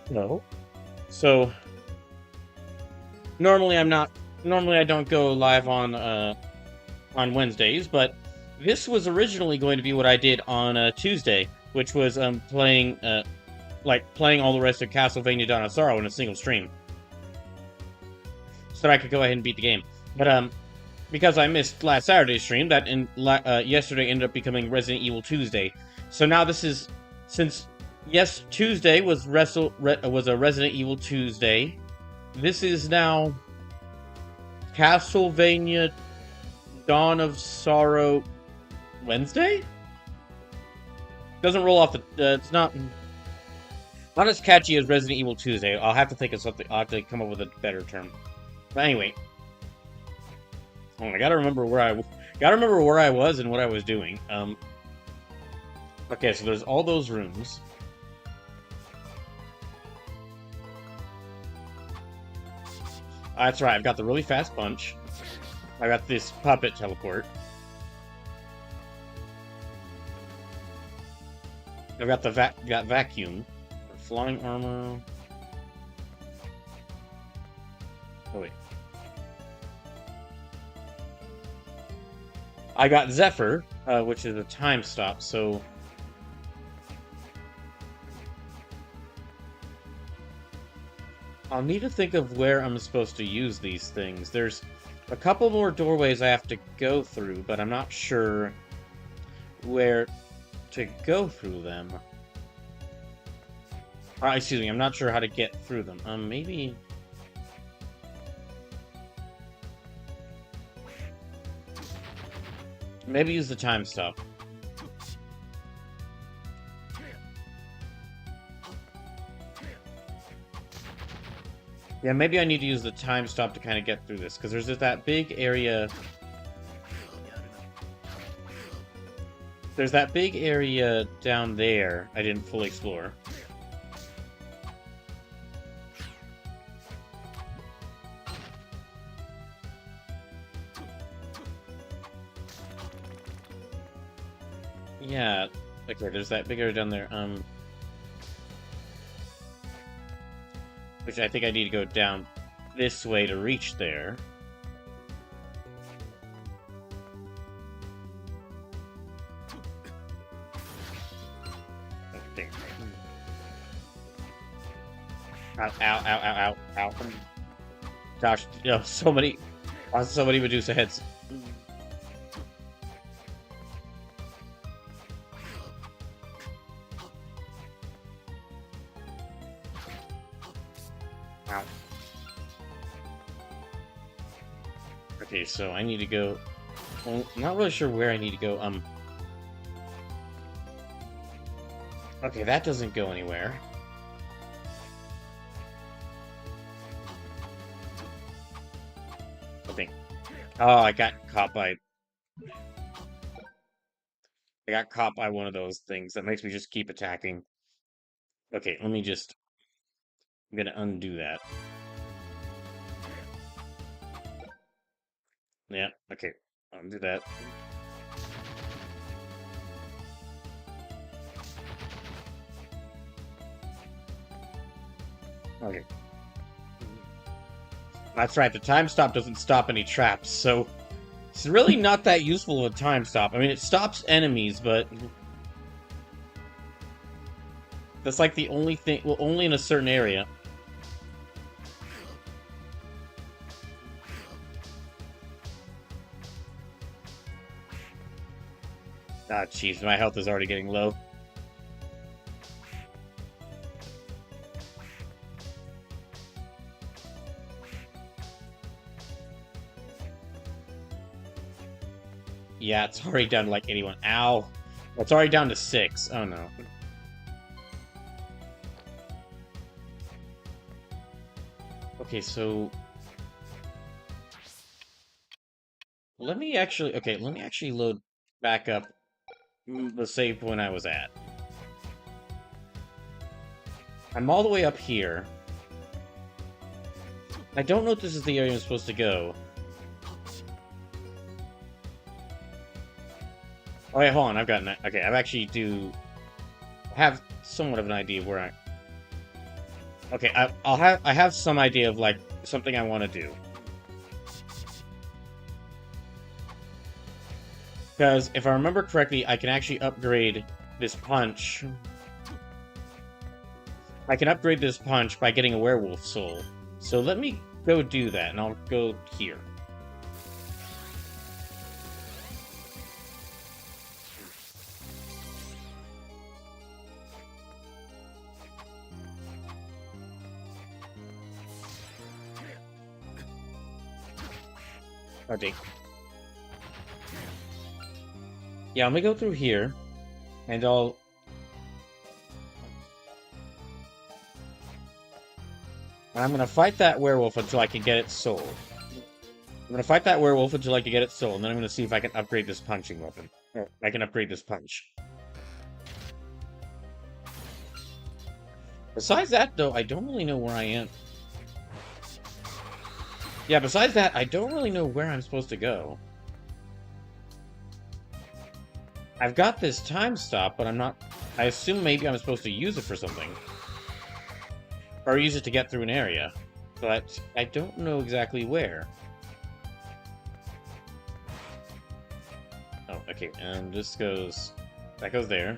No. So normally I'm not. Normally I don't go live on Wednesdays, but this was originally going to be what I did on Tuesday, which was playing playing all the rest of Castlevania Dawn of Sorrow in a single stream, so that I could go ahead and beat the game. But because I missed last Saturday's stream, yesterday ended up becoming Resident Evil Tuesday. So now this is, since yes, Tuesday was was a Resident Evil Tuesday. This is now Castlevania Dawn of Sorrow Wednesday. Doesn't roll off the. It's not as catchy as Resident Evil Tuesday. I'll have to think of something. I'll have to come up with a better term. But anyway. Oh, I gotta remember where I was and what I was doing. Okay, so there's all those rooms. That's right. I've got the really fast punch. I got this puppet teleport. I've got the vacuum, flying armor. Oh wait. I got Zephyr, which is a time stop, so... I'll need to think of where I'm supposed to use these things. There's a couple more doorways I have to go through, but I'm not sure where to go through them. Excuse me, I'm not sure how to get through them. Maybe... Maybe use the time stop. Yeah, maybe I need to use the time stop to kind of get through this, because there's just that big area... There's that big area down there I didn't fully explore. Yeah, okay, there's that big area down there, which I think I need to go down this way to reach there. Okay. Ow, ow, ow, ow, ow, ow. Gosh, you know, so many Medusa heads. Ow. Okay, so I need to go... Well, I'm not really sure where I need to go, Okay, that doesn't go anywhere. I think... Oh, I got caught by one of those things that makes me just keep attacking. Okay, let me just... I'm gonna undo that. Yeah, okay. Undo that. Okay. That's right, the time stop doesn't stop any traps, so... It's really not that useful of a time stop. I mean, it stops enemies, but... That's like the only thing... Well, only in a certain area. Ah, jeez, my health is already getting low. Yeah, it's already down to like 81. Ow! It's already down to 6. Oh no. Okay, so... Let me actually load back up the save point I was at. I'm all the way up here. I don't know if this is the area I'm supposed to go. Oh wait, hold on. I've got an... Okay, I've actually have somewhat of an idea of where I... Okay, I have some idea of, like, something I want to do. Because if I remember correctly, I can actually upgrade this punch. I can upgrade this punch by getting a werewolf soul. So let me go do that, and I'll go here. Okay. Yeah, I'm gonna go through here, and I'm gonna fight that werewolf until I can get its soul. I'm gonna fight that werewolf until I can get its soul, and then I'm gonna see if I can upgrade this punching weapon. I can upgrade this punch. Besides that, though, I don't really know where I am. Yeah, besides that, I don't really know where I'm supposed to go. I've got this time stop, but I'm not... I assume maybe I'm supposed to use it for something. Or use it to get through an area. But I don't know exactly where. Oh, okay, and this goes... That goes there.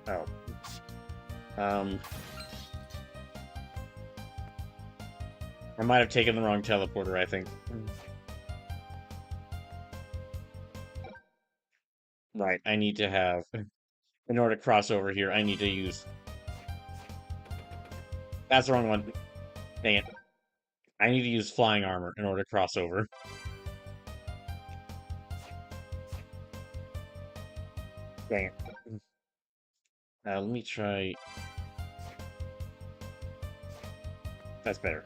Oh. I might have taken the wrong teleporter, I think. Right, I need to have... In order to cross over here, I need to use... That's the wrong one. Dang it. I need to use flying armor in order to cross over. Dang it. Let me try... That's better.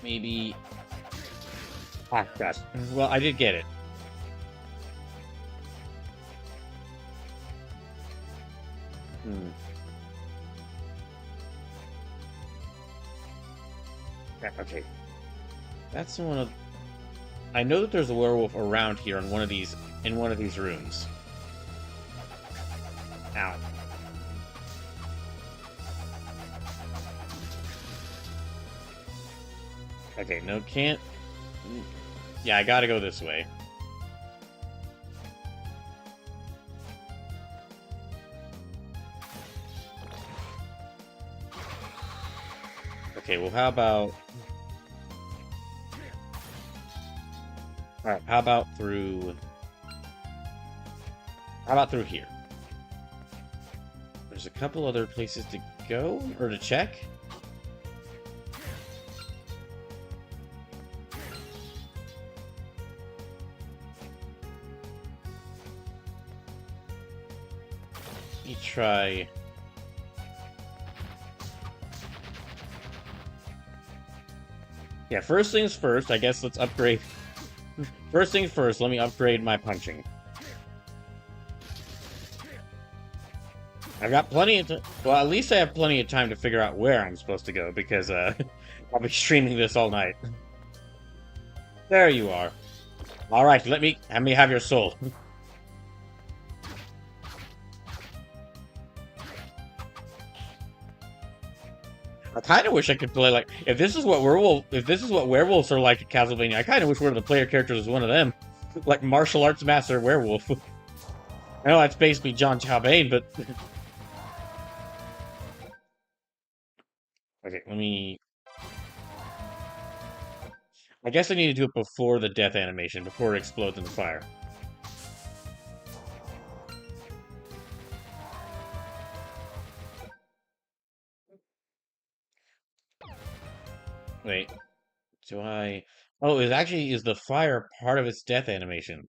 Maybe... Ah, gosh. Well, I did get it. Hmm. Yeah, okay. That's one of... I know that there's a werewolf around here in one of these rooms. Ow. Okay, no, can't... Yeah, I gotta go this way. Okay, well, how about... Alright, how about through... How about through here? There's a couple other places to go, or to check. Let me try... Yeah, first things first, I guess let's upgrade... First things first, let me upgrade my punching. I've got plenty of time... Well, at least I have plenty of time to figure out where I'm supposed to go, because, I'll be streaming this all night. There you are. Alright, let me have your soul. I kind of wish I could play like if this is what werewolves are like at Castlevania. I kind of wish one of the player characters was one of them, like martial arts master werewolf. I know that's basically John Chalbane, but okay, let me. I guess I need to do it before the death animation, before it explodes in the fire. Wait, do I? Oh, it actually is the fire part of its death animation.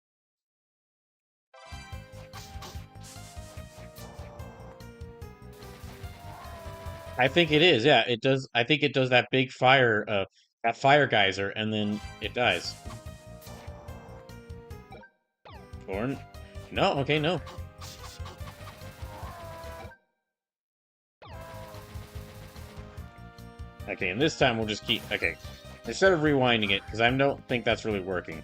I think it is. Yeah, it does. I think it does that big fire, that fire geyser, and then it dies. Or... No, okay, no. Okay, and this time we'll just keep... Okay. Instead of rewinding it, because I don't think that's really working.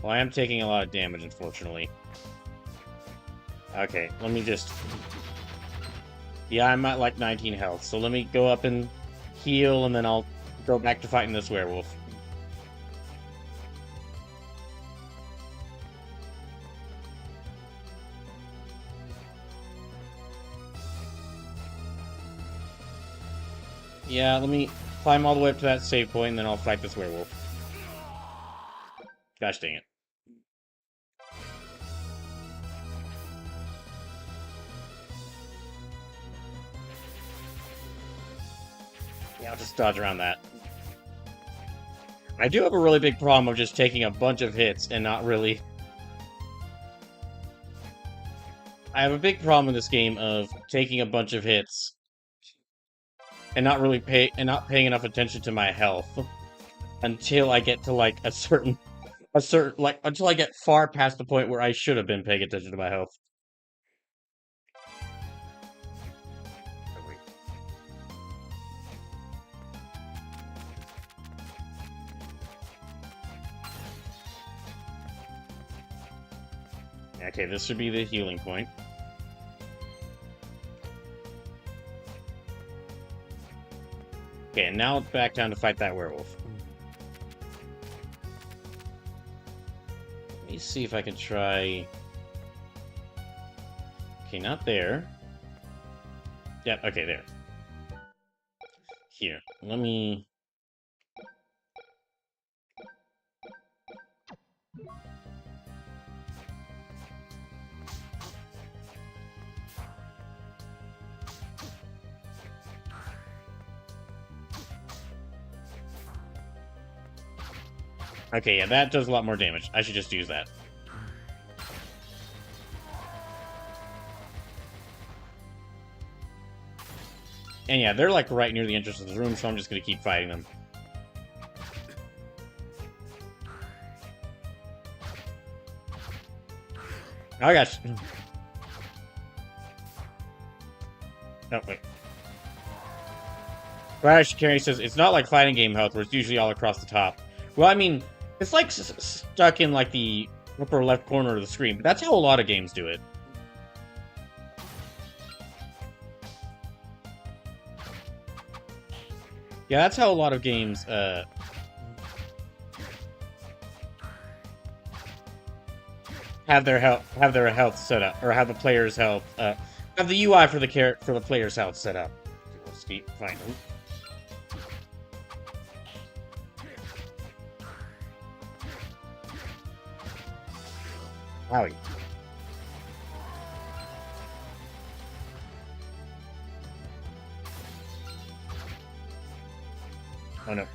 Well, I am taking a lot of damage, unfortunately. Okay, let me just... Yeah, I'm at like 19 health, so let me go up and heal, and then I'll go back to fighting this werewolf. Yeah, let me climb all the way up to that save point, and then I'll fight this werewolf. Gosh dang it. Yeah, I'll just dodge around that. I do have a really big problem of just taking a bunch of hits and not really... I have a big problem in this game of taking a bunch of hits and not really paying enough attention to my health until I get to like a certain like until I get far past the point where I should have been paying attention to my health. Okay, this should be the healing point. Okay, and now it's back down to fight that werewolf. Let me see if I can try... Okay, not there. Yep, okay, there. Here, let me... Okay, yeah, that does a lot more damage. I should just use that. And yeah, they're like right near the entrance of the room, so I'm just gonna keep fighting them. Oh gosh. No, wait. Rash Carey says, it's not like fighting game health, where it's usually all across the top. Well, I mean, it's like stuck in like the upper left corner of the screen, but that's how a lot of games do it. Yeah, that's how a lot of games have their health set up, or have the player's health have the UI for the player's health set up. Let's keep finding them. Wowie. Oh no.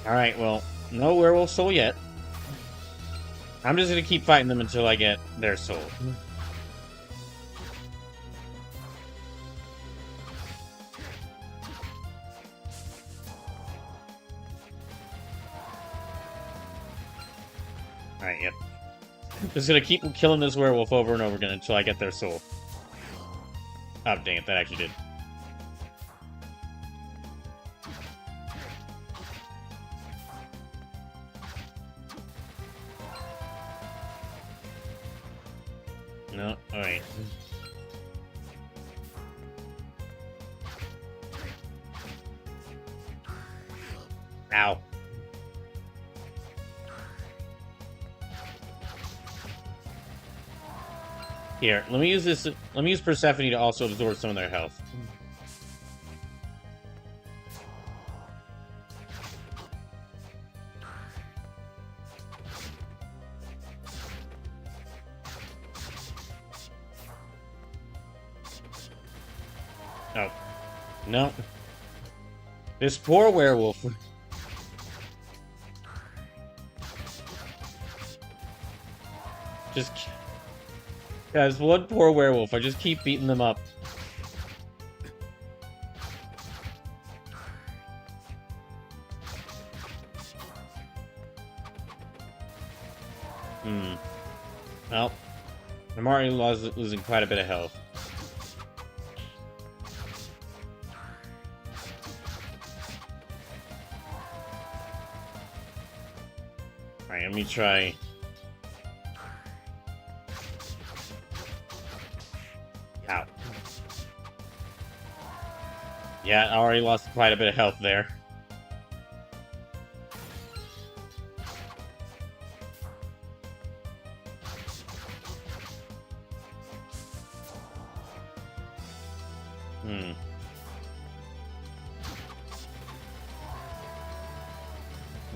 Alright, well, no werewolf soul yet. I'm just gonna keep fighting them until I get their soul. Alright, yep. Just gonna keep killing this werewolf over and over again until I get their soul. Oh, dang it, that actually did. No, alright. Ow. Here, let me use this. Let me use Persephone to also absorb some of their health. Oh. No. This poor werewolf. Just... Guys, one poor werewolf. I just keep beating them up. Well, I'm already losing quite a bit of health. Alright, let me try... Ow. Yeah, I already lost quite a bit of health there.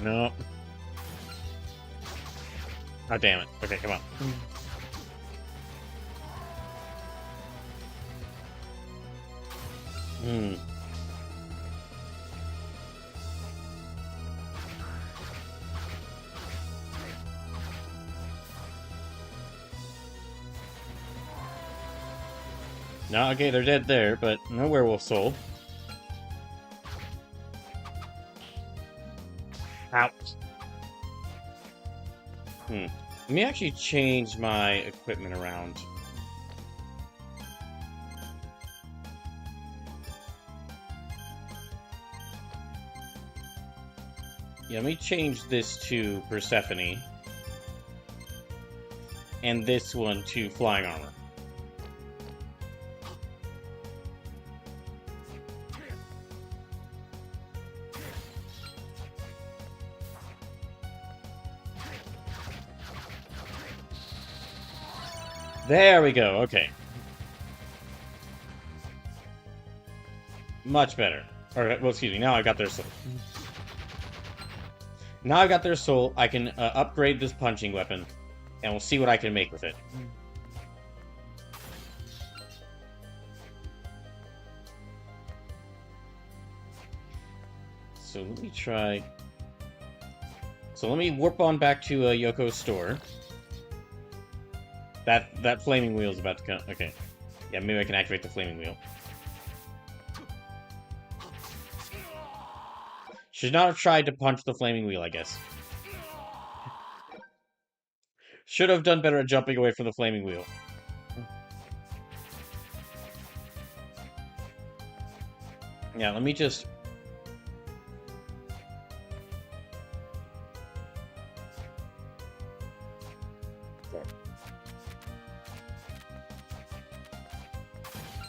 No. Oh, damn it. Okay, come on. No, okay, they're dead there, but no werewolf soul. Ouch. Let me actually change my equipment around. Yeah, let me change this to Persephone. And this one to flying armor. There we go, okay. Much better. Or, well, excuse me, now I got their soul. Now I've got their soul, I can upgrade this punching weapon, and we'll see what I can make with it. So let me try... So let me warp on back to Yoko's store. That flaming wheel is about to come. Okay. Yeah, maybe I can activate the flaming wheel. Should not have tried to punch the flaming wheel, I guess. Should have done better at jumping away from the flaming wheel. Yeah, let me just...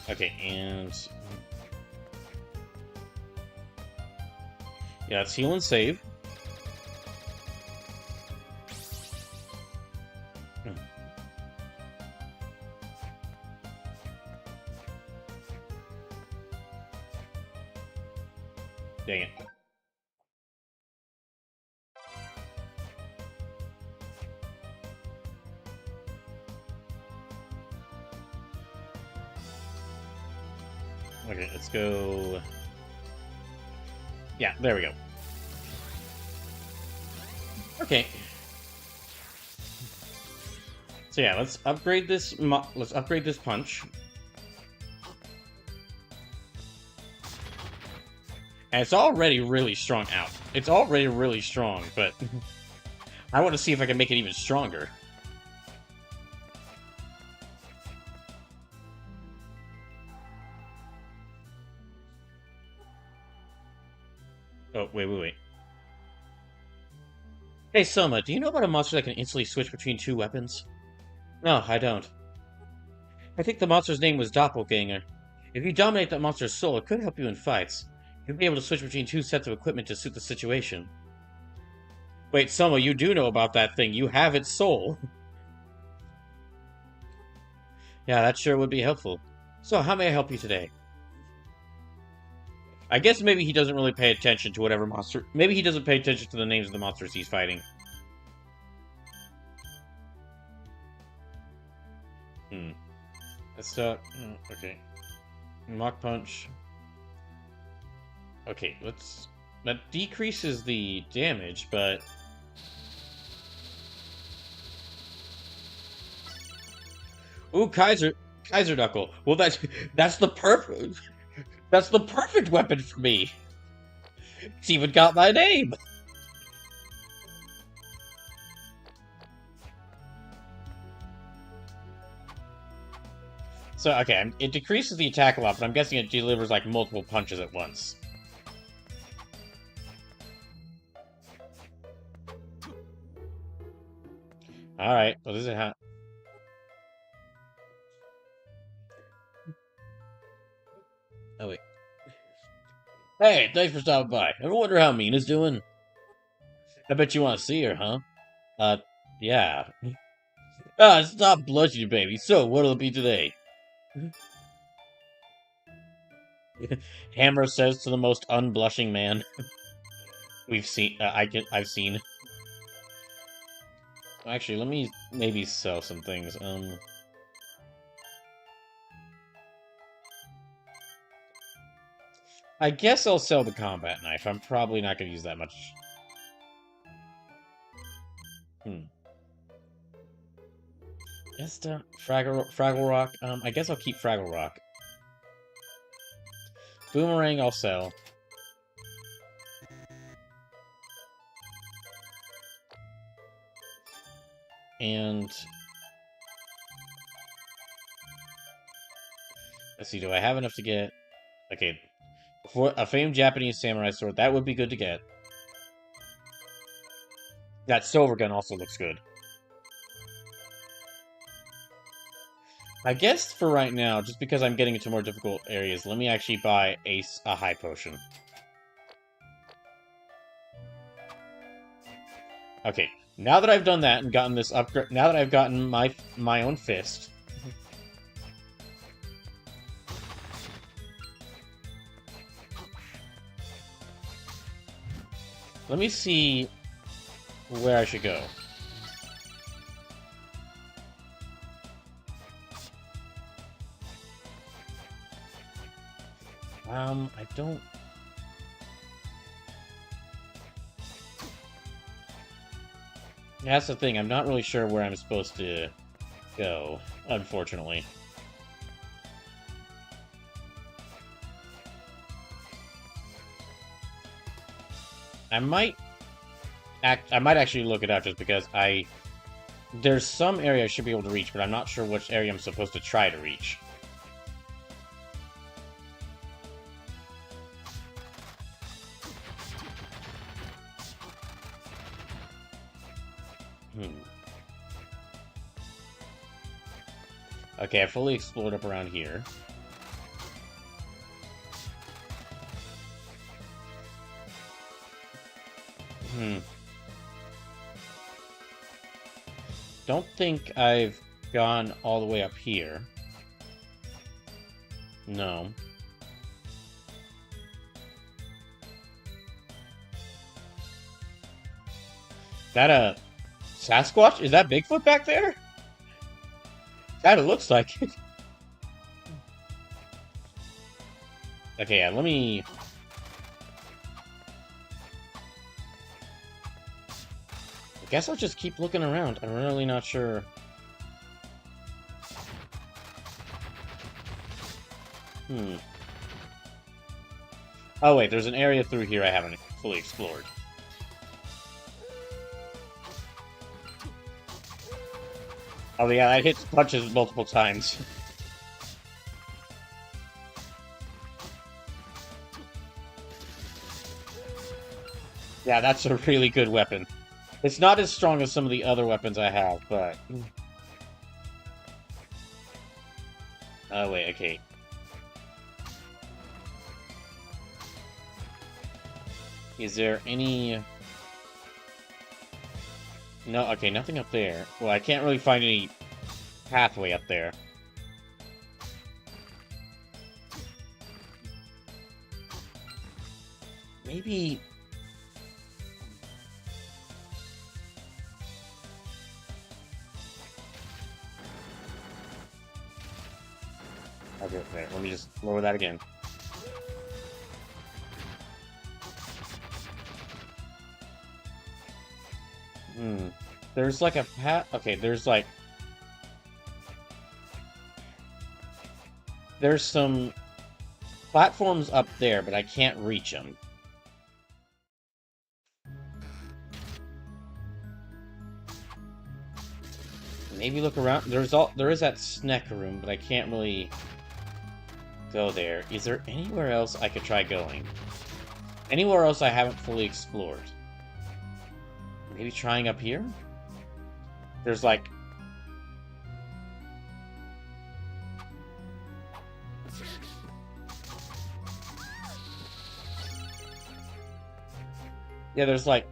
Okay, and... Yeah, let's heal and save. Dang it. Okay, let's go... Yeah, there we go. Okay. So yeah, let's upgrade this punch. And it's already really strong out. It's already really strong, but I want to see if I can make it even stronger. Oh, wait. Hey, Soma, do you know about a monster that can instantly switch between two weapons? No, I don't. I think the monster's name was Doppelganger. If you dominate that monster's soul, it could help you in fights. You'll be able to switch between two sets of equipment to suit the situation. Wait, Soma, you do know about that thing. You have its soul. Yeah, that sure would be helpful. So, how may I help you today? I guess maybe he doesn't really pay attention to whatever monster... Maybe he doesn't pay attention to the names of the monsters he's fighting. Let's start... okay. Mach Punch. Okay, let's... That decreases the damage, but... Ooh, Kaiser Knuckle. Well, that's the perfect... That's the perfect weapon for me. It's even got my name. So, okay, it decreases the attack a lot, but I'm guessing it delivers, like, multiple punches at once. Alright, what does it have? Oh, wait. Hey, thanks for stopping by. Ever wonder how Mina's doing? I bet you want to see her, huh? Yeah. Ah, stop blushing, baby. So, what'll it be today? Hammer says to the most unblushing man I've seen. Actually, let me maybe sell some things. I guess I'll sell the combat knife. I'm probably not going to use that much. Just Fraggle Rock. I guess I'll keep Fraggle Rock. Boomerang, I'll sell. And let's see, do I have enough to get... Okay, for a famed Japanese samurai sword, that would be good to get. That silver gun also looks good. I guess for right now, just because I'm getting into more difficult areas, let me actually buy a high potion. Okay, now that I've done that and gotten this upgrade, now that I've gotten my own fist, let me see where I should go. I don't... That's the thing, I'm not really sure where I'm supposed to go, unfortunately. I might actually look it up just because there's some area I should be able to reach, but I'm not sure which area I'm supposed to try to reach. Okay, I fully explored up around here. Don't think I've gone all the way up here. No. That a Sasquatch? Is that Bigfoot back there? Kinda looks like it. Okay, yeah, let me... I guess I'll just keep looking around. I'm really not sure. Oh wait, there's an area through here I haven't fully explored. Oh yeah, that hits punches multiple times. Yeah, that's a really good weapon. It's not as strong as some of the other weapons I have, but... Oh wait, okay. Is there any... No, okay, nothing up there. Well, I can't really find any pathway up there. Maybe... Okay, there. Let me just lower that again. There's like a path. Okay, there's some platforms up there, but I can't reach them. Maybe look around. There is that snack room, but I can't really go there. Is there anywhere else I could try going? Anywhere else I haven't fully explored? Maybe trying up here? There's like... Yeah, there's like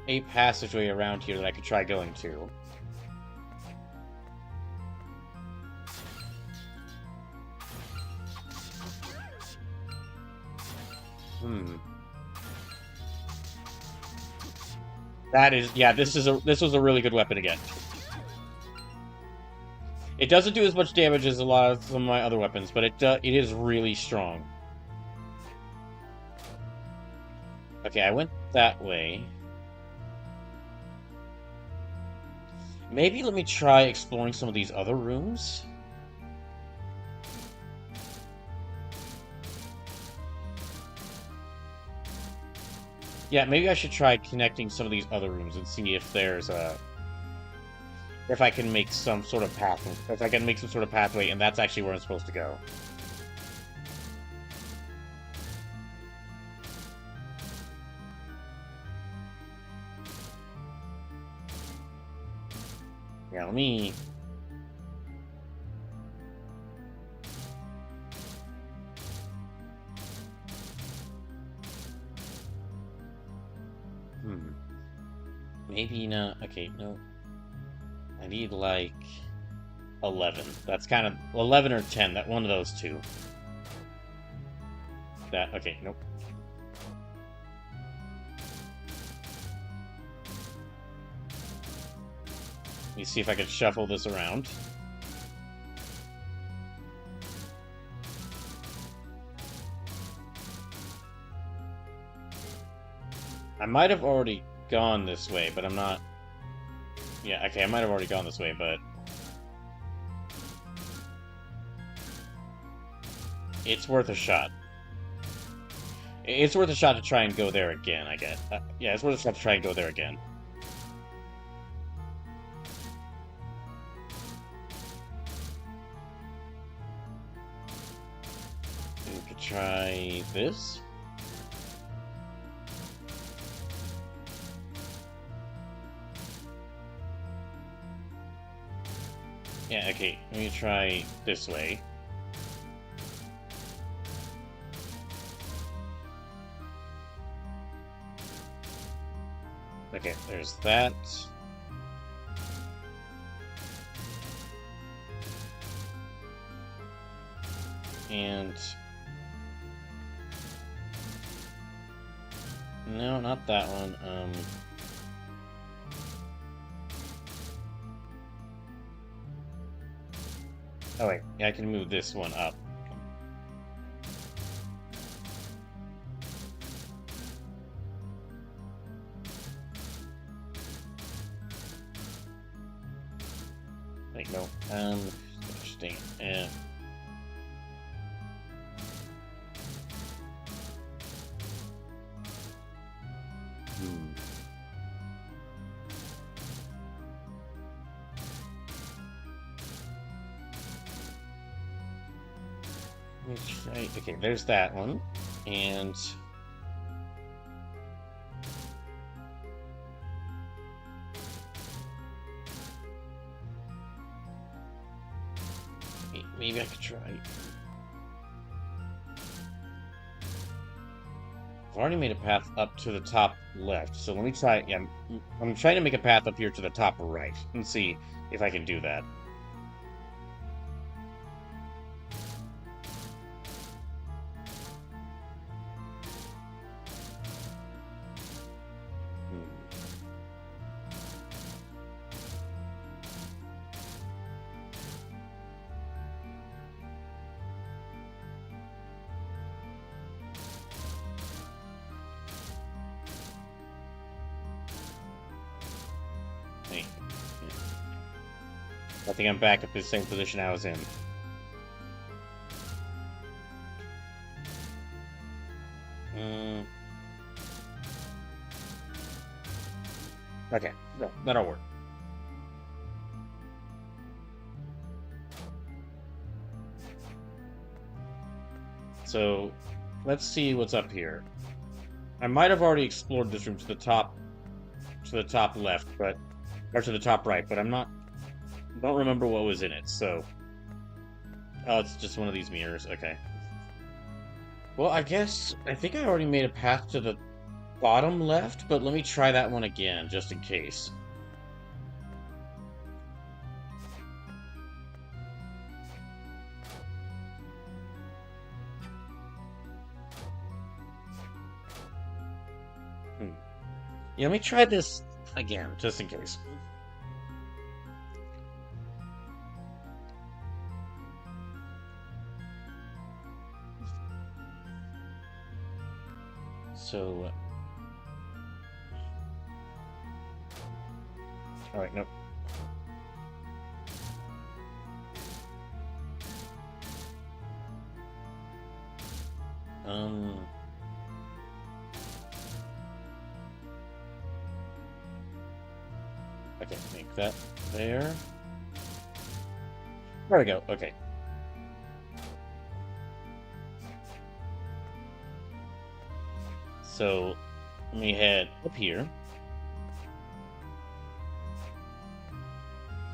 a passageway around here that I could try going to. That is, yeah, this was a really good weapon again. It doesn't do as much damage as a lot of some of my other weapons, but it is really strong. Okay, I went that way. Maybe let me try exploring some of these other rooms. Yeah, maybe I should try connecting some of these other rooms and see if there's a... if I can make some sort of path... if I can make some sort of pathway, and that's actually where I'm supposed to go. Yeah, let me... Maybe not... okay, no. I need, like... 11. That's kind of... 11 or 10, that one of those two. That... okay, nope. Let me see if I can shuffle this around. I might have already gone this way, but I'm not... yeah, okay, I might have already gone this way, but... it's worth a shot. It's worth a shot to try and go there again, I guess. Yeah, it's worth a shot to try and go there again. We could try this. Yeah, okay, let me try this way. Okay, there's that. And... no, not that one. Oh wait, yeah, I can move this one up. Wait, no. Interesting. Yeah. Right, okay, there's that one. And... maybe I could try... I've already made a path up to the top left, so let me try... yeah, I'm trying to make a path up here to the top right, and see if I can do that. I think I'm back at the same position I was in. Okay, no, that'll work. So, let's see what's up here. I might have already explored this room to the top left, but or to the top right, but don't remember what was in it. So, oh, it's just one of these mirrors. Okay. Well, I think I already made a path to the bottom left, but let me try that one again, just in case. Yeah, let me try this again, just in case. So, all right, nope. Okay, make that there. There we go. Okay. So, let me head up here.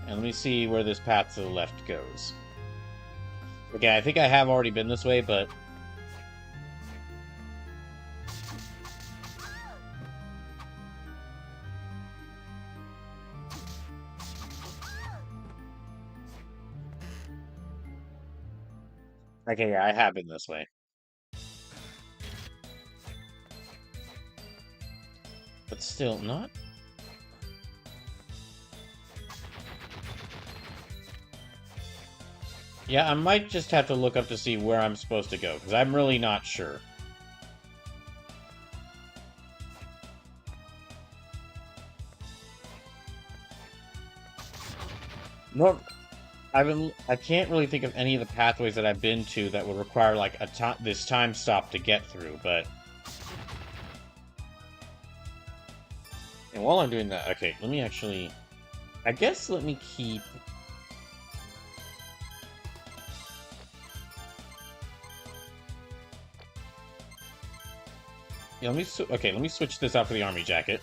And let me see where this path to the left goes. Okay, I think I have already been this way, but... Okay, yeah, I have been this way. But still not. Yeah, I might just have to look up to see where I'm supposed to go, because I'm really not sure. No, I can't really think of any of the pathways that I've been to that would require like this time stop to get through, but... And while I'm doing that, okay, let me actually... I guess let me keep... Yeah, let me switch this out for the army jacket.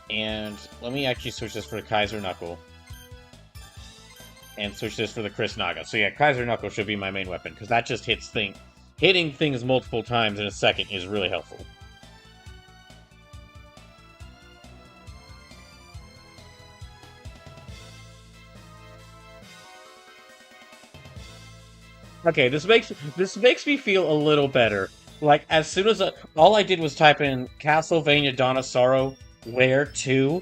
And let me actually switch this for the Kaiser Knuckle. And switch this for the Chris Naga. So yeah, Kaiser Knuckle should be my main weapon, because that just hitting things multiple times in a second is really helpful. Okay, this makes me feel a little better. Like, as soon as all I did was type in Castlevania Dawn of Sorrow, where to,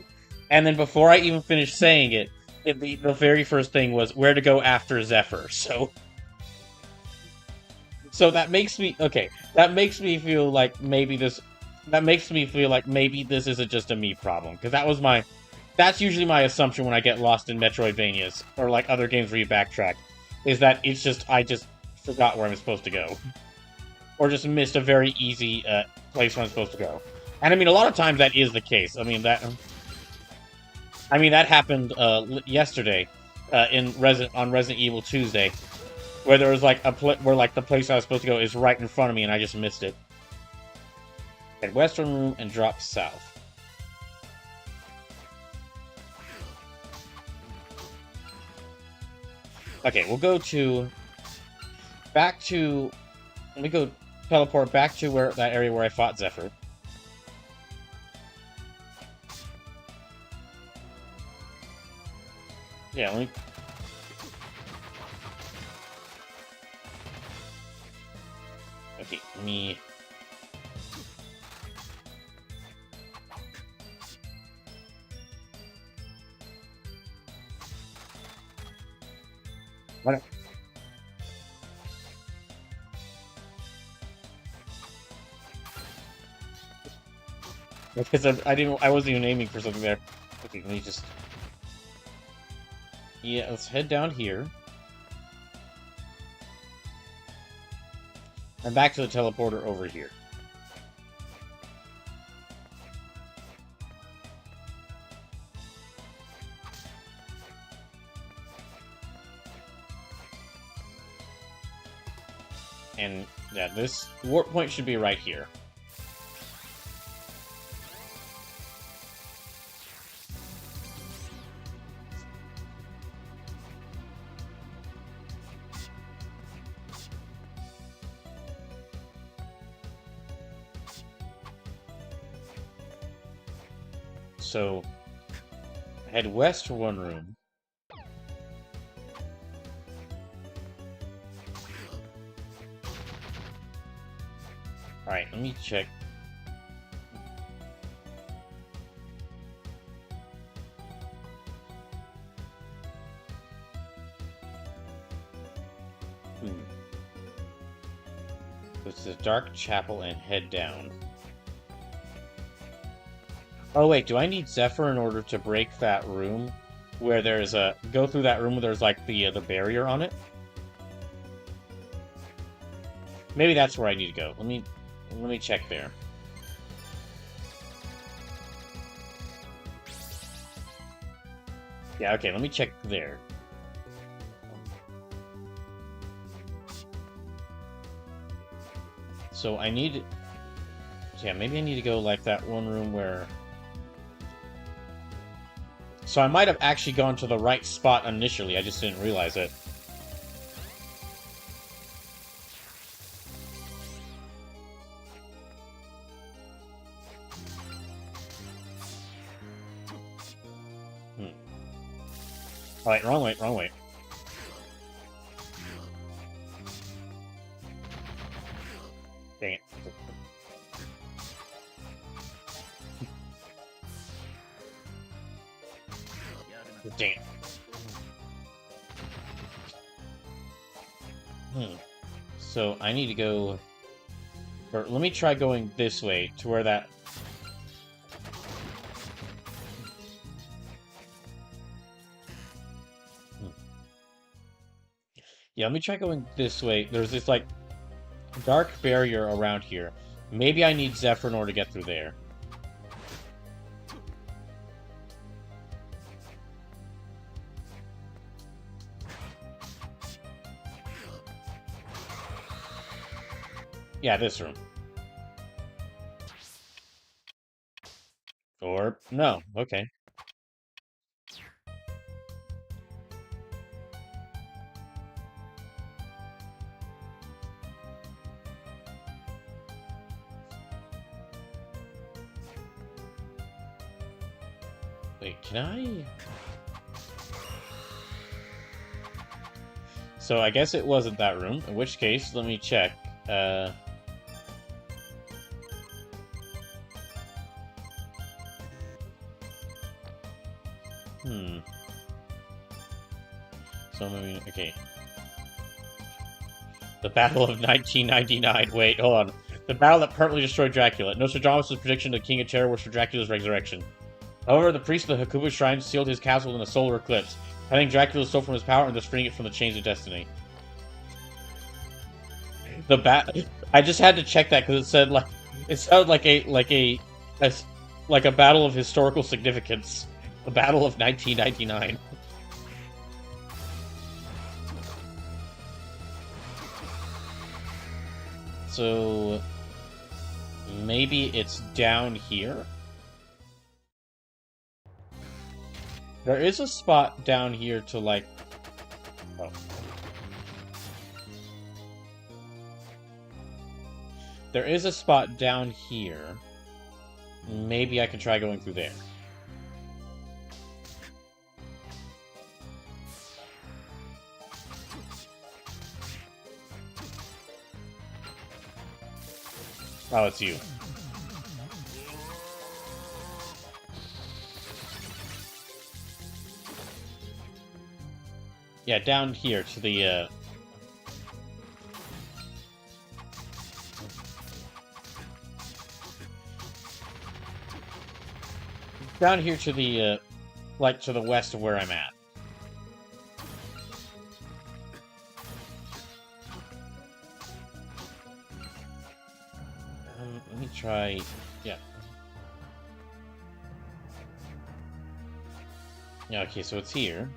and then before I even finished saying it, the very first thing was where to go after Zephyr. So that makes me okay. That makes me feel like maybe this. That makes me feel like maybe this isn't just a me problem, because that's usually my assumption when I get lost in Metroidvanias or like other games where you backtrack, is that I just forgot where I'm supposed to go. Or just missed a very easy place where I'm supposed to go. And I mean, a lot of times that is the case. I mean, that happened yesterday on Resident Evil Tuesday, where there was like where like the place I was supposed to go is right in front of me and I just missed it. Head western room and drop south. Okay, we'll go let me go teleport back to that area where I fought Zephyr. Yeah, let me... What? Because I wasn't even aiming for something there. Okay, let me just... Yeah, let's head down here. And back to the teleporter over here. And yeah, this warp point should be right here. So, head west for one room. Alright, let me check. It's the Dark Chapel and head down. Oh wait, do I need Zephyr in order to break that room where there's a... Go through that room where there's like the barrier on it? Maybe that's where I need to go. Let me check there. Yeah, okay, let me check there. So I need... Yeah, maybe I need to go like that one room where... So I might have actually gone to the right spot initially, I just didn't realize it. Alright, wrong way, wrong way. Dang it. Dang it. So I need to go... Or let me try going this way to where that... Yeah, let me try going this way. There's this, like, dark barrier around here. Maybe I need Zephyr in order to get through there. Yeah, this room. Or... No, okay. Wait, can I... So I guess it wasn't that room, in which case, let me check. So maybe... Okay. The Battle of 1999. Wait, hold on. The battle that permanently destroyed Dracula. Nostradamus' prediction of the King of Terror was for Dracula's resurrection. However, the priest of the Hakuba Shrine sealed his castle in a solar eclipse, having Dracula stole from his power and thus freeing it from the chains of destiny. I just had to check that because it said like it sounded like a battle of historical significance. The Battle of 1999. So maybe it's down here. There is a spot down here to, like... Oh. There is a spot down here. Maybe I can try going through there. Oh, it's you. Yeah, down here to the, down here to the, like, to the west of where I'm at. try... Yeah. Yeah, okay, so it's here.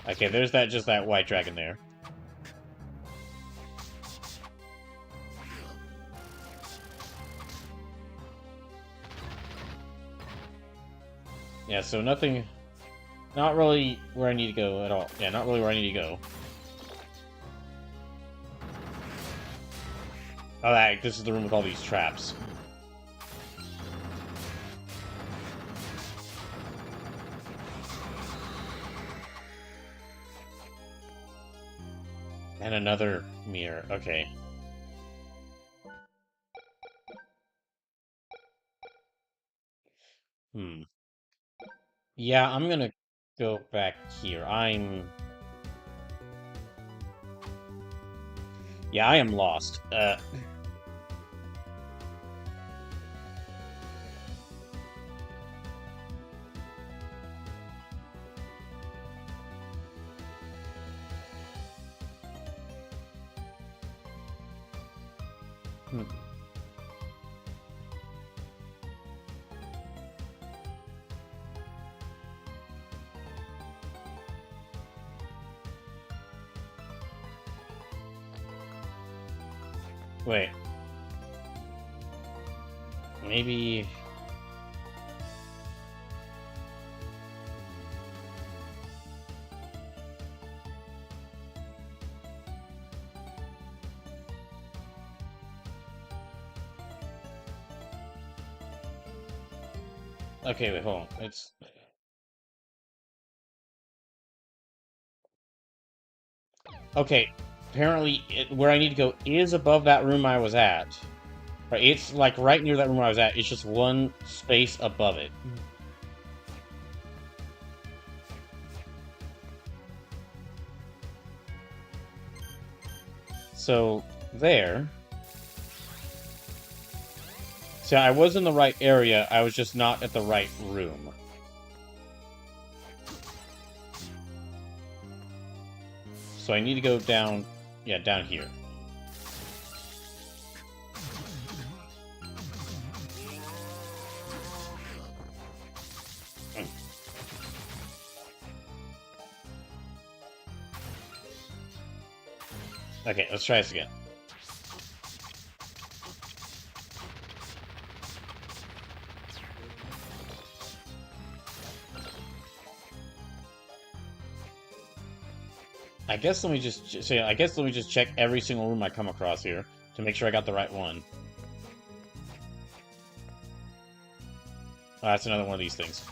Okay, there's just that white dragon there. Yeah, so nothing... Not really where I need to go at all. Yeah, not really where I need to go. Oh, this is the room with all these traps. And another mirror. Okay. Yeah, I'm gonna go back here. Yeah, I am lost. Wait. Maybe... Okay, wait, hold on. It's... Okay, apparently where I need to go is above that room I was at. Right, it's like right near that room I was at. It's just one space above it. So, there. See, I was in the right area, I was just not at the right room. So I need to go down... Yeah, down here. Okay, let's try this again. I guess let me just check every single room I come across here to make sure I got the right one. Oh, that's another one of these things.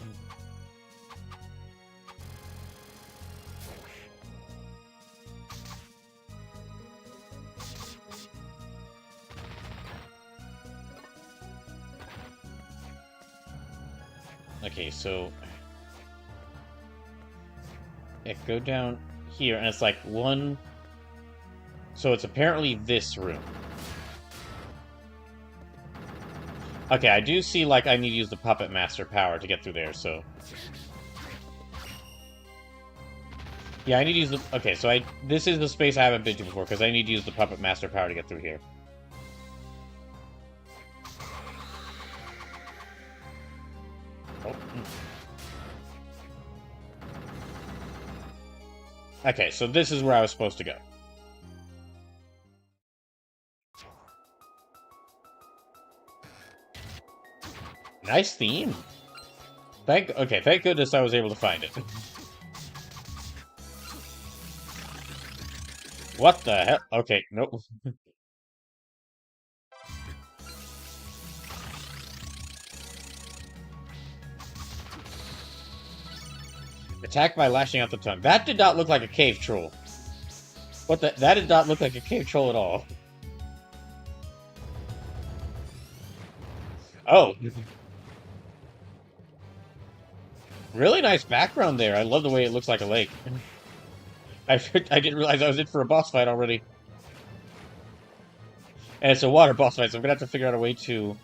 Okay, so... Yeah, go down here, and it's like one... So it's apparently this room. Okay, I do see, like, I need to use the Puppet Master power to get through there, so... Yeah, I need to use the... Okay, so this is the space I haven't been to before, because I need to use the Puppet Master power to get through here. Oh. Okay, so this is where I was supposed to go. Nice theme. Thank goodness I was able to find it. What the hell? Okay, nope. Attack by lashing out the tongue. That did not look like a cave troll. What the? That did not look like a cave troll at all. Oh. Really nice background there. I love the way it looks like a lake. I didn't realize I was in for a boss fight already. And it's a water boss fight, so I'm gonna have to figure out a way to...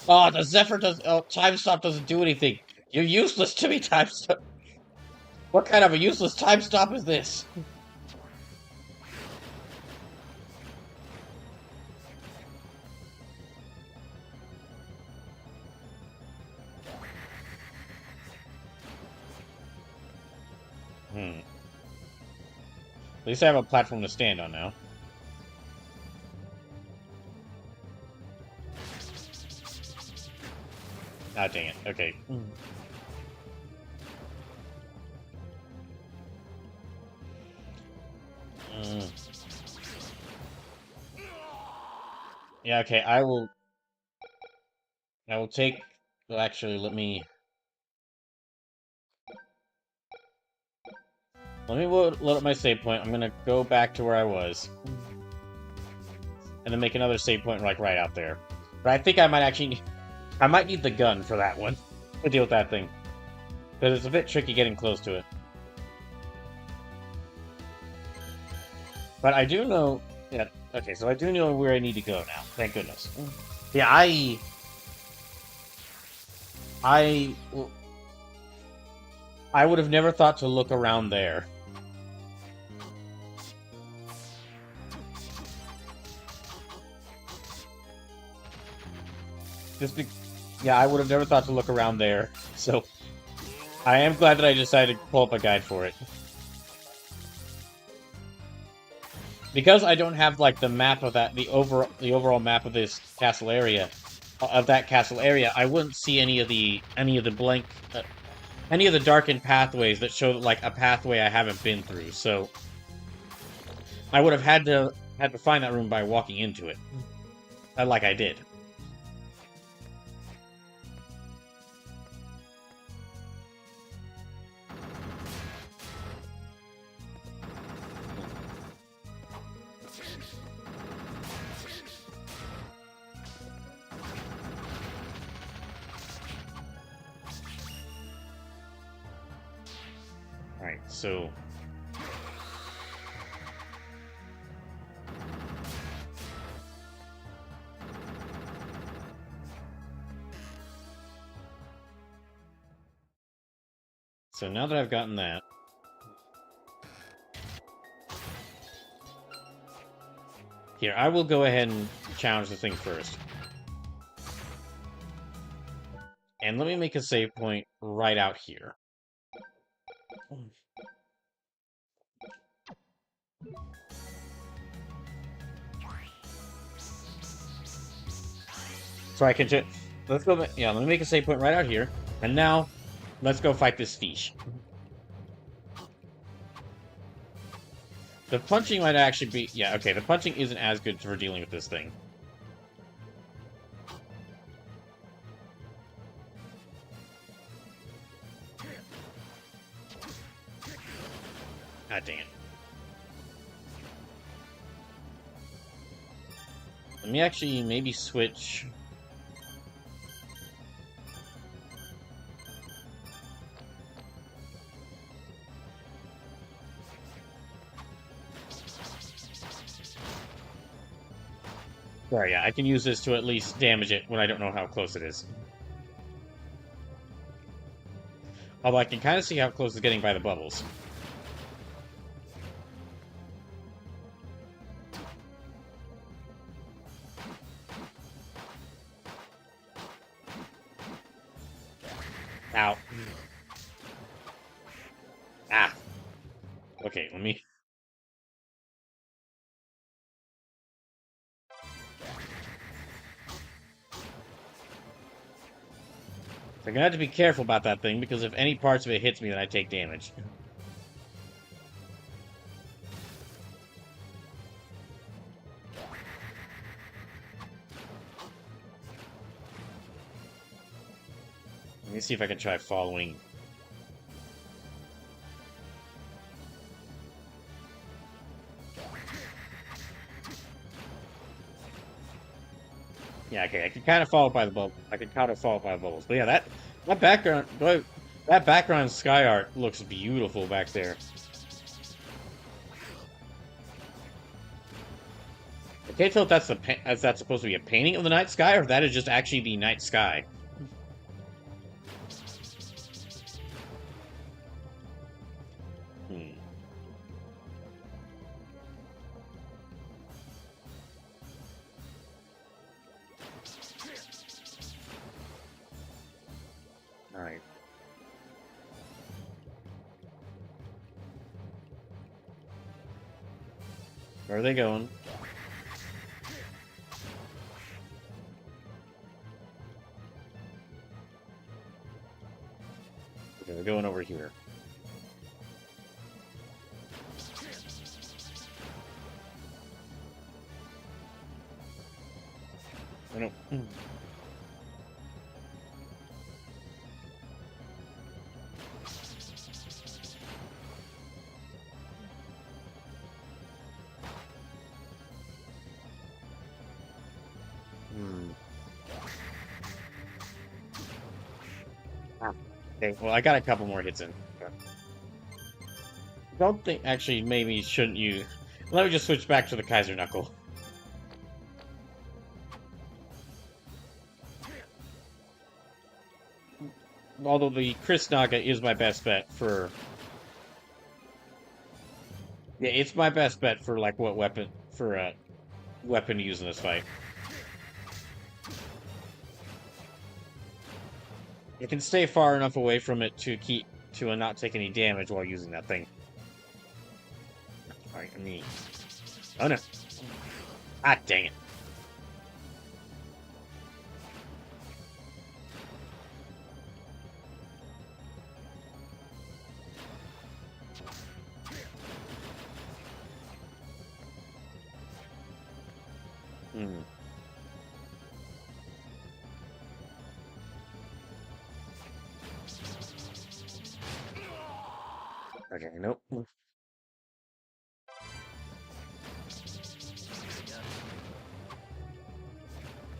Oh, the Zephyr does. Oh, time stop doesn't do anything. You're useless to me, time stop. What kind of a useless time stop is this? Hmm. At least I have a platform to stand on now. Ah, dang it. Okay. Mm. Yeah, okay, I will take... Well, actually, let me load up my save point. I'm gonna go back to where I was. And then make another save point, like, right out there. But I think I might actually... I might need the gun for that one. To deal with that thing. Because it's a bit tricky getting close to it. But I do know... Yeah, okay, so I do know where I need to go now. Thank goodness. Yeah, I would have never thought to look around there. Yeah, I would have never thought to look around there. So, I am glad that I decided to pull up a guide for it. Because I don't have, like, the map of that, the overall map of this castle area, I wouldn't see any of the blank, any of the darkened pathways that show, like, a pathway I haven't been through, so... I would have had to find that room by walking into it. Like I did. Alright, so... So now that I've gotten that... Here, I will go ahead and challenge the thing first. And let me make a save point right out here. So I can just... Let's go... Yeah, let me make a save point right out here. And now, let's go fight this fish. The punching might actually be... Yeah, okay, the punching isn't as good for dealing with this thing. God dang it. Let me actually maybe switch... Sorry, yeah, I can use this to at least damage it when I don't know how close it is. Although I can kind of see how close it's getting by the bubbles. Ow. Ah. Okay, let me... I'm gonna have to be careful about that thing, because if any parts of it hits me, then I take damage. Let me see if I can try following. Yeah, okay, I can kind of follow by the bubble. I can kind of follow by the bubbles. But yeah, that background sky art looks beautiful back there. can't tell if that's supposed to be a painting of the night sky, or if that is just actually the night sky. Hmm. Alright. Where are they going? Okay, they're going over here. I don't... Okay, well, I got a couple more hits in. Don't think... Actually, maybe shouldn't you... Let me just switch back to the Kaiser Knuckle. Although the Chris Naga is my best bet for... Yeah, it's my best bet for, like, what weapon... For, weapon to use in this fight. You can stay far enough away from it to not take any damage while using that thing. Alright, I mean... Oh no. Ah, dang it. Hmm. Okay, nope.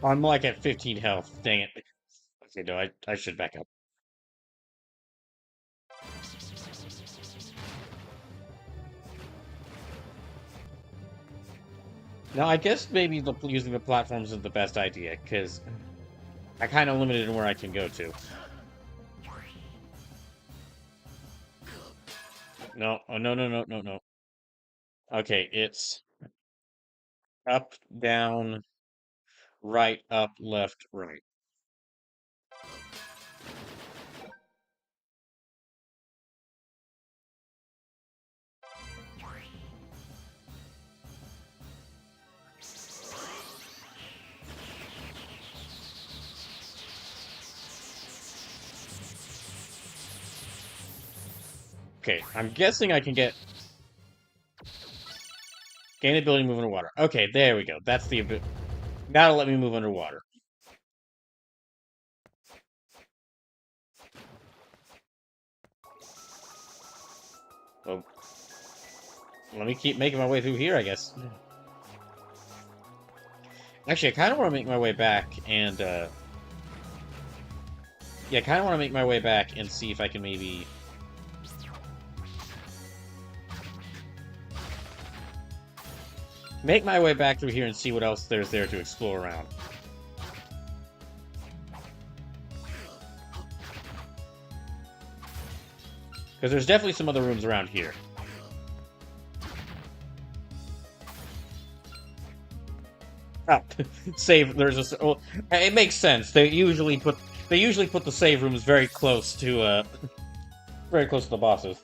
I'm like at 15 health. Dang it. Okay, no, I should back up. Now, I guess maybe using the platforms is the best idea, because I kind of limited in where I can go to. No, oh, no, no, no, no, no. Okay, it's up, down, right, up, left, right. Okay, I'm guessing I can gain ability to move underwater. Okay, there we go. That's the ability. That'll let me move underwater. Well, let me keep making my way through here, I guess. Actually, I kind of want to make my way back and, yeah, I kind of want to make my way back and see if I can maybe... Make my way back through here and see what else there's there to explore around. Because there's definitely some other rooms around here. Oh, save. There's a. Well, it makes sense. They usually put the save rooms very close to the bosses.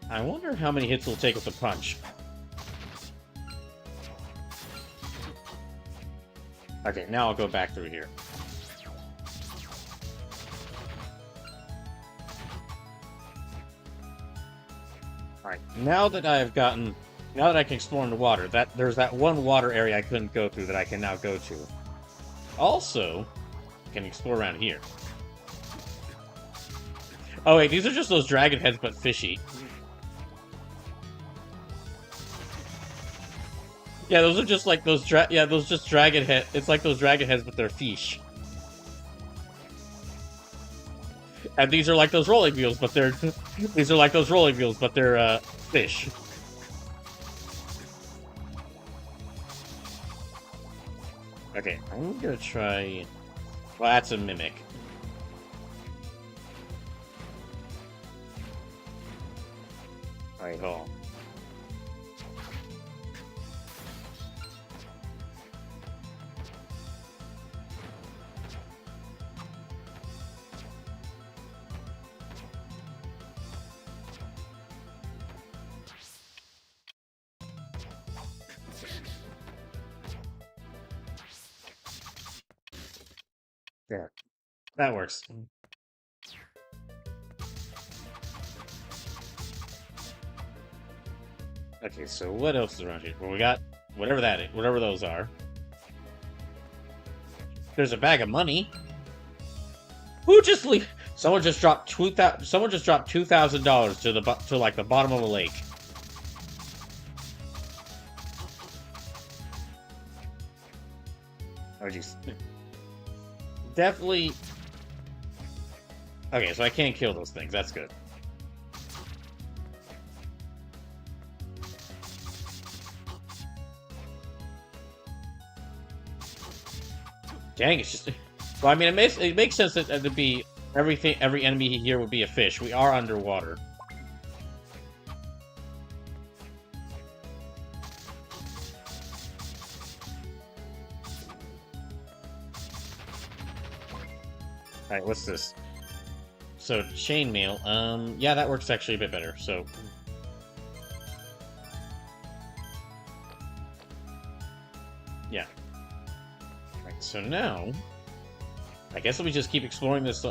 I wonder how many hits it'll take with a punch. Okay, now I'll go back through here. Alright, now that I can explore in the water, there's that one water area I couldn't go through that I can now go to. Also, I can explore around here. Oh wait, these are just those dragon heads, but fishy. Yeah, those are just like those those just dragon head. It's like those dragon heads, but they're fish. And these are like those rolling wheels, but they're these are like those rolling wheels, but they're fish. Okay, I'm gonna try. Well, that's a mimic. All right, hold on. Yeah, that works. Okay, so what else is around here? Well, we got whatever that is, whatever those are. There's a bag of money. Who just leave? Someone just dropped $2,000 to like the bottom of a lake. Oh jeez. Definitely. Okay, so I can't kill those things. That's good. Dang, it's just. Well, I mean, it makes sense that to be every enemy here would be a fish. We are underwater. All right, what's this? So chainmail. Yeah, that works actually a bit better. So. Yeah. Right, so now, I guess we just keep exploring this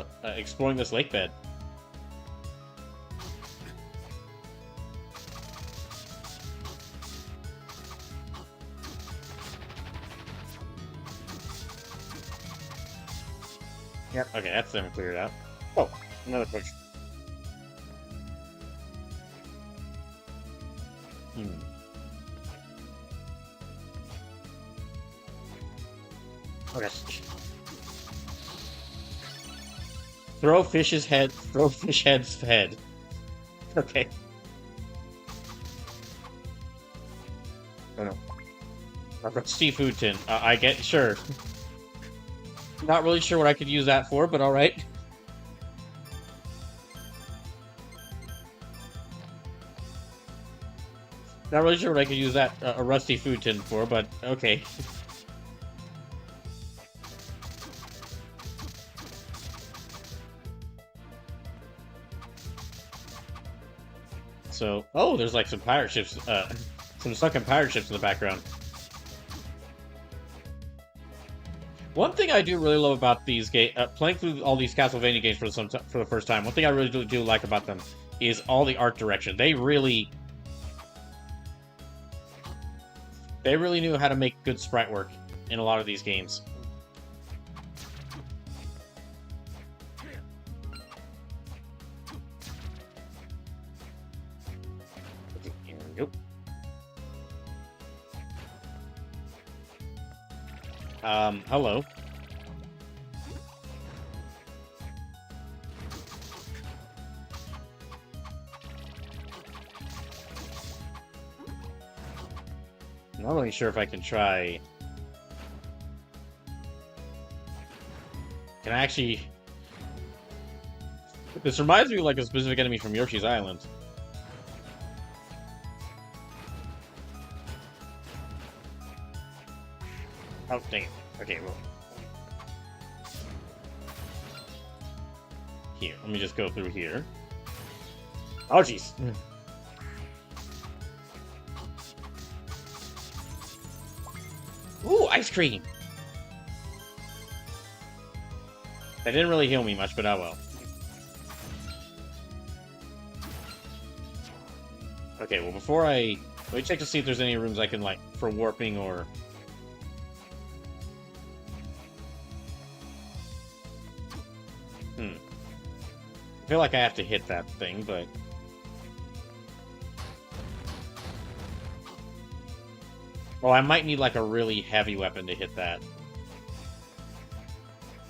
lake bed. Yep. Okay, that's them cleared out. Oh, another push. Okay. Throw fish head's head. Okay. Oh no. I've got seafood tin. I get, sure. Not really sure what I could use that for, but alright. Not really sure what I could use that, a rusty food tin for, but okay. So, oh, there's like some pirate ships, some sunken pirate ships in the background. One thing I do really love about these games, playing through all these Castlevania games for the first time, one thing I really do like about them is all the art direction. They really knew how to make good sprite work in a lot of these games. Nope. Hello. I'm not really sure if I can try. Can I actually? This reminds me of like a specific enemy from Yoshi's Island. Oh, dang it. Okay, well. Here, let me just go through here. Oh, jeez. Ooh, ice cream! That didn't really heal me much, but oh well. Okay, well, before let me check to see if there's any rooms I can, like, for warping or... I feel like I have to hit that thing, but... Oh, I might need, like, a really heavy weapon to hit that.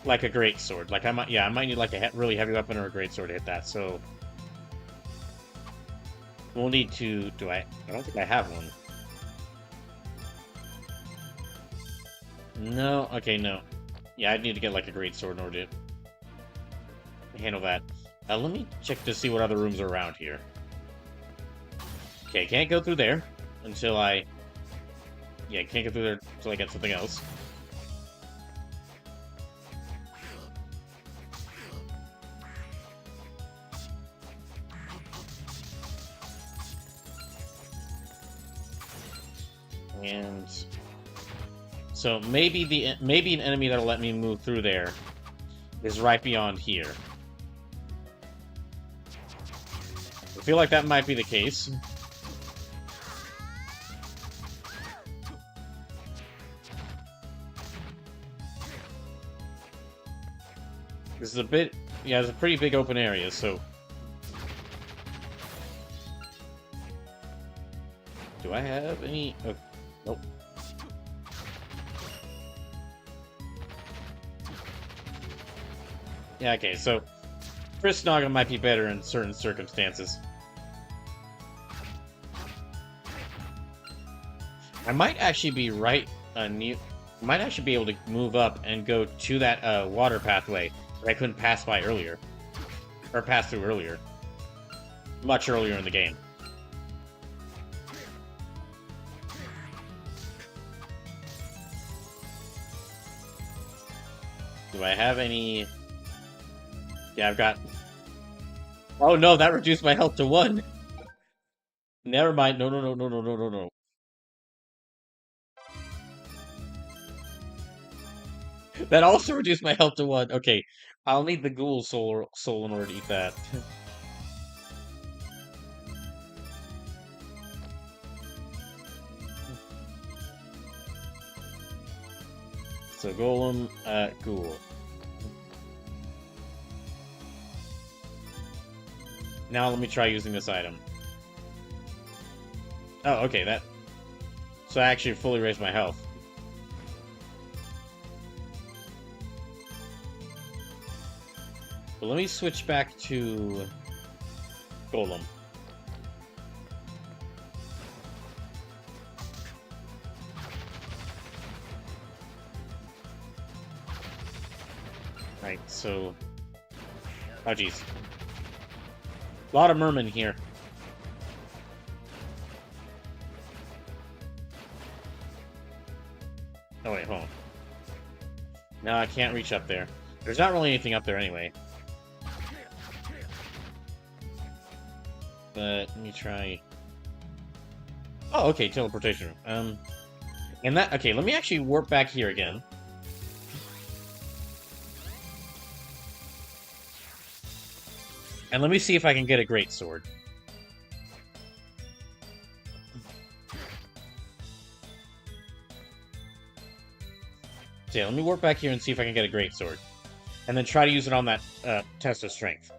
Like a greatsword. Like, I might need, like, a really heavy weapon or a greatsword to hit that, so... We'll need to... I don't think I have one. No? Okay, no. Yeah, I'd need to get, like, a greatsword in order to handle that. Let me check to see what other rooms are around here. Okay, can't go through there until I... Yeah, can't go through there until I get something else. And... So maybe an enemy that'll let me move through there is right beyond here. I feel like that might be the case. This is a bit... Yeah, it's a pretty big open area, so... Do I have any... Oh, nope. Yeah, okay, so... Chris Naga might be better in certain circumstances. I might actually be right... might actually be able to move up and go to that water pathway that I couldn't pass by earlier. Or pass through earlier. Much earlier in the game. Do I have any... Yeah, I've got... Oh no, that reduced my health to 1! Never mind, no. That also reduced my health to 1. Okay, I'll need the ghoul soul in order to eat that. So golem, ghoul. Now let me try using this item. Oh, okay, that... So I actually fully raised my health. But let me switch back to... Golem. Right, so... Oh, jeez. A lot of mermen here. Oh, wait, hold on. No, I can't reach up there. There's not really anything up there anyway. But, let me try... Oh, okay, teleportation. And that... Okay, let me actually warp back here again. And let me see if I can get a greatsword. So yeah, let me warp back here and see if I can get a greatsword. And then try to use it on that test of strength.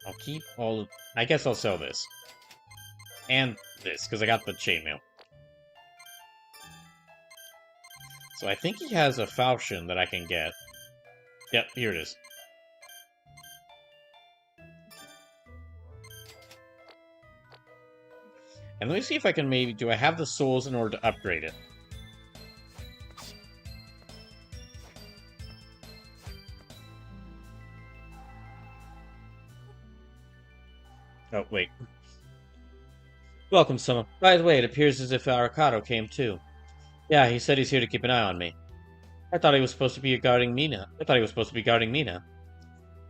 I'll keep all of... I guess I'll sell this. And this, because I got the chainmail. So I think he has a falchion that I can get. Yep, here it is. And let me see if I can maybe... Do I have the souls in order to upgrade it? Oh, wait. Welcome, Soma. By the way, it appears as if Arakato came too. Yeah, he said he's here to keep an eye on me. I thought he was supposed to be guarding Mina.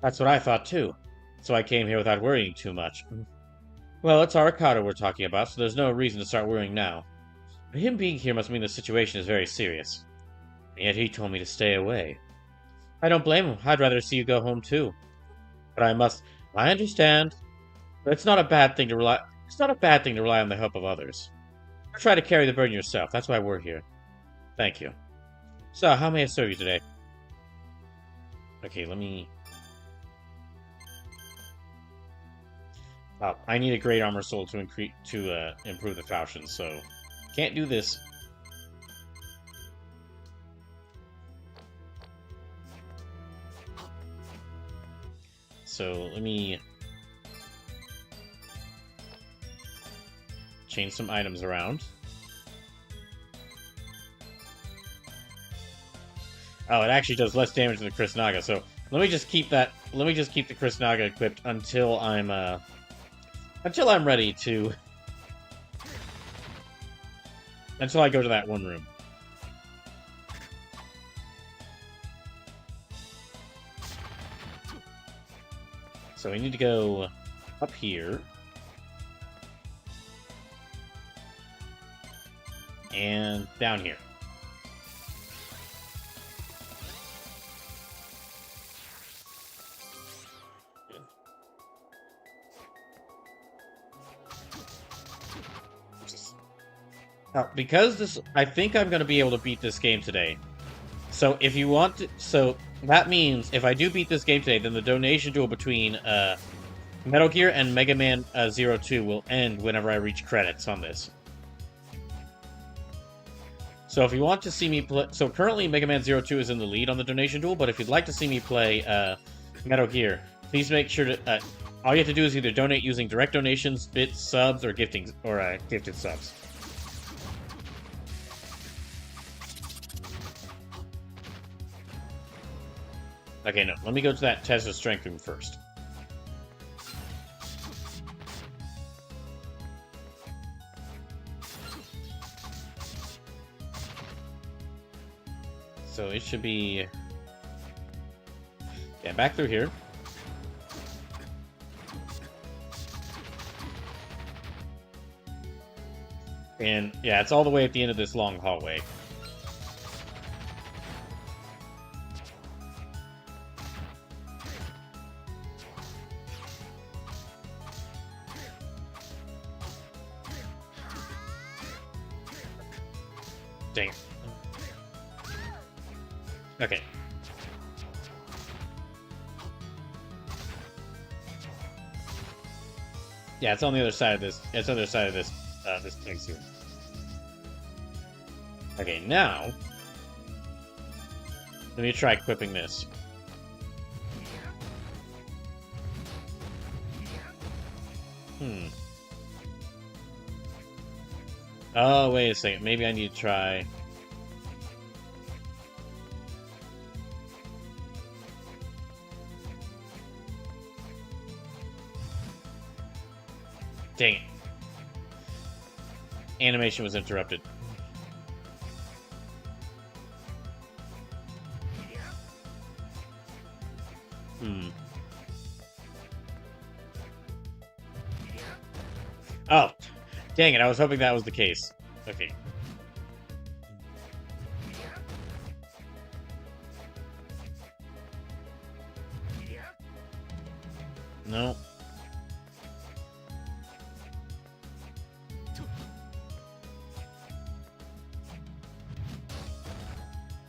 That's what I thought too. So I came here without worrying too much. Well, it's Arakato we're talking about, so there's no reason to start worrying now. But him being here must mean the situation is very serious. And yet he told me to stay away. I don't blame him. I'd rather see you go home too. But I understand. But it's not a bad thing to rely on the help of others. Try to carry the burden yourself. That's why we're here. Thank you. So, how may I serve you today? Okay, let me... Oh, I need a great armor soul to improve the falchions, so can't do this. So let me change some items around. Oh, it actually does less damage than the Chris Naga, so let me just keep that. Let me just keep the Chris Naga equipped until I'm ready to. Until I go to that one room. So we need to go up here. And down here. Now, because this, I think I'm going to be able to beat this game today. So if you want to, so that means if I do beat this game today, then the donation duel between Metal Gear and Mega Man 02 will end whenever I reach credits on this. So if you want to see me play, so currently Mega Man 02 is in the lead on the donation duel, but if you'd like to see me play Metal Gear, please make sure to, all you have to do is either donate using direct donations, bits, subs, or gifted subs. Okay, no, let me go to that test of strength room first. So it should be... Yeah, back through here. And, yeah, it's all the way at the end of this long hallway. Dang it. Okay. Yeah, it's on the other side of this. It's on the other side of this this place here. Okay, now let me try equipping this. Oh, wait a second. Maybe I need to try... Dang it. Animation was interrupted. Oh, dang it, I was hoping that was the case. Okay. No.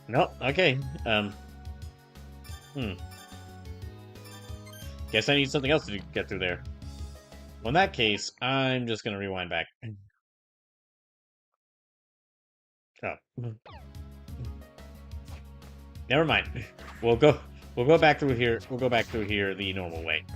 No, okay. Guess I need something else to get through there. Well, in that case, I'm just gonna rewind back. Oh. Never mind. We'll go back through here. We'll go back through here the normal way.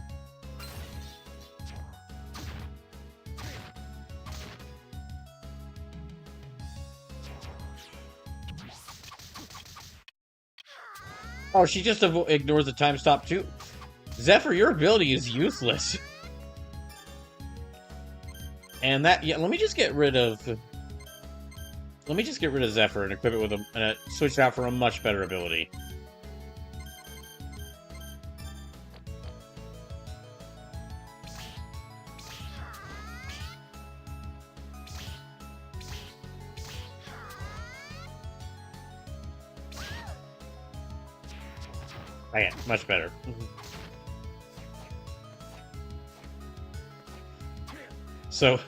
Oh, she just ignores the time stop too. Zephyr, your ability is useless. And that, yeah, let me just get rid of Zephyr and equip it with a switch it out for a much better ability. Oh, yeah, much better. So,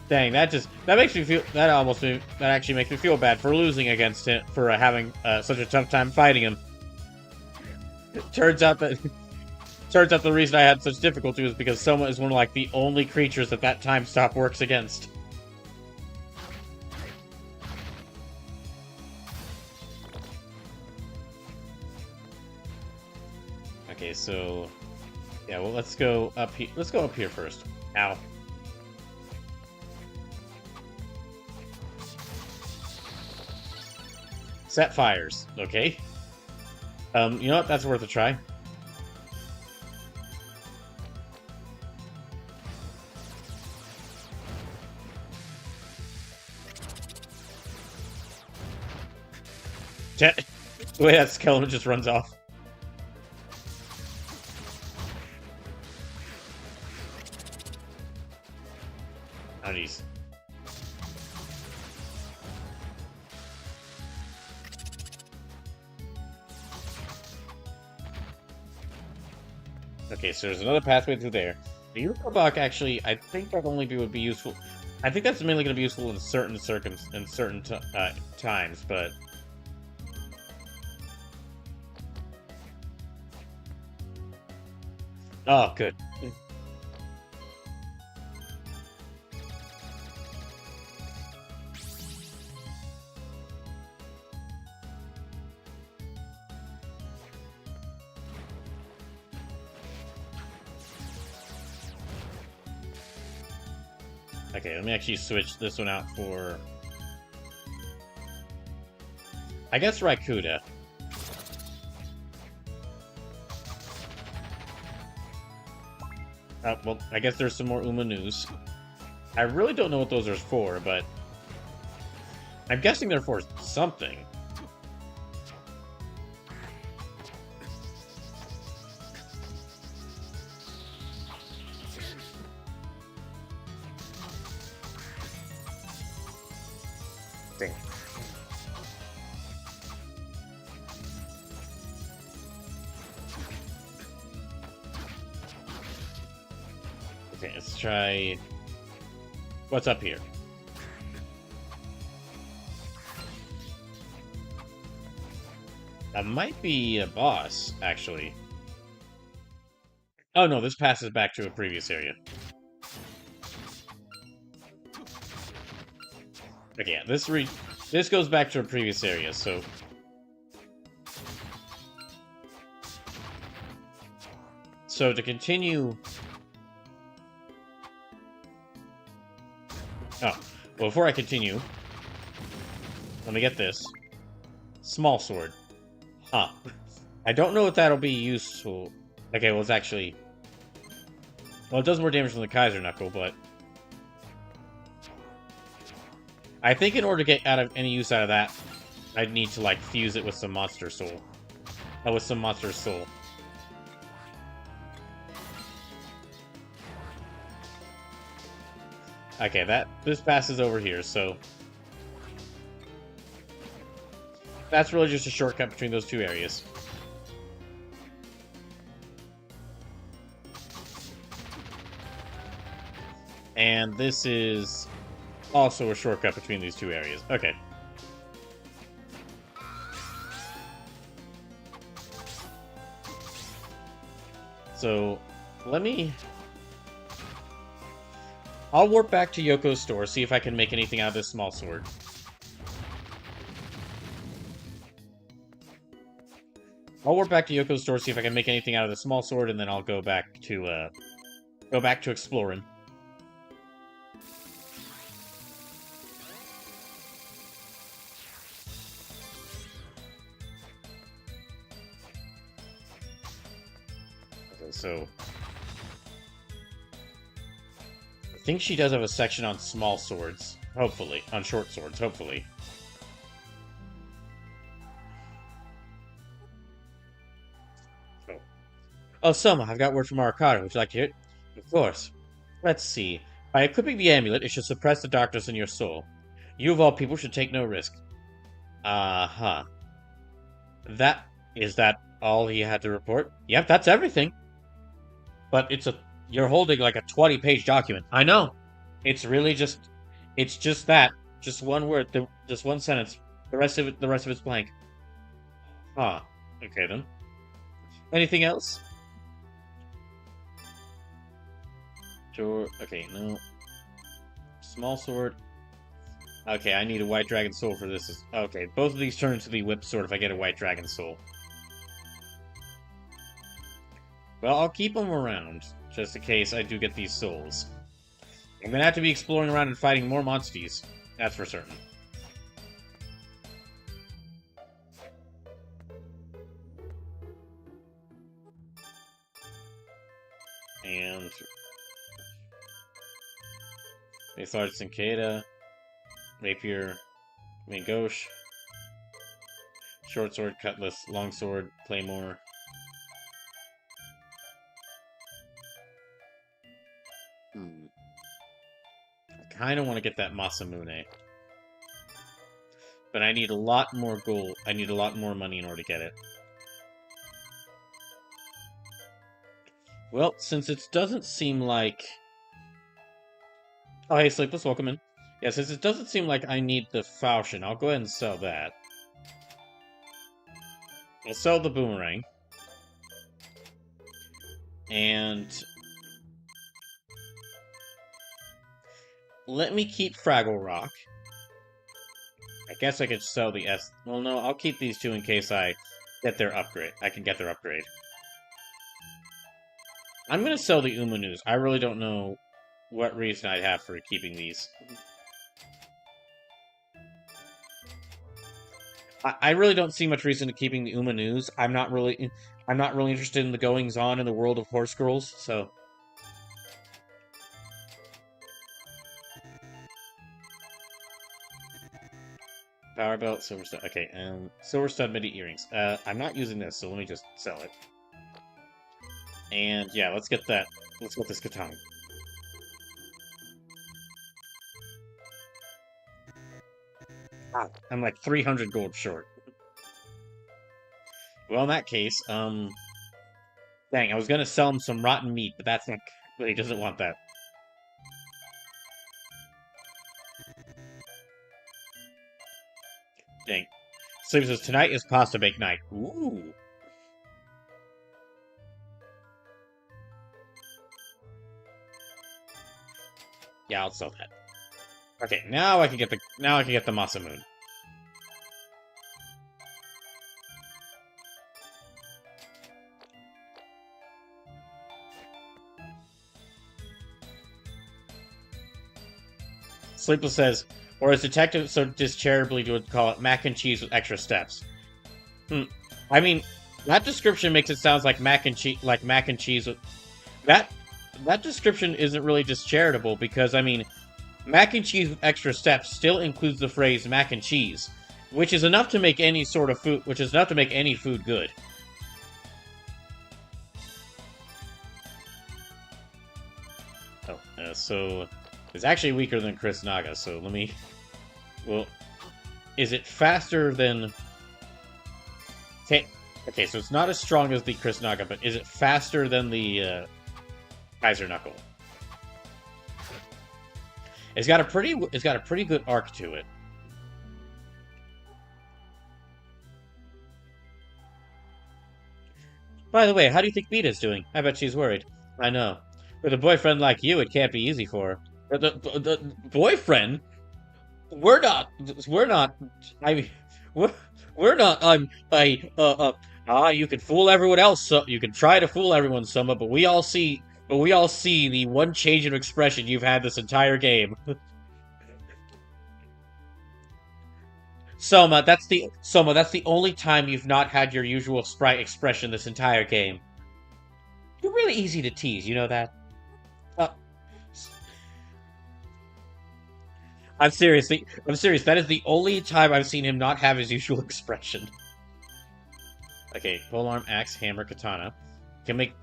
dang, that actually makes me feel bad for losing against him, for having such a tough time fighting him. Turns out Turns out the reason I had such difficulty was because Soma is one of, like, the only creatures that time stop works against. Okay, so... yeah, well, let's go up here. Let's go up here first. Ow. Set fires. Okay. You know what? That's worth a try. The way that skeleton just runs off. Oh, jeez. Okay, so there's another pathway through there. The Euroblock actually, I think that only would be useful. I think that's mainly going to be useful in certain times, but oh, good. Okay, let me actually switch this one out for... I guess Raikuda. Well, I guess there's some more Uma news. I really don't know what those are for, but... I'm guessing they're for something. Okay, let's try... what's up here? That might be a boss, actually. Oh no, this passes back to a previous area. Okay, yeah, this goes back to a previous area, so... so to continue... oh, well, before I continue, let me get this. Small sword. Huh. I don't know if that'll be useful. Okay, well, it's actually... well, it does more damage than the Kaiser Knuckle, but... I think in order to get any use out of that, I'd need to, like, fuse it with some Monster Soul. With some Monster Soul. Okay, this passes over here, so... that's really just a shortcut between those two areas. And this is also a shortcut between these two areas. Okay. So, let me... I'll warp back to Yoko's store, see if I can make anything out of this small sword. I'll warp back to Yoko's store, see if I can make anything out of the small sword, and then I'll go back to exploring. Okay, so... I think she does have a section on small swords. Hopefully. On short swords, hopefully. Oh, Soma, I've got word from Arcada. Would you like to hear it? Of course. Let's see. By equipping the amulet, it should suppress the darkness in your soul. You, of all people, should take no risk. Uh-huh. Is that all he had to report? Yep, that's everything. But you're holding like a 20-page document. I know. It's really just... it's just that. Just one word. Just one sentence. The rest of it's blank. Huh. Okay, then. Anything else? Sure. Okay, no. Small sword. Okay, I need a white dragon soul for this. Okay, both of these turn into the whip sword if I get a white dragon soul. Well, I'll keep them around, just in case I do get these souls. I'm gonna have to be exploring around and fighting more monsters. That's for certain. And... Mathard Cincada. Rapier. Mangosh. Short sword, cutlass, long sword, claymore. I kind of want to get that Masamune. But I need a lot more gold. I need a lot more money in order to get it. Well, since it doesn't seem like... Oh, hey, Sleepless, welcome in. Yeah, since it doesn't seem like I need the falchion, I'll go ahead and sell that. I'll sell the boomerang. And... let me keep Fraggle Rock. I guess I could sell the S... Well, no, I'll keep these two in case I get their upgrade. I can get their upgrade. I'm gonna sell the Umanus. I really don't know what reason I'd have for keeping these. I really don't see much reason to keeping the Umanus. I'm not really interested in the goings-on in the world of Horse Girls, so... Power belt, silver stud. Okay, silver stud midi earrings. I'm not using this, so let me just sell it. And yeah, let's get that. Let's get this katana. Ah, I'm like 300 gold short. Well, in that case, dang, I was gonna sell him some rotten meat, but that's not. But he doesn't want that. Dang. Sleep says tonight is pasta bake night. Ooh. Yeah, I'll sell that. Okay, now I can get the Masamune. Sleepless says, or as detective so discharitably would call it, mac and cheese with extra steps. I mean, that description makes it sound like mac and cheese with that description isn't really just charitable because, I mean, mac and cheese with extra steps still includes the phrase mac and cheese, which is enough to make any sort of food, which is enough to make any food good. Oh, so it's actually weaker than Chris Naga, so let me... Well, is it faster than... Okay, so it's not as strong as the Chris Naga, but is it faster than the Kaiser Knuckle? It's got a pretty good arc to it. By the way, how do you think Mita's doing? I bet she's worried. I know. With a boyfriend like you, it can't be easy for her. The boyfriend? We're not. I mean, we're not. You can fool everyone else. So you can try to fool everyone, Soma, but we all see the one change in expression you've had this entire game. Soma, that's the only time you've not had your usual sprite expression this entire game. You're really easy to tease, you know that? I'm serious. That is the only time I've seen him not have his usual expression. Okay, polearm, axe, hammer, katana. I can make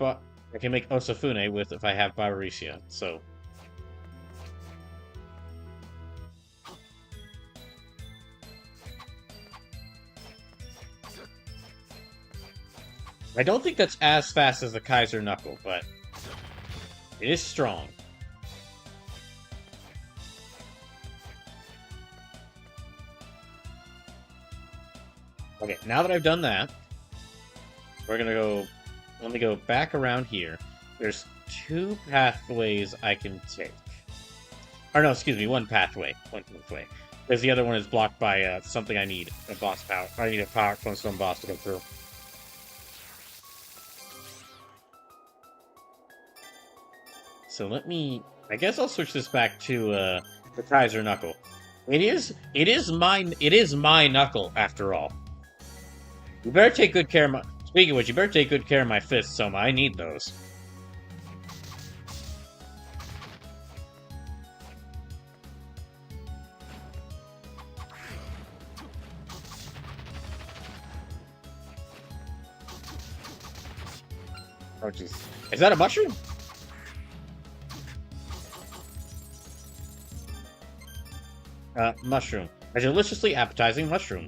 Osafune with if I have Barbarisia, so... I don't think that's as fast as the Kaiser Knuckle, but... it is strong. Okay, now that I've done that, we're gonna go... Let me go back around here. There's 2 pathways I can take. Or no, excuse me, 1 pathway. 1 pathway. Because the other one is blocked by something I need. A boss power. I need a power stone boss to go through. So let me... I guess I'll switch this back to the Kaiser Knuckle. It is my knuckle, after all. You better take good care of my... Speaking of which, you better take good care of my fists, Soma. I need those. Oh, jeez. Is that a mushroom? Mushroom. A deliciously appetizing mushroom.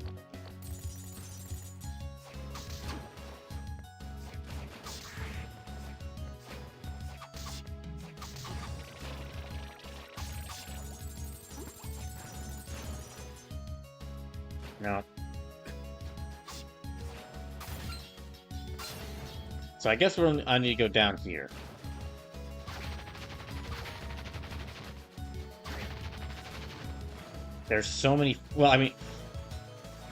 No. So I guess I need to go down here. There's so many... Well, I mean...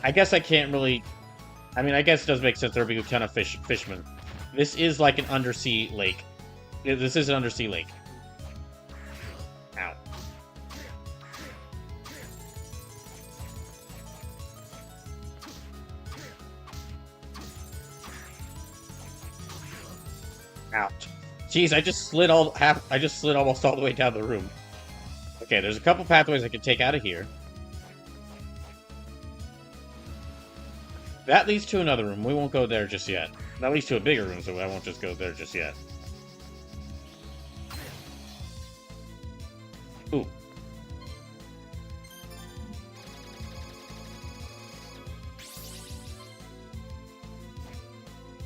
I guess I can't really... I mean, I guess it does make sense. There would be a ton of fishmen. This is like an undersea lake. This is an undersea lake. Ow. Ouch. Jeez, I just slid almost all the way down the room. Okay, there's a couple pathways I can take out of here. That leads to another room. We won't go there just yet. That leads to a bigger room, so I won't just go there just yet. Ooh.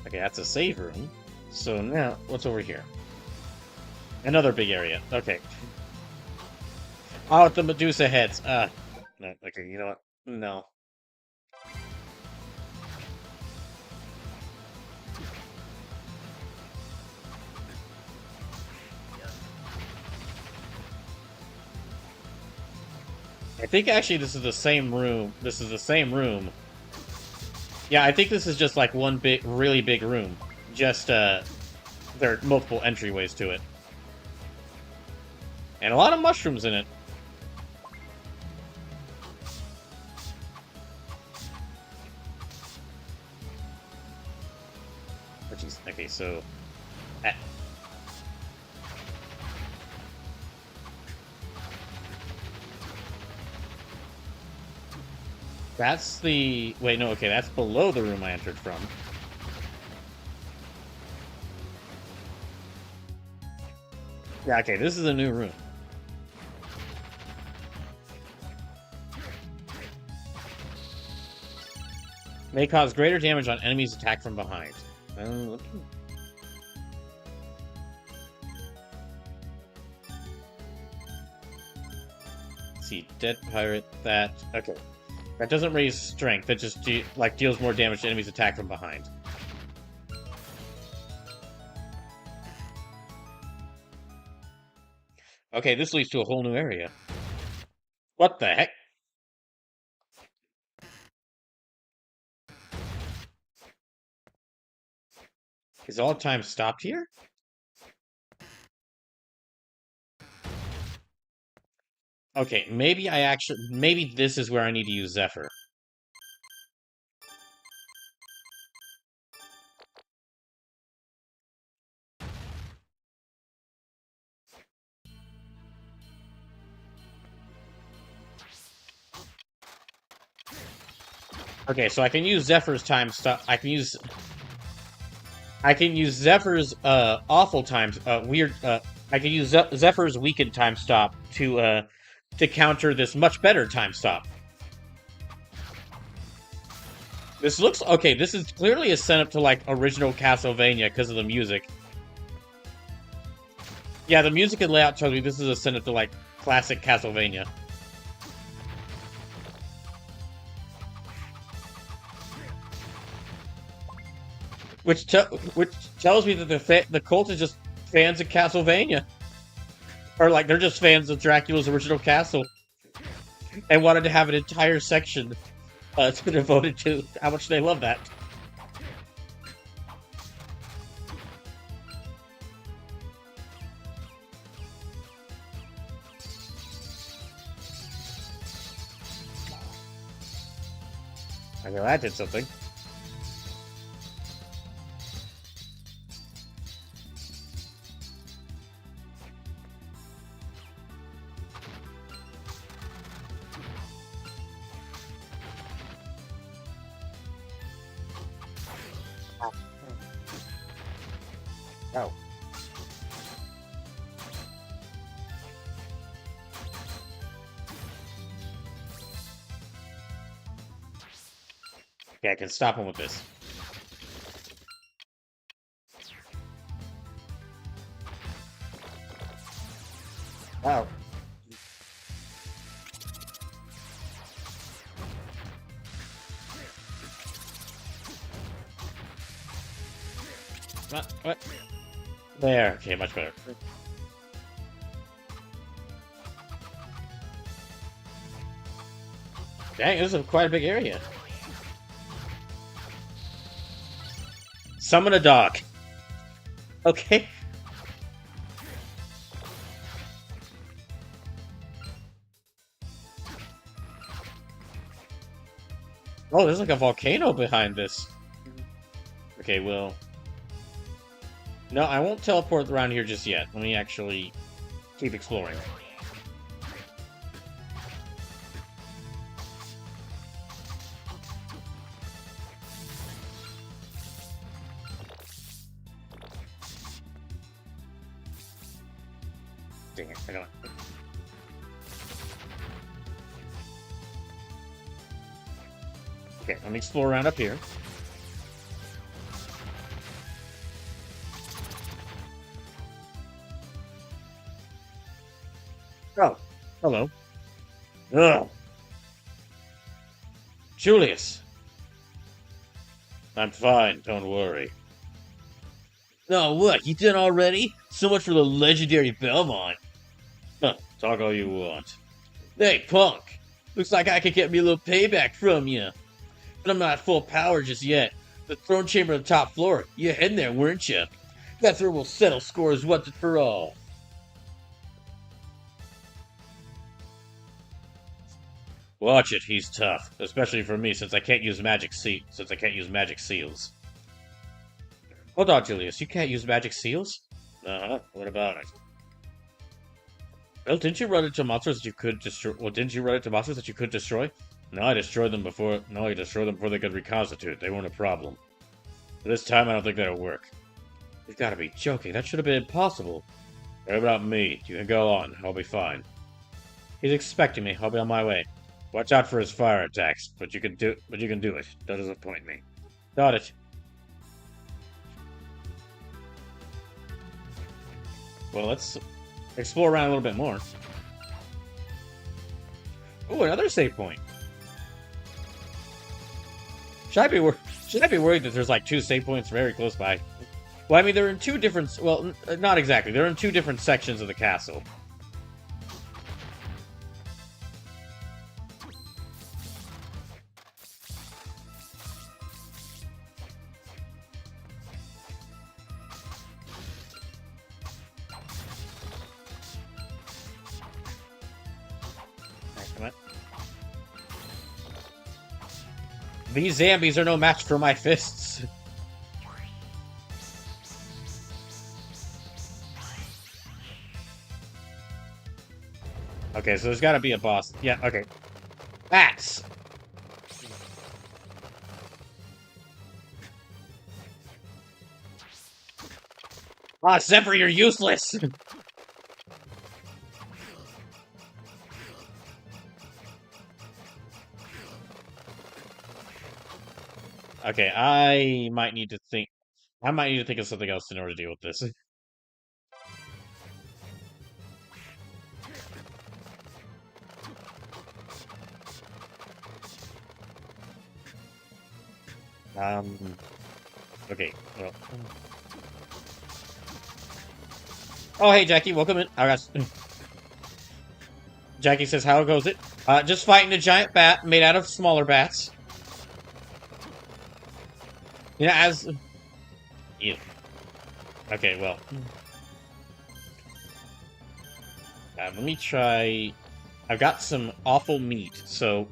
Okay, that's a save room. So now, what's over here? Another big area. Okay. Oh, the Medusa heads. No, okay, you know what? No. I think actually this is the same room. This is the same room. Yeah, I think this is just like one big, really big room. Just, there are multiple entryways to it. And a lot of mushrooms in it. Oh, jeez. Okay, so... That's the... Wait, no, okay, that's below the room I entered from. Yeah, okay, this is a new room. May cause greater damage on enemies attacked from behind. Let's see, dead pirate, that... Okay. That doesn't raise strength, that just deals more damage to enemies attacked from behind. Okay, this leads to a whole new area. What the heck? Is all time stopped here? Okay, maybe this is where I need to use Zephyr. Okay, so I can use Zephyr's time stop. I can use Zephyr's awful times weird. I can use Zephyr's weakened time stop to counter this much better time stop. This looks okay. This is clearly a setup to like original Castlevania because of the music. Yeah, the music and layout tells me this is a setup to like classic Castlevania. Which tells me that the cult is just fans of Castlevania. Or, like, they're just fans of Dracula's original castle. And wanted to have an entire section devoted to how much they love that. I know that did something. Oh. Yeah, I can stop him with this. Oh. What? There. Okay, much better. Dang, this is quite a big area. Summon a dog. Okay. Oh, there's like a volcano behind this. Okay, well... No, I won't teleport around here just yet. Let me actually keep exploring. Dang it, I don't... Okay, let me explore around up here. Oh, hello. Ugh. Julius. I'm fine, don't worry. Oh, what? You done already? So much for the legendary Belmont. Huh, talk all you want. Hey, punk. Looks like I could get me a little payback from you. But I'm not at full power just yet. The throne chamber on the top floor. You heading there, weren't you? That's where we'll settle scores once and for all. Watch it, he's tough. Especially for me, since I can't use magic seals. Hold on, Julius. You can't use magic seals? Uh-huh. What about it? Well, didn't you run into monsters that you could destroy? Well, didn't you run into monsters that you could destroy? No, I destroyed them before they could reconstitute. They weren't a problem. But this time, I don't think that'll work. You've got to be joking. That should have been impossible. What about me? You can go on. I'll be fine. He's expecting me. I'll be on my way. Watch out for his fire attacks, but you can do it. Don't disappoint me. Got it. Well, let's explore around a little bit more. Oh, another save point. Should I be worried that there's like two save points very close by? Well, I mean, they're in two different... Well, not exactly. They're in two different sections of the castle. These zombies are no match for my fists. Okay, so there's gotta be a boss. Yeah, okay. Bats! Ah, Zephyr, you're useless! Okay, I might need to think of something else in order to deal with this. Okay, well... Oh, hey, Jackie, welcome in. I got... Jackie says, how goes it? Just fighting a giant bat made out of smaller bats. You know, as... Yeah. Okay, well. Let me try... I've got some awful meat, so...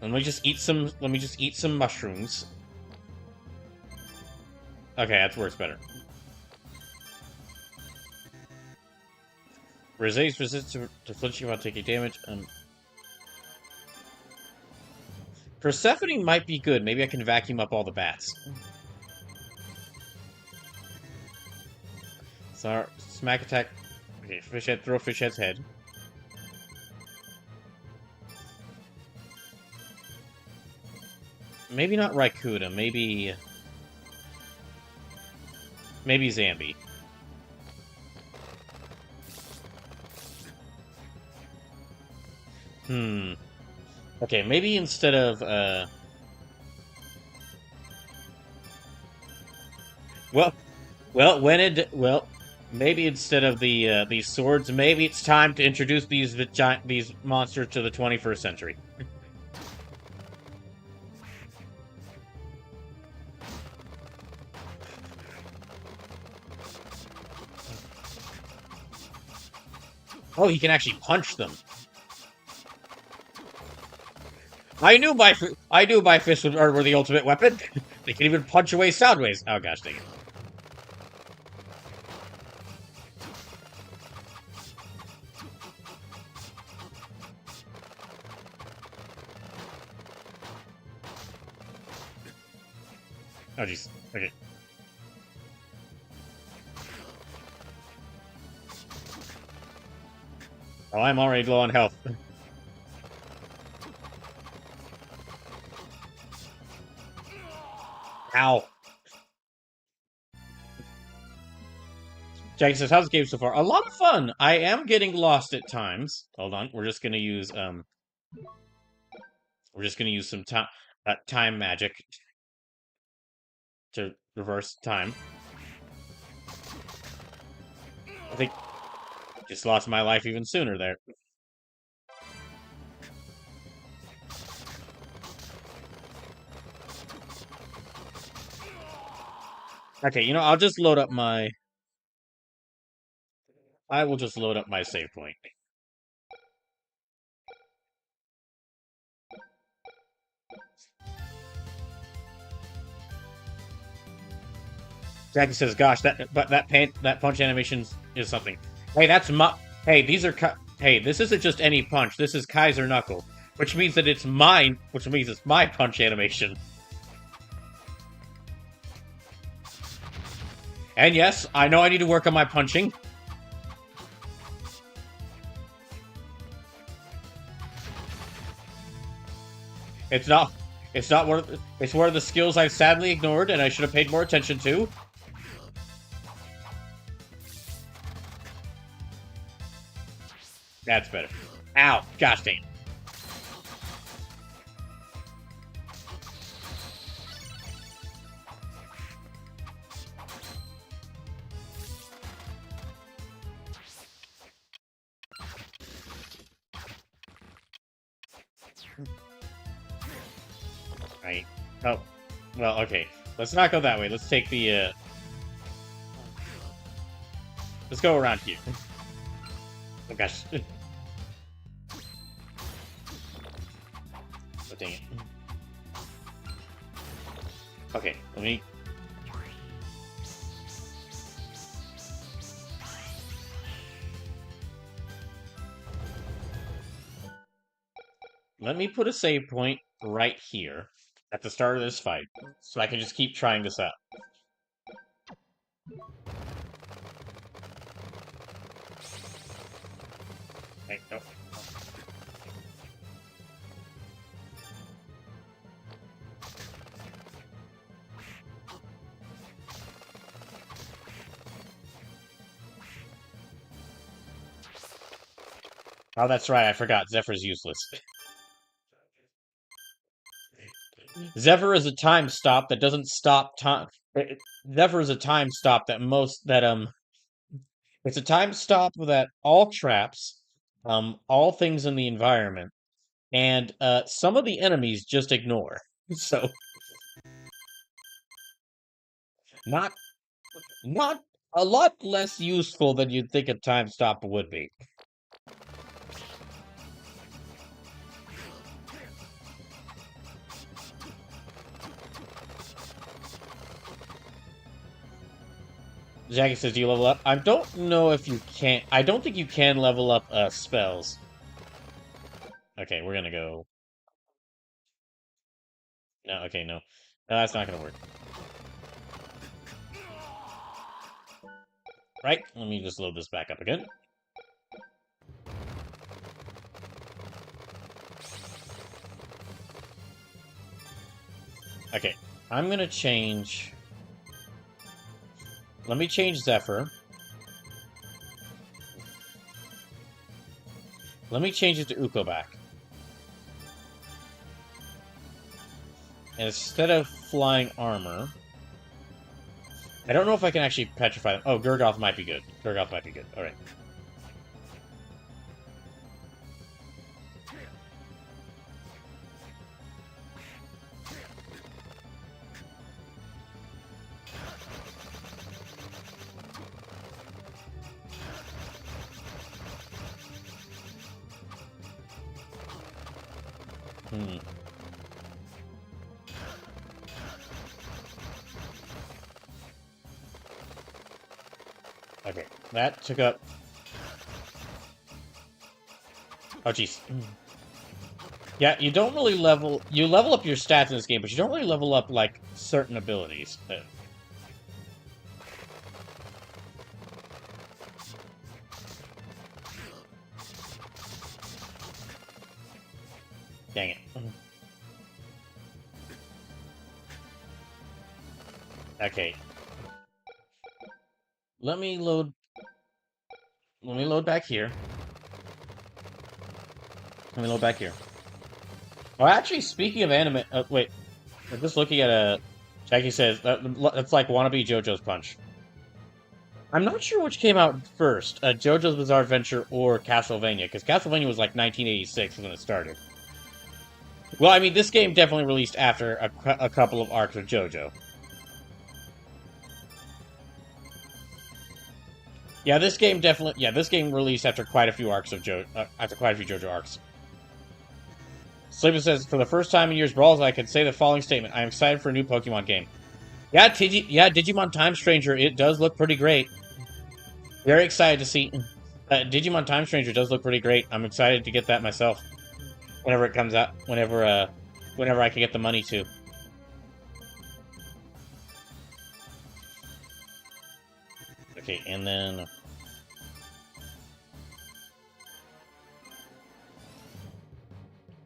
Let me just eat some mushrooms. Okay, that works better. Resist to flinching while taking damage. Persephone might be good. Maybe I can vacuum up all the bats. So, smack attack. Okay, fish head, throw fish head's head. Maybe not Raikuda, maybe Zambi. Okay, maybe instead of maybe instead of these swords, maybe it's time to introduce these monsters to the 21st century. Oh, he can actually punch them. I knew my fists were the ultimate weapon. They can even punch away sound waves. Oh gosh, dang it. Oh jeez. Okay. Oh, I'm already low on health. Ow. Jackie says, how's the game so far? A lot of fun. I am getting lost at times. Hold on. We're just gonna use some time magic to reverse time. I think just lost my life even sooner there. Okay, you know, I'll just load up my... I will just load up my save point. Jackie says, "Gosh, that punch animation is something." Hey, that's my. Hey, these are. Hey, this isn't just any punch. This is Kaiser Knuckle, which means that it's mine. Which means it's my punch animation. And yes, I know I need to work on my punching. It's not. It's not one. It's one of the skills I've sadly ignored, and I should have paid more attention to. That's better. Ow! Gosh dang it. Right. Oh. Well, okay. Let's not go that way. Let's take the, Let's go around here. Oh, gosh. Oh, dang it. Okay, let me... Let me put a save point right here at the start of this fight, so I can just keep trying this out. Hey, no. Oh, that's right, I forgot. Zephyr's useless. Zephyr is a time stop that doesn't stop time. Zephyr is a time stop that it's a time stop that all traps, all things in the environment, and some of the enemies just ignore. So not not a lot less useful than you'd think a time stop would be. Jackie says, "Do you level up?" I don't know if you can. I don't think you can level up spells. Okay, we're gonna go. No, okay, no, that's not gonna work. Right? Let me just load this back up again. Okay, I'm gonna change. Let me change Zephyr. Let me change it to Uko back. And instead of flying armor, I don't know if I can actually petrify them. Oh, Gurgoth might be good. Gurgoth might be good. All right. Okay, that took up. Oh, jeez. Yeah, you don't really level. You level up your stats in this game, but you don't really level up, like, certain abilities. Dang it. Okay. Let me load back here. Let me load back here. Oh, actually, speaking of anime... wait. I'm just looking at a... Jackie says, that's like wannabe JoJo's Punch. I'm not sure which came out first, JoJo's Bizarre Adventure or Castlevania, because Castlevania was like 1986 when it started. Well, I mean, this game definitely released after a couple of arcs of JoJo. Yeah, this game definitely... Yeah, this game released after quite a few arcs of after quite a few JoJo arcs. Sleeper says, for the first time in years Brawls, I can say the following statement. I am excited for a new Pokemon game. Yeah, Digimon Time Stranger, it does look pretty great. Very excited to see... Digimon Time Stranger does look pretty great. I'm excited to get that myself. Whenever it comes out. Whenever I can get the money to. Okay, and then...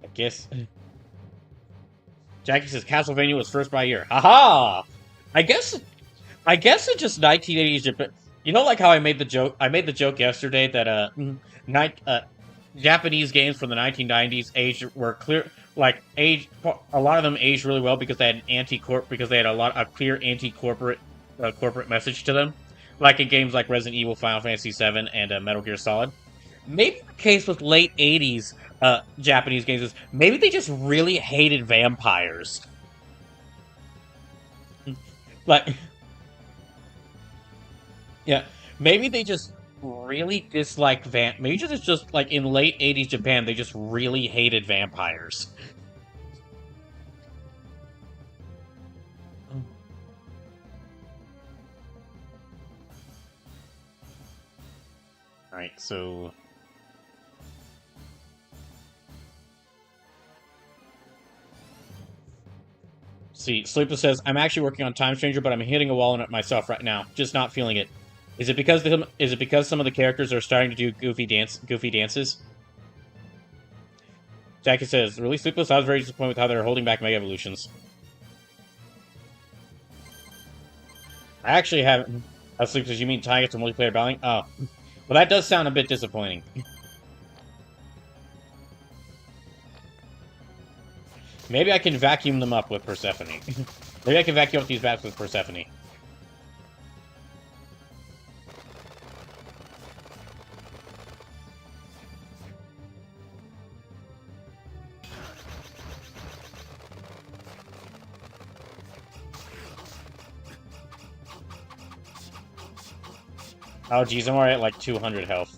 I guess... Jackie says Castlevania was first by year. Haha! I guess it's just 1980s Japan. You know, like how I made the joke? I made the joke yesterday that Japanese games from the 1990s were clear, like a lot of them aged really well because they had a clear anti-corporate corporate message to them, like in games like Resident Evil, Final Fantasy VII, and Metal Gear Solid. Maybe the case with late 80s Japanese games is maybe they just really hated vampires. Like, yeah, maybe they just really dislike maybe just like in late 80s Japan, they just really hated vampires. Alright, so... See, Sleepless says, I'm actually working on Time Stranger, but I'm hitting a wall in it myself right now. Just not feeling it. Is it because some of the characters are starting to do goofy dances? Jackie says, really Sleepless? I was very disappointed with how they're holding back Mega Evolutions. I actually haven't... Sleepless, you mean tying it to multiplayer battling? Oh. Well, that does sound a bit disappointing. Maybe I can vacuum them up with Persephone. Maybe I can vacuum up these bats with Persephone. Oh, geez, I'm already at like 200 health.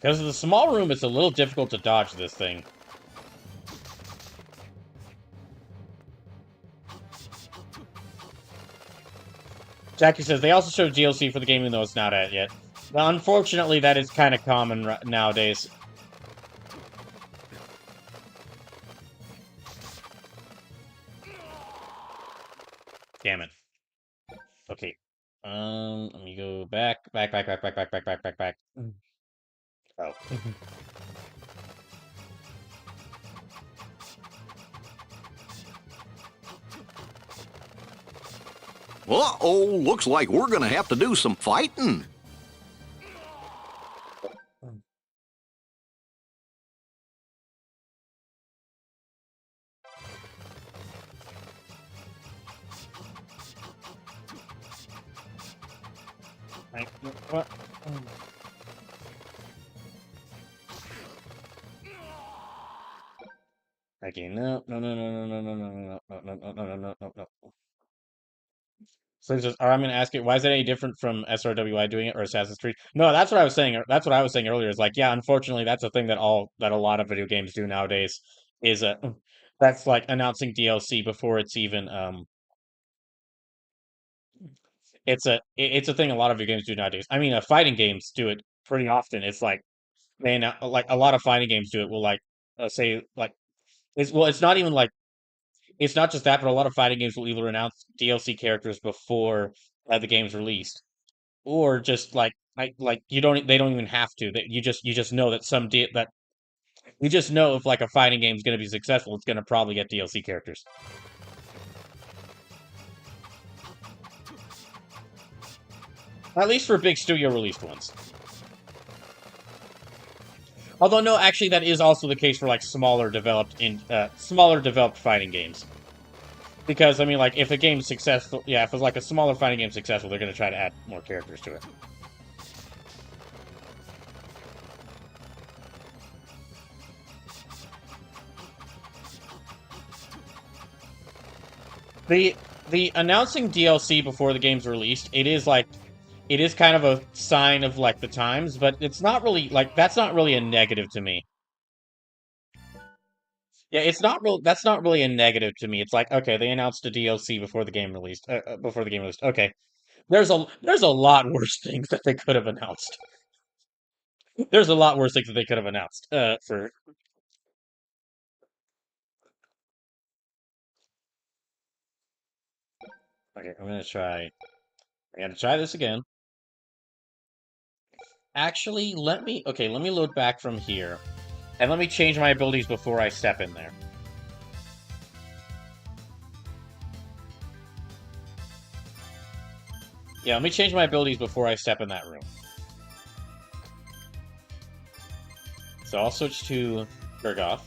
Because of the small room, it's a little difficult to dodge this thing. Jackie says, they also showed DLC for the game even though it's not out yet. Well, unfortunately, that is kind of common nowadays. Damn it. Okay. Let me go back. Oh. Uh-oh, looks like we're gonna have to do some fighting. What? Okay, no. So it's just, or I'm going to ask it, why is that any different from SRWI doing it or Assassin's Creed? No, that's what I was saying. That's what I was saying earlier. Is like, yeah, unfortunately, that's a thing that a lot of video games do nowadays. Is that's like announcing DLC before it's even it's a thing a lot of video games do nowadays. I mean, fighting games do it pretty often. It's like man, like a lot of fighting games do it. Will like say like it's not even like it's not just that, but a lot of fighting games will either announce DLC characters before the game's released, or just like you don't they don't even have to. That you just know that that you just know if like a fighting game is going to be successful, it's going to probably get DLC characters. At least for big studio released ones. Although no, actually that is also the case for like smaller developed fighting games. Because I mean, like if a game's successful, yeah, if it's like a smaller fighting game successful, they're going to try to add more characters to it. The announcing DLC before the game's released, it is kind of a sign of like the times, but it's not really like that's not really a negative to me. Yeah, it's not real. That's not really a negative to me. It's like okay, they announced a DLC before the game released. Before the game released. Okay, there's a lot worse things that they could have announced. There's a lot worse things that they could have announced. For okay, I'm gonna try. I gotta try this again. Actually, let me load back from here, and let me change my abilities before I step in there. Yeah, let me change my abilities before I step in that room. So I'll switch to Gurgoth.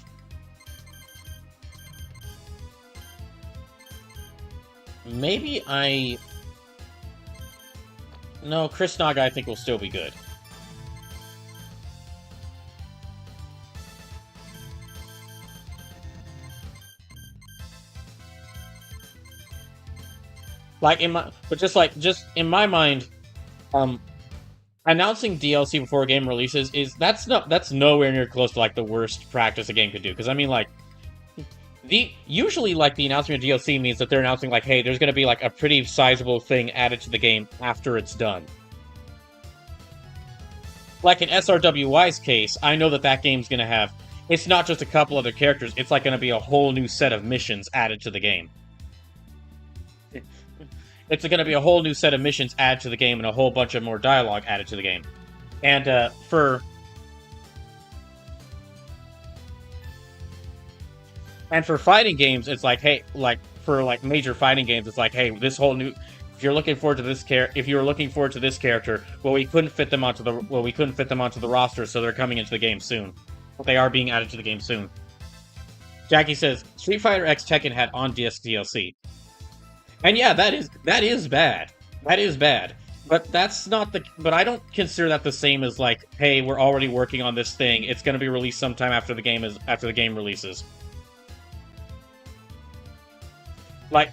Maybe I... No, Chris Naga I think will still be good. Like in my... But just in my mind, announcing DLC before a game releases that's nowhere near close to like the worst practice a game could do. Because I mean like usually like the announcement of DLC means that they're announcing like, hey, there's gonna be like a pretty sizable thing added to the game after it's done. Like in SRWY's case, I know that game's gonna have it's not just a couple other characters, it's like gonna be a whole new set of missions added to the game. It's going to be a whole new set of missions added to the game and a whole bunch of more dialogue added to the game. And for fighting games, it's like, hey, like for like major fighting games, it's like, hey, this whole new if you're looking forward to if you were looking forward to this character, we couldn't fit them onto the roster, so they're coming into the game soon. They are being added to the game soon. Jackie says Street Fighter X Tekken had on disc DLC, and yeah, that is bad. That is bad. But that's not the. But I don't consider that the same as like, hey, we're already working on this thing. It's going to be released sometime after the game releases. Like,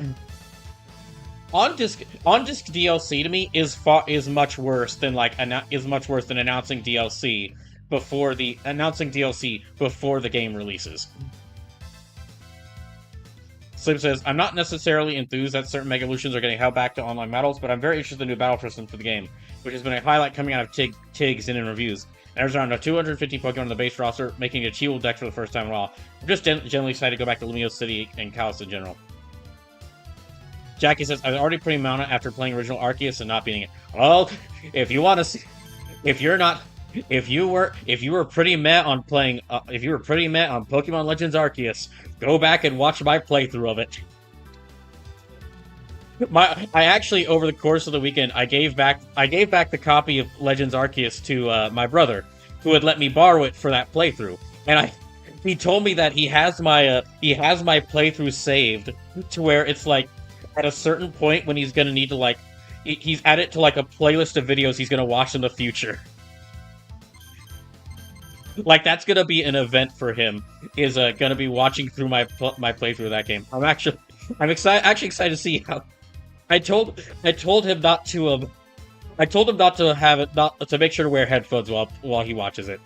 on disc DLC to me is much worse than announcing DLC before the game releases. Sleep says, I'm not necessarily enthused that certain Mega Evolutions are getting held back to online battles, but I'm very interested in the new battle system for the game, which has been a highlight coming out of TIGs and in reviews. There's around 250 Pokemon on the base roster, making a achievable deck for the first time in a while. I'm just generally excited to go back to Lumio City and Kalos in general. Jackie says, I was already pretty mounted after playing original Arceus and not beating it. Well, if you want to see... If you were pretty meh on Pokemon Legends Arceus, go back and watch my playthrough of it. I actually, over the course of the weekend, I gave back the copy of Legends Arceus to my brother, who had let me borrow it for that playthrough, and he told me that he has my playthrough saved to where it's like at a certain point when he's gonna need to like he's added to like a playlist of videos he's gonna watch in the future. Like, that's gonna be an event for him, is gonna be watching through my playthrough of that game. I'm actually excited to see how. I told him not to make sure to wear headphones while he watches it.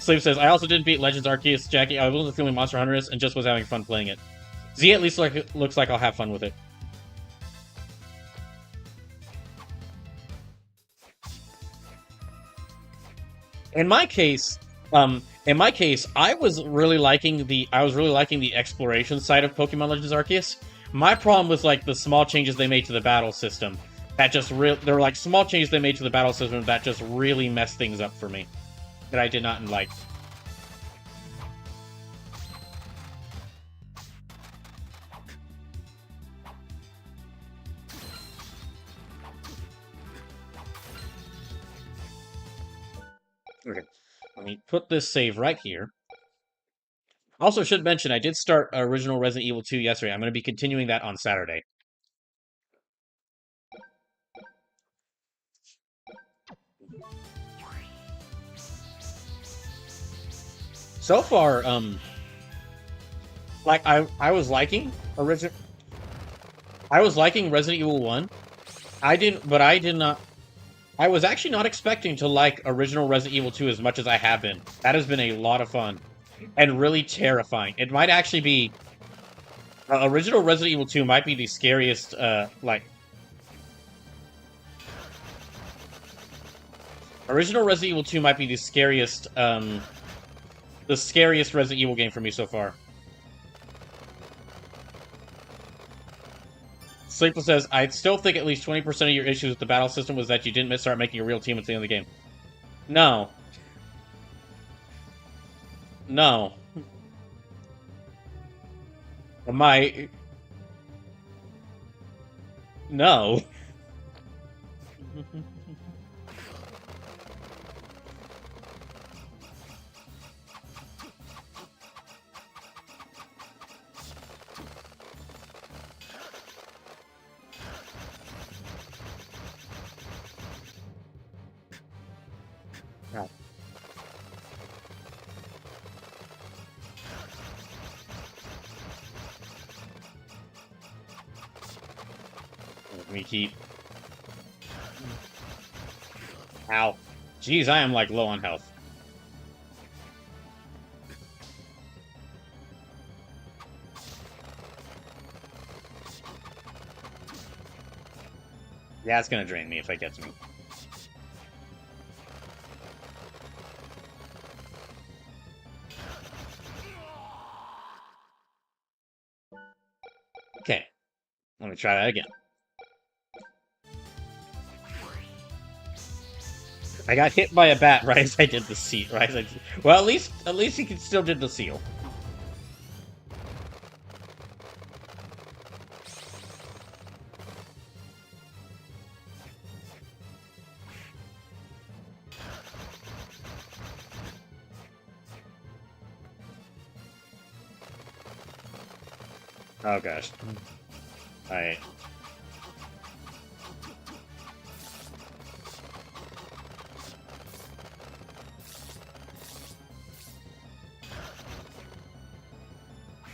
Sleep says, I also didn't beat Legends Arceus, Jackie. I wasn't feeling Monster Hunter-ish and just was having fun playing it. Z at least looks like I'll have fun with it. In my case, I was really liking the exploration side of Pokemon Legends Arceus. My problem was like the small changes they made to the battle system. There were like small changes they made to the battle system that just really messed things up for me. That I did not like. Okay, let me put this save right here. Also, should mention, I did start original Resident Evil 2 yesterday. I'm going to be continuing that on Saturday. So far, like I was liking Resident Evil 1. I did not. I was actually not expecting to like original Resident Evil 2 as much as I have been. That has been a lot of fun. And really terrifying. It might actually be... original Resident Evil 2 might be the scariest, Original Resident Evil 2 might be the scariest Resident Evil game for me so far. Sleepless says, I still think at least 20% of your issues with the battle system was that you didn't start making a real team at the end of the game. No. No. No. Let me keep... Ow. Jeez, I am, like, low on health. Yeah, it's gonna drain me if it gets me. Okay. Let me try that again. I got hit by a bat right as I did the seal. Right? Well, at least he still did the seal. Oh gosh. Alright.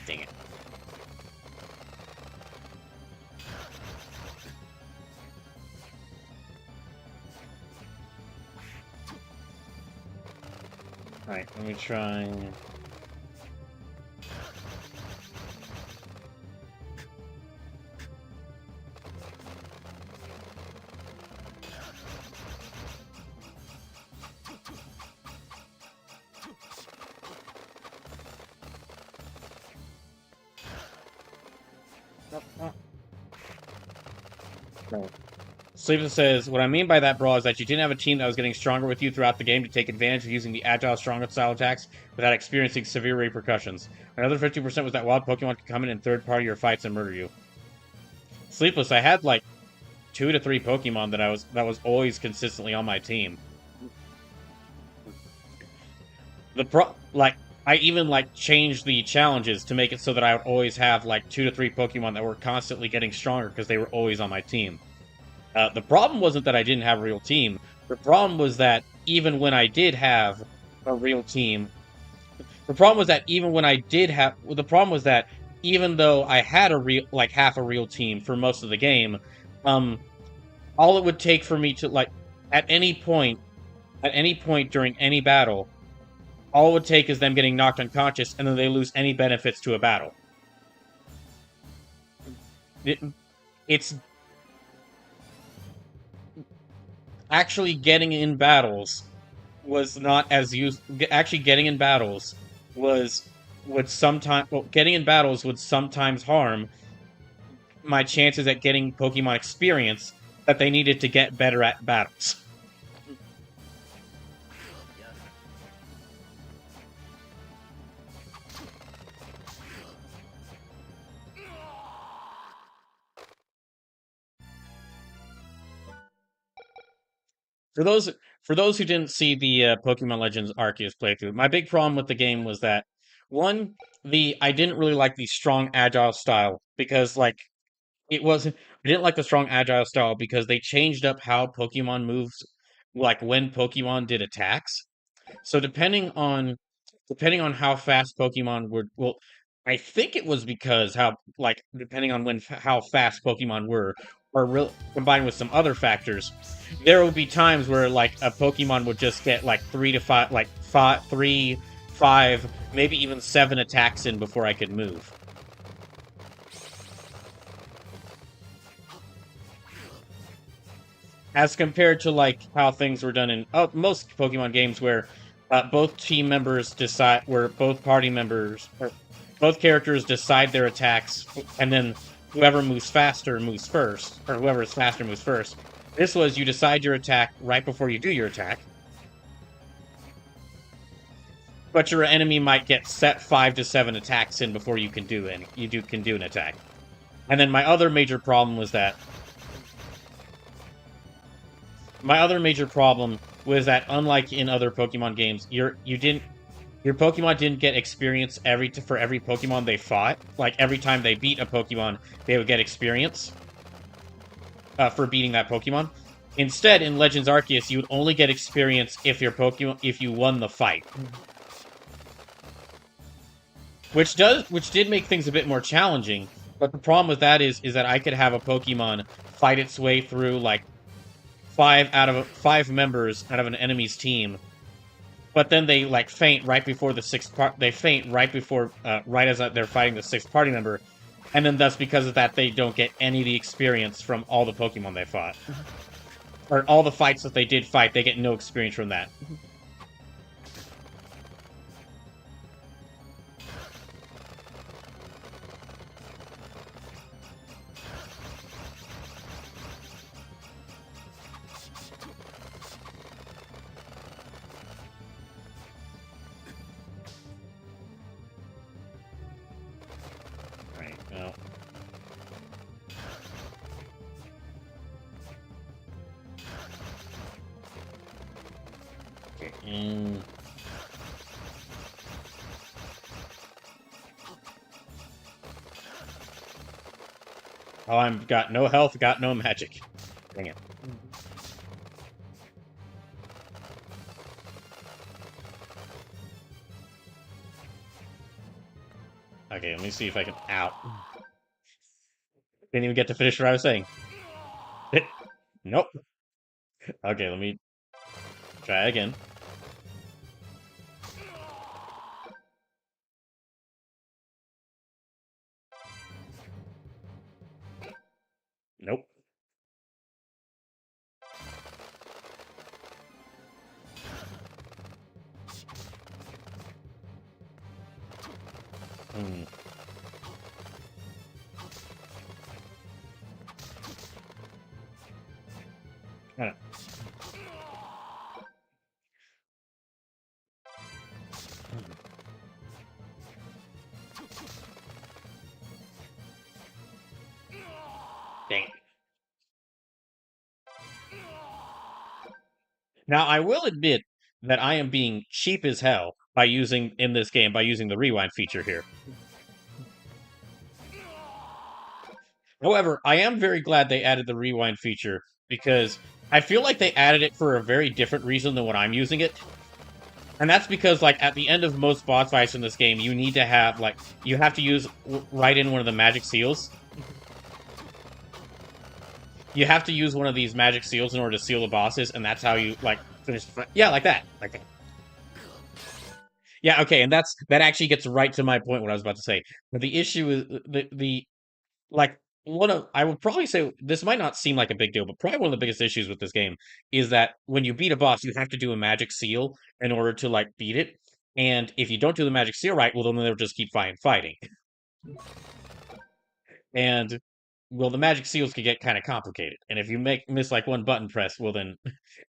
Dang it. Alright, let me try. No. Sleepless says, what I mean by that, Brawl, is that you didn't have a team that was getting stronger with you throughout the game to take advantage of using the agile, stronger style attacks without experiencing severe repercussions. Another 50% was that wild Pokemon could come in and third party your fights and murder you. Sleepless, I had like 2 to 3 Pokemon that was always consistently on my team. I even like changed the challenges to make it so that I would always have like 2 to 3 Pokemon that were constantly getting stronger because they were always on my team. The problem wasn't that I didn't have a real team. The problem was that even when I did have a real team, the problem was that even when I did have, the problem was that even though I had a real, like half a real team for most of the game, all it would take for me to like, at any point during any battle, all it would take is them getting knocked unconscious, and then they lose any benefits to a battle. It's actually getting in battles was not as used. Actually, getting in battles would sometimes getting in battles would sometimes harm my chances at getting Pokemon experience that they needed to get better at battles. For those who didn't see the Pokemon Legends Arceus playthrough, my big problem with the game was that one, the I didn't really like the strong agile style because like it wasn't. I didn't like the strong agile style because they changed up how Pokemon moves, like when Pokemon did attacks. So depending on how fast Pokemon would, well, I think it was because how like depending on how fast Pokemon were, or combined with some other factors, there would be times where like a Pokemon would just get like 3 to 5, like 5, maybe even 7 attacks in before I could move. As compared to like how things were done in most Pokemon games, where both team members decide, where both party members, or both characters decide their attacks, and then whoever moves faster moves first, or whoever is faster moves first. This was you decide your attack right before you do your attack, but your enemy might get set 5 to 7 attacks in before you can do an attack. And then my other major problem was that unlike in other Pokemon games, your Pokemon didn't get experience for every Pokemon they fought. Like every time they beat a Pokemon, they would get experience for beating that Pokemon. Instead, in Legends Arceus, you would only get experience if you won the fight. Which did make things a bit more challenging. But the problem with that is that I could have a Pokemon fight its way through like 5 members out of an enemy's team, but then they like faint right before the sixth part. They faint right before, right as they're fighting the 6th party member, and then thus because of that, they don't get any of the experience from all the Pokemon they fought, or all the fights that they did fight. They get no experience from that. Right. Well. Okay. Oh, I'm got no health, got no magic. Dang it. Okay, let me see if I can. Ow. Didn't even get to finish what I was saying. Nope. Okay, let me try again. Nope. Hmm. Kinda- Dang it. Now, I will admit that I am being cheap as hell by using in this game by using the rewind feature here. However, I am very glad they added the rewind feature because I feel like they added it for a very different reason than what I'm using it. And that's because, like, at the end of most boss fights in this game, you need to have, like, you have to use right in one of the magic seals. You have to use one of these magic seals in order to seal the bosses, and that's how you, like, finish the fight. Yeah, like that. Like that. Yeah, okay, and that actually gets right to my point, what I was about to say. But the issue is the like one of I would probably say this might not seem like a big deal, but probably one of the biggest issues with this game is that when you beat a boss, you have to do a magic seal in order to like beat it. And if you don't do the magic seal right, well then they'll just keep fighting. And well, the magic seals can get kind of complicated. And if you miss like one button press, well then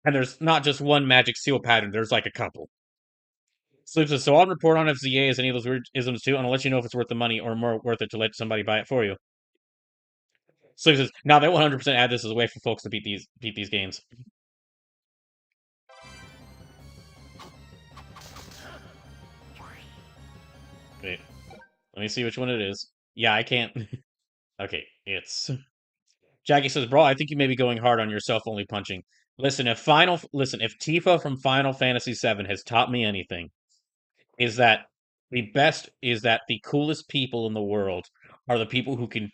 and there's not just one magic seal pattern, there's like a couple. Sleep says, so I'll report on if ZA has any of those weird isms too, and I'll let you know if it's worth the money or more worth it to let somebody buy it for you. So he says, now they 100% add this as a way for folks to beat these games. Wait, let me see which one it is. Yeah, I can't. Okay, it's Jackie says, bro, I think you may be going hard on yourself only punching. Listen, if Tifa from Final Fantasy VII has taught me anything, is that the coolest people in the world are the people who can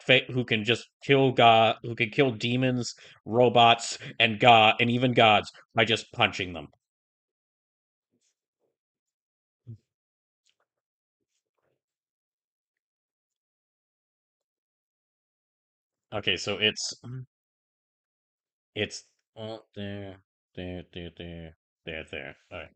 just kill god who can kill demons, robots, and even gods by just punching them. Okay, so it's there, there. All right,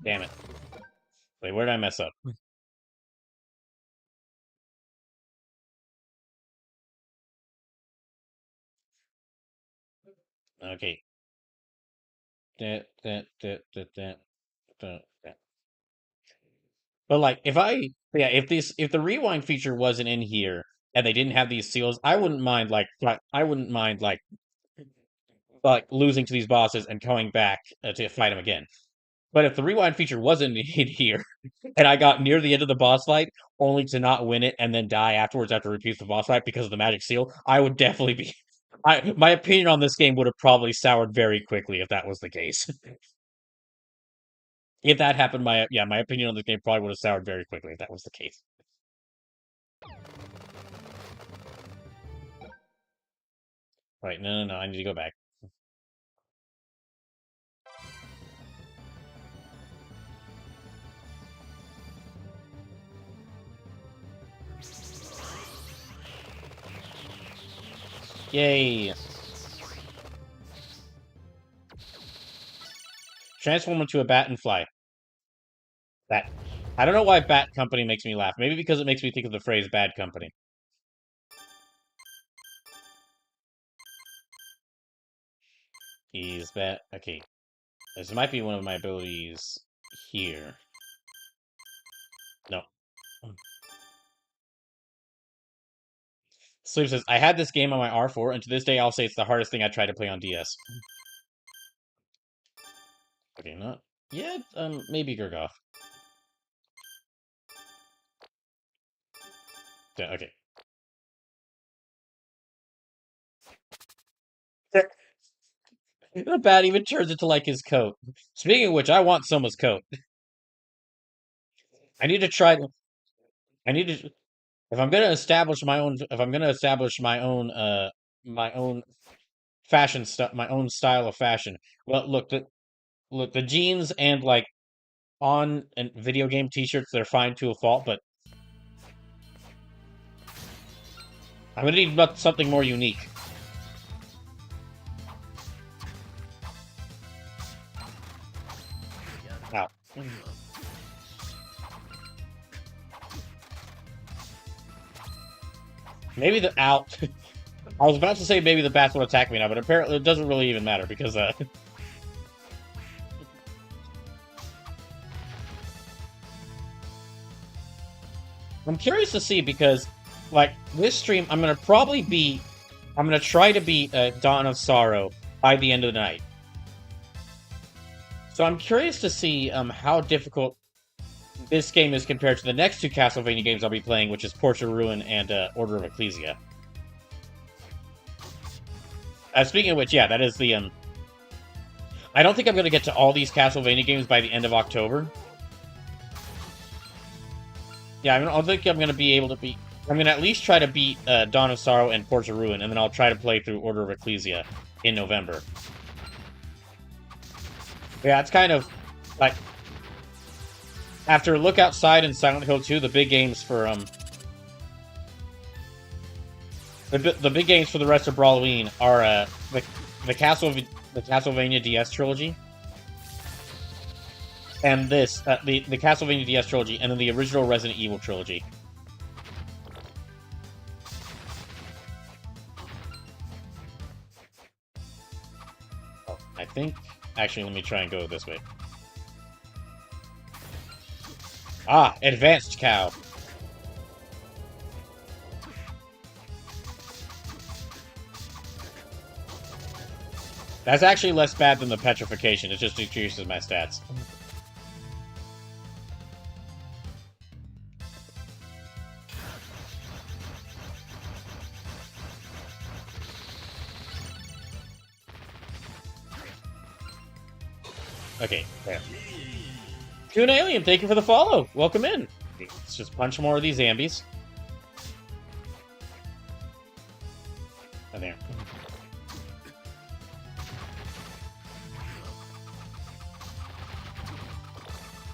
damn it. Wait, where did I mess up? Okay. But like if the rewind feature wasn't in here and they didn't have these seals, I wouldn't mind like losing to these bosses and coming back to fight them again. But if the rewind feature wasn't in here and I got near the end of the boss fight only to not win it and then die afterwards after repeats the boss fight because of the magic seal, I would definitely be my opinion on this game would have probably soured very quickly if that was the case. If that happened, my opinion on this game probably would have soured very quickly if that was the case. Right, no, I need to go back. Yay! Transform into a bat and fly. That. I don't know why Bat Company makes me laugh. Maybe because it makes me think of the phrase bad company. He's bat. Okay. This might be one of my abilities here. No. Sleep says, I had this game on my R4, and to this day I'll say it's the hardest thing I tried to play on DS. Okay, not yet. Maybe Gurgoth. Yeah, okay. The bat even turns into like his coat. Speaking of which, I want Soma's coat. I need to try. I need to. If I'm gonna establish my own, if I'm gonna establish my own fashion stuff, my own style of fashion. Well, look, the jeans and like on and video game T-shirts, they're fine to a fault, but I'm gonna need something more unique. Now, maybe the out. I was about to say maybe the bats will attack me now, but apparently it doesn't really even matter because I'm curious to see because like this stream, I'm gonna try to beat Dawn of Sorrow by the end of the night. So I'm curious to see how difficult this game is compared to the next two Castlevania games I'll be playing, which is Portrait of Ruin and Order of Ecclesia. Speaking of which, yeah, that is the I don't think I'm going to get to all these Castlevania games by the end of October. Yeah, I don't think I'm going to be able to beat... I'm going to at least try to beat Dawn of Sorrow and Portrait of Ruin, and then I'll try to play through Order of Ecclesia in November. Yeah, it's kind of like... After Look Outside and Silent Hill 2, the big games for the big games for the rest of Brawloween are the Castlevania DS trilogy, and the Castlevania DS trilogy, and then the original Resident Evil trilogy. Oh, I think actually, let me try and go this way. Ah, advanced cow. That's actually less bad than the petrification. It just decreases my stats. Okay, there. Toon Alien, thank you for the follow. Welcome in. Let's just punch more of these zombies. Oh, there.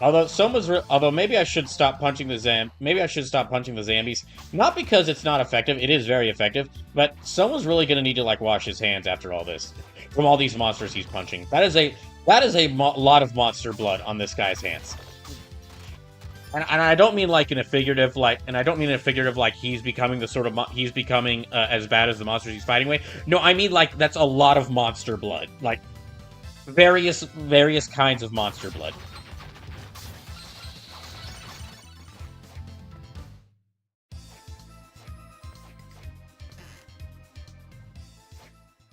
Although maybe I should stop punching the maybe I should stop punching the zombies. Not because it's not effective, it is very effective, but someone's really gonna need to like wash his hands after all this. From all these monsters he's punching. That is a lot of monster blood on this guy's hands. And I don't mean like in a figurative like, he's becoming the sort of he's becoming as bad as the monsters he's fighting with. No, I mean like that's a lot of monster blood, like various kinds of monster blood.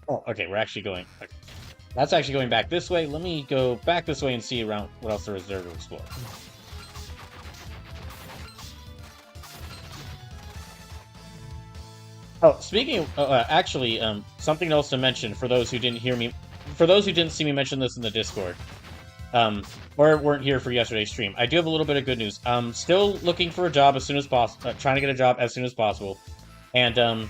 Oh, okay, we're actually going. Okay. That's actually going back this way. Let me go back this way and see around what else there is there to explore. Oh, speaking of, actually, something else to mention for those who didn't hear me, for those who didn't see me mention this in the Discord, or weren't here for yesterday's stream, I do have a little bit of good news. Still looking for a job as soon as possible, trying to get a job as soon as possible, and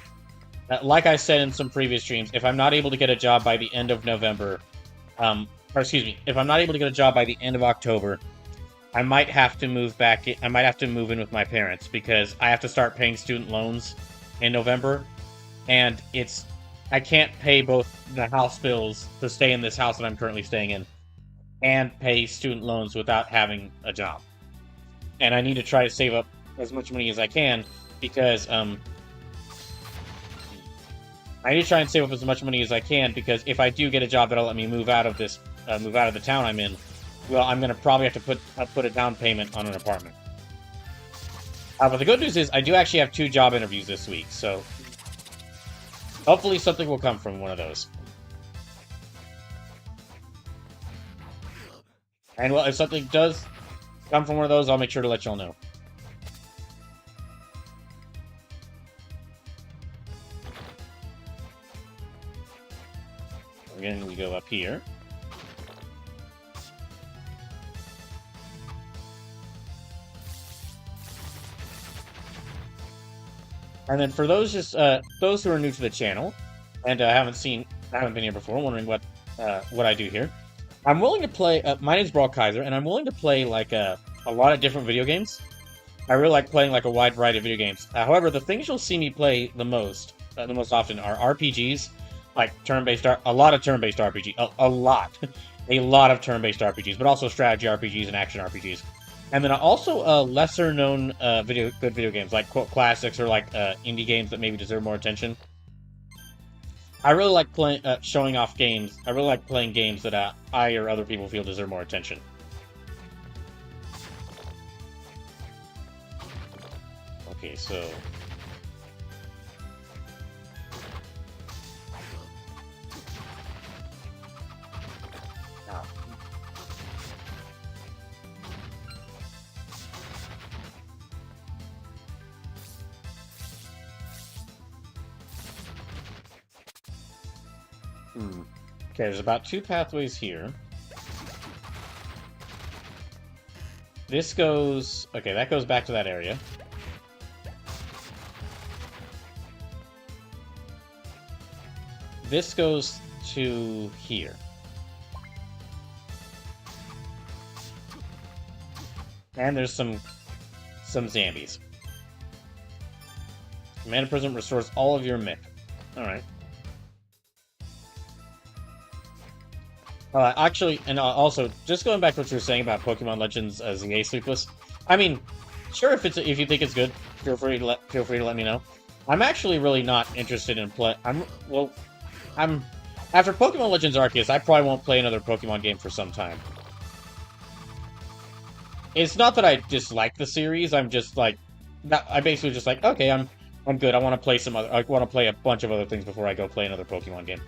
like I said in some previous streams, if I'm not able to get a job by the end of November, or excuse me, if I'm not able to get a job by the end of October, I might have to move back. I might have to move in with my parents because I have to start paying student loans in November, and I can't pay both the house bills to stay in this house that I'm currently staying in, and pay student loans without having a job. And I need to try to save up as much money as I can because I need to try and save up as much money as I can because if I do get a job that'll let me move out of this, move out of the town I'm in, well, I'm gonna probably have to put a down payment on an apartment. But the good news is I do actually have 2 job interviews this week, so Hopefully something will come from one of those. And well, if something does come from one of those, I'll make sure to let y'all know. Again, we go up here. And then for those those who are new to the channel and haven't been here before, wondering what I do here, I'm willing to play. My name's Brawl Kaiser, and I'm willing to play like a lot of different video games. I really like playing like a wide variety of video games. However, the things you'll see me play the most often are RPGs, like turn-based, a lot of turn-based RPG, a lot of turn-based RPGs, but also strategy RPGs and action RPGs. And then also lesser-known good video games, like quote classics or like indie games that maybe deserve more attention. I really like showing off games. I really like playing games that I or other people feel deserve more attention. Okay, so okay, there's about 2 pathways here. This goes... Okay, that goes back to that area. This goes to here. And there's some zombies. Mana Prism restores all of your MIP. Alright. Actually, and also, just going back to what you were saying about Pokemon Legends ZA Sleepless, I mean, sure, if you think it's good, feel free to let me know. I'm actually really not interested in after Pokemon Legends Arceus, I probably won't play another Pokemon game for some time. It's not that I dislike the series. I'm just like, I basically just like, okay, I'm good. I want to play I want to play a bunch of other things before I go play another Pokemon game.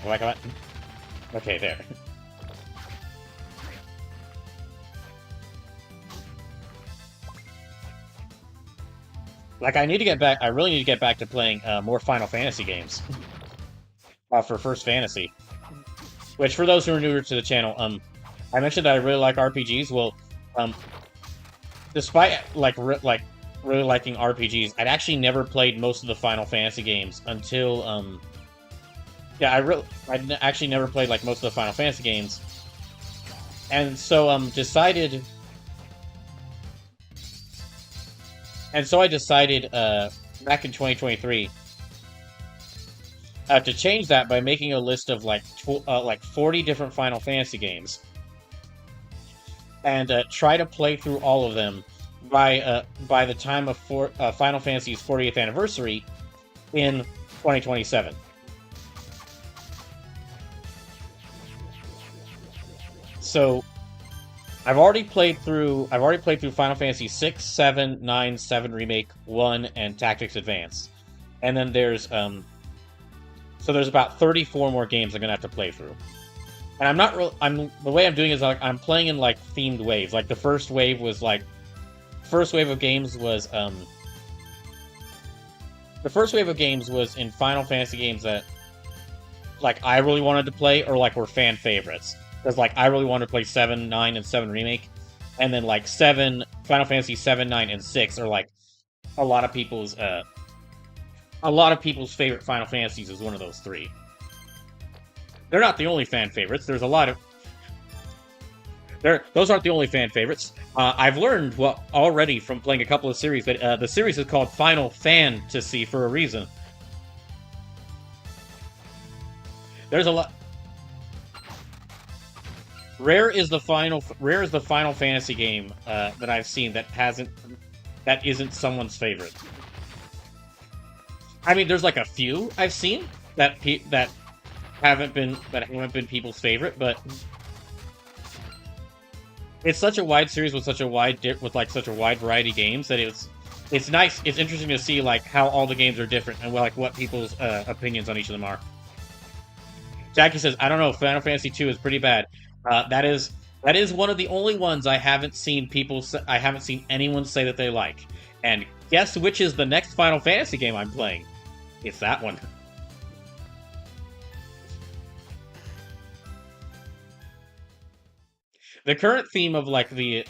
Come on. Okay, there. Like, I really need to get back to playing more Final Fantasy games. For First Fantasy. Which, for those who are newer to the channel, I mentioned that I really like RPGs. Well, despite, really liking RPGs, I'd actually never played most of the Final Fantasy games until, I'd actually never played, like, most of the Final Fantasy games. And so, I decided, back in 2023, to change that by making a list of, like 40 different Final Fantasy games. And, try to play through all of them by the time of Final Fantasy's 40th anniversary in 2027. So, I've already played through Final Fantasy 6, 7, 9, 7 Remake, 1, and Tactics Advance. And then there's about 34 more games I'm gonna have to play through. And the way I'm doing is like I'm playing in like themed waves. Like the first wave of games was in Final Fantasy games that like I really wanted to play or like were fan favorites. Because, like, I really wanted to play 7, 9, and 7 Remake. And then, like, Final Fantasy 7, 9, and 6 are, like, a lot of people's favorite Final Fantasies is one of those 3. They're not the only fan favorites. There's a lot of... Those aren't the only fan favorites. I've learned already from playing a couple of series that the series is called Final Fantasy for a reason. There's a lot... Rare is the Final Fantasy game that I've seen that isn't someone's favorite. I mean, there's like a few I've seen that haven't been people's favorite, but it's such a wide series with such a such a wide variety of games that it's nice. It's interesting to see like how all the games are different and like what people's opinions on each of them are. Jackie says, "I don't know. Final Fantasy 2 is pretty bad. That is one of the only ones I haven't seen I haven't seen anyone say that they like. And guess which is the next Final Fantasy game I'm playing? It's that one." The current theme of like the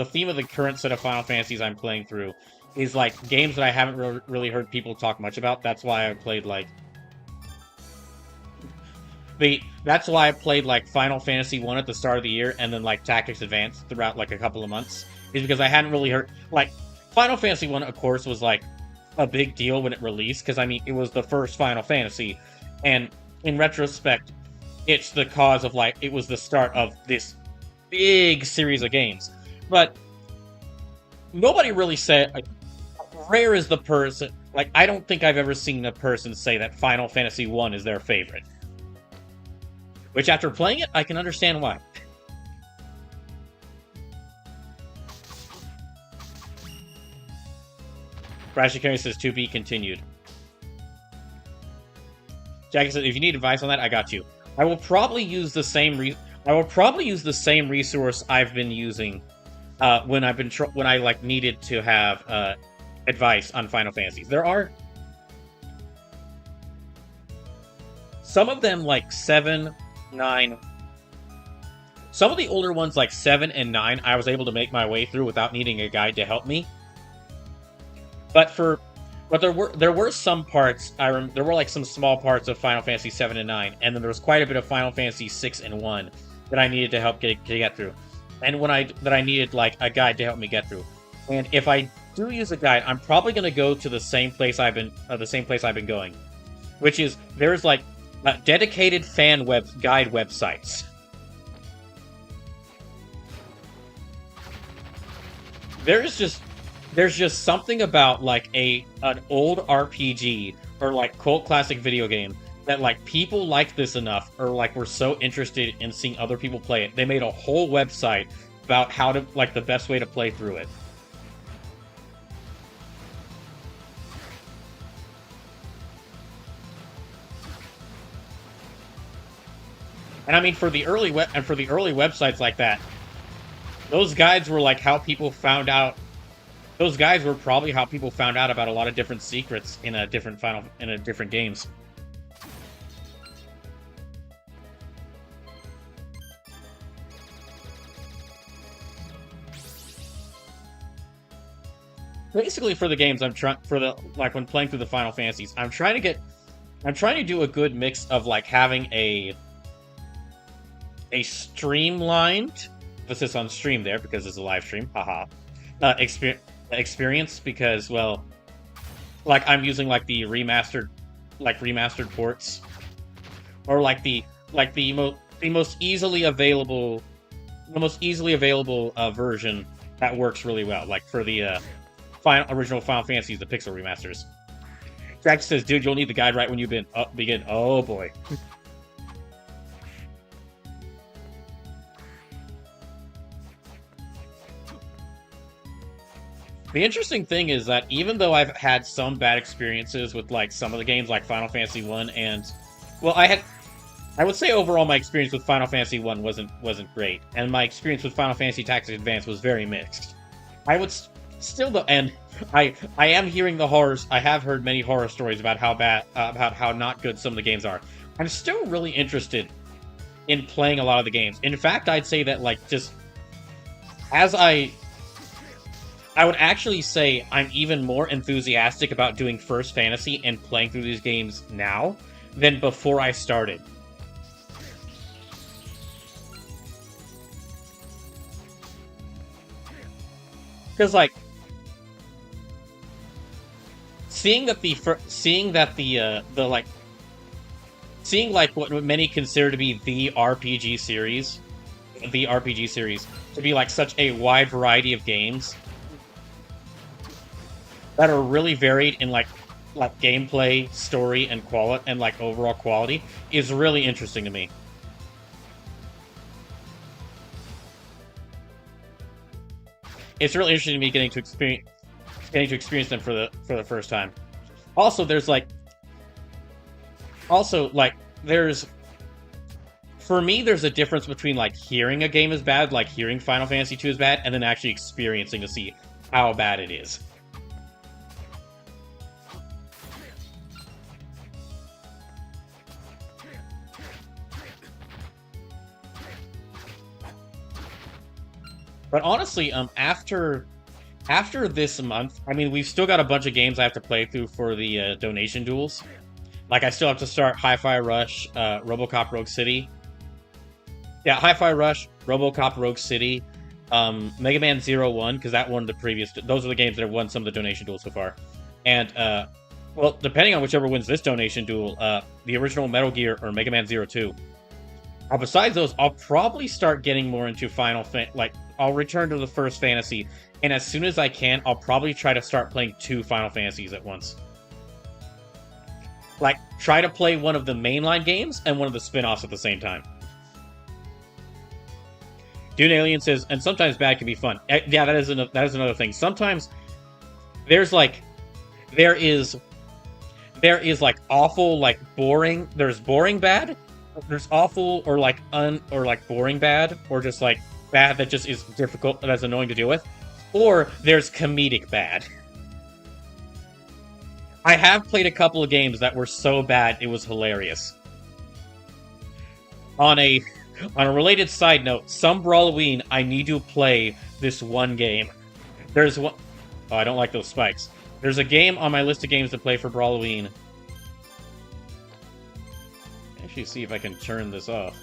theme of the current set of Final Fantasies I'm playing through is like games that I haven't really heard people talk much about. That's why I played like that's why I played like Final Fantasy 1 at the start of the year and then like Tactics Advance throughout like a couple of months, is because I hadn't really heard like Final Fantasy 1 of course was like a big deal when it released, because I mean it was the first Final Fantasy, and in retrospect it's the cause of like it was the start of this big series of games. But nobody really said like, rare is the person, like I don't think I've ever seen a person say that Final Fantasy 1 is their favorite. Which after playing it, I can understand why. Brashy Carey says to be continued. Jackie says, if you need advice on that, I got you. I will probably use the same resource I've been using when I like needed to have advice on Final Fantasies. There are some of them like 7, 9. Some of the older ones like 7 and 9 I was able to make my way through without needing a guide to help me. But there were some parts there were like some small parts of Final Fantasy 7 and 9, and then there was quite a bit of Final Fantasy 6 and 1 that I needed to help get through. And that I needed like a guide to help me get through. And if I do use a guide, I'm probably going to go to the same place I've been going, which is there's like dedicated fan guide websites. There's just something about like an old RPG or like cult classic video game that like people like this enough, or like were so interested in seeing other people play it, they made a whole website about how to like the best way to play through it. And I mean, for the early websites like that, those guides were like how people found out. Those guides were probably how people found out about a lot of different secrets in different games. Basically, for the games when playing through the Final Fantasies, I'm trying to do a good mix of like having a streamlined, emphasis on stream there because it's a live stream, haha, experience, because well, like I'm using like the remastered ports, or like the most easily available version that works really well, like for the original Final Fantasies, the Pixel remasters. Jack says, "Dude, you'll need the guide right when you begin." Oh boy. The interesting thing is that even though I've had some bad experiences with like some of the games like Final Fantasy 1 and well, I would say overall my experience with Final Fantasy 1 wasn't great, and my experience with Final Fantasy Tactics Advance was very mixed. I would still and I am hearing the horrors. I have heard many horror stories about how not good some of the games are. I'm still really interested in playing a lot of the games. In fact, I'd say that like just as I would actually say I'm even more enthusiastic about doing First Fantasy and playing through these games now than before I started. Because like seeing what many consider to be the RPG series to be like such a wide variety of games that are really varied in like gameplay, story, and quality, and like overall quality, is really interesting to me. it's really interesting to me getting to experience them for the first time. Also, there's for me, there's a difference between like hearing a game is bad, like hearing Final Fantasy 2 is bad, and then actually experiencing to see how bad it is. But honestly, after this month, I mean, we've still got a bunch of games I have to play through for the donation duels. Like, I still have to start Hi-Fi Rush, RoboCop Rogue City. Yeah, Hi-Fi Rush, RoboCop Rogue City, Mega Man 01, because that won the previous... Those are the games that have won some of the donation duels so far. And, well, depending on whichever wins this donation duel, the original Metal Gear or Mega Man 02. Besides those, I'll probably start getting more into I'll return to the first fantasy, and as soon as I can, I'll probably try to start playing 2 Final Fantasies at once. Like, try to play one of the mainline games and one of the spin-offs at the same time. Dune Alien says, and sometimes bad can be fun. Yeah, that is another thing. Sometimes there is awful, like boring. There's boring bad. There's awful or boring bad, or just like bad that just is difficult, that's annoying to deal with. Or there's comedic bad. I have played a couple of games that were so bad it was hilarious. On a related side note, some Brawloween, I need to play this one game. There's one... Oh, I don't like those spikes. There's a game on my list of games to play for Brawloween. Actually, see if I can turn this off.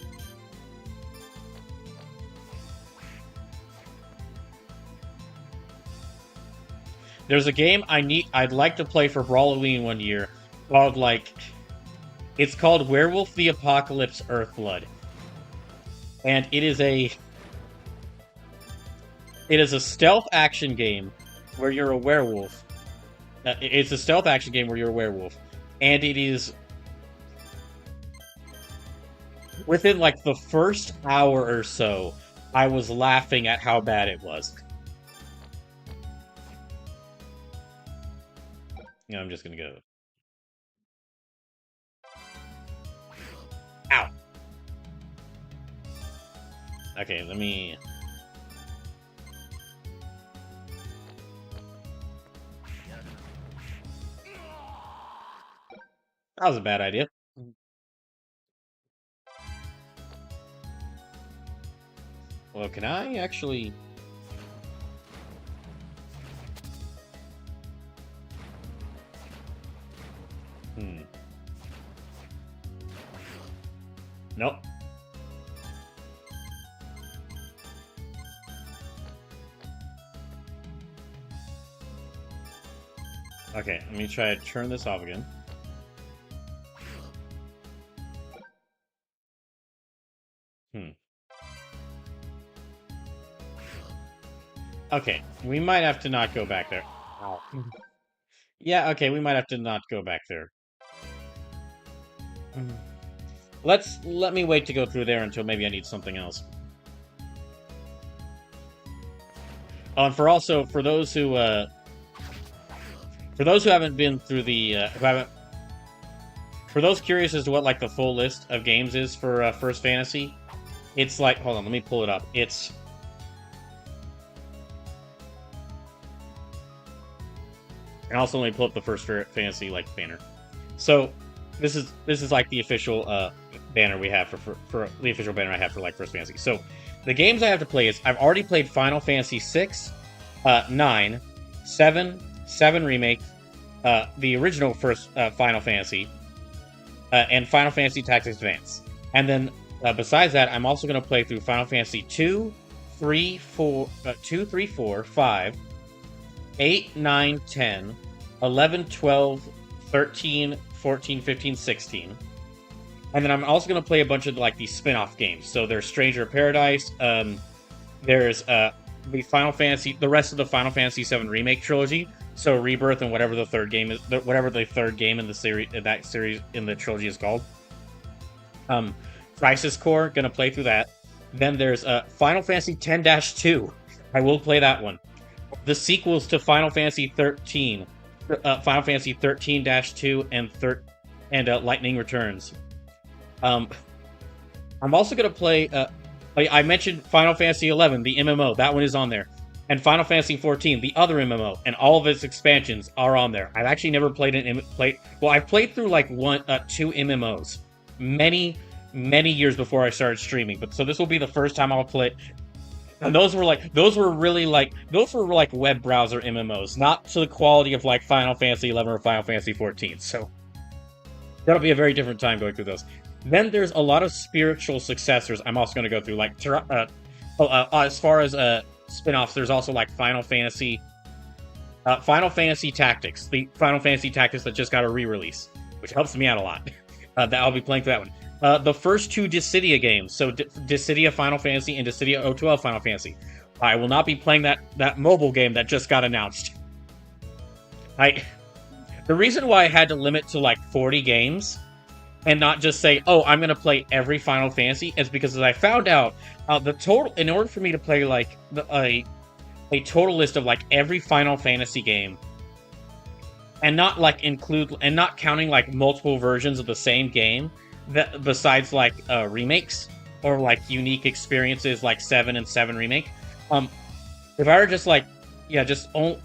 There's a game I'd like to play for Brawloween one year called it's called Werewolf the Apocalypse Earthblood. And it is a stealth action game where you're a werewolf. It's a stealth action game where you're a werewolf. And it is within like the first hour or so, I was laughing at how bad it was. No, I'm just gonna go. Ow. Okay, let me... That was a bad idea. Well, can I actually... Nope. Okay, let me try to turn this off again. Okay, we might have to not go back there. Ow. Yeah, okay, we might have to not go back there. Let me wait to go through there until maybe I need something else. Oh, and for those who haven't been through the for those curious as to what like the full list of games is for First Fantasy, it's like, hold on, let me pull it up. It's and also let me pull up the First Fantasy like banner. So this is like the official banner we have for the official banner I have for like First Fantasy. So the games I have to play is I've already played Final Fantasy 6, 9, 7 Remake, the original first Final Fantasy, and Final Fantasy Tactics Advance. And then besides that, I'm also going to play through Final Fantasy 2, 3, 4, 5, 8, 9, 10, 11, 12, 13, 14, 15, 16. And then I'm also going to play a bunch of like these spin-off games. So there's Stranger of Paradise, there's the rest of the Final Fantasy 7 Remake trilogy. So Rebirth and whatever the third game is, whatever the third game in the series, in the trilogy is called. Crisis Core, gonna play through that. Then there's Final Fantasy 10-2. I will play that one. the sequels to Final Fantasy 13, Final Fantasy 13-2 and Lightning Returns. I'm also gonna play. I mentioned Final Fantasy 11, the MMO. That one is on there, and Final Fantasy 14, the other MMO, and all of its expansions are on there. I've actually never played I've played through like two MMOs, many years before I started streaming. But so this will be the first time I'll play. And those were web browser MMOs, not to the quality of like Final Fantasy 11 or Final Fantasy 14. So that'll be a very different time going through those. Then there's a lot of spiritual successors I'm also going to go through, like as far as spin-offs, there's also like Final Fantasy Tactics, the Final Fantasy Tactics that just got a re-release, which helps me out a lot. That I'll be playing through that one. The first two Dissidia games, so Dissidia Final Fantasy and Dissidia 012 Final Fantasy. I will not be playing that mobile game that just got announced. The reason why I had to limit to like 40 games and not just say, oh, I'm going to play every Final Fantasy, is because as I found out, the total, in order for me to play like a total list of like every Final Fantasy game, and not like not counting like multiple versions of the same game, that besides like remakes or like unique experiences like 7 and 7 Remake, if I were just like,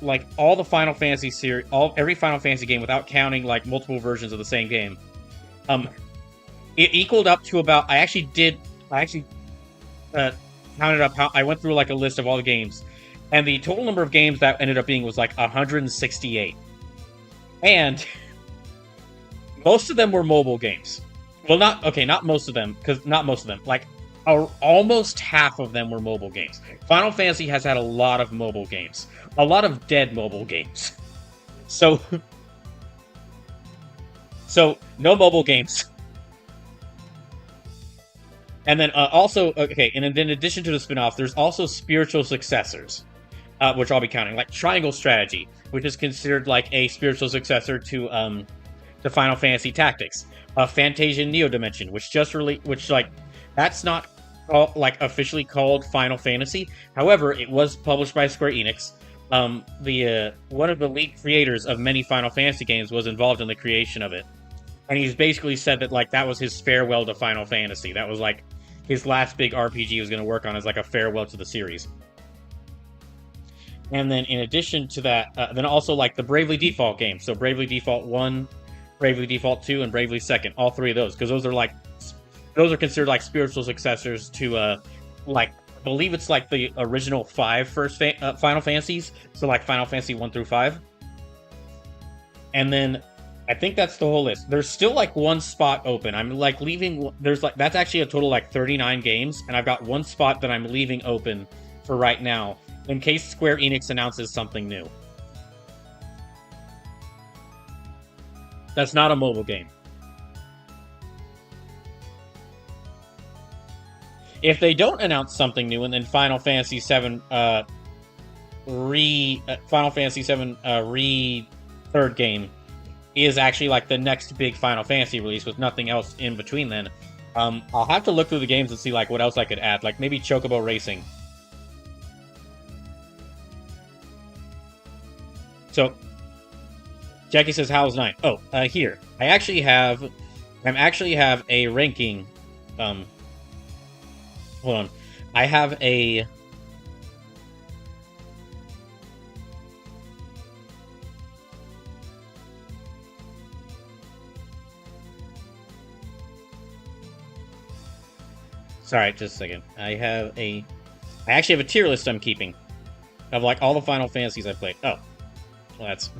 like all the Final Fantasy series, every Final Fantasy game without counting like multiple versions of the same game, it equaled up to about, I actually counted up how I went through like a list of all the games, and the total number of games that ended up being was like 168. And most of them were mobile games. Well, not most of them, because not most of them. Like, almost half of them were mobile games. Final Fantasy has had a lot of mobile games. A lot of dead mobile games. So no mobile games. And then also, okay, and then in addition to the spin-off, there's also spiritual successors, which I'll be counting, like Triangle Strategy, which is considered like a spiritual successor to Final Fantasy Tactics. Fantasia Neo Dimension, that's not officially called Final Fantasy. However, it was published by Square Enix. One of the lead creators of many Final Fantasy games was involved in the creation of it, and he's basically said that like that was his farewell to Final Fantasy. That was like his last big RPG he was going to work on as like a farewell to the series. And then in addition to that, then also like the Bravely Default games. So Bravely Default 1, Bravely Default 2, and Bravely 2nd. All three of those, because those are considered like spiritual successors to like, I believe it's like the original 5 first Final Fantasies. So like Final Fantasy 1 through 5. And then I think that's the whole list. There's still like one spot open. I'm like leaving. That's actually a total like 39 games, and I've got one spot that I'm leaving open for right now in case Square Enix announces something new. That's not a mobile game. If they don't announce something new, and then Final Fantasy VII third game is actually like the next big Final Fantasy release with nothing else in between, then I'll have to look through the games and see like what else I could add, like maybe Chocobo Racing. So Jackie says, how's 9? Oh, here. I actually have a ranking. Hold on. I have a... Sorry, just a second. I actually have a tier list I'm keeping of like all the Final Fantasies I've played. Oh. Well, that's...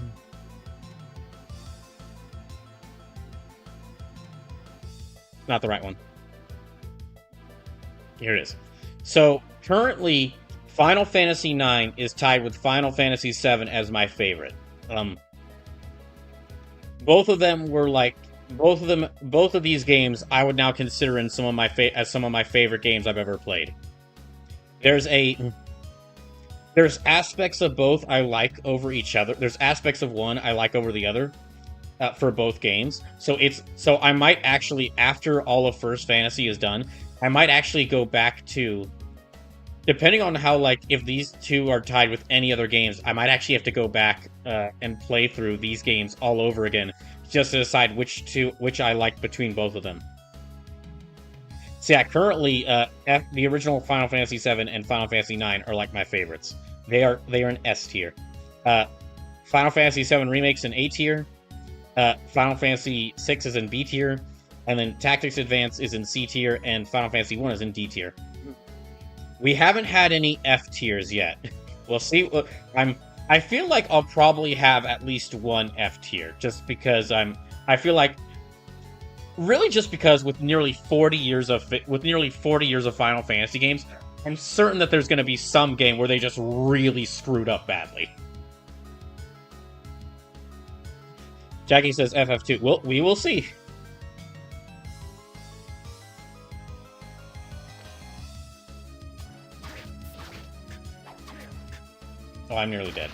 not the right one. Here it is. So, currently, Final Fantasy IX is tied with Final Fantasy VII as my favorite. Both of them were like... Both of these games I would now consider in some of my favorite games I've ever played. There's aspects of both I like over each other. There's aspects of one I like over the other for both games. So I might actually, after all of First Fantasy is done, I might actually go back to depending on how, like, if these two are tied with any other games, I might actually have to go back and play through these games all over again just to decide which I like between both of them. So yeah, currently, the original Final Fantasy VII and Final Fantasy IX are like my favorites. They are in S tier. Final Fantasy VII Remake's in A tier. Final Fantasy VI is in B tier, and then Tactics Advance is in C tier, and Final Fantasy I is in D tier. We haven't had any F tiers yet. We'll see. I feel like I'll probably have at least one F tier, just because I feel like, really, just because with nearly 40 years of Final Fantasy games, I'm certain that there's going to be some game where they just really screwed up badly. Jackie says FF2. Well, we will see. Oh, I'm nearly dead.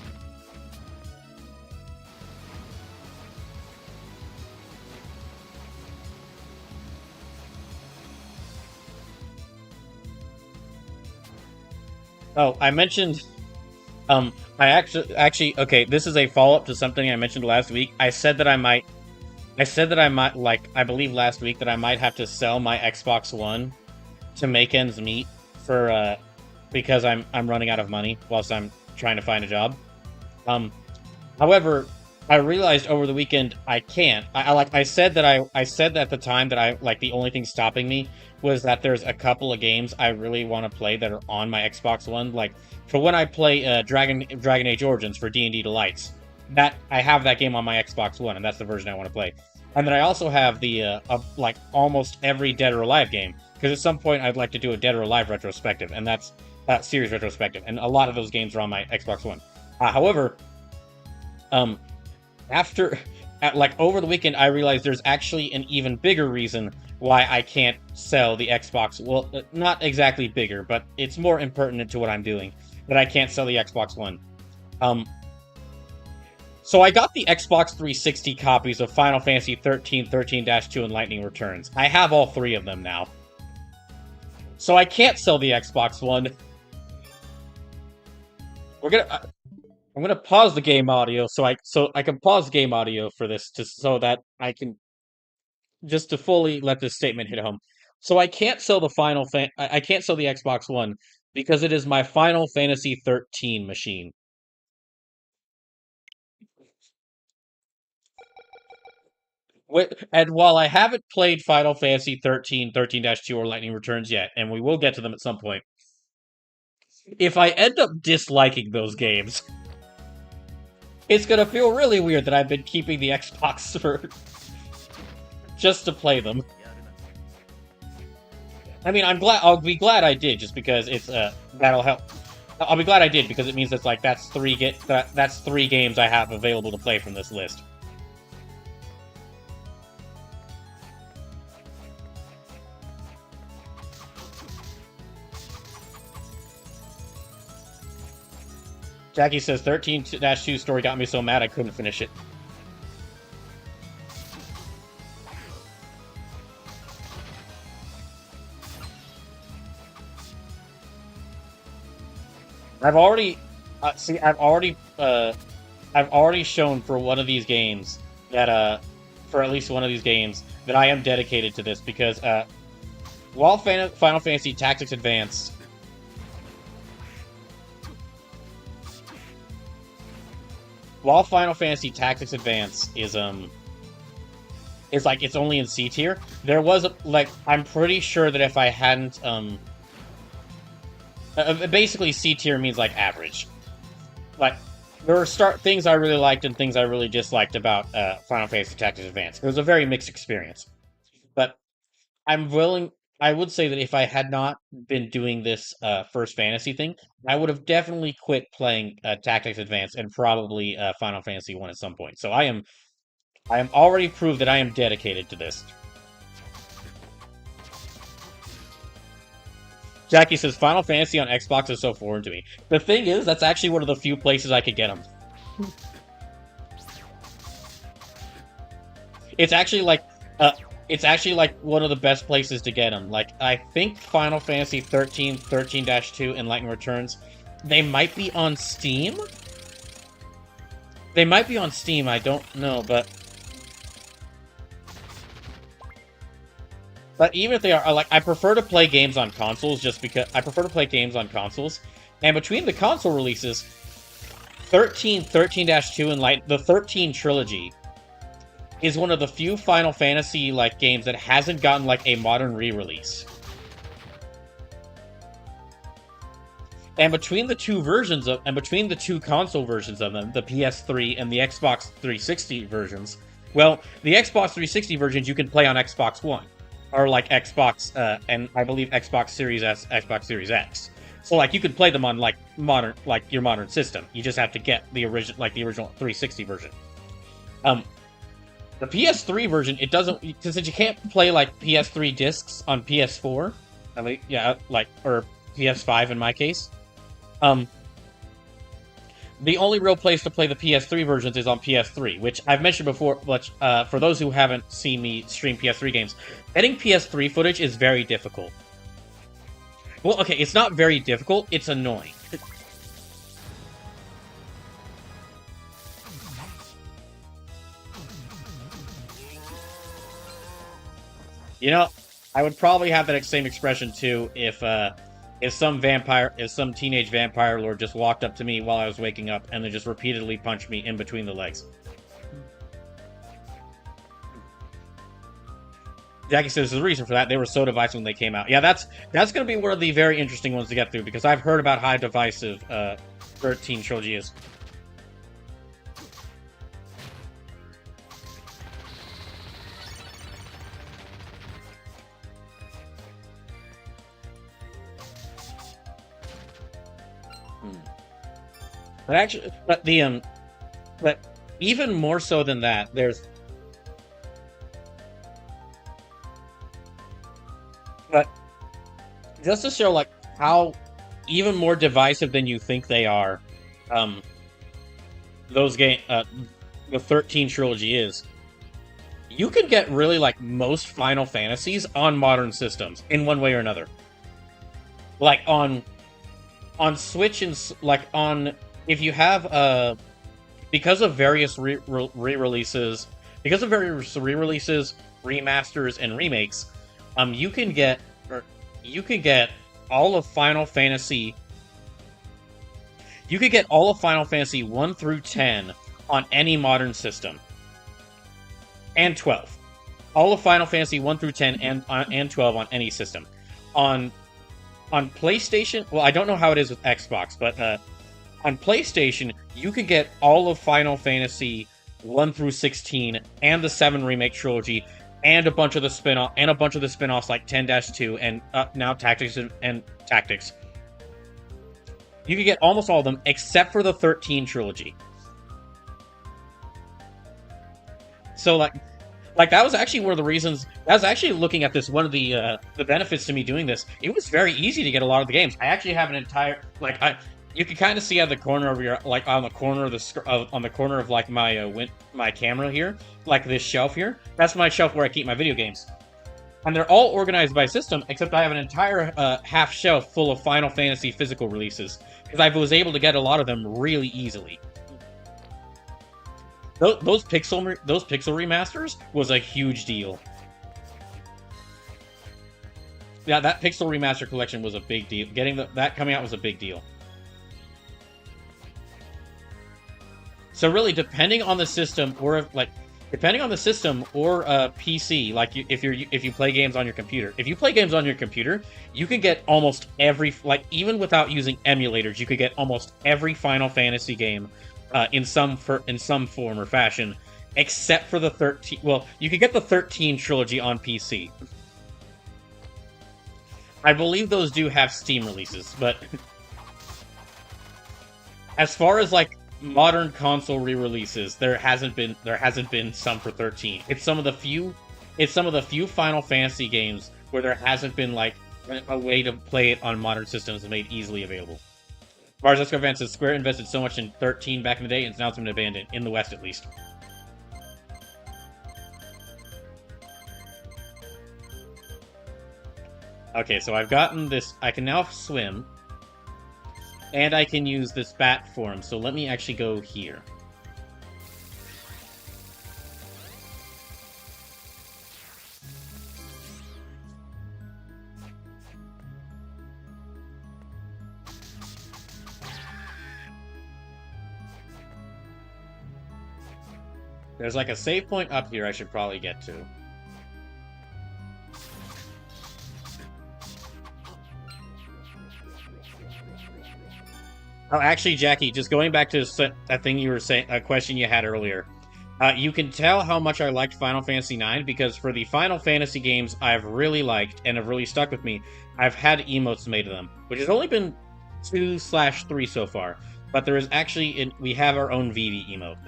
Oh, I mentioned... I actually, okay, this is a follow-up to something I mentioned last week. I said that I might, like, I believe last week that I might have to sell my Xbox One to make ends meet for, because I'm running out of money whilst I'm trying to find a job. However, I realized over the weekend I can't. I said that at the time that the only thing stopping me was that there's a couple of games I really want to play that are on my Xbox One. Like, for when I play Dragon Age Origins for D&D Delights, that I have that game on my Xbox One, and that's the version I want to play. And then I also have the like almost every Dead or Alive game, because at some point I'd like to do a Dead or Alive retrospective, and that's series retrospective, and a lot of those games are on my Xbox One. However, over the weekend, I realized there's actually an even bigger reason why I can't sell the Xbox. Well, not exactly bigger, but it's more impertinent to what I'm doing, that I can't sell the Xbox One. So I got the Xbox 360 copies of Final Fantasy 13, 13-2, and Lightning Returns. I have all three of them now. So I can't sell the Xbox One. I'm gonna pause the game audio so I can pause the game audio for this so that I can just to fully let this statement hit home. So I can't sell I can't sell the Xbox One because it is my Final Fantasy 13 machine. And while I haven't played Final Fantasy 13, 13-2, or Lightning Returns yet, and we will get to them at some point, if I end up disliking those games, it's gonna feel really weird that I've been keeping the Xbox for just to play them. I mean, I'll be glad I did, just because it's that'll help. I'll be glad I did, because it means it's like that's three games I have available to play from this list. Jackie says 13-2 story got me so mad I couldn't finish it. I've already shown for one of these games that for at least one of these games that I am dedicated to this, because while Final Fantasy Tactics Advance is like it's only in C tier, there was I'm pretty sure that if I hadn't basically C tier means like average. Like there were things I really liked and things I really disliked about Final Fantasy Tactics Advance. It was a very mixed experience. But I would say that if I had not been doing this First Fantasy thing, I would have definitely quit playing Tactics Advance and probably Final Fantasy 1 at some point. So I am already proved that I am dedicated to this. Jackie says, Final Fantasy on Xbox is so foreign to me. The thing is, that's actually one of the few places I could get them. It's actually like, it's actually like one of the best places to get them. Like, I think Final Fantasy 13, 13-2, and Lightning Returns, they might be on Steam. They might be on Steam, I don't know, but even if they are, like, I prefer to play games on consoles just because I prefer to play games on consoles. And between the console releases, 13, 13-2, and the 13 trilogy is one of the few Final Fantasy like games that hasn't gotten like a modern re-release. And between the two console versions of them, the PS3 and the Xbox 360 versions, well, the Xbox 360 versions you can play on Xbox One, or like Xbox, and I believe Xbox Series S, Xbox Series X. So like you could play them on like your modern system. You just have to get the original 360 version. The PS3 version, it doesn't, since you can't play like PS3 discs on PS4, I mean, yeah, like, or PS5 in my case. The only real place to play the PS3 versions is on PS3, which I've mentioned before, but for those who haven't seen me stream PS3 games, getting PS3 footage is very difficult. Well, okay, it's not very difficult, it's annoying. You know, I would probably have that same expression too if some teenage vampire lord just walked up to me while I was waking up and then just repeatedly punched me in between the legs. Jackie says there's a reason for that. They were so divisive when they came out. Yeah, that's going to be one of the very interesting ones to get through because I've heard about how divisive 13 trilogy is. But actually, but even more so than that, but just to show like how even more divisive than you think they are, the 13 trilogy is. You can get really like most Final Fantasies on modern systems in one way or another. Like on Switch and like on. If you have, because of various re-releases, remasters, and remakes, you can get all of Final Fantasy. You could get all of Final Fantasy 1 through 10 on any modern system, and 12. All of Final Fantasy 1 through 10 and 12 on any system. On PlayStation, well, I don't know how it is with Xbox, but on PlayStation, you could get all of Final Fantasy 1 through 16 and the 7 remake trilogy and a bunch of the spin-offs like 10-2 and now Tactics and Tactics. You could get almost all of them except for the 13 trilogy. So like that was actually one of the reasons. I was actually looking at this. One of the benefits to me doing this. It was very easy to get a lot of the games. I actually have an entire you can kind of see at the corner of your on the corner of like my camera here, like this shelf here. That's my shelf where I keep my video games, and they're all organized by system. Except I have an entire half shelf full of Final Fantasy physical releases because I was able to get a lot of them really easily. Those pixel remasters was a huge deal. Yeah, that pixel remaster collection was a big deal. Getting that coming out was a big deal. So really, depending on the system or PC, like if you play games on your computer, you can get almost every even without using emulators, you could get almost every Final Fantasy game in some form or fashion, except for the 13. Well, you could get the 13 trilogy on PC. I believe those do have Steam releases, but as far as like modern console re-releases, there hasn't been some for 13. It's some of the few Final Fantasy games where there hasn't been like a way to play it on modern systems made easily available. Mars Escovan says Square invested so much in 13 back in the day, and now it's been abandoned in the West at least. Okay, so I've gotten this. I can now swim. And I can use this bat form, so let me actually go here. There's like a save point up here I should probably get to. Oh, actually, Jackie, just going back to that thing you were saying, a question you had earlier. You can tell how much I liked Final Fantasy IX because for the Final Fantasy games I've really liked and have really stuck with me, I've had emotes made of them, which has only been 2/3 so far. But there is actually, we have our own Vivi emote.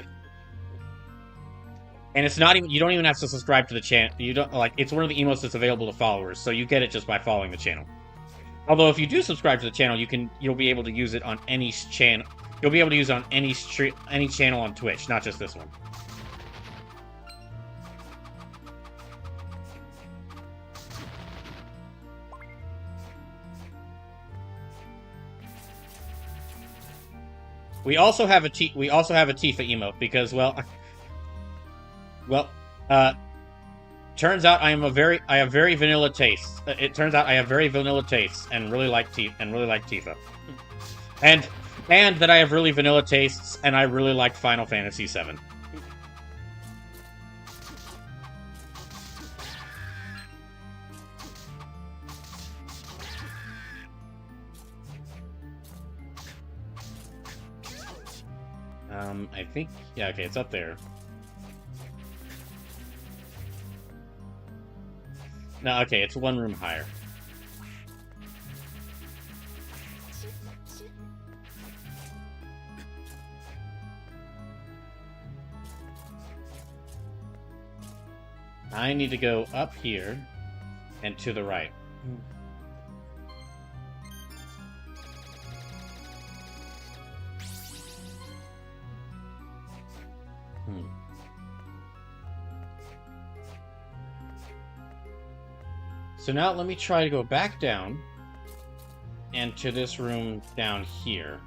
And it's not even, you don't even have to subscribe to the channel. You don't, like, it's one of the emotes that's available to followers, so you get it just by following the channel. Although if you do subscribe to the channel, you'll be able to use it on any channel. You'll be able to use it on any channel on Twitch, not just this one. We also have a Tifa emote because, turns out I have very vanilla tastes. It turns out I have very vanilla tastes and really like Tifa. And that I have really vanilla tastes and I really like Final Fantasy VII. I think, yeah, okay, it's up there. No, okay, it's one room higher. I need to go up here and to the right. So now let me try to go back down and to this room down here.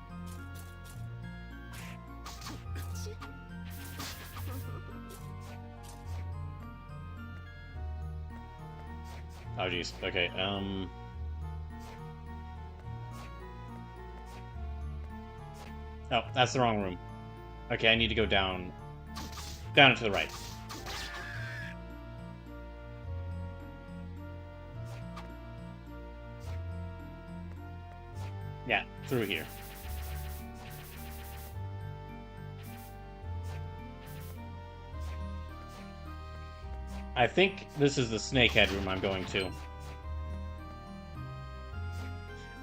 Oh jeez. Okay. Oh, that's the wrong room. Okay, I need to go down and to the right. Yeah, through here. I think this is the snakehead room I'm going to.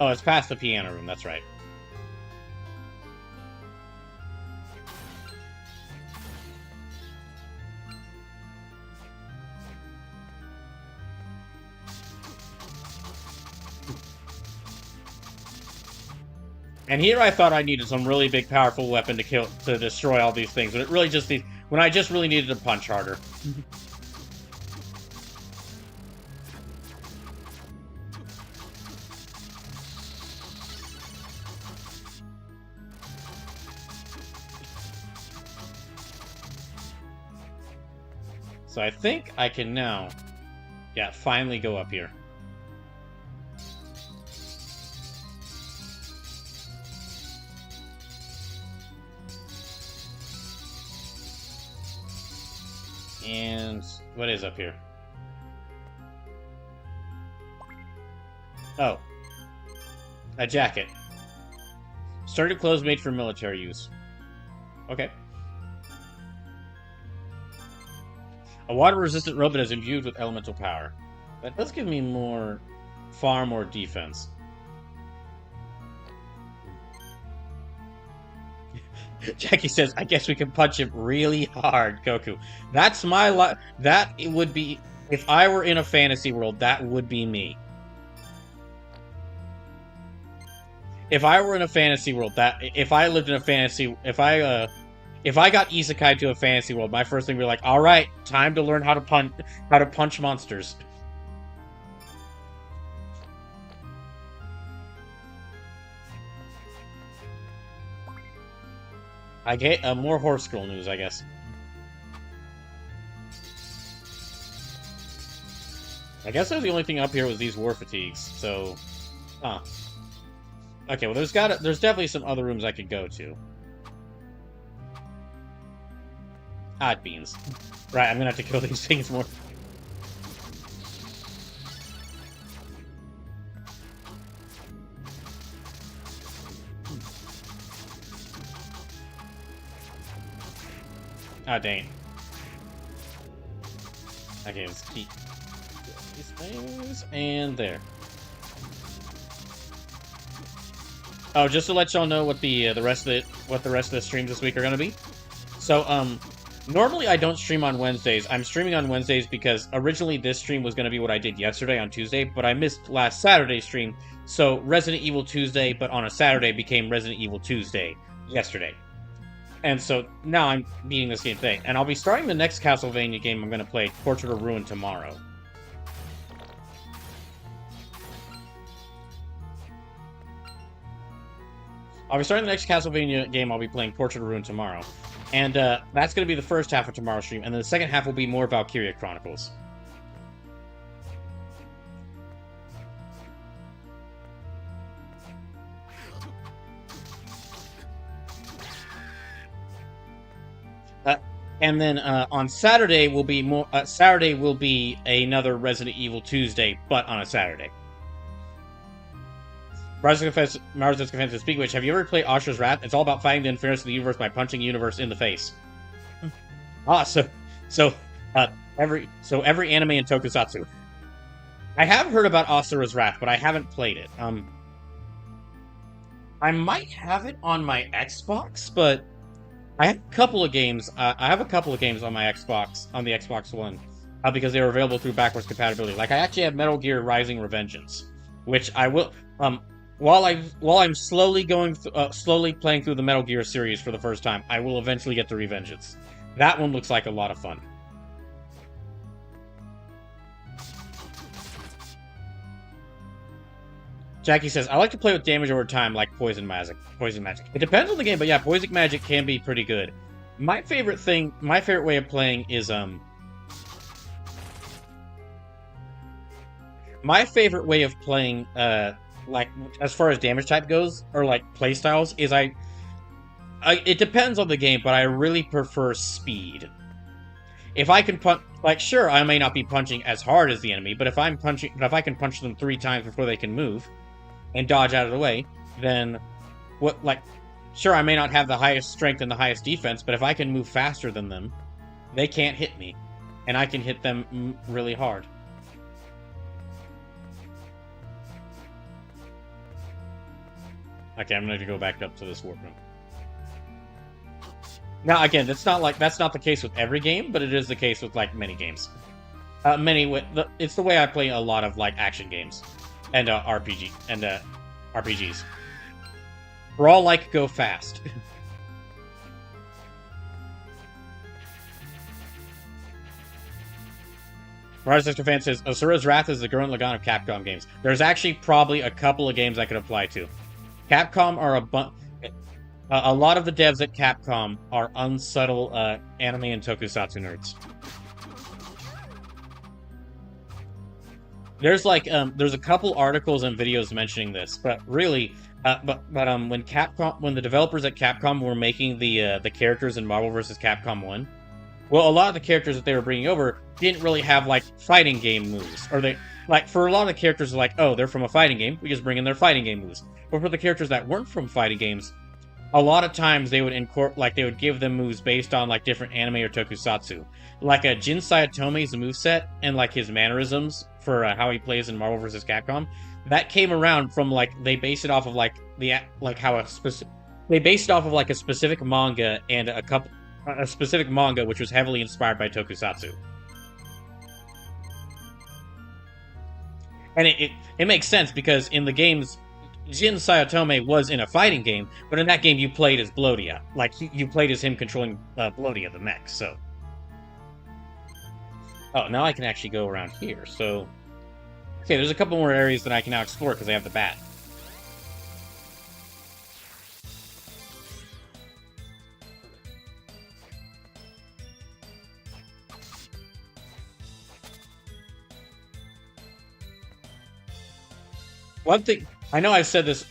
Oh, it's past the piano room, that's right. And here I thought I needed some really big, powerful weapon to destroy all these things, but it really just when I just really needed to punch harder. So I think I can now, yeah, finally go up here. And what is up here? Oh. A jacket. Sturdy clothes made for military use. Okay. A water-resistant robe that is imbued with elemental power. That does give me far more defense. Jackie says, I guess we can punch him really hard, Goku. That's my that it would be, if I were in a fantasy world, that would be me. If I were in a fantasy world, if I lived in a fantasy, if I got isekai to a fantasy world, my first thing would be like, all right, time to learn how to punch monsters. I get more horse girl news, I guess. I guess the only thing up here was these war fatigues, so... Huh. Okay, well there's definitely some other rooms I could go to. Odd beans. Right, I'm gonna have to kill these things more. Ah, dang it. Okay, let's keep these things, and there. Oh, just to let y'all know what the rest of the streams this week are gonna be. So, normally I don't stream on Wednesdays. I'm streaming on Wednesdays because originally this stream was gonna be what I did yesterday on Tuesday, but I missed last Saturday's stream, so Resident Evil Tuesday, but on a Saturday became Resident Evil Tuesday yesterday. And so now I'm beating this game today. And I'll be starting the next Castlevania game I'm going to play, Portrait of Ruin, tomorrow. I'll be starting the next Castlevania game I'll be playing, Portrait of Ruin, tomorrow. And that's going to be the first half of tomorrow's stream. And then the second half will be more Valkyria Chronicles. And then on Saturday will be more. Saturday will be another Resident Evil Tuesday, but on a Saturday. Marvel's Confess, speak of which, have you ever played Asura's Wrath? It's all about fighting the unfairness of the universe by punching the universe in the face. So every anime in Tokusatsu. I have heard about Asura's Wrath, but I haven't played it. I might have it on my Xbox, but I have a couple of games. I have a couple of games on my Xbox, on the Xbox One, because they were available through backwards compatibility. Like I actually have Metal Gear Rising: Revengeance, which I will. While I'm slowly playing through the Metal Gear series for the first time, I will eventually get to Revengeance. That one looks like a lot of fun. Jackie says, I like to play with damage over time, like poison magic. It depends on the game, but yeah, poison magic can be pretty good. My favorite way of playing is like as far as damage type goes, or like play styles, is it depends on the game, but I really prefer speed. If I can punch, like, sure, I may not be punching as hard as the enemy, but if I can punch them 3 times before they can move and dodge out of the way, then sure, I may not have the highest strength and the highest defense, but if I can move faster than them, they can't hit me, and I can hit them really hard. Okay, I'm going to go back up to this warp room. Now, again, that's not the case with every game, but it is the case with like many games. It's the way I play a lot of like action games and RPGs. We're all like go fast. Marvel's Fan says, Asura's Wrath is the Gurren Lagann of Capcom games. There's actually probably a couple of games I could apply to. Capcom are a lot of the devs at Capcom are unsubtle anime and tokusatsu nerds. There's there's a couple articles and videos mentioning this, but really, when the developers at Capcom were making the characters in Marvel vs. Capcom 1, well, a lot of the characters that they were bringing over didn't really have like fighting game moves, or they for a lot of the characters, like, oh, they're from a fighting game, we just bring in their fighting game moves. But for the characters that weren't from fighting games, a lot of times they would give them moves based on like different anime or tokusatsu. Like Jin Sayatome's moveset and like his mannerisms for how he plays in Marvel vs. Capcom, that came around from they based it off of a specific manga and a specific manga which was heavily inspired by tokusatsu. And it makes sense because in the games, Jin Sayatome was in a fighting game, but in that game you played as Blodia. Like, you played as him controlling Blodia, the mech, so... Oh, now I can actually go around here, so... Okay, there's a couple more areas that I can now explore because I have the bat. One thing I know I've said this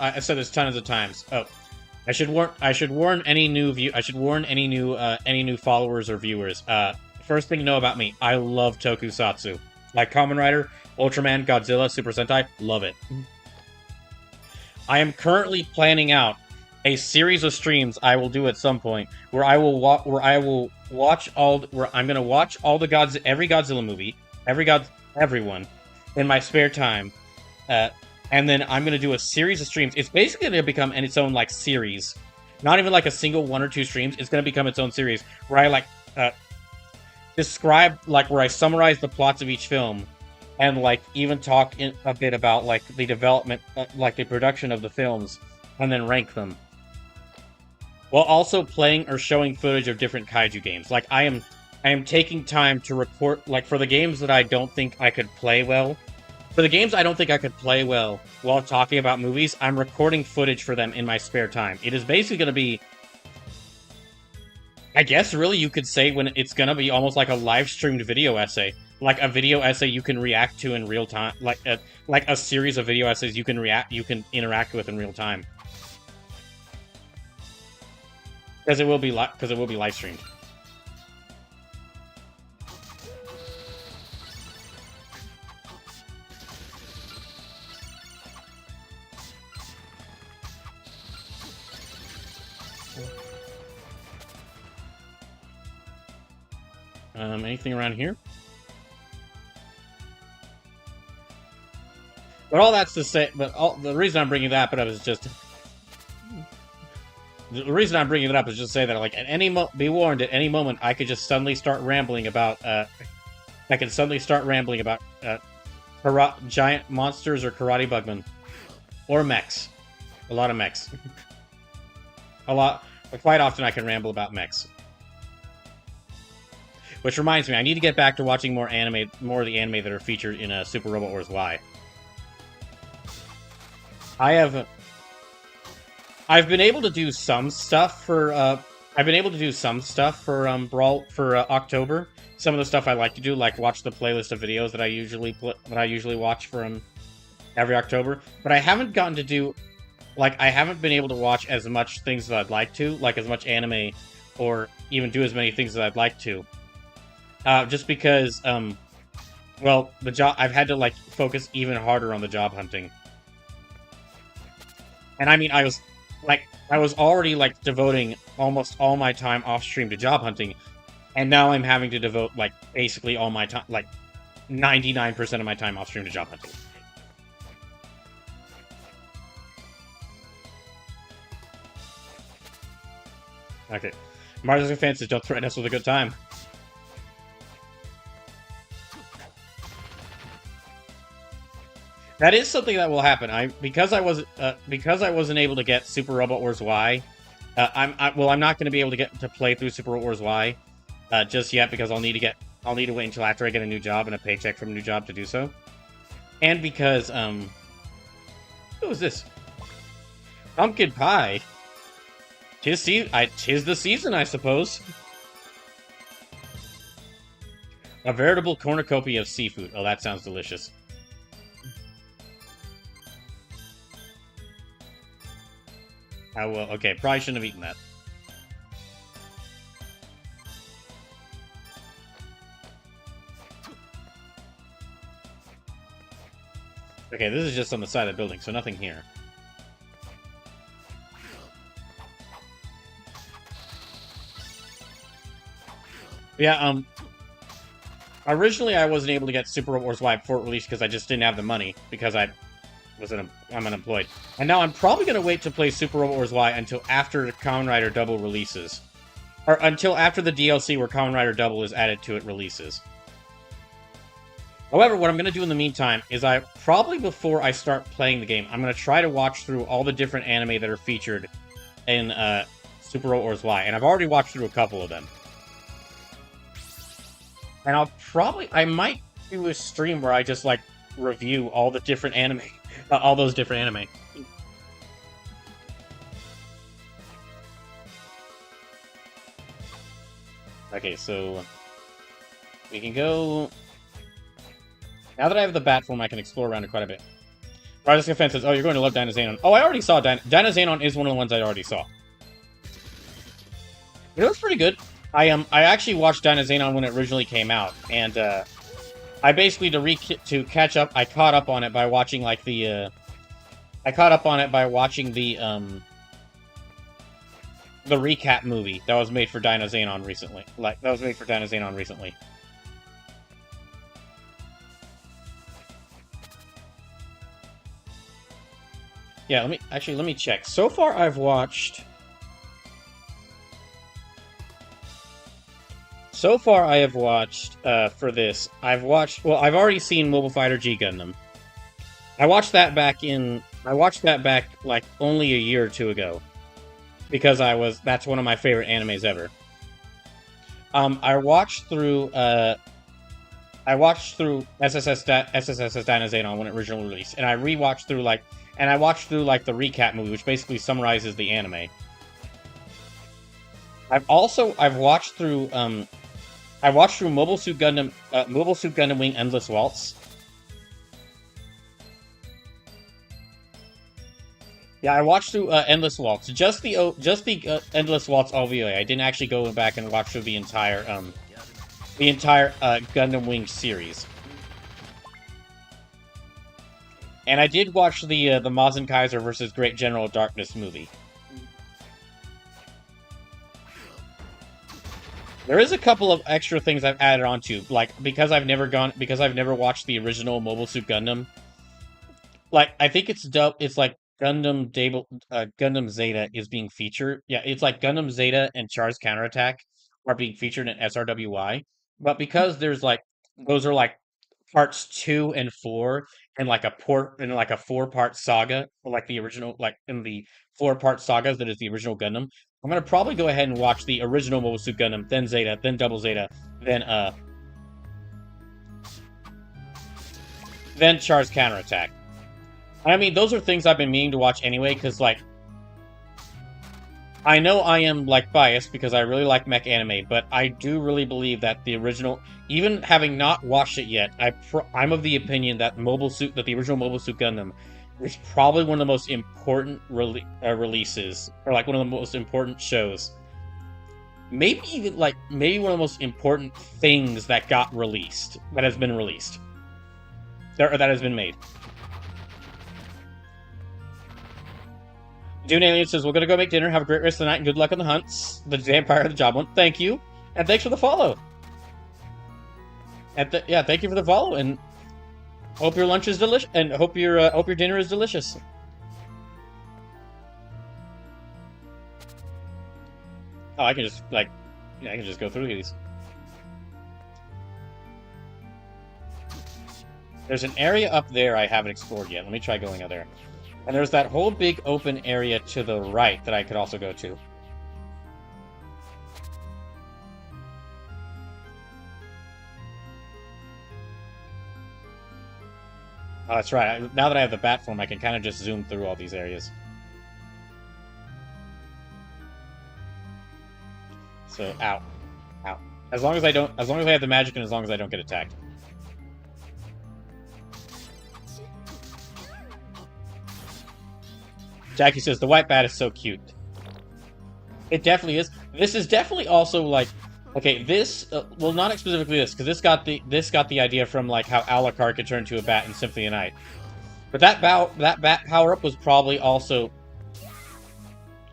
tons of times. Oh, I should warn any new any new followers or viewers. First thing to know about me, I love tokusatsu. Like Kamen Rider, Ultraman, Godzilla, Super Sentai, love it. I am currently planning out a series of streams I will do at some point where I will watch where I'm gonna watch all the every Godzilla movie, everyone in my spare time, and then I'm gonna do a series of streams. It's basically gonna become its own like series, not even like a single one or two streams. It's gonna become its own series where I like describe like where I summarize the plots of each film and like even talk a bit about like the development, like the production of the films, and then rank them, while also playing or showing footage of different kaiju games. Like I am taking time to record like for the games that I don't think I could play well. For the games I don't think I could play well while talking about movies, I'm recording footage for them in my spare time. It is basically going to be, I guess, really, you could say when it's going to be almost like a live streamed video essay. Like a video essay you can react to in real time, like a series of video essays you can interact with in real time, because it will be live streamed. Anything around here? But all that's to say, the reason I'm bringing that up is just the reason I'm bringing it up is just to say that like be warned, at any moment I could just suddenly start rambling about giant monsters or karate bugmen or mechs, a lot of mechs, quite often I can ramble about mechs. Which reminds me, I need to get back to watching more of the anime that are featured in Super Robot Wars Y. I've been able to do some stuff for Brawl for October. Some of the stuff I like to do, like watch the playlist of videos that I usually watch from every October. But I haven't gotten to do, like, I haven't been able to watch as much things as I'd like to, like as much anime, or even do as many things as I'd like to. Just because, well, I've had to, like, focus even harder on the job hunting. And I mean, I was already, like, devoting almost all my time off-stream to job hunting, and now I'm having to devote, like, basically all my time, like, 99% of my time off-stream to job hunting. Okay. Mario's defenses don't threaten us with a good time. That is something that will happen. Because I wasn't able to get Super Robot Wars Y. I'm not going to be able to play through Super Robot Wars Y just yet, because I'll need to wait until after I get a new job and a paycheck from a new job to do so. And because who is this? Pumpkin pie. Tis the season, I suppose. A veritable cornucopia of seafood. Oh, that sounds delicious. Okay, probably shouldn't have eaten that. Okay, this is just on the side of the building, so nothing here. Yeah, originally I wasn't able to get Super Robot Wars Y before it released because I just didn't have the money, because I'm unemployed. And now I'm probably going to wait to play Super Robot Wars Y until after Kamen Rider Double releases. Or until after the DLC where Kamen Rider Double is added to it releases. However, what I'm going to do in the meantime is before I start playing the game, I'm going to try to watch through all the different anime that are featured in Super Robot Wars Y. And I've already watched through a couple of them. And I might do a stream where I just, like, review all the different anime. All those different anime. Okay, so we can go. Now that I have the bat form, I can explore around it quite a bit. Riders Defense says, oh, you're going to love Dynazenon. Oh, I already saw Dynazenon is one of the ones I already saw. It looks pretty good. I actually watched Dynazenon when it originally came out, and I basically to catch up. I caught up on it by watching like the the recap movie that was made for Dynazenon recently. Yeah, let me check. So far, I've watched. So far, I have watched, for this, I've already seen Mobile Fighter G Gundam. I watched that back, like, only a year or two ago. Because that's one of my favorite animes ever. I watched through SSS Dynazenon when it originally released, and I watched through, like, the recap movie, which basically summarizes the anime. I've watched through, Mobile Suit Gundam Wing Endless Waltz. Yeah, I watched through Endless Waltz. Just the Endless Waltz OVA. I didn't actually go back and watch through the entire Gundam Wing series. And I did watch the Mazen Kaiser versus Great General Darkness movie. There is a couple of extra things I've added onto, like because I've never watched the original Mobile Suit Gundam. Like, I think it's dope. It's like Gundam Zeta is being featured. Yeah, it's like Gundam Zeta and Char's Counterattack are being featured in SRWY. But because there's like those are like parts 2 and 4 and like a 4-part saga, or like the original, like in the 4-part sagas that is the original Gundam. I'm gonna probably go ahead and watch the original Mobile Suit Gundam, then Zeta, then Double Zeta, then Char's Counterattack. I mean, those are things I've been meaning to watch anyway, because, like, I know I am, like, biased because I really like mech anime, but I do really believe that the original, even having not watched it yet, I'm of the opinion that the original Mobile Suit Gundam is probably one of the most important releases, or, like, one of the most important shows. Maybe even, like, maybe one of the most important things that got released, that has been released. Or that has been made. Dune Alien says, we're gonna go make dinner, have a great rest of the night, and good luck on the hunts. The Vampire of the Job one. Thank you. And thanks for the follow. And yeah, thank you for the follow, and hope your lunch is delicious, and hope your dinner is delicious. Oh, I can just, like, yeah, I can just go through these. There's an area up there I haven't explored yet. Let me try going out there. And there's that whole big open area to the right that I could also go to. Oh, that's right. Now that I have the bat form, I can kind of just zoom through all these areas. So, ow. Ow. As long as I have the magic and as long as I don't get attacked. Jackie says, the white bat is so cute. It definitely is. This is definitely also, like... Okay, this... well, not specifically this, because this got the idea from, like, how Alucard could turn into a bat in Symphony of the Night. But that bat power-up was probably also...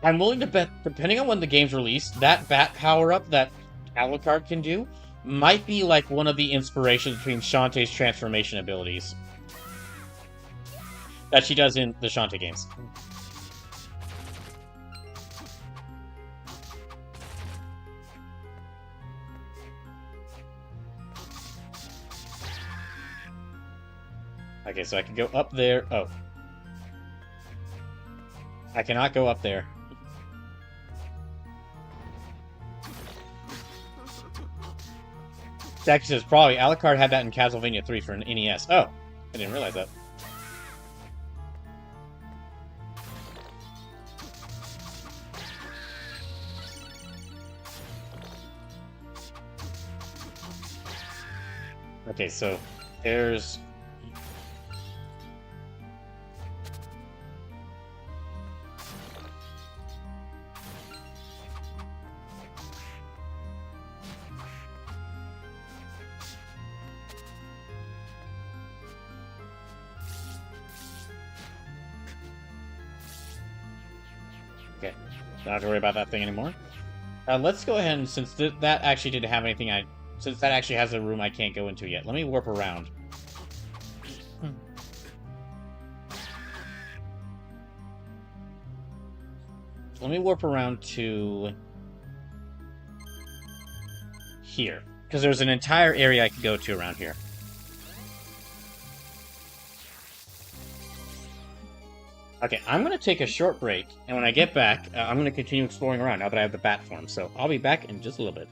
I'm willing to bet, depending on when the game's released, that bat power-up that Alucard can do might be, like, one of the inspirations between Shantae's transformation abilities. That she does in the Shantae games. Okay, so I can go up there. Oh. I cannot go up there. Jackie says, probably. Alucard had that in Castlevania 3 for an NES. Oh, I didn't realize that. Okay, so there's... Okay, don't have to worry about that thing anymore. Let's go ahead and, since that actually didn't have anything since that actually has a room I can't go into yet, let me warp around. Let me warp around to here, because there's an entire area I could go to around here. Okay, I'm going to take a short break, and when I get back, I'm going to continue exploring around now that I have the bat form, so I'll be back in just a little bit.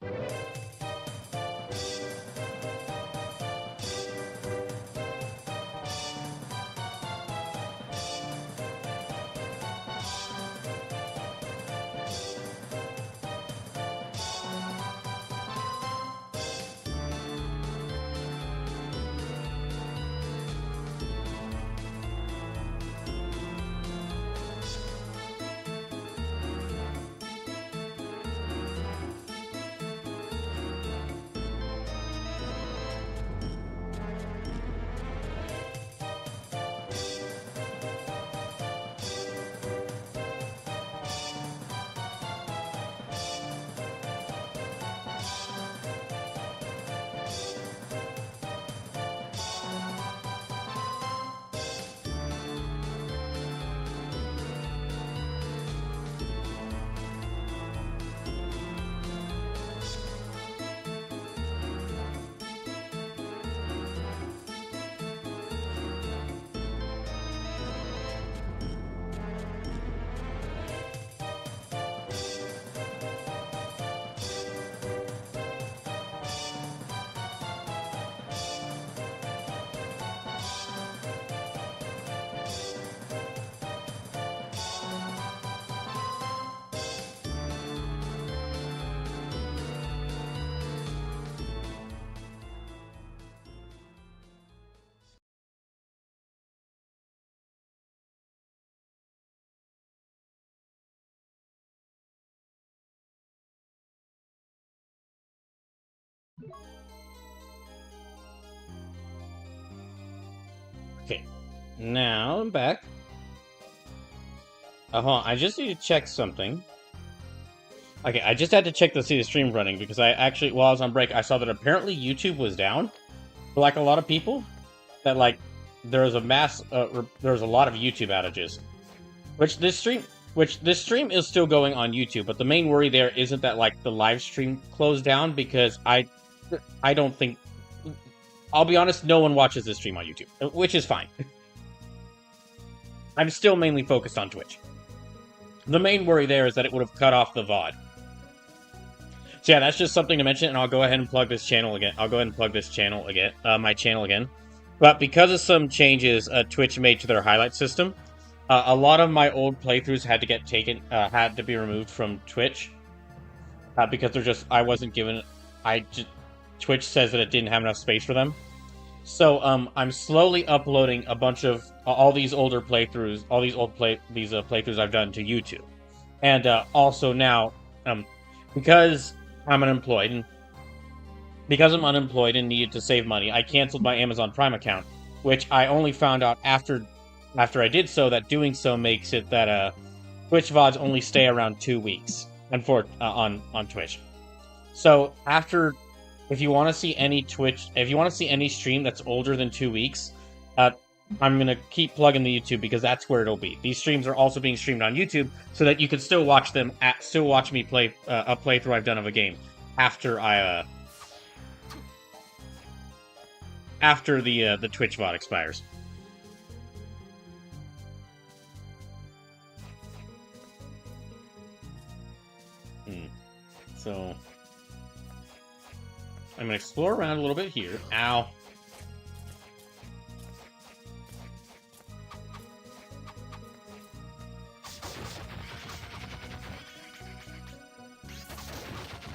Okay, now I'm back. Hold on, I just need to check something. Okay, I just had to check to see the stream running because I actually, while I was on break, I saw that apparently YouTube was down for like a lot of people. That like there was a there was a lot of YouTube outages, which this stream is still going on YouTube. But the main worry there isn't that like the live stream closed down because I don't think, I'll be honest, no one watches this stream on YouTube, which is fine. I'm still mainly focused on Twitch. The main worry there is that it would have cut off the VOD. So yeah, that's just something to mention, and I'll go ahead and plug this channel again. My channel again. But because of some changes Twitch made to their highlight system, a lot of my old playthroughs had to get had to be removed from Twitch because they're just, I wasn't given, Twitch says that it didn't have enough space for them. So I'm slowly uploading a bunch of all these older playthroughs, playthroughs I've done to YouTube, and also now because I'm unemployed and needed to save money, I canceled my Amazon Prime account, which I only found out after I did so that doing so makes it that Twitch VODs only stay around 2 weeks on Twitch. So if you want to see any stream that's older than 2 weeks, I'm gonna keep plugging the YouTube because that's where it'll be. These streams are also being streamed on YouTube so that you can still watch them. Still watch me play a playthrough I've done of a game after the Twitch VOD expires. So I'm gonna explore around a little bit here. Ow.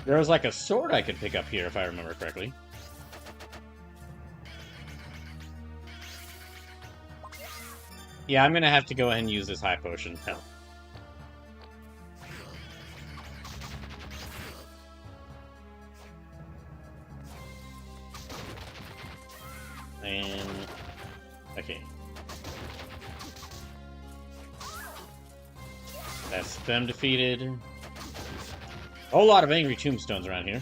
There was like a sword I could pick up here, if I remember correctly. Yeah, I'm gonna have to go ahead and use this high potion. Hell. And... okay. That's them defeated. A whole lot of angry tombstones around here.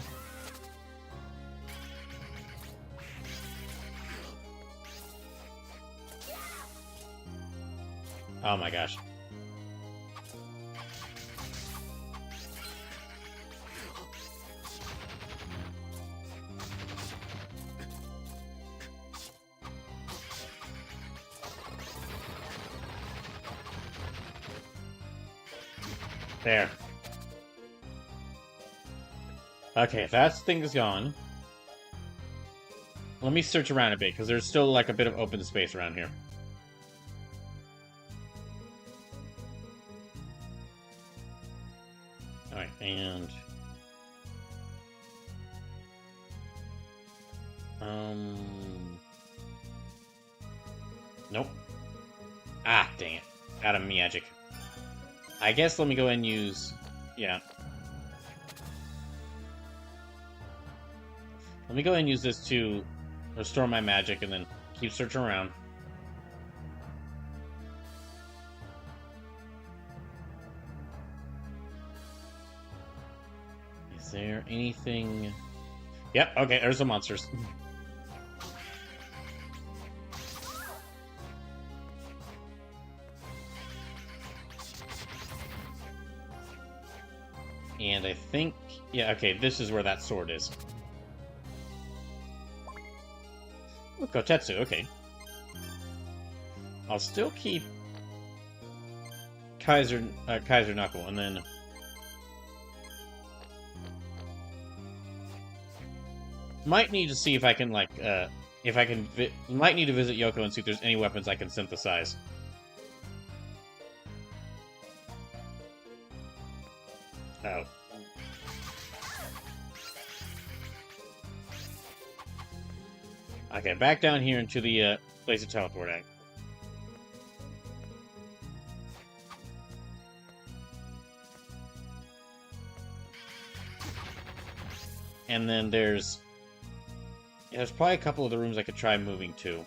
Oh my gosh. There. Okay, that thing is gone. Let me search around a bit, because there's still, like, a bit of open space around here. Alright, and... Nope. Ah, dang it. Out of magic. I guess let me go ahead and use... Yeah. Let me go ahead and use this to restore my magic and then keep searching around. Is there anything... Yep, okay, there's the monsters. And I think... Yeah, okay, this is where that sword is. Oh, Kotetsu, okay. I'll still keep Kaiser Knuckle, and then... Might need to see if I can, like, if I can... Might need to visit Yoko and see if there's any weapons I can synthesize. Oh. Okay, back down here into the place of teleporting. And then there's... Yeah, there's probably a couple of the rooms I could try moving to.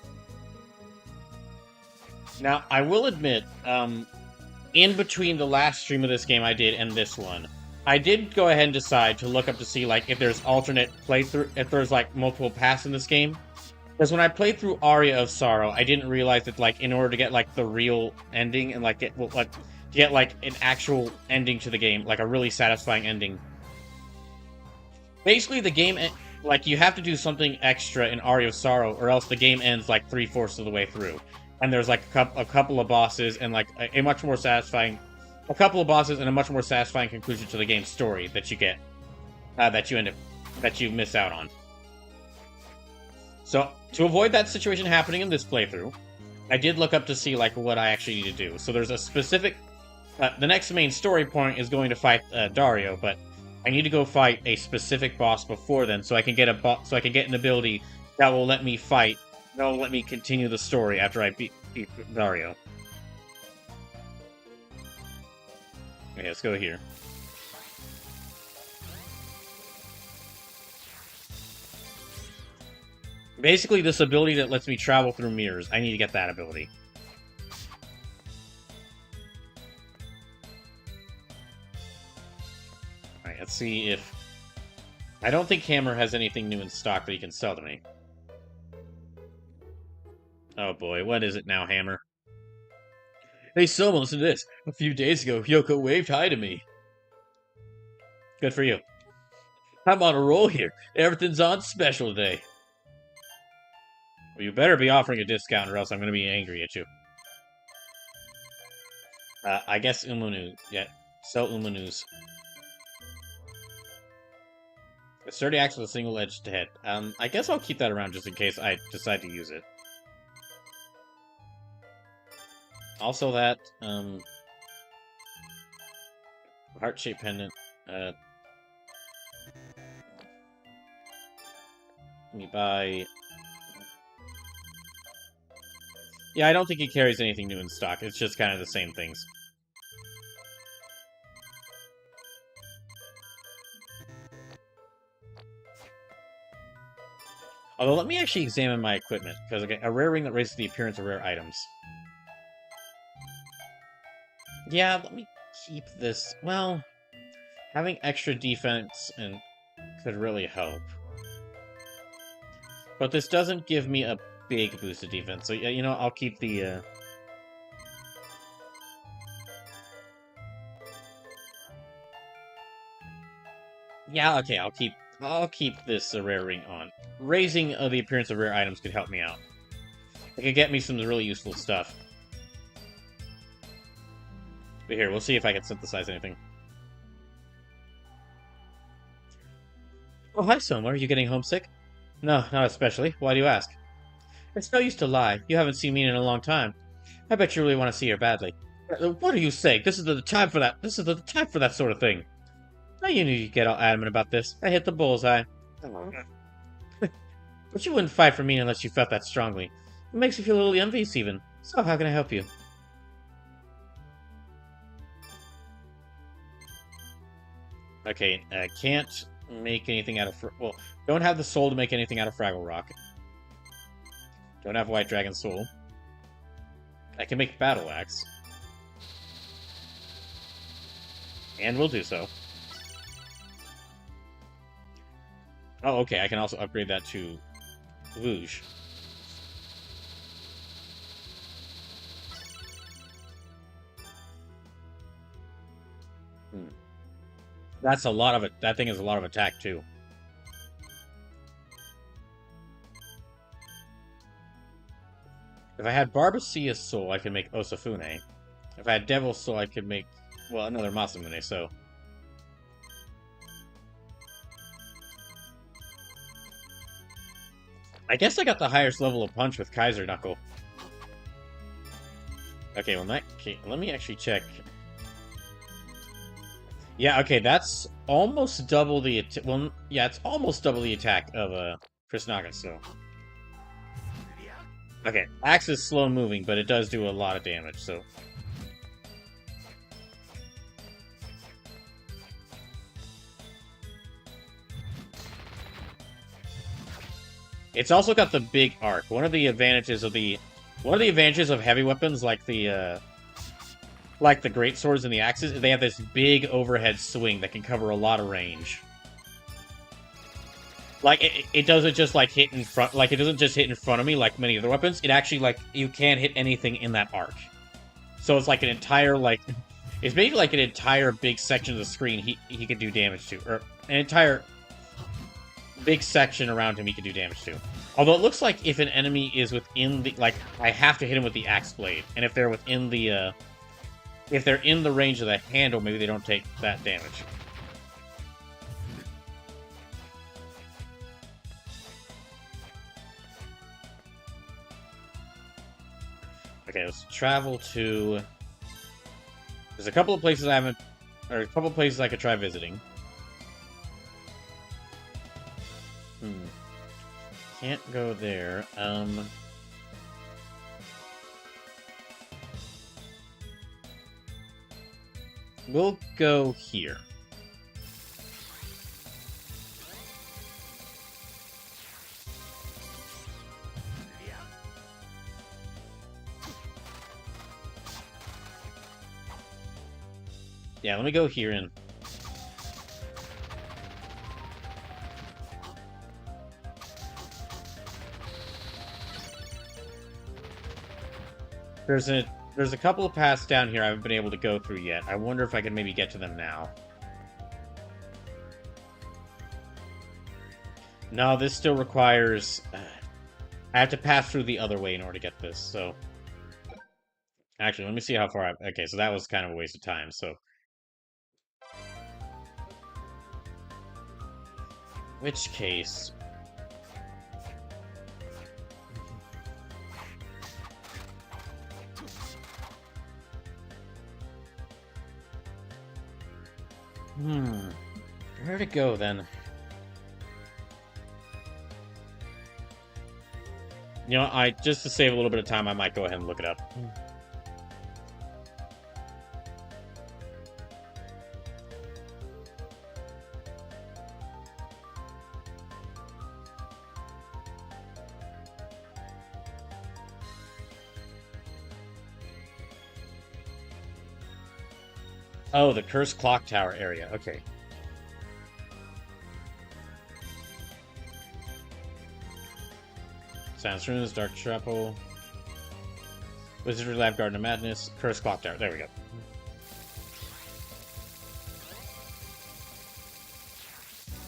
Now, I will admit, in between the last stream of this game I did and this one, I did go ahead and decide to look up to see, like, if there's alternate playthrough, if there's, like, multiple paths in this game. Because when I played through Aria of Sorrow, I didn't realize that, like, in order to get, like, the real ending and, like, get, like, an actual ending to the game, like, a really satisfying ending. Basically, the game, like, you have to do something extra in Aria of Sorrow, or else the game ends, like, 3/4 of the way through. And there's, like, a couple of bosses and, like, a much more satisfying... A couple of bosses and a much more satisfying conclusion to the game's story that you get. That you miss out on. So, to avoid that situation happening in this playthrough, I did look up to see, like, what I actually need to do. So there's a specific... the next main story point is going to fight Dario, but I need to go fight a specific boss before then, so I can get an ability that will let me fight, that will let me continue the story after I beat Dario. Okay, let's go here. Basically, this ability that lets me travel through mirrors. I need to get that ability. Alright, let's see if... I don't think Hammer has anything new in stock that he can sell to me. Oh boy, what is it now, Hammer? Hey, Soma, listen to this. A few days ago, Yoko waved hi to me. Good for you. I'm on a roll here. Everything's on special today. Well, you better be offering a discount or else I'm going to be angry at you. I guess Umanu. Yeah, sell Umanus. A sturdy axe with a single-edged head. I guess I'll keep that around just in case I decide to use it. Also that, heart-shaped pendant. Let me buy... Yeah, I don't think he carries anything new in stock. It's just kind of the same things. Although, let me actually examine my equipment, because I get a rare ring that raises the appearance of rare items. Yeah, let me keep this. Well, having extra defense and could really help. But this doesn't give me a big boost of defense, so yeah, you know, I'll keep the, Yeah, okay, I'll keep this rare ring on. Raising the appearance of rare items could help me out. It could get me some really useful stuff. But here, we'll see if I can synthesize anything. Oh, hi, Soma. Are you getting homesick? No, not especially. Why do you ask? It's no use to lie. You haven't seen me in a long time. I bet you really want to see her badly. What are you saying? This is the time for that. This is the time for that sort of thing. Now you need to get all adamant about this. I hit the bullseye. But you wouldn't fight for me unless you felt that strongly. It makes me feel a little envious, even. So how can I help you? Okay, can't make anything out of... Well, don't have the soul to make anything out of Fraggle Rock. Don't have White Dragon Soul. I can make Battle Axe. And will do so. Oh, okay, I can also upgrade that to Wooge. That's a lot of it. That thing is a lot of attack, too. If I had Barbacia's Soul, I could make Osafune. If I had Devil's Soul, I could make, well, another Masamune, so... I guess I got the highest level of punch with Kaiser Knuckle. Okay, well, let me actually check. Yeah, okay, that's almost double the well, yeah, it's almost double the attack of Chris Naga, so. Okay, Axe is slow moving, but it does do a lot of damage, so. It's also got the big arc. One of the advantages of heavy weapons like the great swords and the axes, they have this big overhead swing that can cover a lot of range. Like it doesn't just like hit in front, like it doesn't just hit in front of me like many other weapons. It actually like you can't hit anything in that arc. So it's like an entire it's maybe like an entire big section of the screen he could do damage to, or an entire big section around him he could do damage to. Although it looks like if an enemy is within the I have to hit him with the axe blade, and if they're within the if they're in the range of the handle, maybe they don't take that damage. Okay, let's travel to... There's a couple of places I haven't... Or a couple of places I could try visiting. Can't go there. We'll go here. Yeah, let me go here and... There's a couple of paths down here I haven't been able to go through yet. I wonder if I can maybe get to them now. No, this still requires... I have to pass through the other way in order to get this, so... Actually, let me see how far I... Okay, so that was kind of a waste of time, so... Which case... Where to go, then? You know, just to save a little bit of time, I might go ahead and look it up. Oh, the Cursed Clock Tower area. Okay. Silence Ruins, Dark Chapel, Wizardry Lab, Garden of Madness, Cursed Clock Tower. There we go.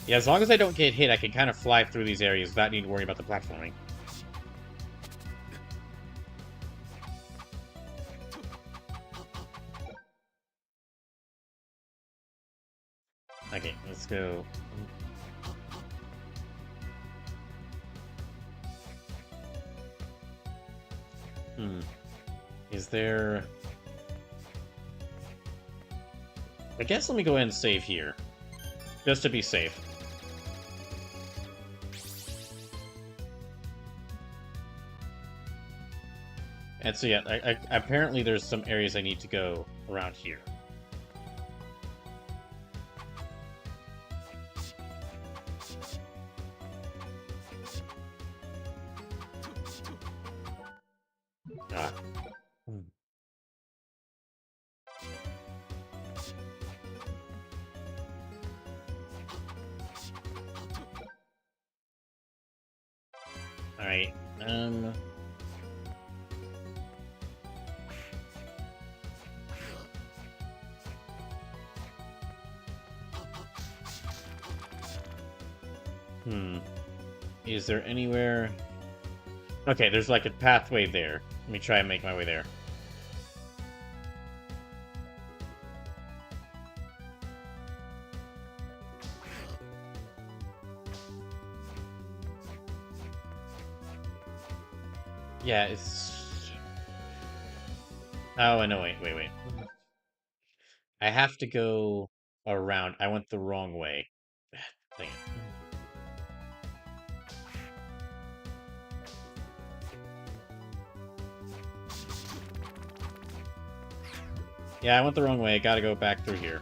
Yeah, as long as I don't get hit, I can kind of fly through these areas without needing to worry about the platforming. Okay, let's go. Is there... I guess let me go ahead and save here. Just to be safe. And so yeah, apparently there's some areas I need to go around here. Ah. Alright, Is there anywhere... Okay, there's like a pathway there. Let me try and make my way there. Yeah, it's... Oh, I know, wait. I have to go around. I went the wrong way. Dang it. Yeah, I went the wrong way. I gotta go back through here.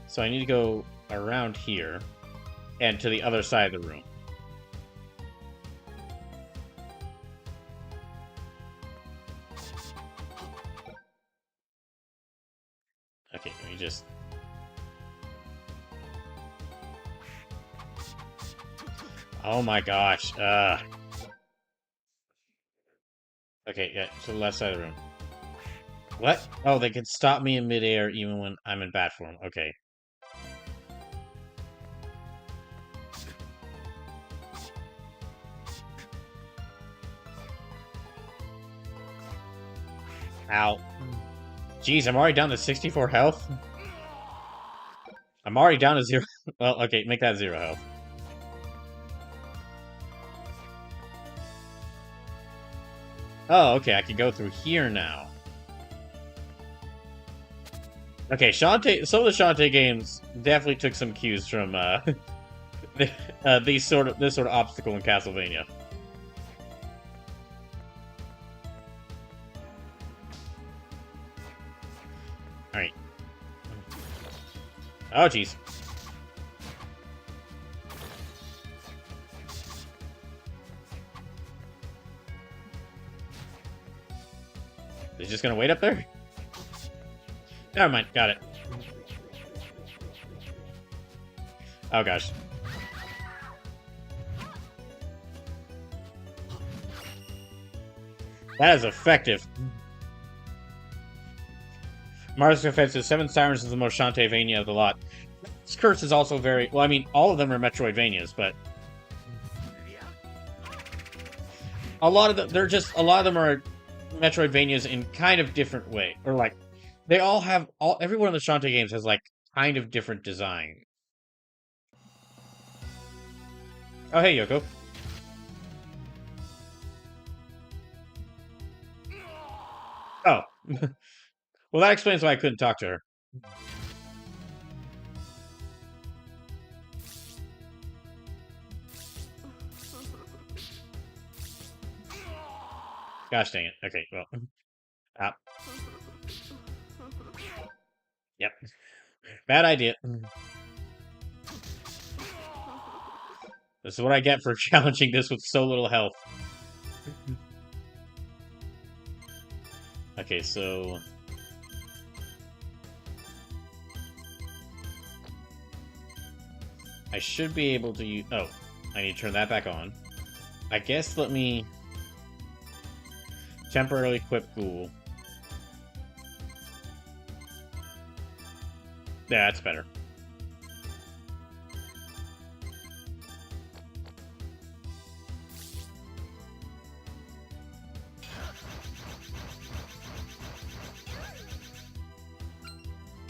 So I need to go around here and to the other side of the room. Okay, let me just... Oh my gosh. Okay, yeah, to the left side of the room. What? Oh, they can stop me in midair even when I'm in bat form. Okay. Ow. Jeez, I'm already down to 64 health? I'm already down to 0. Well, okay, make that 0 health. Oh, okay, I can go through here now. Okay, Shantae, some of the Shantae games definitely took some cues from this sort of obstacle in Castlevania. Alright. Oh, jeez. He's just gonna wait up there? Never mind, got it. Oh gosh. That is effective. Mars offensive 7 Sirens is the most Shantaevania of the lot. This curse is also very... Well, I mean, all of them are Metroidvanias, but... A lot of them are Metroidvanias in kind of different way. Or like, they all have... Every one of the Shantae games has like, kind of different design. Oh, hey, Yoko. Oh. Well, that explains why I couldn't talk to her. Gosh dang it. Okay, well. Yep. Bad idea. This is what I get for challenging this with so little health. Okay, so... I should be able to use... Oh, I need to turn that back on. I guess let me... temporarily equip Ghoul. Yeah, that's better.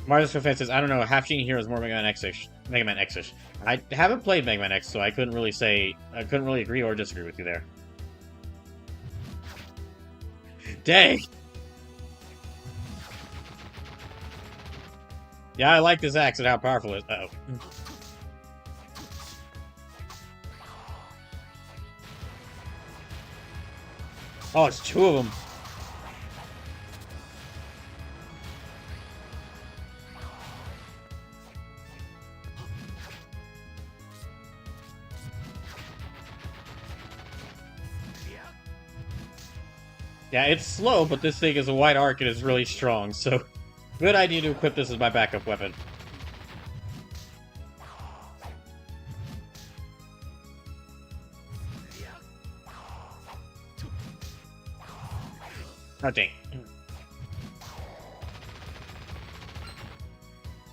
Mario's Fan says, I don't know, Half Genie Hero is more Mega Man X-ish. Mega Man X-ish. I haven't played Mega Man X, so I couldn't really say... I couldn't really agree or disagree with you there. Dang! Yeah, I like this axe and how powerful it is. Uh-oh. Oh, it's two of them. Yeah, it's slow, but this thing is a wide arc and is really strong, so good idea to equip this as my backup weapon. Oh, dang.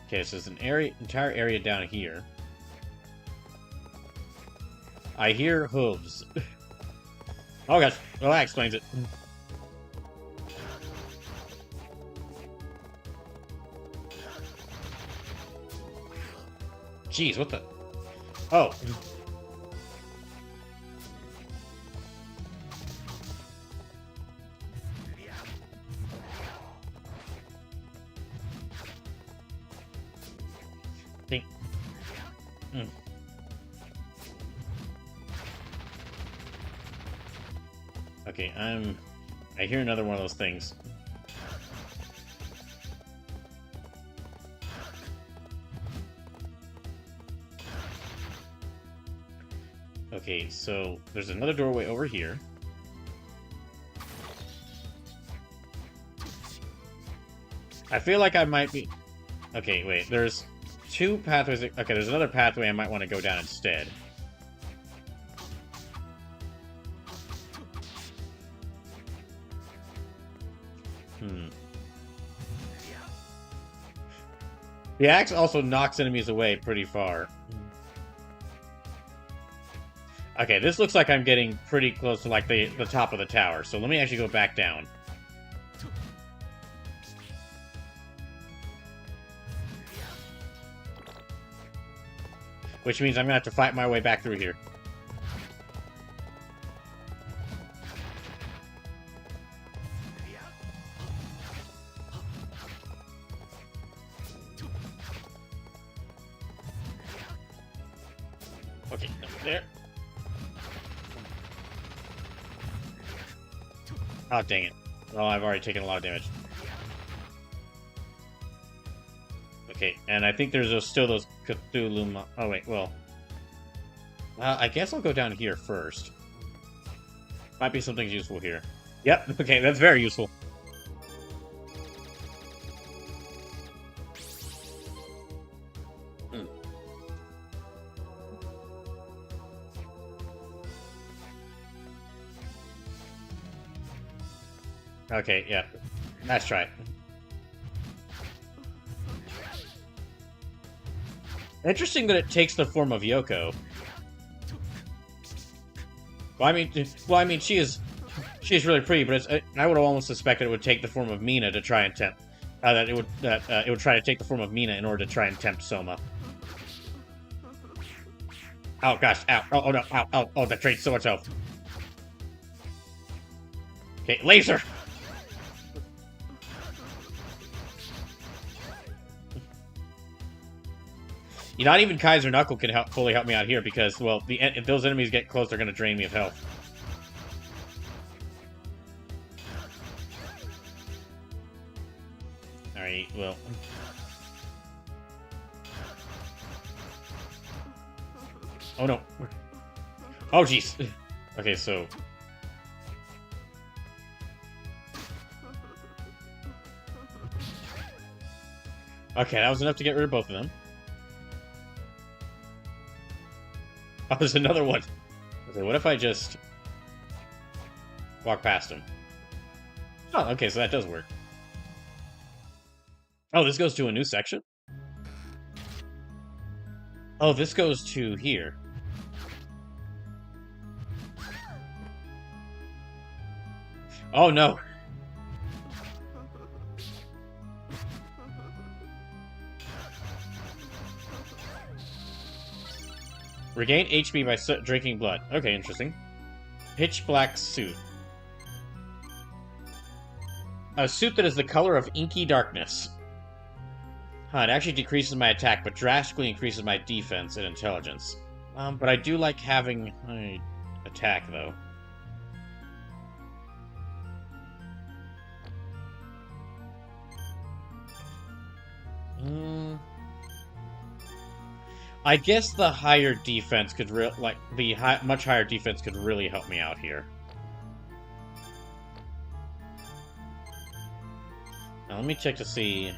Okay, so there's an entire area down here. I hear hooves. Oh gosh, well that explains it. Jeez, what the... Oh. Think. Okay, I hear another one of those things. Okay, so there's another doorway over here. I feel like I might be... Okay, wait, there's two pathways... Okay, there's another pathway I might want to go down instead. The axe also knocks enemies away pretty far. Okay, this looks like I'm getting pretty close to, like, the top of the tower, so let me actually go back down. Which means I'm gonna have to fight my way back through here. Okay, there. Oh, dang it. Well, I've already taken a lot of damage. Okay, and I think there's still those Cthulhu... Oh, wait, well... I guess I'll go down here first. Might be something useful here. Yep, okay, that's very useful. Okay, yeah. Nice try. Interesting that it takes the form of Yoko. Well, I mean, she is really pretty, but I would have almost suspected it would take the form of Mina to try and tempt. That it would try to take the form of Mina in order to try and tempt Soma. Oh gosh! Ow! Oh no! Ow! Ow! Oh, that drains so much health. Okay, laser. Not even Kaiser Knuckle can fully help me out here because, well, if those enemies get close, they're going to drain me of health. Alright, well... Oh, no. Oh, jeez. Okay, so... Okay, that was enough to get rid of both of them. Oh, there's another one. Okay, what if I just walk past him? Oh, okay, so that does work. Oh, this goes to a new section? Oh, this goes to here. Oh, no. Regain HP by drinking blood. Okay, interesting. Pitch black suit. A suit that is the color of inky darkness. It actually decreases my attack, but drastically increases my defense and intelligence. But I do like having attack, though. I guess the higher defense could much higher defense could really help me out here. Now let me check to see.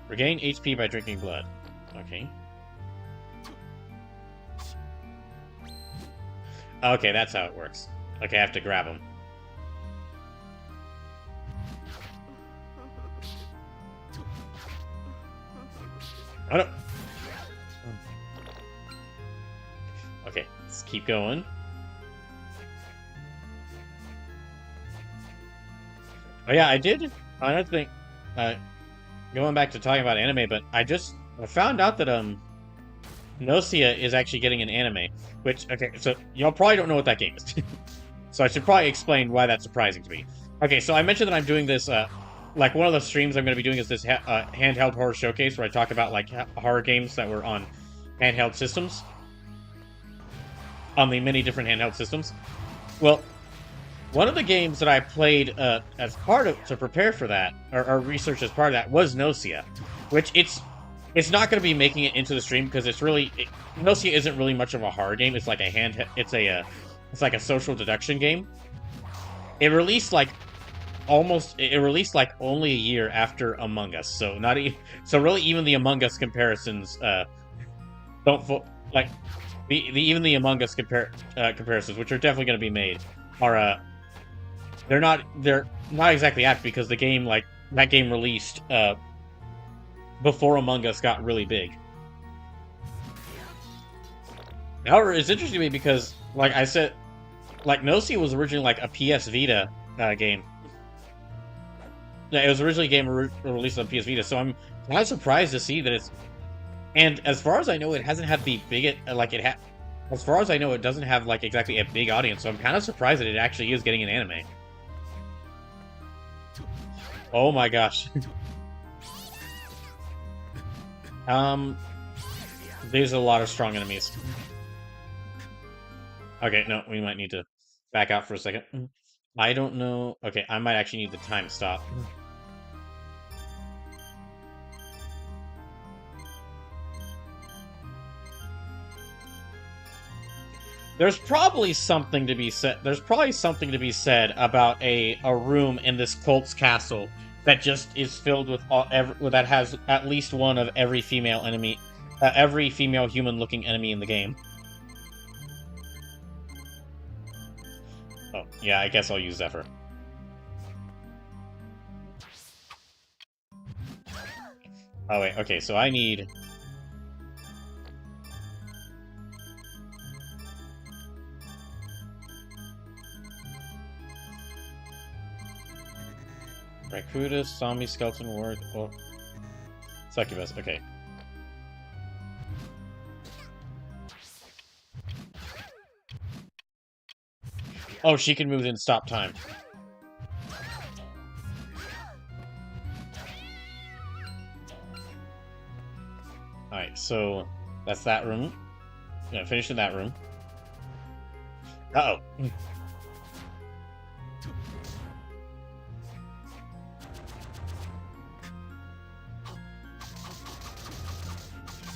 Regain HP by drinking blood. Okay. Okay, that's how it works. Okay, I have to grab him. I don't... Okay, let's keep going. Oh yeah, I did. Another thing, going back to talking about anime, but I found out that Nocia is actually getting an anime. Which, okay, so y'all probably don't know what that game is. So I should probably explain why that's surprising to me. Okay, so I mentioned that I'm doing this, like one of the streams I'm going to be doing is this handheld horror showcase where I talk about like horror games that were on handheld systems. On the many different handheld systems. Well, one of the games that I played as part of to prepare for that, or research as part of that, was Nocia, which it's not going to be making it into the stream because Nocia isn't really much of a horror game. It's like it's like a social deduction game. It released like only a year after Among Us, so really even the Among Us comparisons even the Among Us comparisons, which are definitely going to be made, are they're not exactly apt because the game that game released before Among Us got really big. However, it's interesting to me because, like I said, like Nocia was originally like a PS Vita game. Yeah, it was originally a game released on PS Vita, so I'm kind of surprised to see that it's. And as far as I know, it hasn't had the big as far as I know, it doesn't have like exactly a big audience. So I'm kind of surprised that it actually is getting an anime. Oh my gosh. There's a lot of strong enemies. Okay, no, we might need to back out for a second. I don't know. Okay, I might actually need the time stop. There's probably something to be said. There's probably something to be said about a room in this cult's castle that just is filled with that has at least one of every female enemy, every female human-looking enemy in the game. Oh, yeah, I guess I'll use Zephyr. Oh wait, okay, so I need. Rakutus, zombie, skeleton, ward, or succubus. Okay. Oh, she can move in stop time. Alright, so that's that room. Yeah, finish in that room. Uh-oh.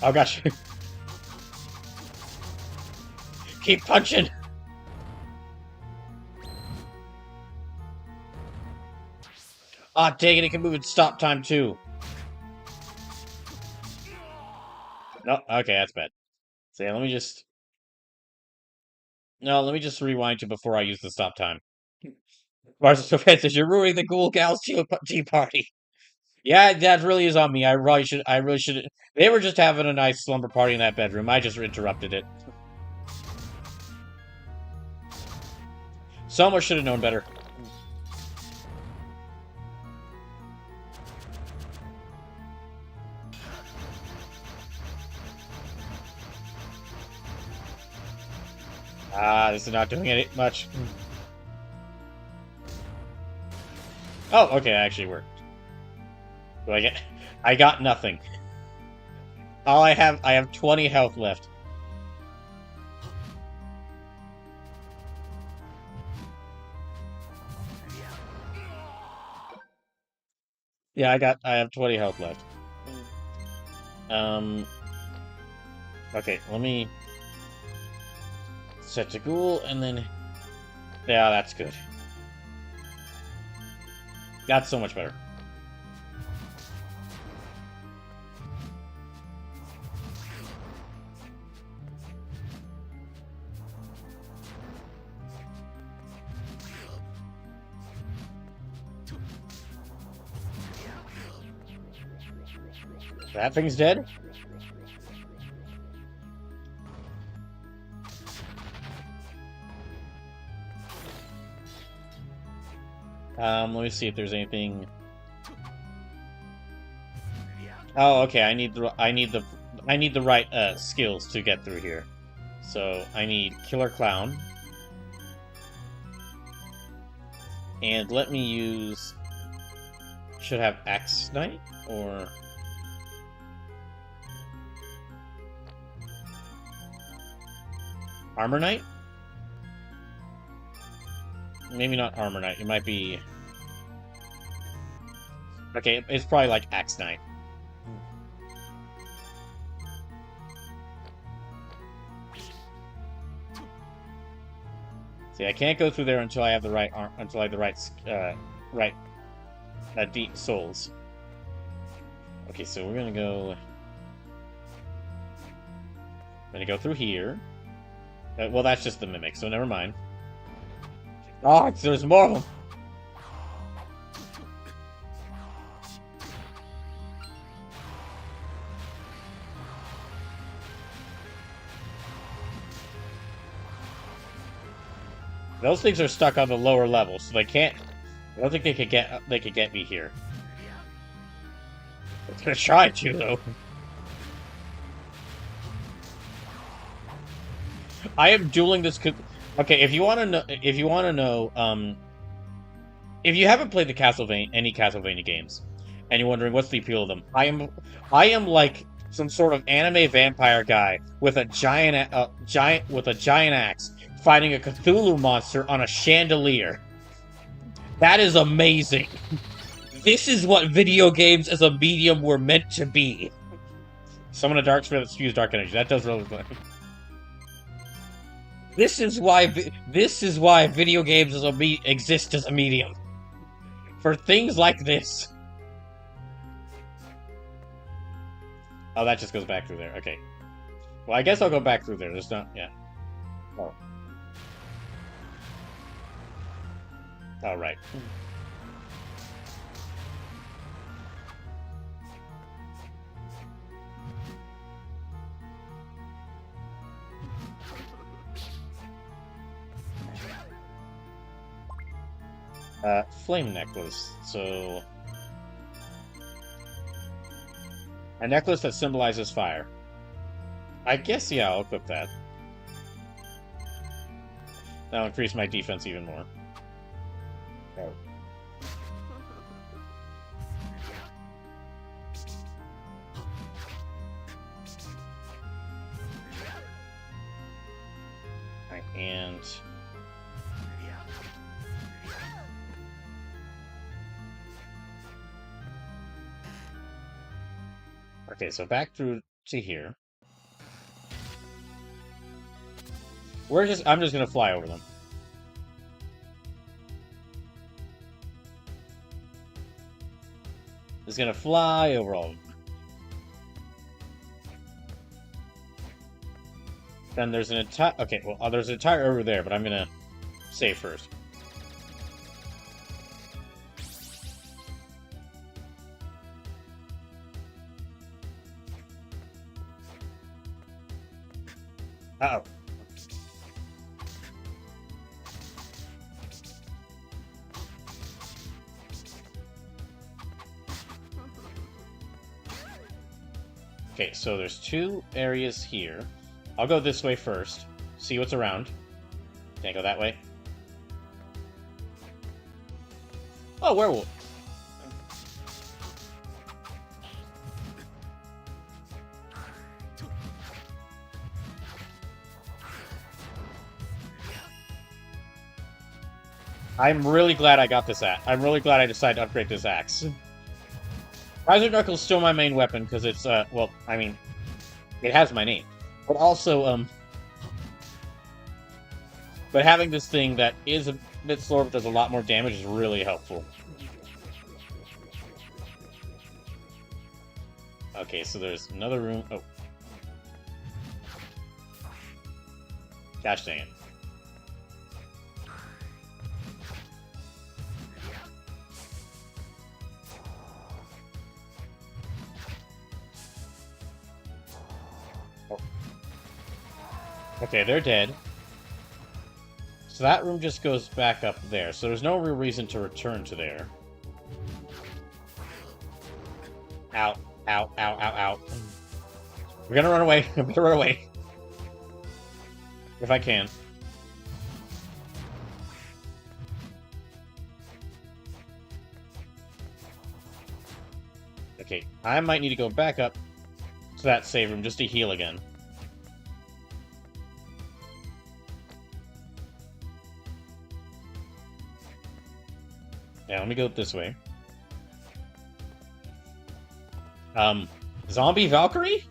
Oh gosh. Keep punching! Ah, dang it, it can move in stop time too. No, okay, that's bad. So yeah, let me just rewind to before I use the stop time. Marcus says, you're ruining the Ghoul Gals tea party. Yeah, that really is on me. I really should. They were just having a nice slumber party in that bedroom. I just interrupted it. Soma should have known better. this is not doing it much. Oh, okay, it actually worked. Do I get... I got nothing. I have 20 health left. Yeah, I have 20 health left. Okay, let me set to ghoul, and then... Yeah, that's good. That's so much better. That thing's dead? Let me see if there's anything. Oh, okay. I need the right skills to get through here. So I need Killer Clown, and let me use. Should have Axe Knight or. Armor Knight? Maybe not Armor Knight. It might be... Okay, it's probably like Axe Knight. See, I can't go through there until I have the right until I have the right deep souls. Okay, so we're gonna go. I'm gonna go through here. Well, that's just the mimic, so never mind. Oh, there's more of them. Those things are stuck on the lower level, so they can't. I don't think they could get me here. I'm gonna try to though. I am dueling this. Okay, if you want to know, if you haven't played any Castlevania games, and you're wondering what's the appeal of them, I am like some sort of anime vampire guy with a giant axe fighting a Cthulhu monster on a chandelier. That is amazing. This is what video games as a medium were meant to be. Summon a dark spirit that spews dark energy. That does really good. This is why video games exist as a medium. For things like this. Oh, that just goes back through there. Okay. Well, I guess I'll go back through there. There's not... Yeah. Oh. All right. Flame necklace. So... A necklace that symbolizes fire. I guess, yeah, I'll equip that. That'll increase my defense even more. Oh. Right, and... Okay, so back through to here. I'm just gonna fly over them. Just gonna fly over all of them. Then there's an entire... Okay, well, there's an entire over there, but I'm gonna save first. Uh-oh. Okay, so there's two areas here. I'll go this way first. See what's around. Can't go that way. Oh, werewolf. I'm really glad I got this axe. I'm really glad I decided to upgrade this axe. Riser Knuckle's still my main weapon, because it's, well, I mean, it has my name. But also, but having this thing that is a bit slower but does a lot more damage is really helpful. Okay, so there's another room. Oh. Gosh dang it. Okay, they're dead. So that room just goes back up there. So there's no real reason to return to there. Ow. Ow, ow, ow, ow. We're gonna run away. I'm gonna run away. If I can. Okay, I might need to go back up to that save room just to heal again. Yeah, let me go this way. Zombie Valkyrie?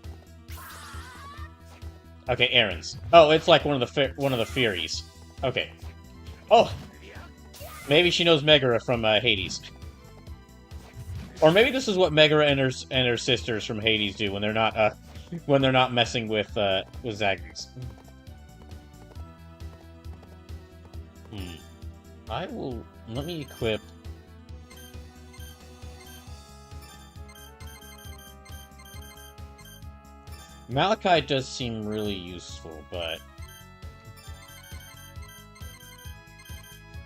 Okay, Aaron's. Oh, it's like one of the Furies. Okay. Oh! Maybe she knows Megara from Hades. Or maybe this is what Megara and her sisters from Hades do when they're not messing with Zagreus. Let me equip. Malachi does seem really useful, but...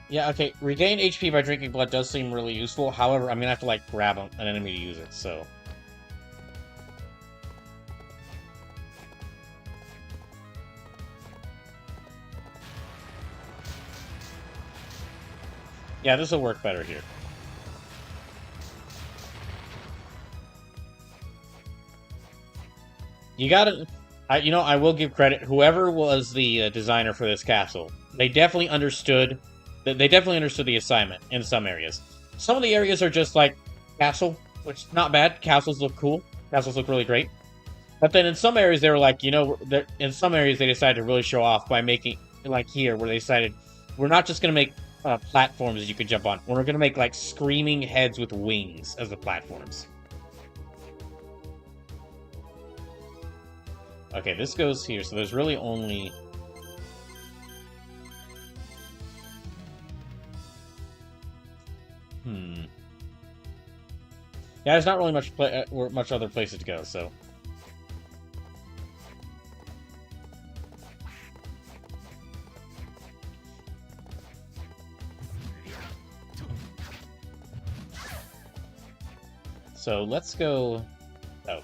Yeah, okay, regain HP by drinking blood does seem really useful, however, I'm gonna have to, like, grab an enemy to use it, so... Yeah, this will work better here. You gotta... I will give credit. Whoever was the designer for this castle, they definitely understood the assignment in some areas. Some of the areas are just like castle, which not bad. Castles look cool. Castles look really great. But then in some areas they were like, in some areas they decided to really show off by making, like here, where they decided, we're not just going to make platforms you could jump on. We're going to make like screaming heads with wings as the platforms. Okay, this goes here, so there's really only... Yeah, there's not really much other places to go, so... So, let's go... Oh.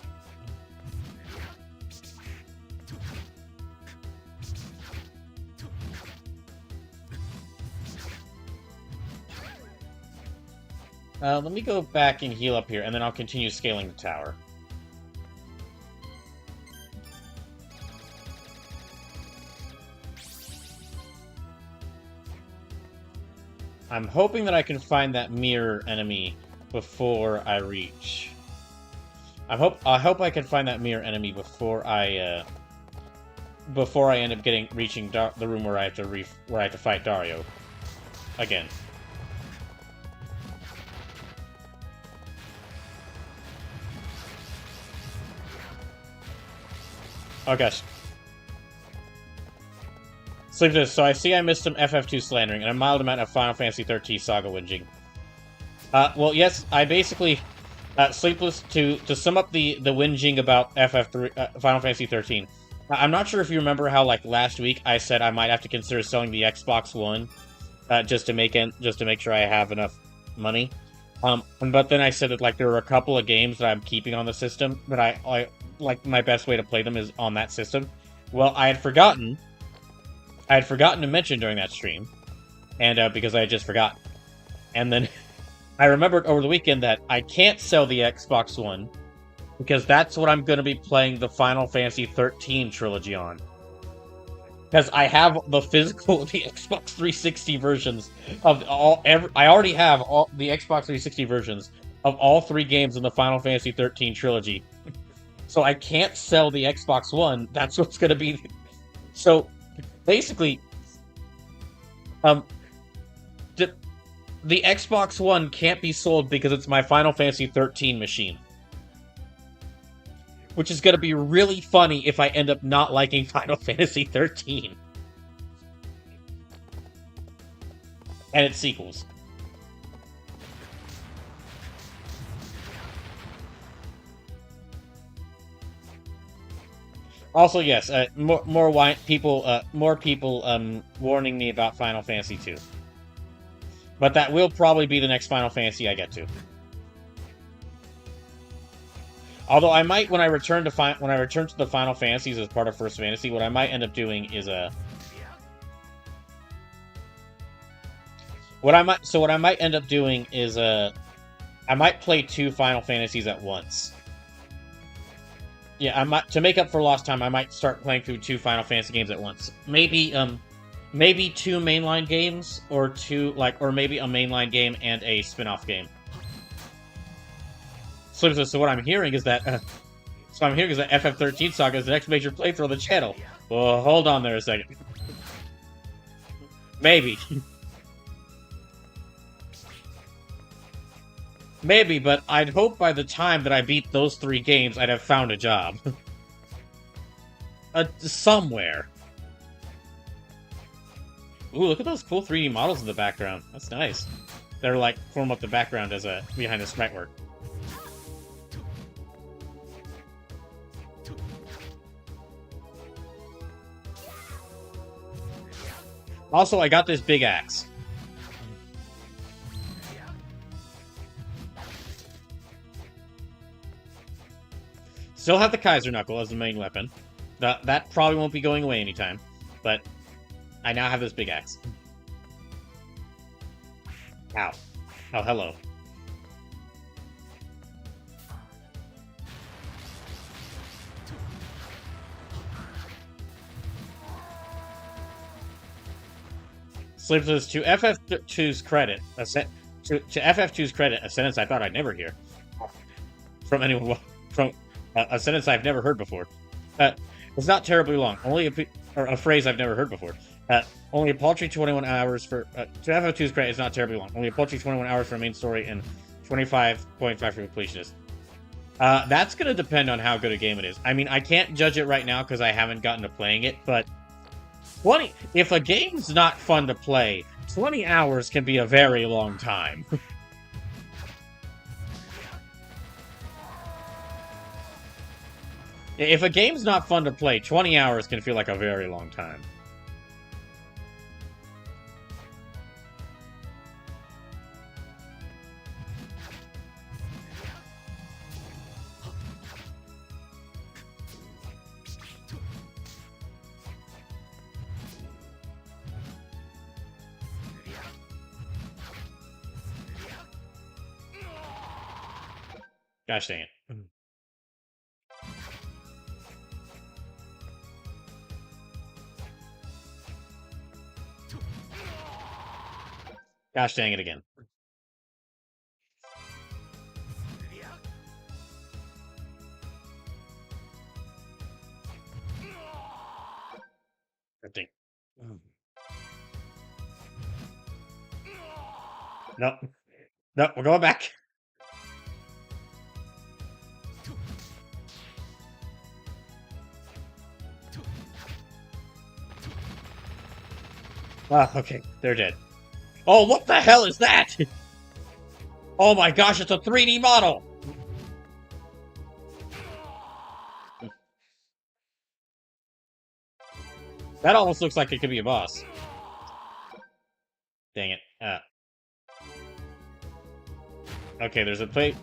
Let me go back and heal up here, and then I'll continue scaling the tower. I'm hoping that I can find that mirror enemy before I reach. I hope I can find that mirror enemy before I end up reaching the room where I have to fight Dario again. Oh gosh. Sleep this. So I see I missed some FF2 slandering and a mild amount of Final Fantasy XIII Saga whinging. Well, yes, I basically Sleepless to sum up the whinging about Final Fantasy XIII. I'm not sure if you remember how like last week I said I might have to consider selling the Xbox One just to make sure I have enough money. But then I said that like there were a couple of games that I'm keeping on the system, but I like my best way to play them is on that system. Well, I had forgotten I had forgotten to mention during that stream, and because I had just forgotten. And then I remembered over the weekend that I can't sell the Xbox One because that's what I'm going to be playing the Final Fantasy 13 trilogy on. Because I have the physical, the Xbox 360 versions of I already have all the Xbox 360 versions of all 3 games in the Final Fantasy 13 trilogy. So I can't sell the Xbox One. That's what's going to be. So basically, um, the Xbox One can't be sold because it's my Final Fantasy 13 machine. Which is going to be really funny if I end up not liking Final Fantasy 13. And its sequels. Also, yes, more people warning me about Final Fantasy 2. But that will probably be the next Final Fantasy I get to. Although I might, when I return to the Final Fantasies as part of First Fantasy, what I might end up doing is what I might end up doing is I might play 2 Final Fantasies at once. Yeah, I might, to make up for lost time, I might start playing through 2 Final Fantasy games at once. Maybe 2 mainline games, or maybe a mainline game and a spin-off game. So what I'm hearing is that FF13 Saga is the next major playthrough of the channel. Well, hold on there a second. Maybe. Maybe, but I'd hope by the time that I beat those 3 games, I'd have found a job. Somewhere. Ooh, look at those cool 3D models in the background. That's nice. They're like, form up the background as behind the sprite work. Also, I got this big axe. Still have the Kaiser Knuckle as the main weapon. That probably won't be going away anytime. But I now have this big axe. Ow. Oh, hello. Sleep says, to FF2's credit, a sentence I thought I'd never hear from anyone. From a sentence I've never heard before. It's not terribly long. Only a phrase I've never heard before. Only a paltry 21 hours for to FF2's credit. It's not terribly long. Only a paltry 21 hours for the main story and 25.5 for completionist. That's gonna depend on how good a game it is. I mean, I can't judge it right now because I haven't gotten to playing it, but 20. If a game's not fun to play, 20 hours can be a very long time. If a game's not fun to play, 20 hours can feel like a very long time. Gosh dang it. Gosh dang it again. I think. Nope. Nope, we're going back. Ah, okay, they're dead. Oh, what the hell is that? Oh my gosh, it's a 3D model! That almost looks like it could be a boss. Dang it. Okay, there's a plate.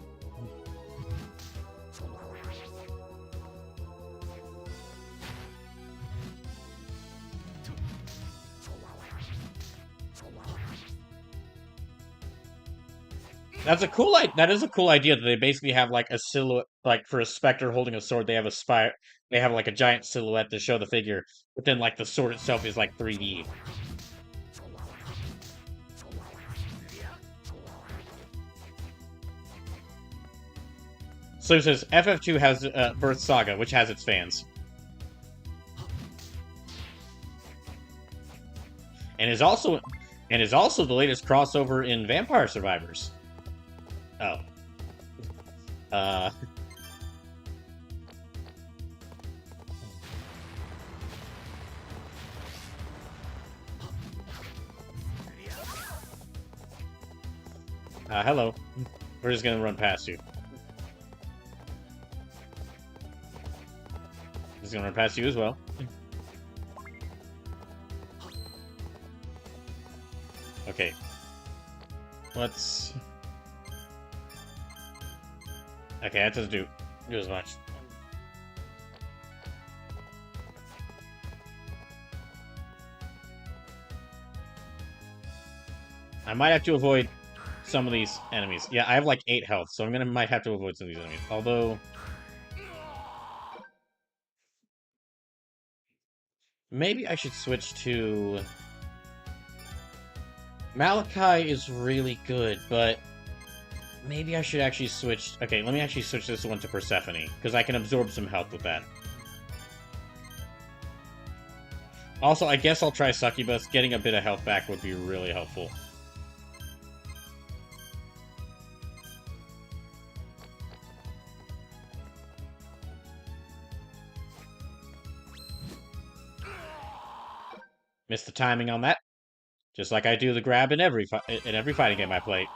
That's a cool that is a cool idea that they basically have like a silhouette, like for a specter holding a sword, they have a they have like a giant silhouette to show the figure, but then like the sword itself is like 3D. So it says FF2 has Birth Saga, which has its fans, and is also the latest crossover in Vampire Survivors. Oh, uh, hello. We're just gonna run past you. Just gonna run past you as well. Okay. Let's... Okay, that doesn't do as much. I might have to avoid some of these enemies. Yeah, I have like 8 health, so might have to avoid some of these enemies. Although... maybe I should switch to... Malachi is really good, but... maybe I should actually switch... okay, let me actually switch this one to Persephone, because I can absorb some health with that. Also, I guess I'll try Succubus. Getting a bit of health back would be really helpful. Missed the timing on that. Just like I do the grab in every fighting game I play.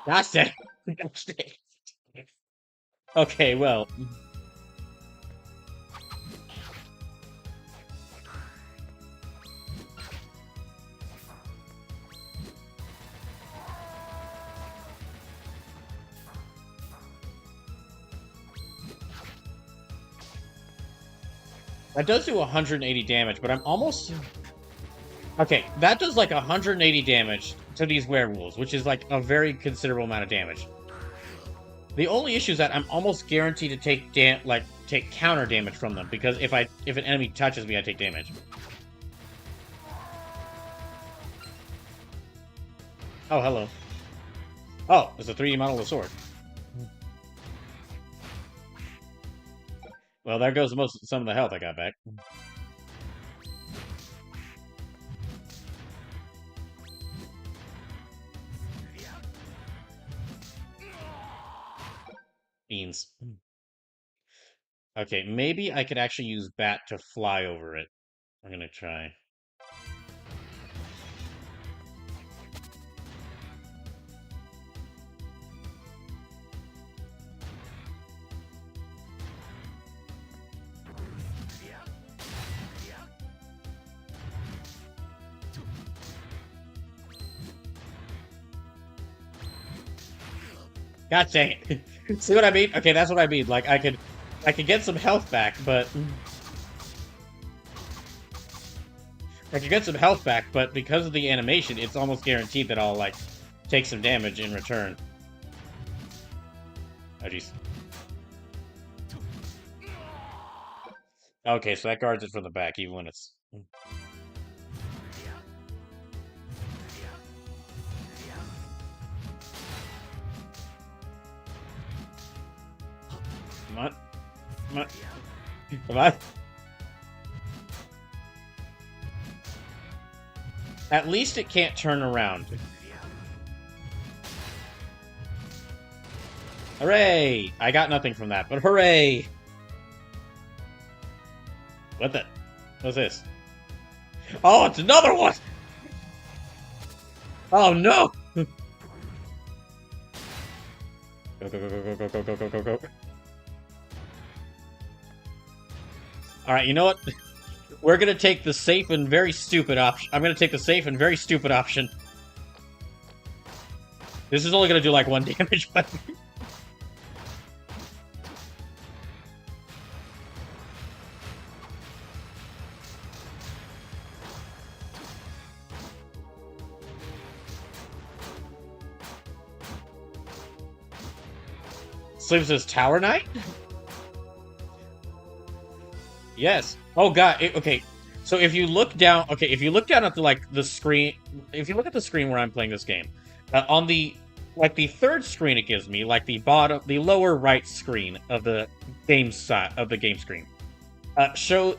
Gosh dang. Okay, well. That does do 180 damage, but I'm almost... okay, that does like 180 damage to these werewolves, which is like a very considerable amount of damage. The only issue is that I'm almost guaranteed to take take counter damage from them, because if an enemy touches me, I take damage. Oh, hello. Oh, there's a 3D model of the sword. Well, there goes some of the health I got back. Beans. Okay, maybe I could actually use Bat to fly over it. I'm gonna try. God dang it. See what I mean? Okay, that's what I mean. Like, I could get some health back, but... I could get some health back, but because of the animation, it's almost guaranteed that I'll, like, take some damage in return. Oh, jeez. Okay, so that guards it from the back, even when it's... Come on. Come on. Come on. At least it can't turn around. Hooray! I got nothing from that, but hooray! What the... what's this? Oh, it's another one! Oh, no! Go, go, go, go, go, go, go, go, go, go. Alright, you know what? We're gonna take the safe and very stupid option. I'm gonna take the safe and very stupid option. This is only gonna do like 1 damage, but... Sleeps as Tower Knight? Yes. Oh god. Okay. So if you look down, if you look down at the screen, if you look at the screen where I'm playing this game, on the the third screen it gives me, the lower right screen of the game side of the game screen,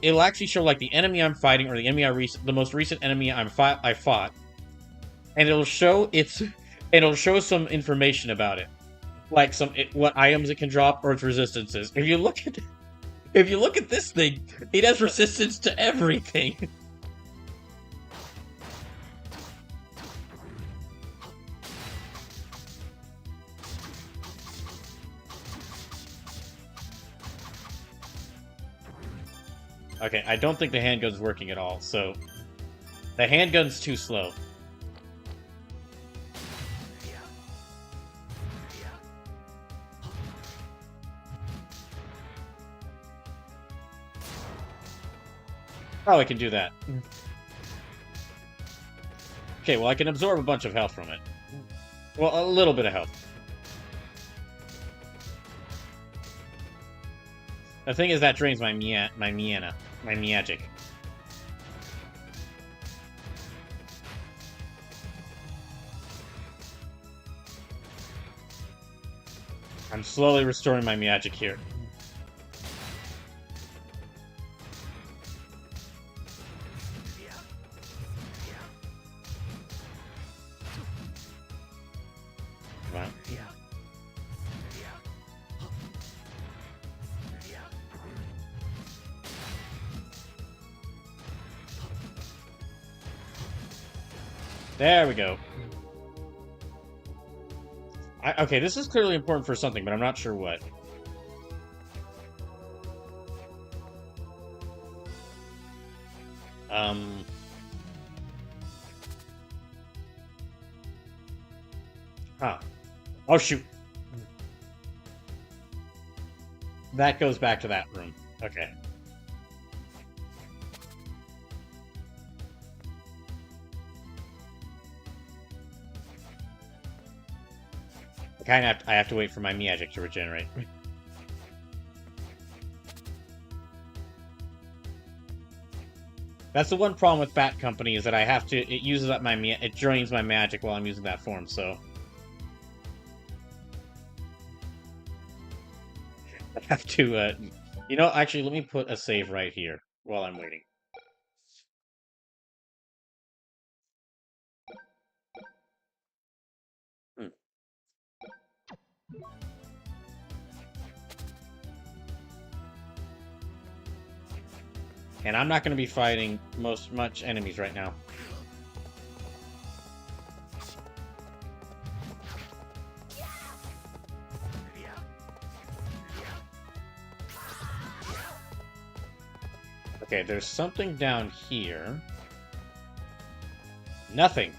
it'll actually show like the enemy I'm fighting or the enemy the most recent enemy I fought, and it'll show some information about it, like what items it can drop or its resistances. If you look at this thing, it has resistance to everything. Okay, I don't think the handgun's working at all, so the handgun's too slow. Oh, I can do that. Okay, well, I can absorb a bunch of health from it. Well, a little bit of health. The thing is that drains my magic. I'm slowly restoring my magic here. There we go. Okay, this is clearly important for something, but I'm not sure what. Huh. Oh, shoot. That goes back to that room. Okay. I have to wait for my magic to regenerate. That's the one problem with Bat Company is that it uses up it drains my magic while I'm using that form, so I have to, actually, let me put a save right here while I'm waiting. And I'm not going to be fighting much enemies right now. Okay, there's something down here. Nothing.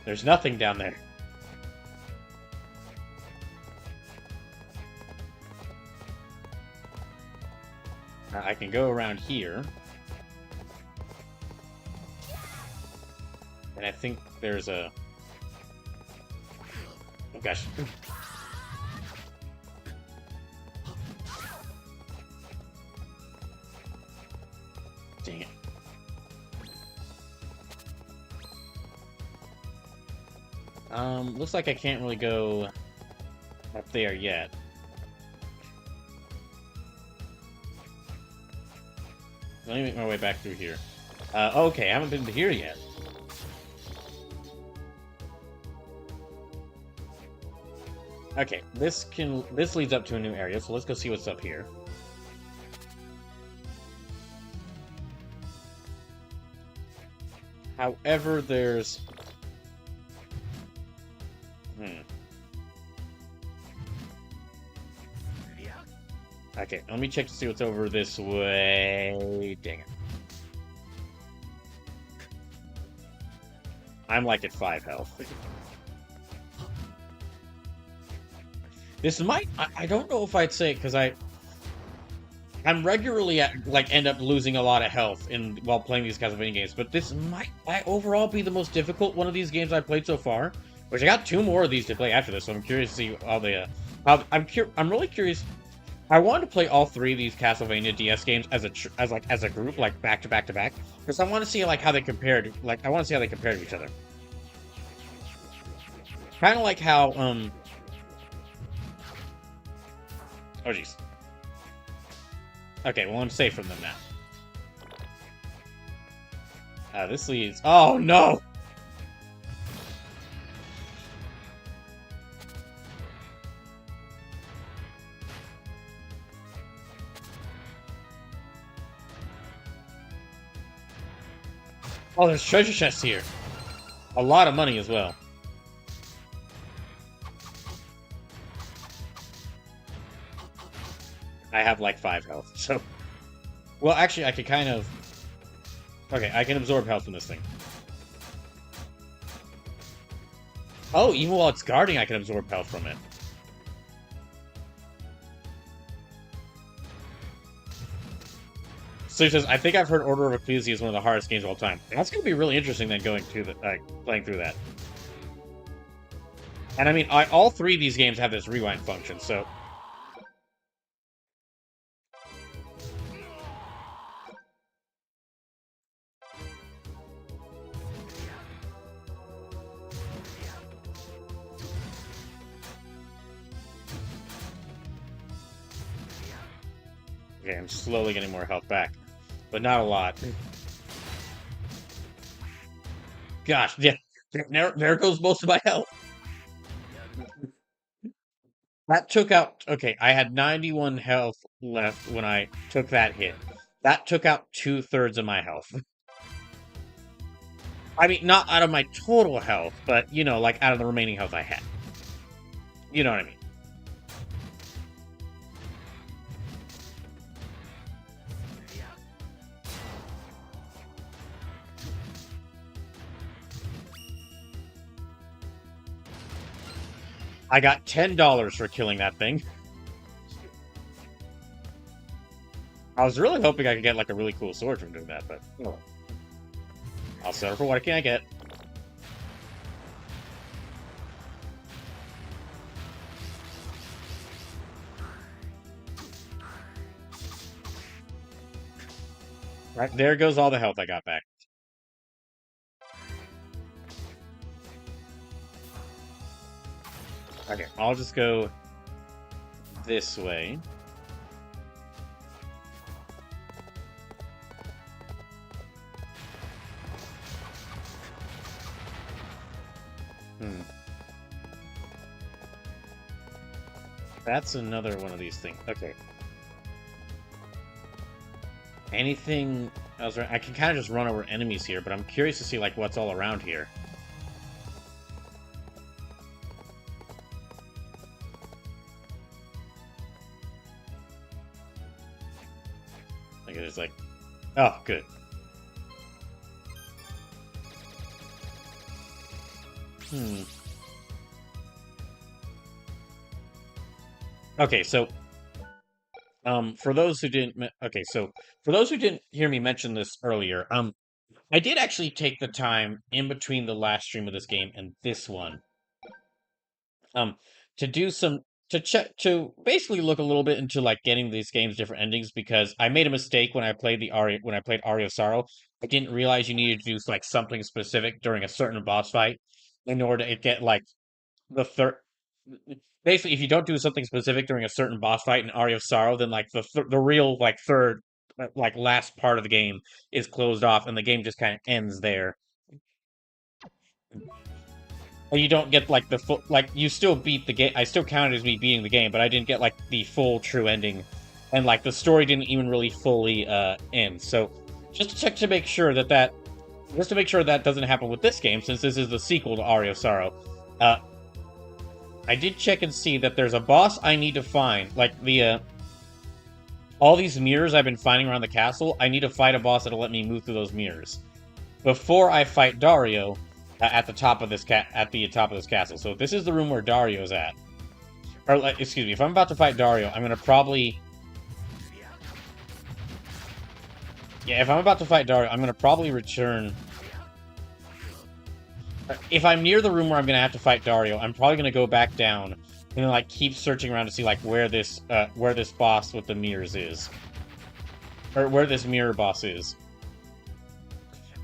There's nothing down there. I can go around here. And I think there's a... Oh gosh. Dang it. Looks like I can't really go up there yet. Let me make my way back through here. Okay, I haven't been to here yet. Okay, this leads up to a new area, so let's go see what's up here. However, there's... Okay, let me check to see what's over this way. Dang it. I'm like at 5 health. This might... I don't know if I'd say it, because I'm regularly end up losing a lot of health while playing these Castlevania games, but this might overall be the most difficult one of these games I've played so far. Which I got 2 more of these to play after this, so I'm curious to see how I'm really curious. I wanted to play all three of these Castlevania DS games as a group, like back to back to back, because I want to see like how they compared. Like I want to see how they compare to each other. Kind of like how Oh jeez. Okay, well I'm safe from them now. This leads. Oh no! Oh, there's treasure chests here. A lot of money as well. I have like 5 health, so. Well, actually, I could kind of. Okay, I can absorb health from this thing. Oh, even while it's guarding, I can absorb health from it. So he says, I think I've heard Order of Ecclesia is one of the hardest games of all time. That's going to be really interesting then going through playing through that. And I mean, all three of these games have this rewind function, so. Okay, I'm slowly getting more health back, but not a lot. Gosh, yeah, there goes most of my health. That took out. Okay, I had 91 health left when I took that hit. That took out 2/3 of my health. I mean, not out of my total health, but you know, like out of the remaining health I had. You know what I mean? I got $10 for killing that thing. I was really hoping I could get like a really cool sword from doing that, but oh. I'll settle for what can I get. Right, there goes all the health I got back. Okay, I'll just go this way. That's another one of these things. Okay. Anything else? I can kind of just run over enemies here, but I'm curious to see like what's all around here. Like it's like, oh, good. Okay, so for those who didn't hear me mention this earlier, I did actually take the time in between the last stream of this game and this one, um, to do some to check to basically look a little bit into like getting these games different endings because I made a mistake when I played Aria of Sorrow. I didn't realize you needed to do like something specific during a certain boss fight in order to get like the third. Basically, if you don't do something specific during a certain boss fight in Aria of Sorrow, then like the real like third like last part of the game is closed off, and the game just kind of ends there. And you don't get like the full like you still beat the game. I still counted as me beating the game, but I didn't get like the full true ending, and like the story didn't even really fully end. So just to check to make sure that doesn't happen with this game, since this is the sequel to Aria of Sorrow. I did check and see that there's a boss I need to find. Like the all these mirrors I've been finding around the castle, I need to fight a boss that'll let me move through those mirrors before I fight Dario at the top of this castle. So this is the room where Dario's at. Or like, excuse me, if I'm about to fight Dario, I'm gonna probably. Yeah, if I'm about to fight Dario, I'm gonna probably return. If I'm near the room where I'm going to have to fight Dario, I'm probably going to go back down And then, like, keep searching around to see, like, where this boss with the mirrors is. Or where this mirror boss is.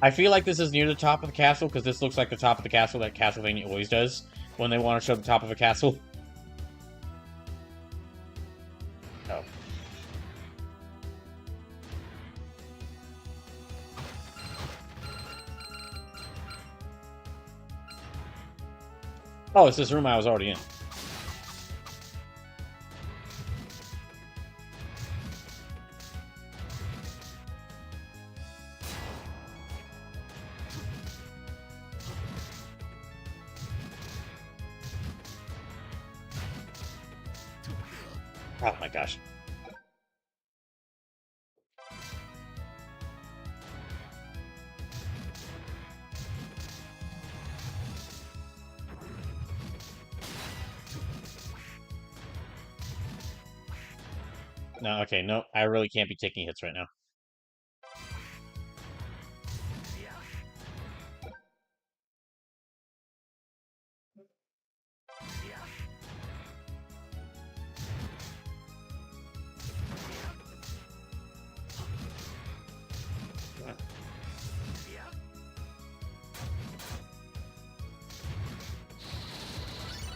I feel like this is near the top of the castle, because this looks like the top of the castle that Castlevania always does when they want to show the top of a castle. Oh. Oh, it's this room I was already in. Oh my gosh. No, okay, no, I really can't be taking hits right now.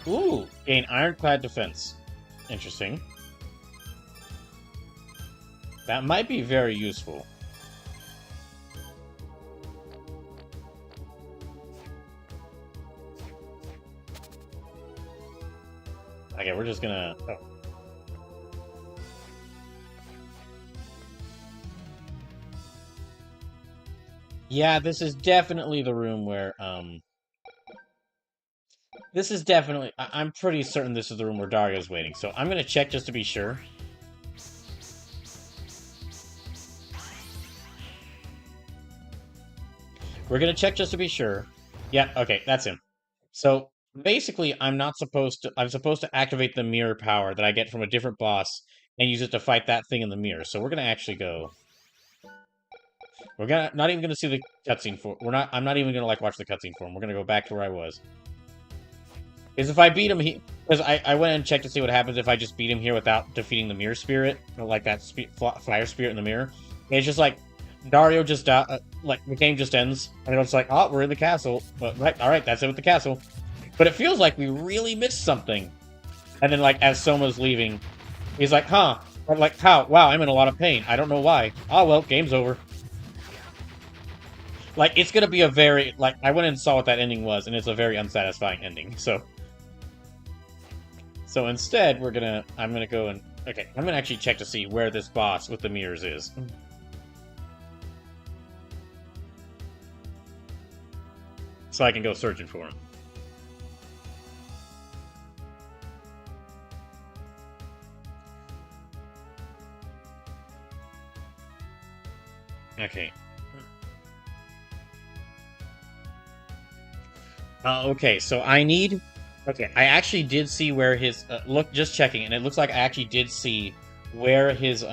Ooh, gain ironclad defense. Interesting. That might be very useful. Okay, we're just gonna... Oh. Yeah, this is definitely the room where, This is definitely... I'm pretty certain this is the room where Dario's waiting, so I'm gonna check just to be sure. We're gonna check just to be sure. Yeah, okay, that's him. So, basically, I'm supposed to activate the mirror power that I get from a different boss and use it to fight that thing in the mirror. So we're gonna actually go... We're not even gonna see the cutscene for... I'm not even gonna, like, watch the cutscene for him. We're gonna go back to where I was. Because if I beat him, because I went and checked to see what happens if I just beat him here without defeating the mirror spirit, or like that fire spirit in the mirror. And it's just like, Dario just, like, the game just ends, and it's like, oh, we're in the castle. But, right, alright, that's it with the castle. But it feels like we really missed something. And then, like, as Soma's leaving, he's like, huh, I'm like, how? Wow, I'm in a lot of pain. I don't know why. Oh, well, game's over. Like, it's gonna be a very, like, I went and saw what that ending was, and it's a very unsatisfying ending, so... So instead, I'm gonna go and... Okay, I'm gonna actually check to see where this boss with the mirrors is. So I can go searching for him. Okay. Okay, so I need... Okay, I actually did see where his... just checking, and it looks like I actually did see where his,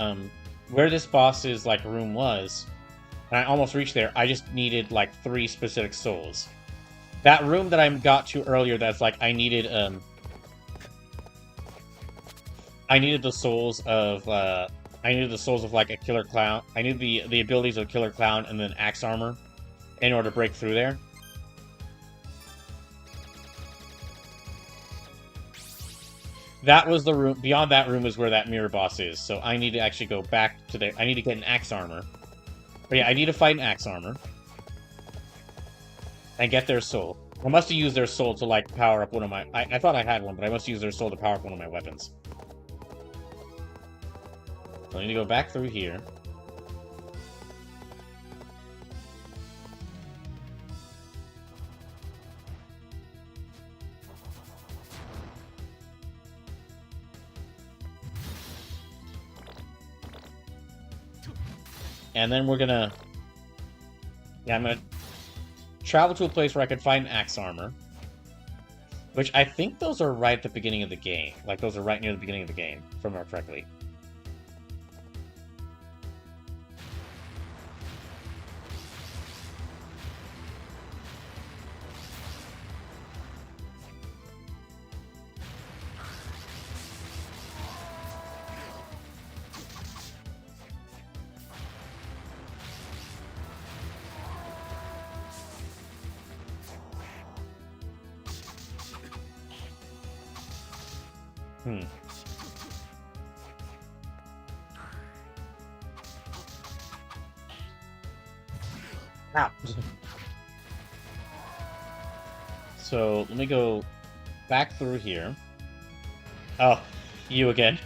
where this boss's, like, room was. And I almost reached there. I just needed, like, 3 specific souls. That room that I got to earlier, that's, like, I needed the souls of, like, a killer clown. I needed the abilities of killer clown and then axe armor in order to break through there. That was the room. Beyond that room is where that mirror boss is. So I need to actually go back to there. I need to get an axe armor. But yeah, I need to fight an axe armor. And get their soul. I must have used their soul to, like, power up one of my... I thought I had one, but I must use their soul to power up one of my weapons. So I need to go back through here. And then we're gonna... Yeah, I'm gonna travel to a place where I can find axe armor. Which I think those are right at the beginning of the game. Like, those are right near the beginning of the game, if I remember correctly. Hmm. Ow. So, let me go back through here. Oh, you again.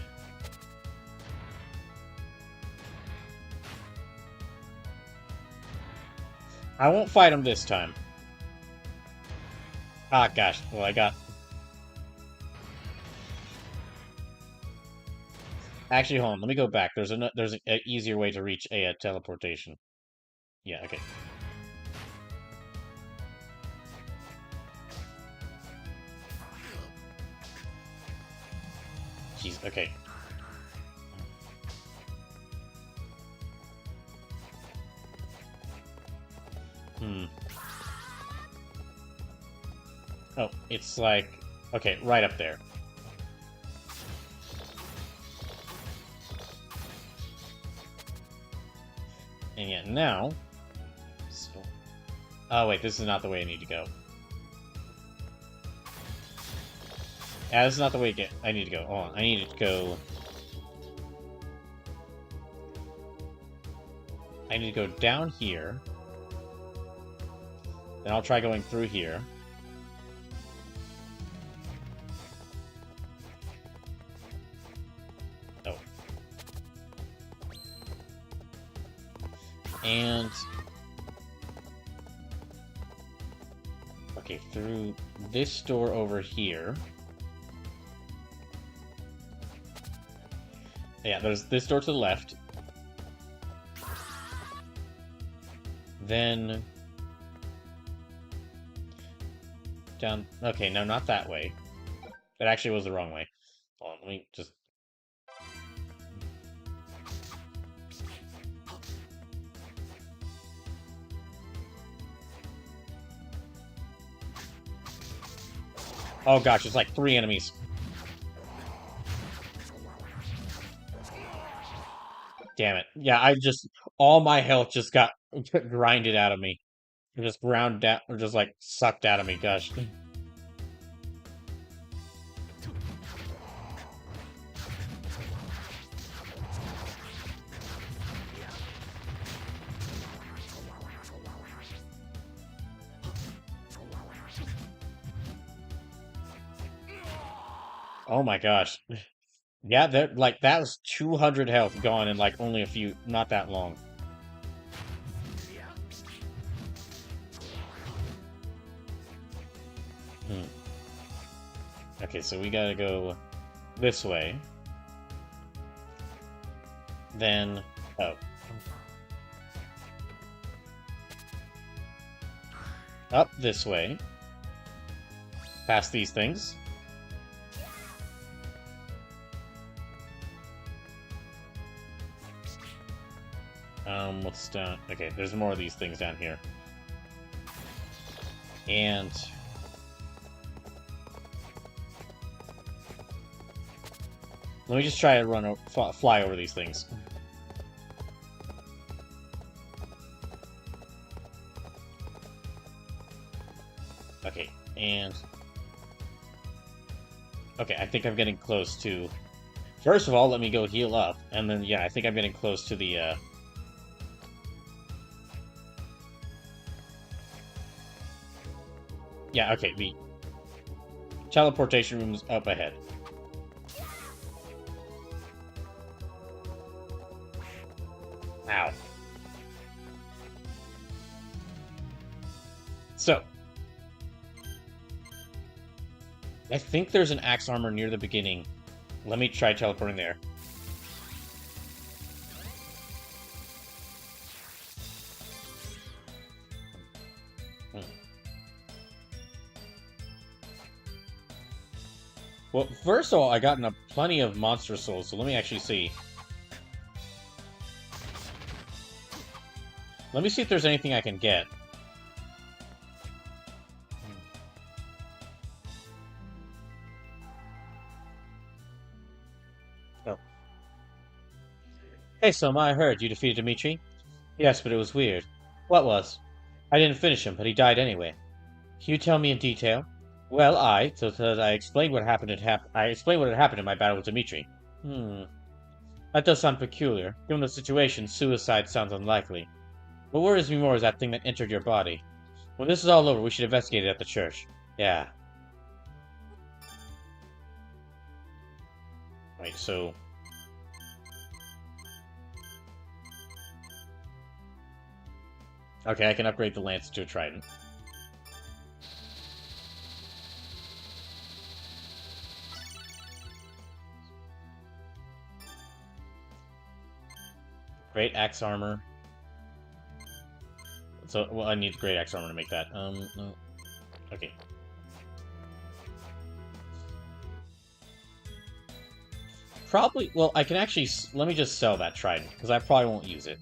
I won't fight him this time. Ah, gosh. Well, I got... Actually, hold on. Let me go back. There's an easier way to reach a teleportation. Yeah, okay. Jeez, okay. Hmm. Oh, it's like... Okay, right up there. And yet now... So... Oh, wait, this is not the way I need to go. Yeah, this is not the way I need to go. Hold on, I need to go... I need to go down here. Then I'll try going through here. Oh. And... Okay, through this door over here. Yeah, there's this door to the left. Then... Down... Okay, no, not that way. It actually was the wrong way. Hold on, let me just... Oh gosh, it's like 3 enemies. Damn it. Yeah, I just... All my health just got grinded out of me. Just ground down, or just like sucked out of me, gosh. Oh my gosh. Yeah, that like that was 200 health gone in like only a few, not that long. Hmm. Okay, so we gotta go this way. Then, oh. Up this way. Past these things. What's down? Okay, there's more of these things down here. And... Let me just try to run, fly over these things. Okay, and... Okay, I think I'm getting close to... First of all, let me go heal up, and then, yeah, I think I'm getting close to the, Yeah, okay, the teleportation room is up ahead. Ow. So, I think there's an axe armor near the beginning. Let me try teleporting there. Well, first of all, I got plenty of monster souls, so let me actually see. Let me see if there's anything I can get. Oh. Hey, Soma, I heard you defeated Dimitri. Yes, but it was weird. What was? I didn't finish him, but he died anyway. Can you tell me in detail? Well, I explained what happened. I explained what had happened in my battle with Dimitri. That does sound peculiar. Given the situation, suicide sounds unlikely. What worries me more is that thing that entered your body. When this is all over, we should investigate it at the church. Yeah. Right, so... Okay, I can upgrade the lance to a trident. Great axe armor. So, well, I need great axe armor to make that. No. Okay. Probably, well, I can actually, let me just sell that trident, because I probably won't use it.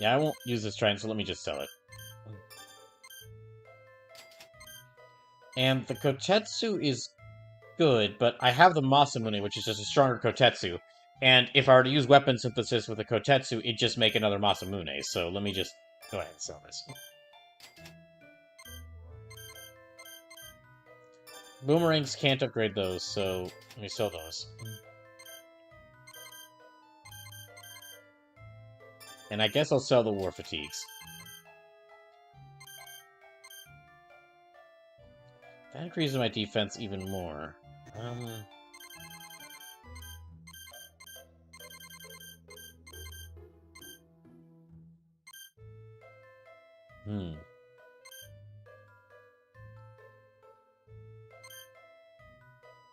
Yeah, I won't use this trident, so let me just sell it. And the Kotetsu is good, but I have the Masamune, which is just a stronger Kotetsu. And if I were to use weapon synthesis with the Kotetsu, it'd just make another Masamune. So let me just go ahead and sell this. Boomerangs can't upgrade those, so let me sell those. And I guess I'll sell the War Fatigues. That increases my defense even more.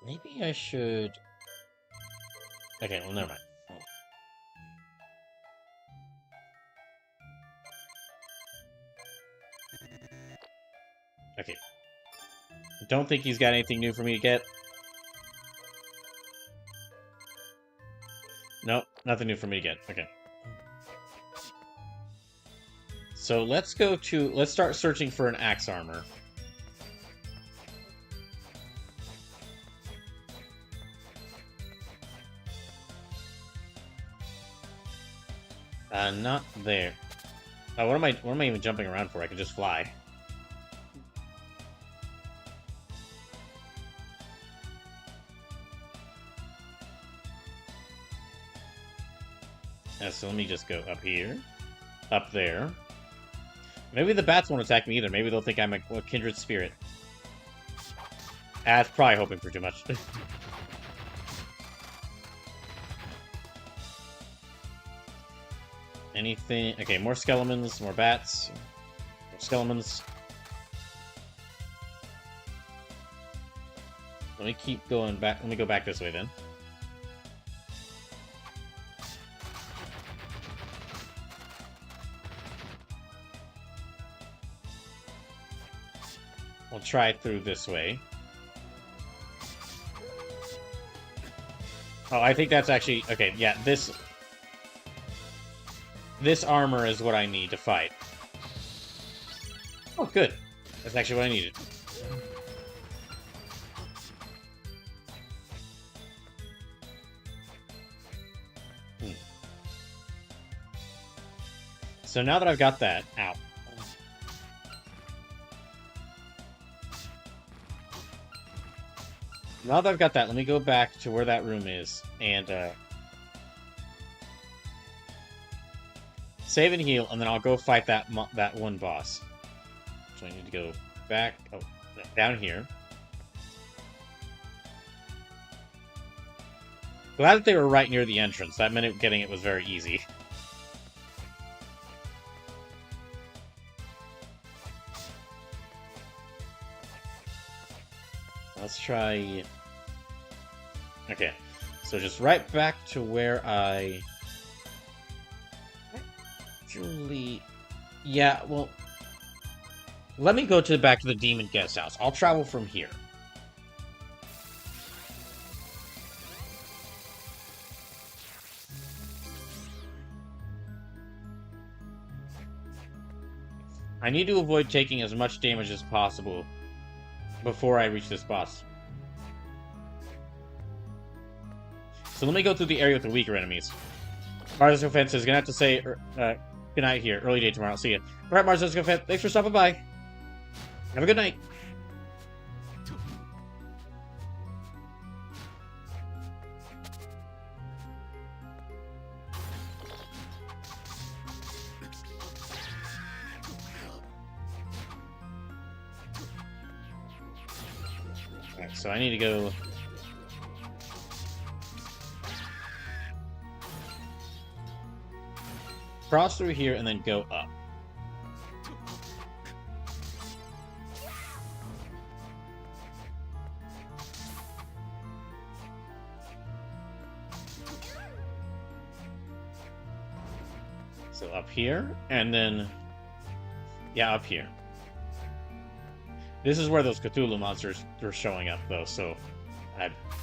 Maybe I should... Okay, well, never mind. Okay. Don't think he's got anything new for me to get. Nope, nothing new for me to get. Okay. So let's start searching for an axe armor. Not there. What am I even jumping around for? I can just fly. So let me just go up here. Up there. Maybe the bats won't attack me either. Maybe they'll think I'm a kindred spirit. That's probably hoping for too much. Anything... Okay, more skeletons, more bats. More skeletons. Let me keep going back. Let me go back this way then. We'll try it through this way. Oh, I think that's actually... Okay, yeah, this armor is what I need to fight. Oh, good. That's actually what I needed. So now that I've got that... Ow. Now that I've got that, let me go back to where that room is, and, save and heal, and then I'll go fight that one boss. So I need to go back... Oh, down here. Glad that they were right near the entrance. That meant getting it was very easy. Let's try... Okay, so just right back to where I... Actually... Yeah, well... Let me go back to the demon guest house. I'll travel from here. I need to avoid taking as much damage as possible before I reach this boss. So let me go through the area with the weaker enemies. Martha's offense is gonna have to say good night here. Early day tomorrow. See ya. All right, Mars, let's go. Thanks for stopping by. Have a good night. Alright, so I need to go... cross through here and then go up. So up here, and then... yeah, up here. This is where those Cthulhu monsters are showing up, though, so...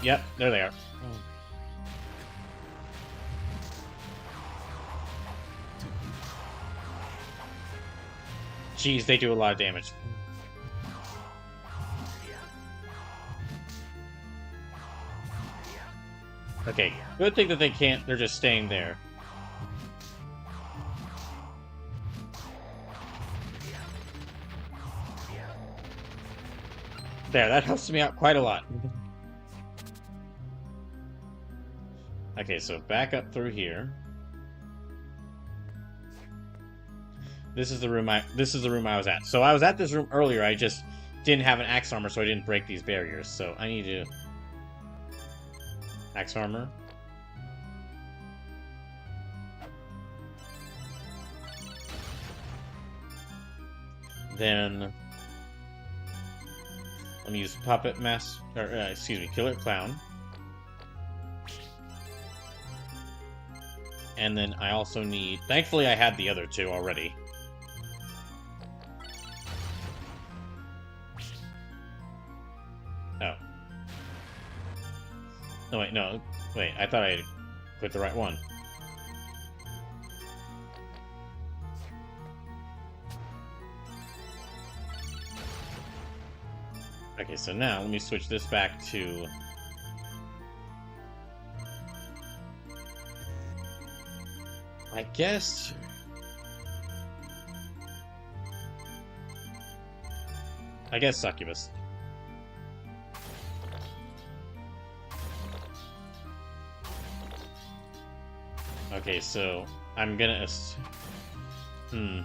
yep, there they are. Jeez, they do a lot of damage. Okay, good thing that they can't, they're just staying there. There, that helps me out quite a lot. Okay, so back up through here. This is the room I was at. So I was at this room earlier, I just didn't have an axe armor, so I didn't break these barriers. So I need to... axe armor. Then... let me use Puppet Mask... or, excuse me, Killer Clown. And then I also need... thankfully I had the other two already. Oh. No, wait, no. Wait, I thought I had put the right one. Okay, so now let me switch this back to... I guess... Succubus. Okay, so I'm gonna... The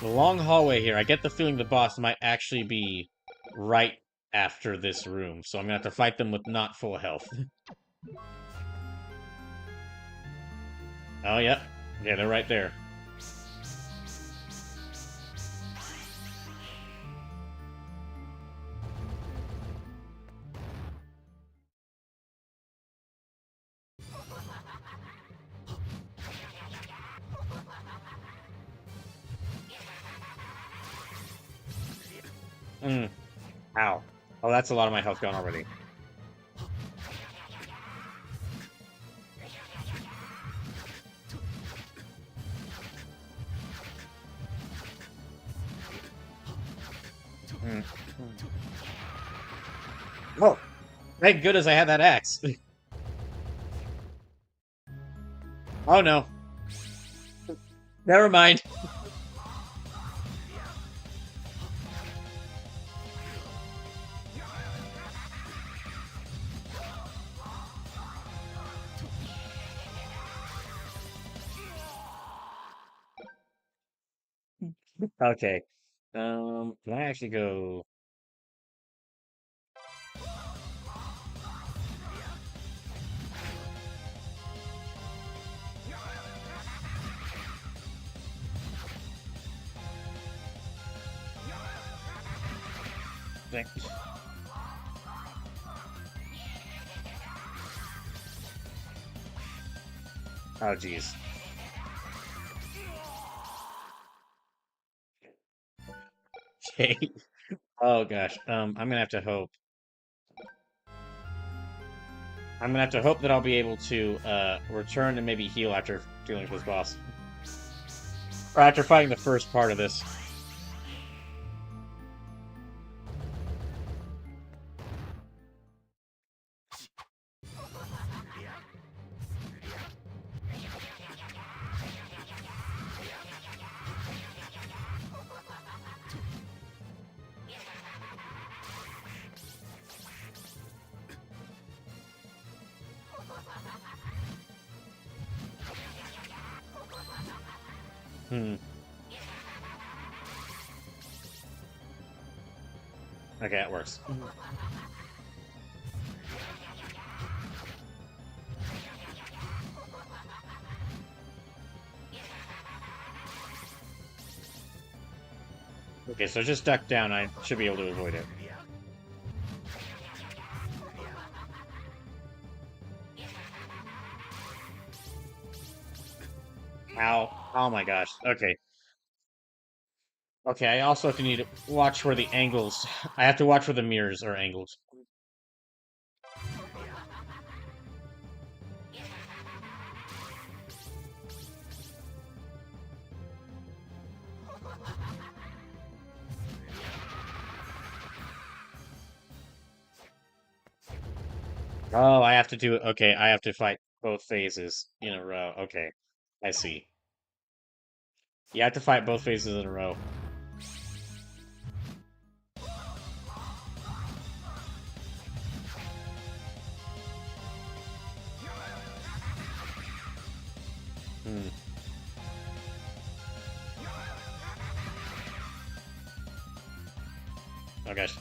long hallway here, I get the feeling the boss might actually be right after this room, so I'm gonna have to fight them with not full health. Oh, yeah. Yeah, they're right there. Ow. Oh, that's a lot of my health gone already. Oh, thank goodness I had that axe. Oh no. Never mind. Okay. Can I actually go... Thanks. Oh, jeez. Okay. Oh, gosh. I'm gonna have to hope. I'm gonna have to hope that I'll be able to, return and maybe heal after dealing with this boss. Or after fighting the first part of this. Hmm. Okay, that works. Okay, so just duck down. I should be able to avoid it. Ow. Oh my gosh. Okay. Okay, I also have to need to watch where the angles... I have to watch where the mirrors are angled. Oh, I have to do it. Okay, I have to fight both phases in a row. Okay, I see. You have to fight both phases in a row. Hmm. Oh gosh.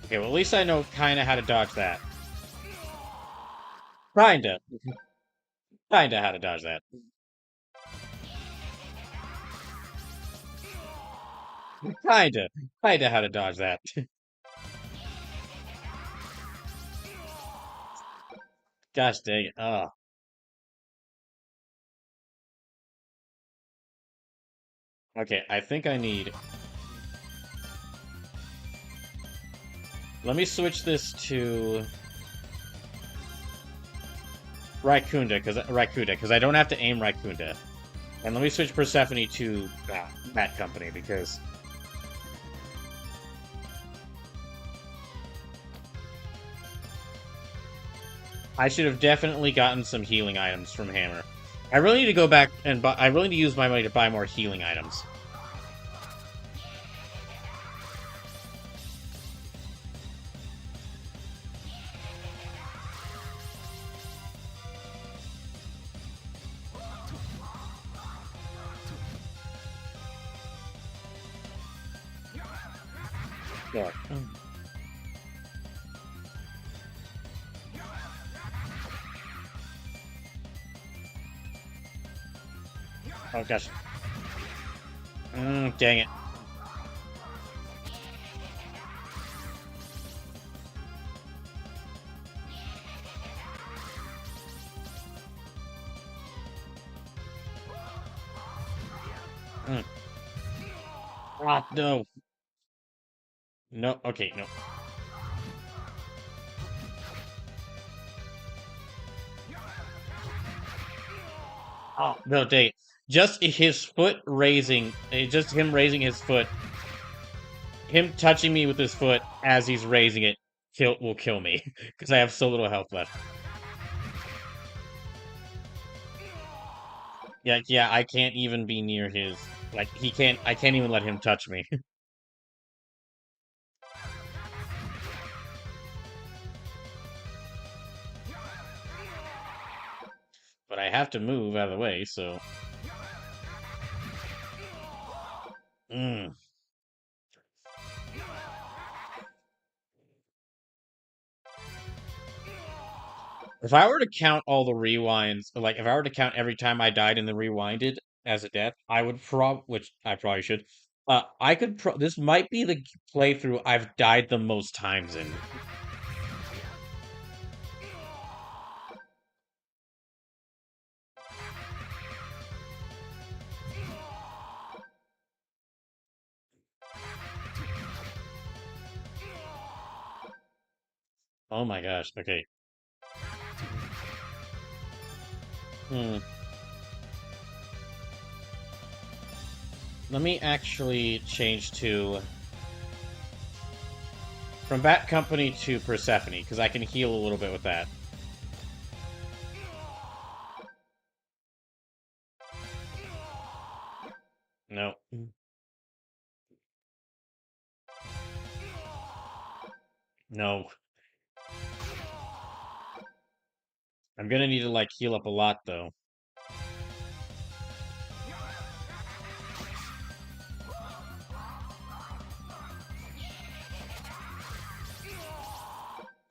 Okay, well at least I know kinda how to dodge that. Kinda. Kinda how to dodge that. Kinda. Kinda how to dodge that. Gosh dang it. Okay, I think I need... Let me switch this to Raikunda, because I don't have to aim Raikunda. And let me switch Persephone to Bat Company, because I should have definitely gotten some healing items from Hammer. I really need to go back and buy... I really need to use my money to buy more healing items. Yeah. Oh gosh. Dang it. Mm. Ah, no. No, okay, no. Oh, no, dang it. Just his foot raising, just him raising his foot, him touching me with his foot as he's raising it, will kill me, because I have so little health left. Yeah, yeah, I can't even be near his, like, I can't even let him touch me. But I have to move out of the way, so... Mm. If I were to count all the rewinds, like if I were to count every time I died and then rewinded as a death, I would which I probably should. I could this might be the playthrough I've died the most times in. Oh my gosh. Okay. Hmm. Let me actually change to from Bat Company to Persephone because I can heal a little bit with that. No. No. I'm gonna need to, like, heal up a lot, though.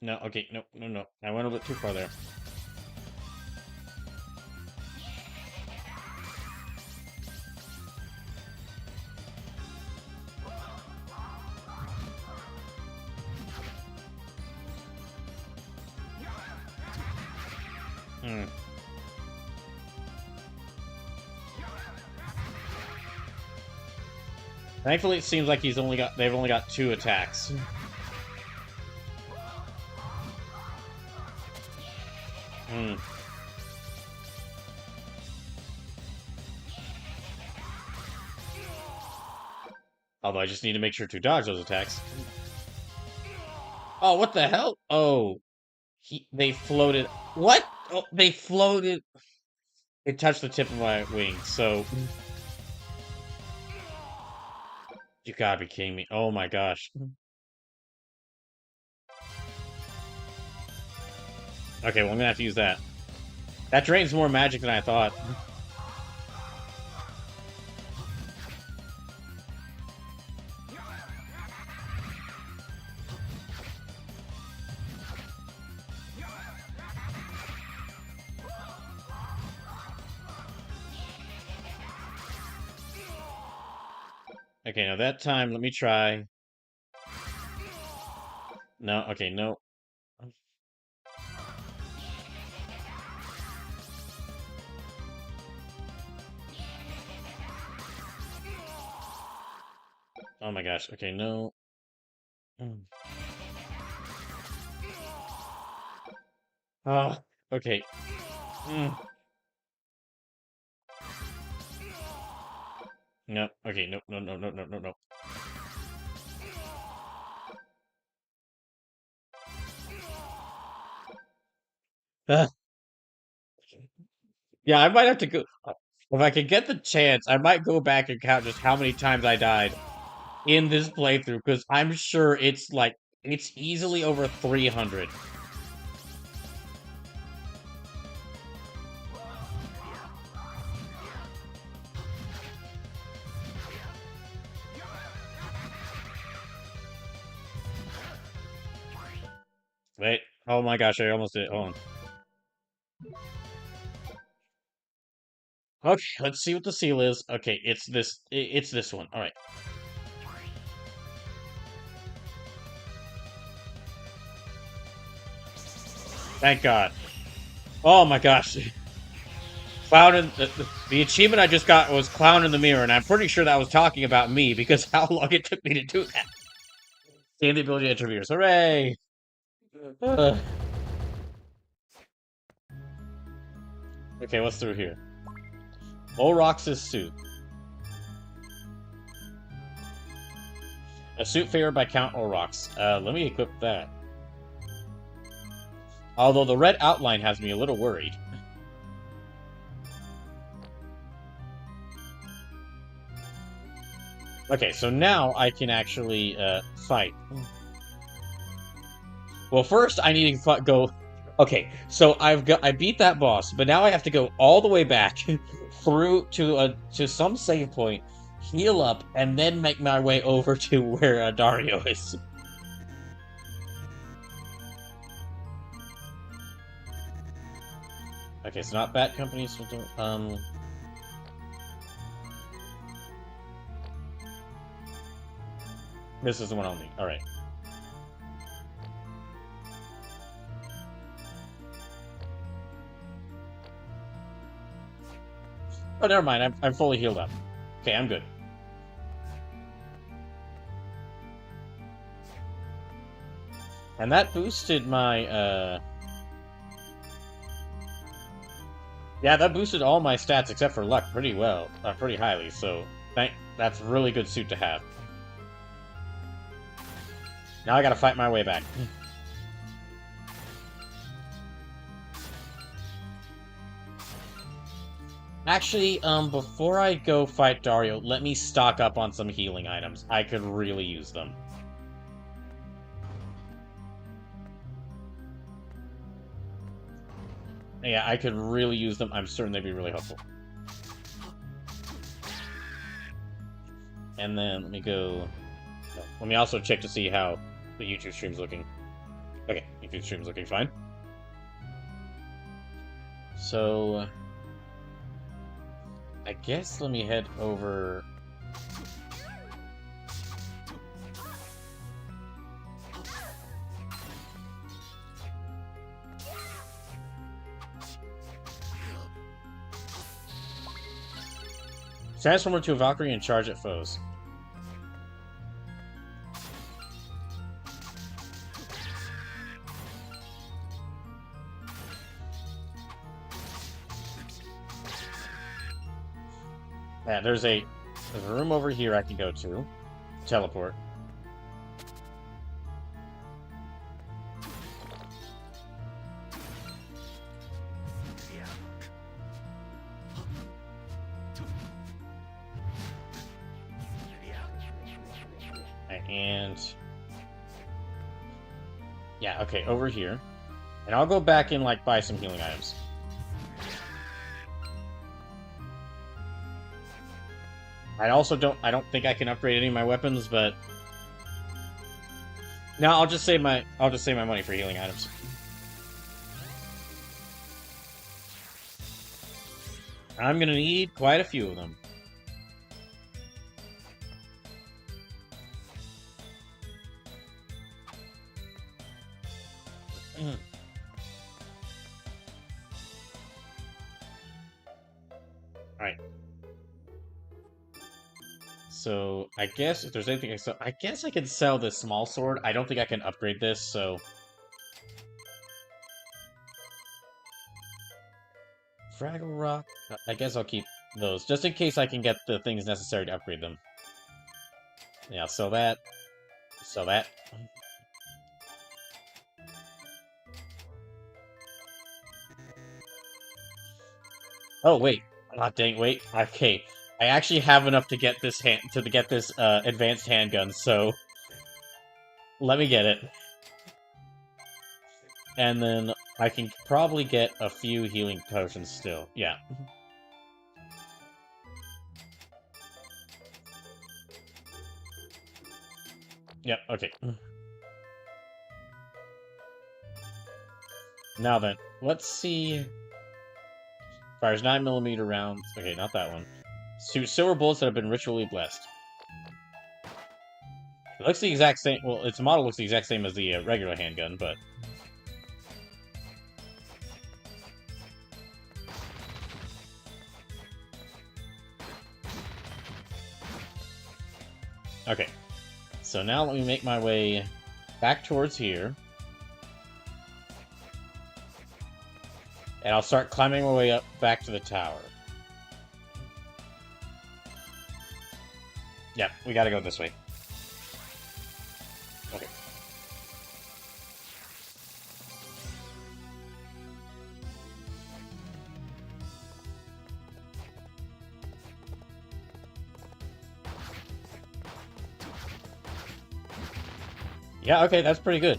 No, okay, no, no, no. I went a bit too far there. Hmm. Thankfully, it seems like they've only got 2 attacks. Hmm. Although I just need to make sure to dodge those attacks. Oh, what the hell? Oh, they floated. What? Oh, they floated. It touched the tip of my wing, so you gotta be kidding me. Oh my gosh. Okay, well, I'm gonna have to use that. That drains more magic than I thought. Okay, now that time, let me try. No, okay, no. Oh my gosh, okay, no. Oh, okay. Mm. No, okay, no, no, no, no, no, no, no. Ah. Yeah, I might have to go. If I could get the chance, I might go back and count just how many times I died in this playthrough, because I'm sure it's like, it's easily over 300. Wait, oh my gosh, I almost did it. Hold on. Okay, let's see what the seal is. Okay, it's this one. All right. Thank God. Oh my gosh. Clown in the achievement I just got was Clown in the Mirror, and I'm pretty sure that was talking about me because how long it took me to do that. Gain the ability to interview. Hooray! Okay, what's through here? Olrox's suit. A suit favored by Count Olrox. Let me equip that. Although the red outline has me a little worried. Okay, so now I can actually fight. Well, first I need to go. Okay, so I beat that boss, but now I have to go all the way back through to some save point, heal up, and then make my way over to where Dario is. Okay, so not Bat Company. So this is the one I'll need. All right. Oh, never mind. I'm fully healed up. Okay, I'm good. And that boosted my, yeah, that boosted all my stats except for luck pretty well, pretty highly, so that's really good suit to have. Now I gotta fight my way back. Actually, before I go fight Dario, let me stock up on some healing items. I could really use them. Yeah, I could really use them. I'm certain they'd be really helpful. And then let me go... No, let me also check to see how the YouTube stream's looking. Okay, YouTube stream's looking fine. So... I guess let me head over... Transform into a Valkyrie and charge at foes. Yeah, there's a room over here I can go to. Teleport. And... yeah, okay, over here. And I'll go back and, like, buy some healing items. I don't think I can upgrade any of my weapons, but... no, I'll just save my money for healing items. I'm gonna need quite a few of them. Alright. So, I guess if there's anything I guess I can sell this small sword. I don't think I can upgrade this, so... Fraggle Rock? I guess I'll keep those, just in case I can get the things necessary to upgrade them. Yeah, sell that. Sell that. Oh, wait. Ah, dang, wait. Okay. I actually have enough to get this advanced handgun, so... let me get it. And then I can probably get a few healing potions still. Yeah. Yep, okay. Now then, let's see... Fires 9mm rounds. Okay, not that one. Shoots silver bullets that have been ritually blessed. It looks the exact same... well, its model looks the exact same as the regular handgun, but... okay. So now let me make my way back towards here. And I'll start climbing my way up back to the tower. Yeah, we gotta go this way. Okay. Yeah, okay, that's pretty good.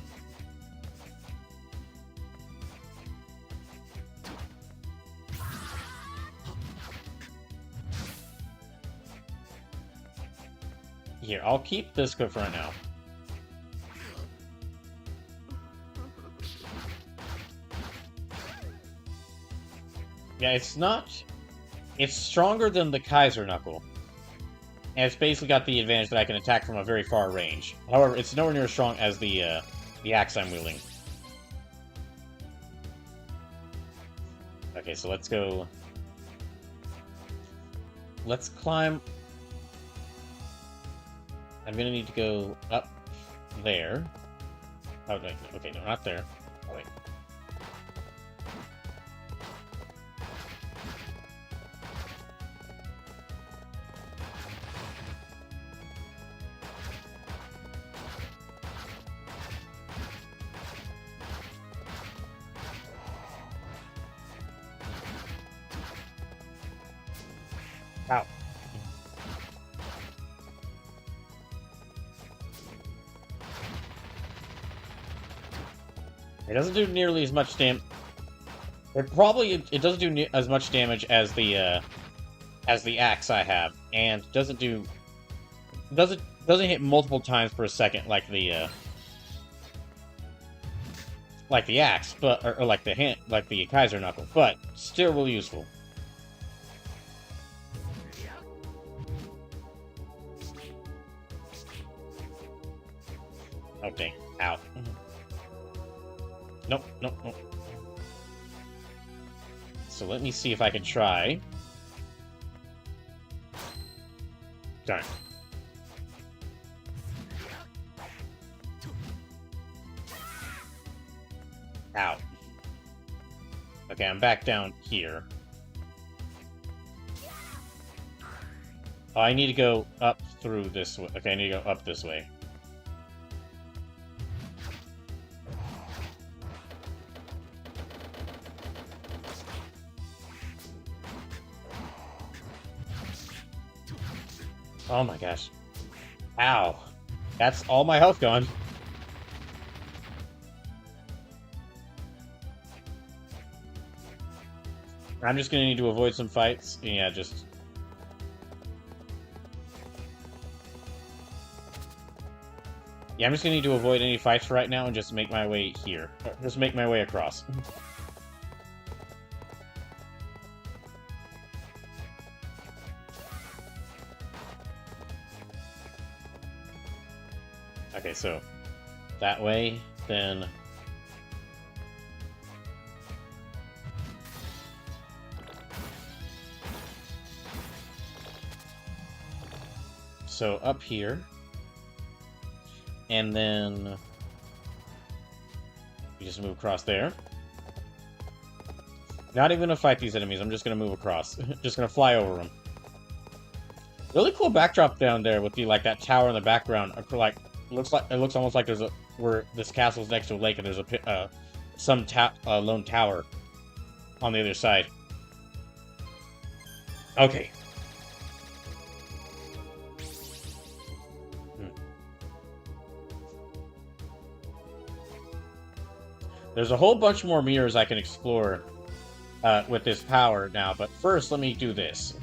Here, I'll keep this good for right now. Yeah, it's not... it's stronger than the Kaiser Knuckle. And it's basically got the advantage that I can attack from a very far range. However, it's nowhere near as strong as the axe I'm wielding. Okay, so let's go... let's climb... I'm gonna need to go up there. Oh, no, okay, no, not there. Oh, wait. Ow. It doesn't do nearly as much damage. It doesn't do as much damage as the axe I have, and doesn't hit multiple times per second like the axe, but or like the Kaiser knuckle, but still really useful. Oh dang! Ow! Nope, nope, nope. So let me see if I can try. Darn. Ow. Okay, I'm back down here. Oh, I need to go up through this way. Okay, I need to go up this way. Oh my gosh. Ow. That's all my health gone. I'm just gonna need to avoid some fights. Yeah, just... Yeah, I'm just gonna need to avoid any fights for right now and just make my way here. Just make my way across. Okay, so that way, then... So up here, and then we just move across there. Not even gonna fight these enemies. I'm just gonna move across. Just gonna fly over them. Really cool backdrop down there with that tower in the background. Like it looks almost like there's where this castle's next to a lake and there's a lone tower on the other side. Okay. There's a whole bunch more mirrors I can explore with this power now, but first let me do this.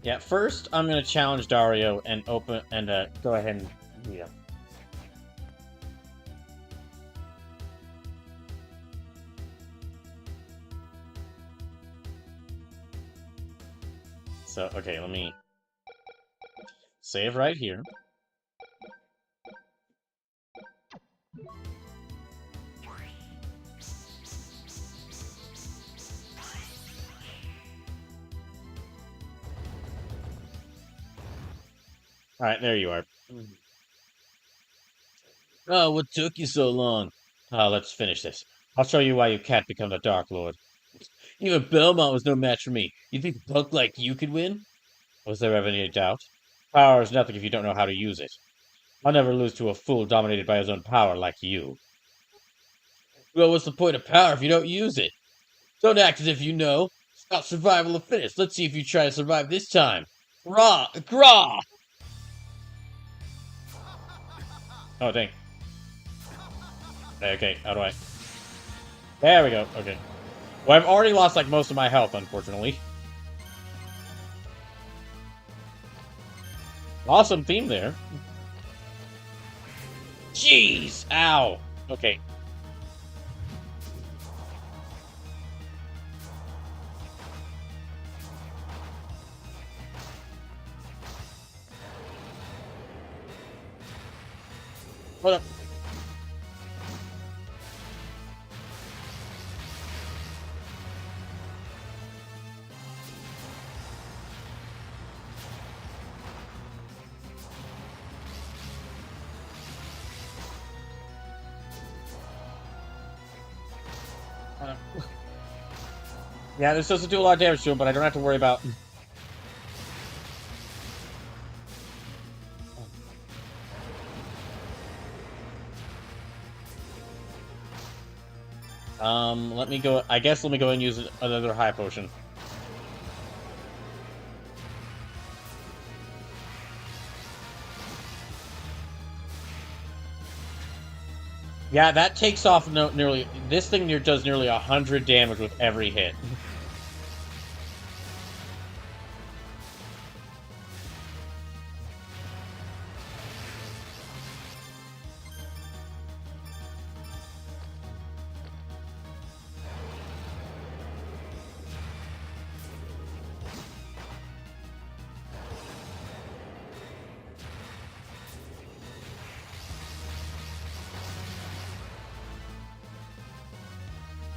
Yeah, first I'm gonna challenge Dario and go ahead and yeah. So, okay, let me save right here. Alright, there you are. Oh, what took you so long? Let's finish this. I'll show you why you can't become the Dark Lord. Even Belmont was no match for me. You think a punk like you could win? Was there ever any doubt? Power is nothing if you don't know how to use it. I'll never lose to a fool dominated by his own power like you. Well, what's the point of power if you don't use it? Don't act as if you know. It's about survival of fittest. Let's see if you try to survive this time. Grah! Oh, dang. Okay, how do I... There we go, okay. Well, I've already lost, most of my health, unfortunately. Awesome theme there. Jeez! Ow! Okay. Hold up. Yeah, this doesn't do a lot of damage to him, but I don't have to worry about... Let me go. I guess let me go and use another high potion. Yeah, that takes off nearly. This thing here does nearly 100 damage with every hit.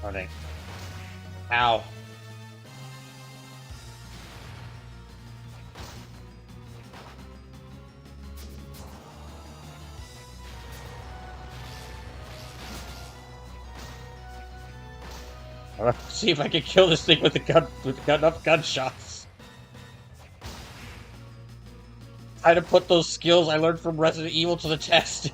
Oh dang! Ow! Let's see if I can kill this thing with the gun enough gunshots. Try to put those skills I learned from Resident Evil to the test.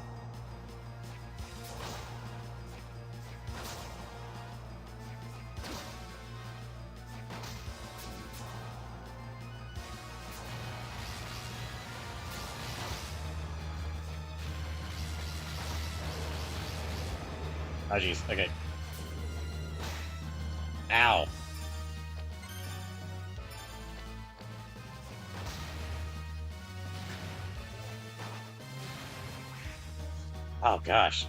Oh jeez. Okay. Ow. Oh gosh.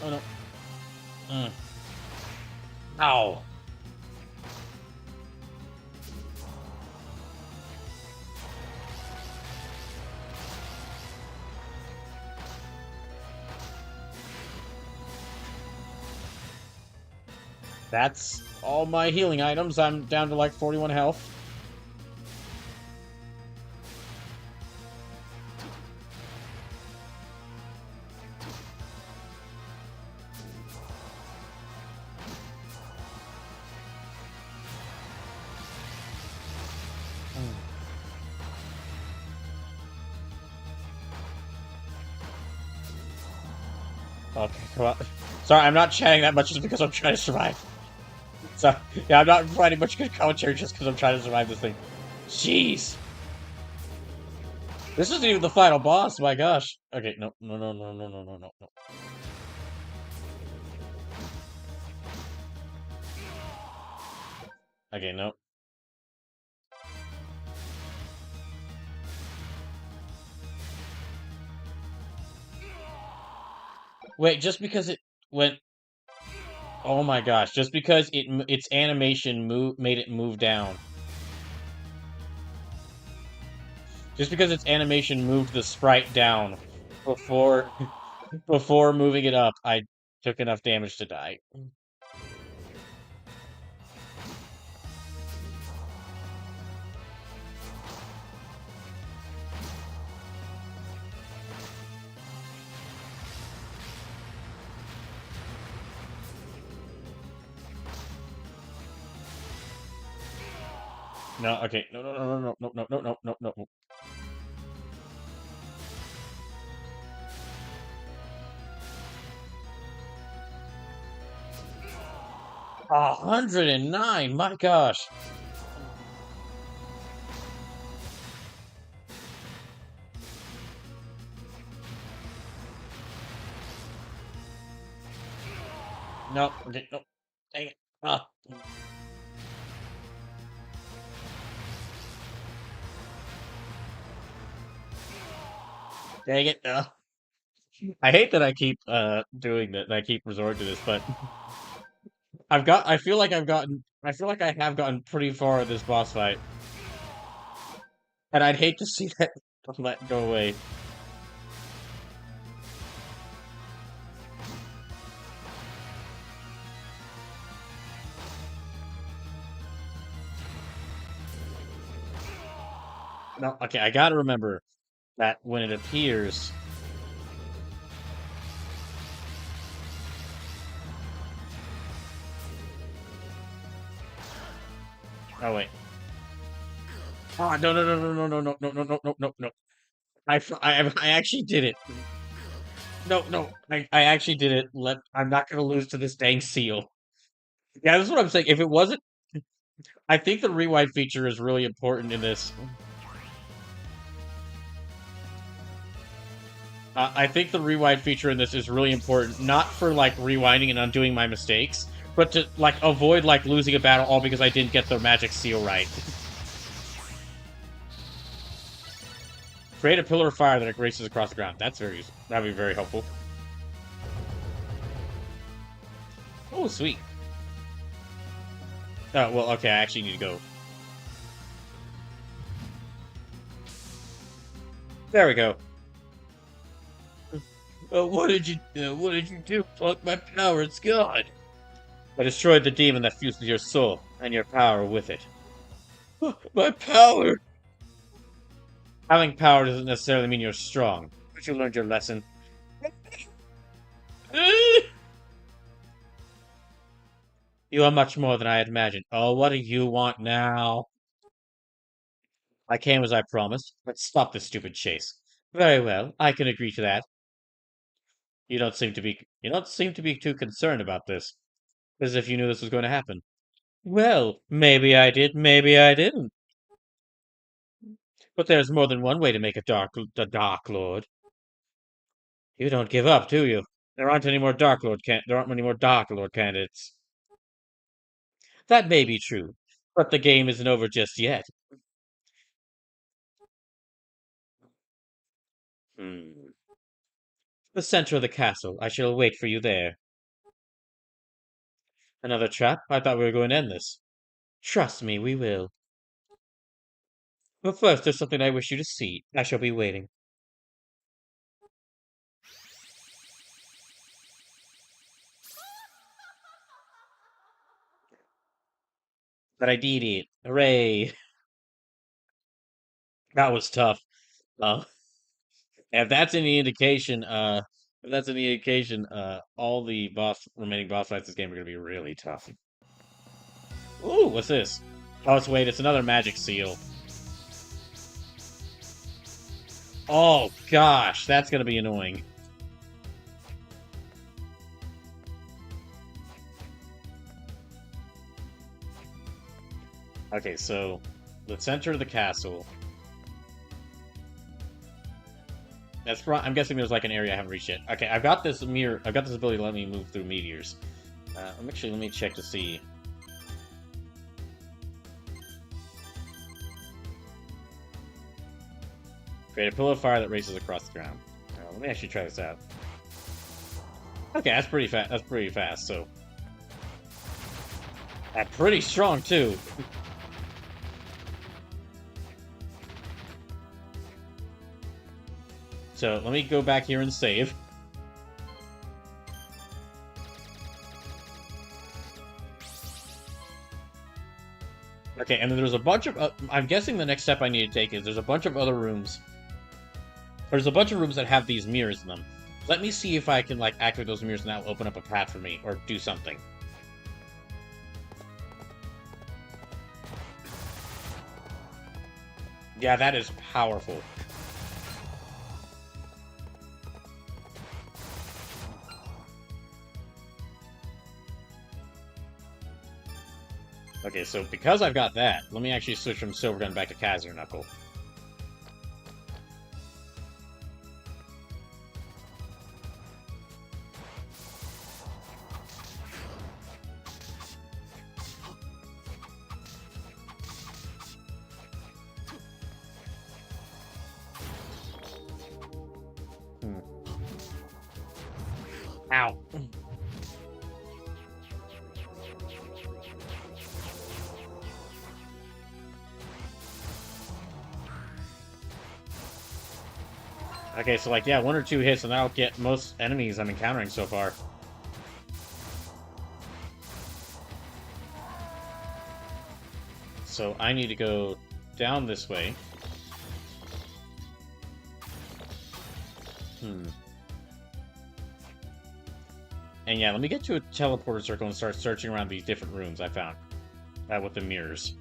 Oh no. Mm. Ow. That's all my healing items. I'm down to like 41 health. Okay, come on. Sorry, I'm not chatting that much just because I'm trying to survive. So, yeah, I'm not providing much good commentary just because I'm trying to survive this thing. Jeez. This isn't even the final boss, my gosh. Okay, no, no, no, no, no, no, no, no, no. Okay, no. Wait, just because it went... Oh my gosh, just because its animation made it move down. Just because its animation moved the sprite down before before moving it up, I took enough damage to die. No, okay. No, no, no, no, no, no, no, no, no, no, no. 109, my gosh. No, okay, no. Dang it. Ah. Dang it. I hate that I keep doing that, I keep resorting to this, but I feel like I have gotten pretty far in this boss fight. And I'd hate to see that let go away. No, okay, I gotta remember that when it appears, Oh wait. Oh no no no no no no no no no no no no. I actually did it. No no. I actually did it. I'm not gonna lose to this dang seal. Yeah, that's what I'm saying. If it wasn't, I think the rewind feature is really important in this. I think the rewind feature in this is really important, not for like rewinding and undoing my mistakes, but to like avoid like losing a battle all because I didn't get the magic seal right. Create a pillar of fire that races across the ground. That'd be very helpful. Oh, sweet. Oh, well, okay, I actually need to go. There we go. What did you do? What did you do? Fuck my power, it's gone. I destroyed the demon that fused with your soul, and your power with it. My power! Having power doesn't necessarily mean you're strong, but you learned your lesson. You are much more than I had imagined. Oh, what do you want now? I came as I promised. Let's stop this stupid chase. Very well, I can agree to that. You don't seem to be too concerned about this, as if you knew this was going to happen. Well, maybe I did, maybe I didn't. But there's more than one way to make a Dark Lord. You don't give up, do you? There aren't many more Dark Lord candidates. That may be true, but the game isn't over just yet. Hmm. The center of the castle. I shall wait for you there. Another trap? I thought we were going to end this. Trust me, we will. But first, there's something I wish you to see. I shall be waiting. But I did it. Hooray. That was tough. Uh, if that's any indication, all the remaining boss fights this game are gonna be really tough. Ooh, what's this? Oh, wait, it's another magic seal. Oh gosh, that's gonna be annoying. Okay, so let's enter the castle. I'm guessing there's like an area I haven't reached yet. Okay, I've got this mirror. I've got this ability to let me move through meteors. Let me check to see. Create a pillar of fire that races across the ground. Let me actually try this out. Okay, that's pretty fast. That's pretty fast. So, that's pretty strong too. So let me go back here and save. Okay, and then there's a bunch of... I'm guessing the next step I need to take is there's a bunch of other rooms. There's a bunch of rooms that have these mirrors in them. Let me see if I can, like, activate those mirrors and that will open up a path for me, or do something. Yeah, that is powerful. Okay, so because I've got that, let me actually switch from Silver Gun back to Kazner Knuckle. Ow. Okay, so like, yeah, 1 or 2 hits and that'll get most enemies I'm encountering so far. So I need to go down this way. And yeah, let me get to a teleporter circle and start searching around these different rooms I found. With the mirrors.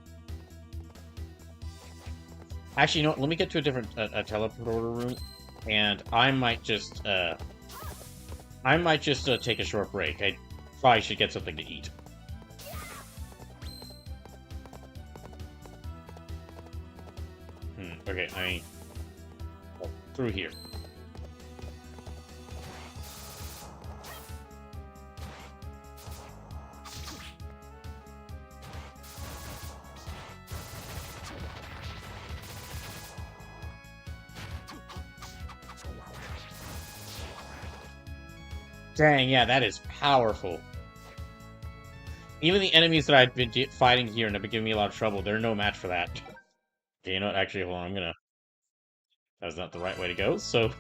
Actually, you know what? Let me get to a different a teleporter room, and I might just take a short break. I probably should get something to eat. Okay, through here. Dang, yeah, that is powerful. Even the enemies that I've been fighting here and have been giving me a lot of trouble, they're no match for that. Okay, you know what? Actually, hold on. That was not the right way to go, so...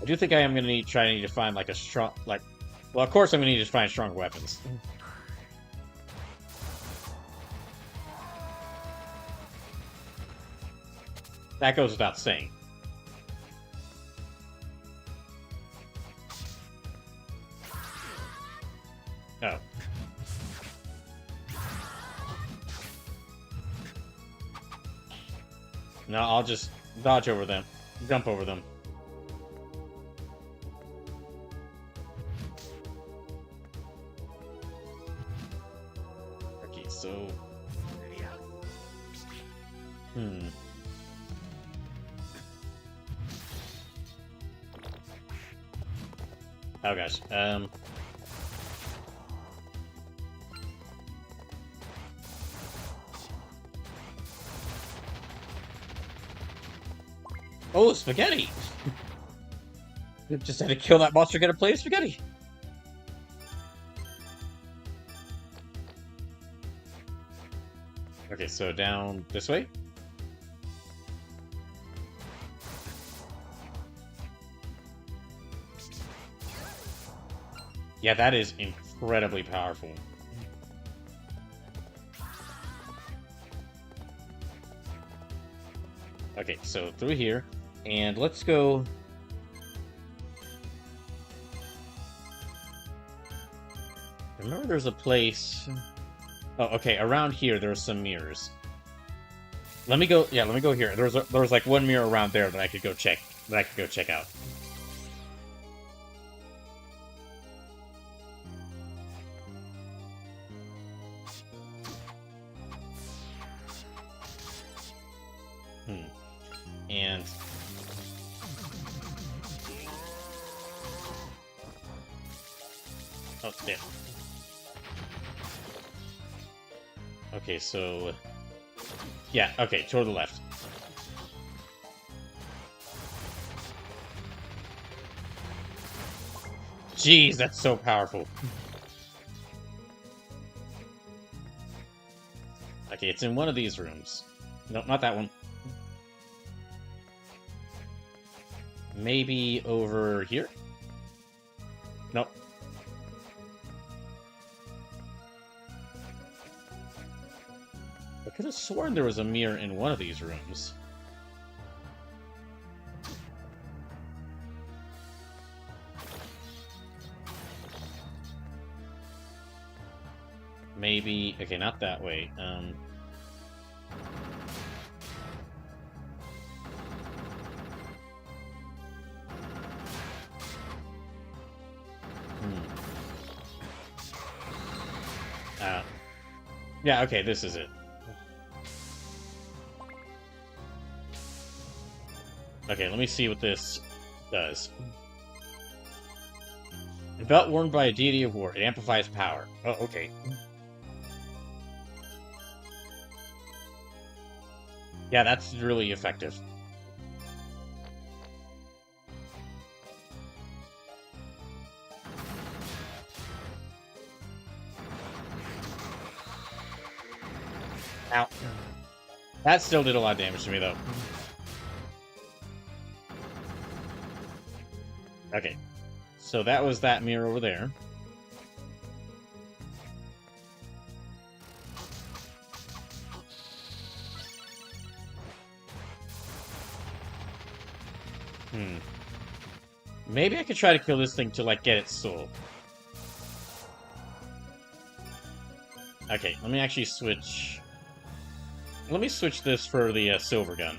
I do think I am going to need to find, like, a strong... Well, of course I'm going to need to find strong weapons. That goes without saying. Oh. No, I'll just dodge over them. Jump over them. Okay, so... Oh gosh, Oh, spaghetti! Just had to kill that monster, get a plate of spaghetti! Okay, so down this way? Yeah, that is incredibly powerful. Okay, so through here, and let's go... Remember there's a place... Oh, okay, around here there's some mirrors. Let me go here. There was like one mirror around there that I could go check out. And... Oh, damn. Okay, so... Yeah, okay, toward the left. Jeez, that's so powerful. Okay, it's in one of these rooms. No, not that one. Maybe over here? Nope. I could have sworn there was a mirror in one of these rooms. Maybe... Okay, not that way. Yeah, okay, this is it. Okay, let me see what this does. A belt worn by a deity of war. It amplifies power. Oh, okay. Yeah, that's really effective. Ow. That still did a lot of damage to me, though. Okay. So that was that mirror over there. Maybe I could try to kill this thing to, like, get its soul. Okay, let me actually switch... Let me switch this for the silver gun.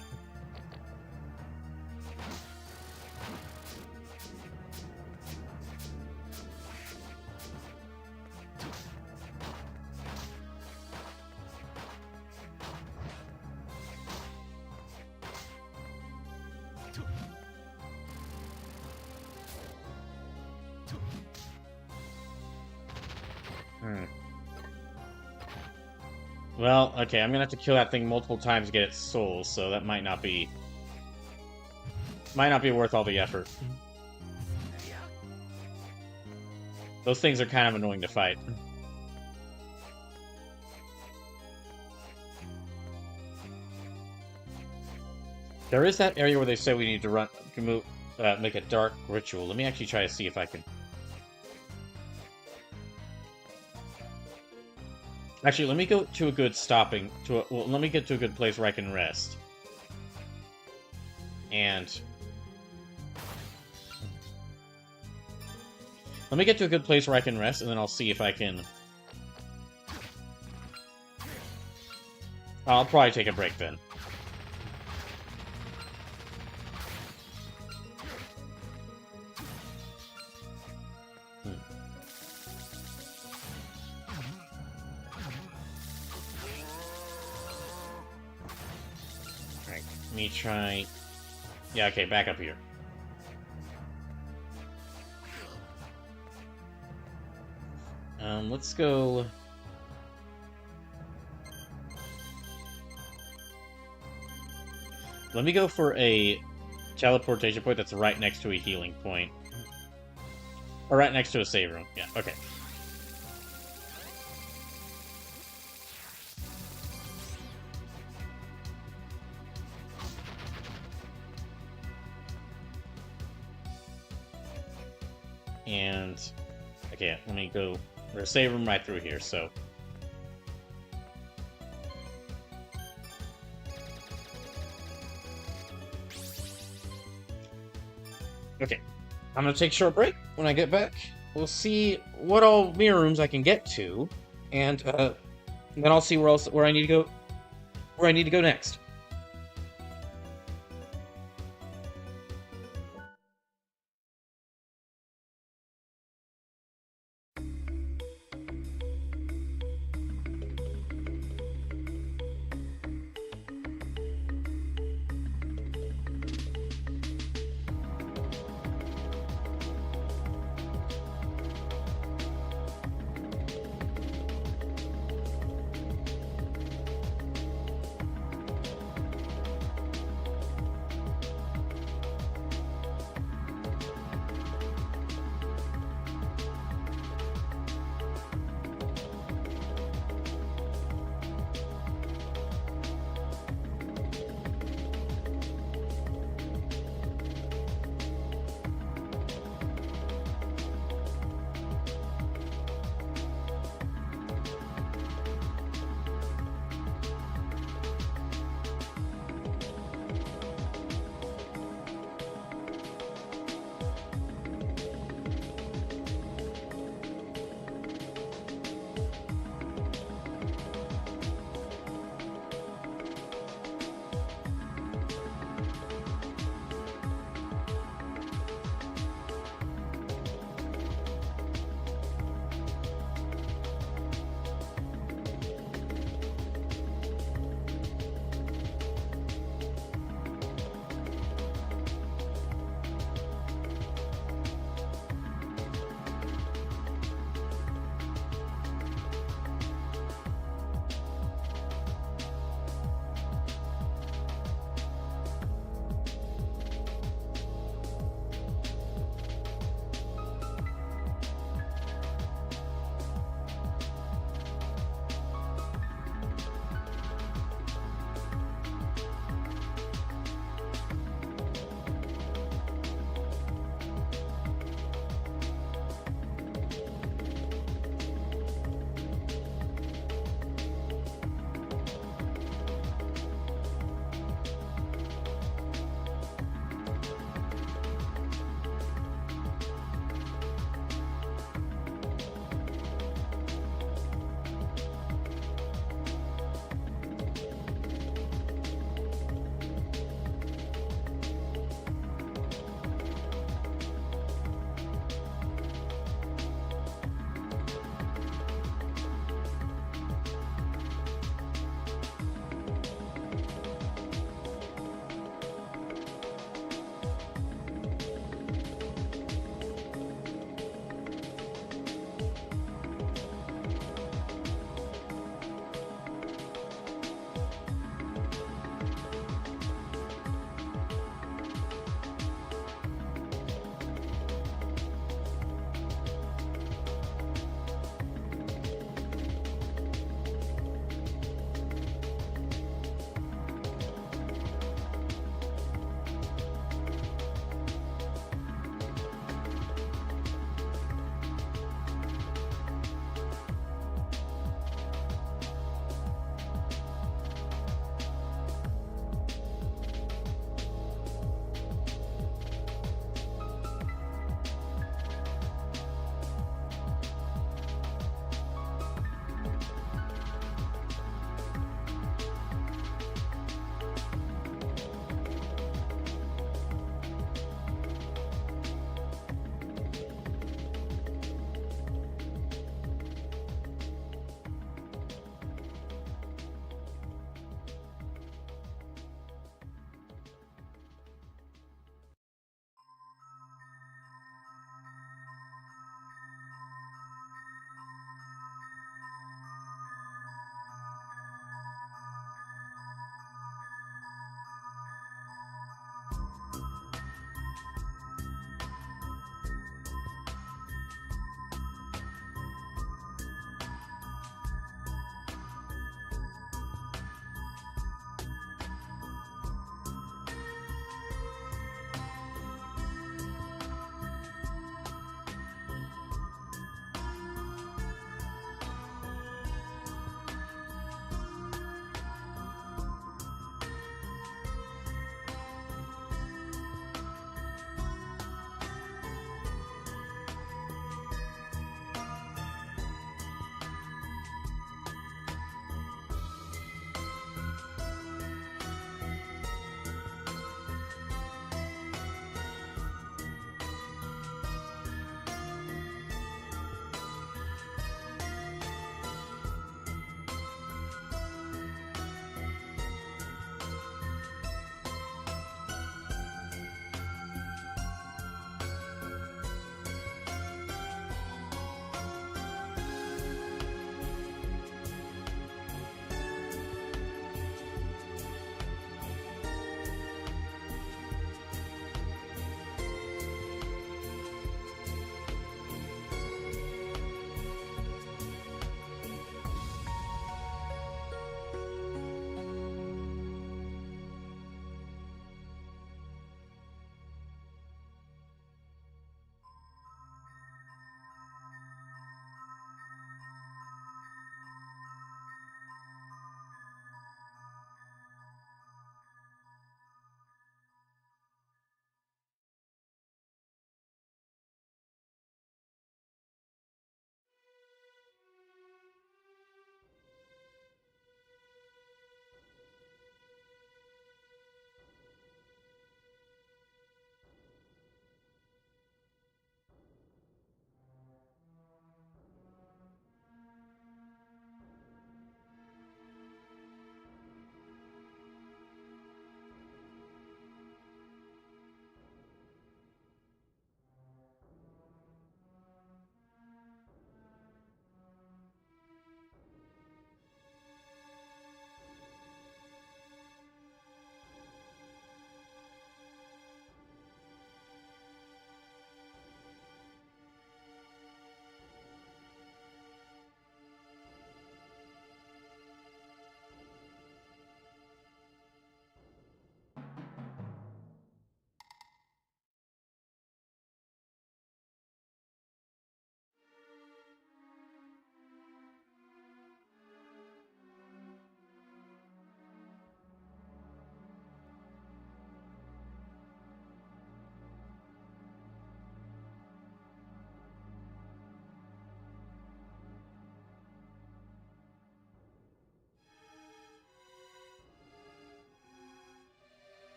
Well, okay, I'm gonna have to kill that thing multiple times to get its soul, so that might not be worth all the effort. Those things are kind of annoying to fight. There is that area where they say we need to make a dark ritual. Let me actually try to see if I can... Actually, let me go to a good let me get to a good place where I can rest. And... Let me get to a good place where I can rest, and then I'll see if I can... I'll probably take a break then. Let me try... Yeah, okay, back up here. Let's go... Let me go for a teleportation point that's right next to a healing point. Or right next to a save room. Yeah, okay. And... Okay, let me go... There's a save room right through here, so... Okay, I'm gonna take a short break. When I get back, we'll see what all mirror rooms I can get to, and then I'll see where I need to go next.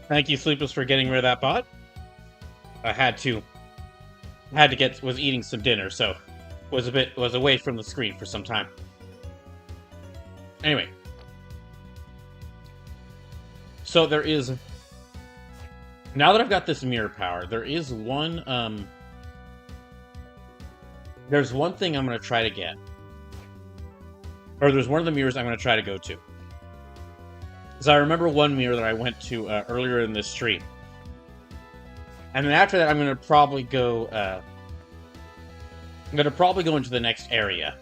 Thank you, Sleepless, for getting rid of that bot. I had to was eating some dinner, so was away from the screen for some time. Anyway. So there is, now that I've got this mirror power, there is one, there's one thing I'm going to try to get. Or there's one of the mirrors I'm going to try to go to. Because I remember one mirror that I went to earlier in this stream. And then after that, I'm going to probably go, into the next area.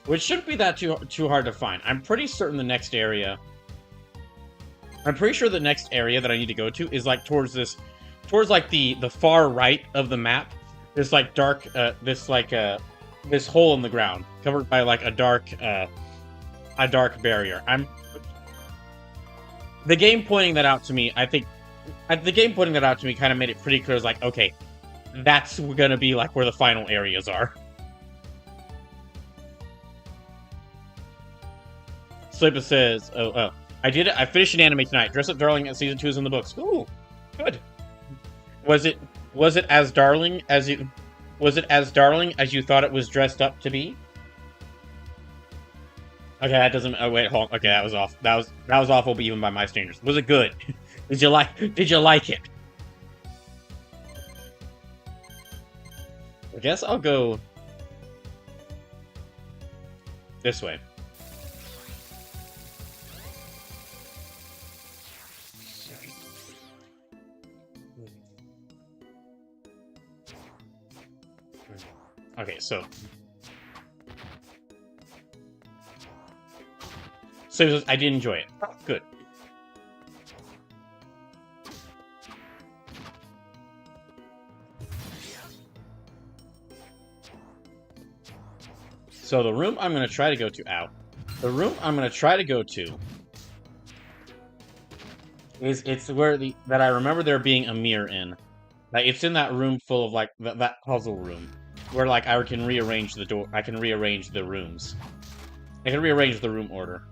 Which shouldn't be that too hard to find. I'm pretty certain the next area... I'm pretty sure the next area that I need to go to is like towards like the far right of the map. This like dark, this hole in the ground covered by like a dark barrier. The game pointing that out to me, I think, the game pointing that out to me kind of made it pretty clear. It's like, okay, that's gonna be like where the final areas are. Sleeper says, oh. I did it. I finished an anime tonight. Dress Up Darling at Season 2 is in the books. Ooh, good. Was it as darling as you thought it was dressed up to be? Okay, that doesn't. Oh wait, hold on. Okay, that was off. That was awful, but even by my standards, was it good? Did you like it? I guess I'll go this way. Okay, so I did enjoy it. Good. So the room I'm going to try to go to it's where that I remember there being a mirror in. Like it's in that room full of like that puzzle room. Where, like, I can rearrange the door. I can rearrange the rooms. I can rearrange the room order.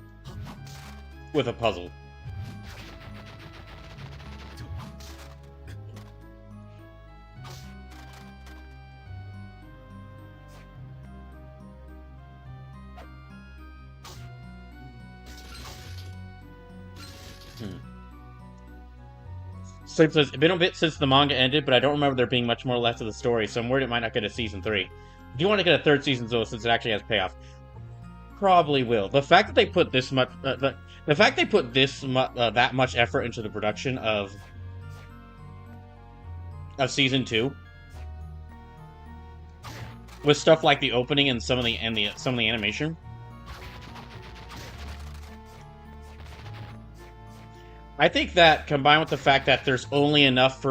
With a puzzle. Sleep says, it's been a bit since the manga ended, but I don't remember there being much more left of the story, so I'm worried it might not get a season 3. If you want to get a third season, though, since it actually has payoff, probably will. The fact that they put this much, that much effort into the production of season 2, with stuff like the opening and some of the animation. I think that combined with the fact that there's only enough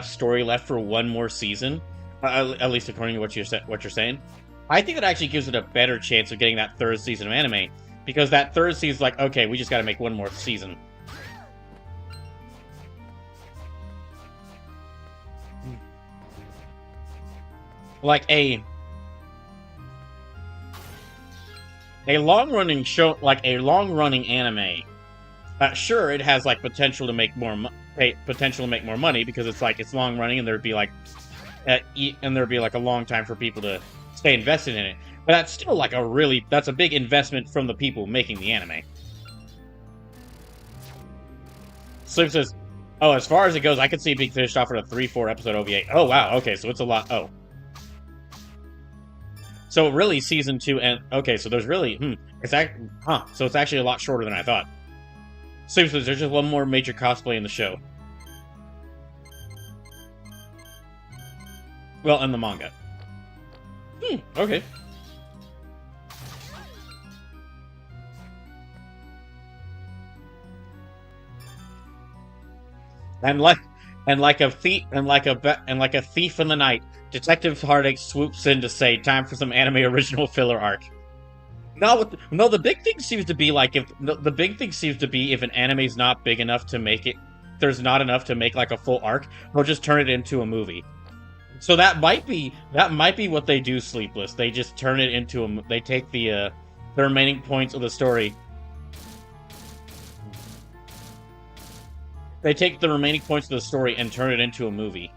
story left for one more season, at least according to what you're saying, I think that actually gives it a better chance of getting that third season of anime, because that third season's like, okay, we just got to make one more season. Like a long-running show, like a long-running anime. Sure, it has like potential to make more money because it's long running and there'd be like a long time for people to stay invested in it. But that's still like that's a big investment from the people making the anime. Sleep says, "Oh, as far as it goes, I could see it being finished off at a 3-4 episode OVA." Oh wow, okay, so it's a lot. Oh, so really season 2 and okay, so there's really so it's actually a lot shorter than I thought. Sleep says there's just one more major cosplay in the show. Well, in the manga. Okay. And like a thief in the night, Detective Heartache swoops in to say, "Time for some anime original filler arc." No, the big thing seems to be like if an anime's not big enough to make it, there's not enough to make like a full arc, they'll just turn it into a movie. So that might be what they do. Sleepless, they just turn it into they take the the remaining points of the story. They take the remaining points of the story and turn it into a movie.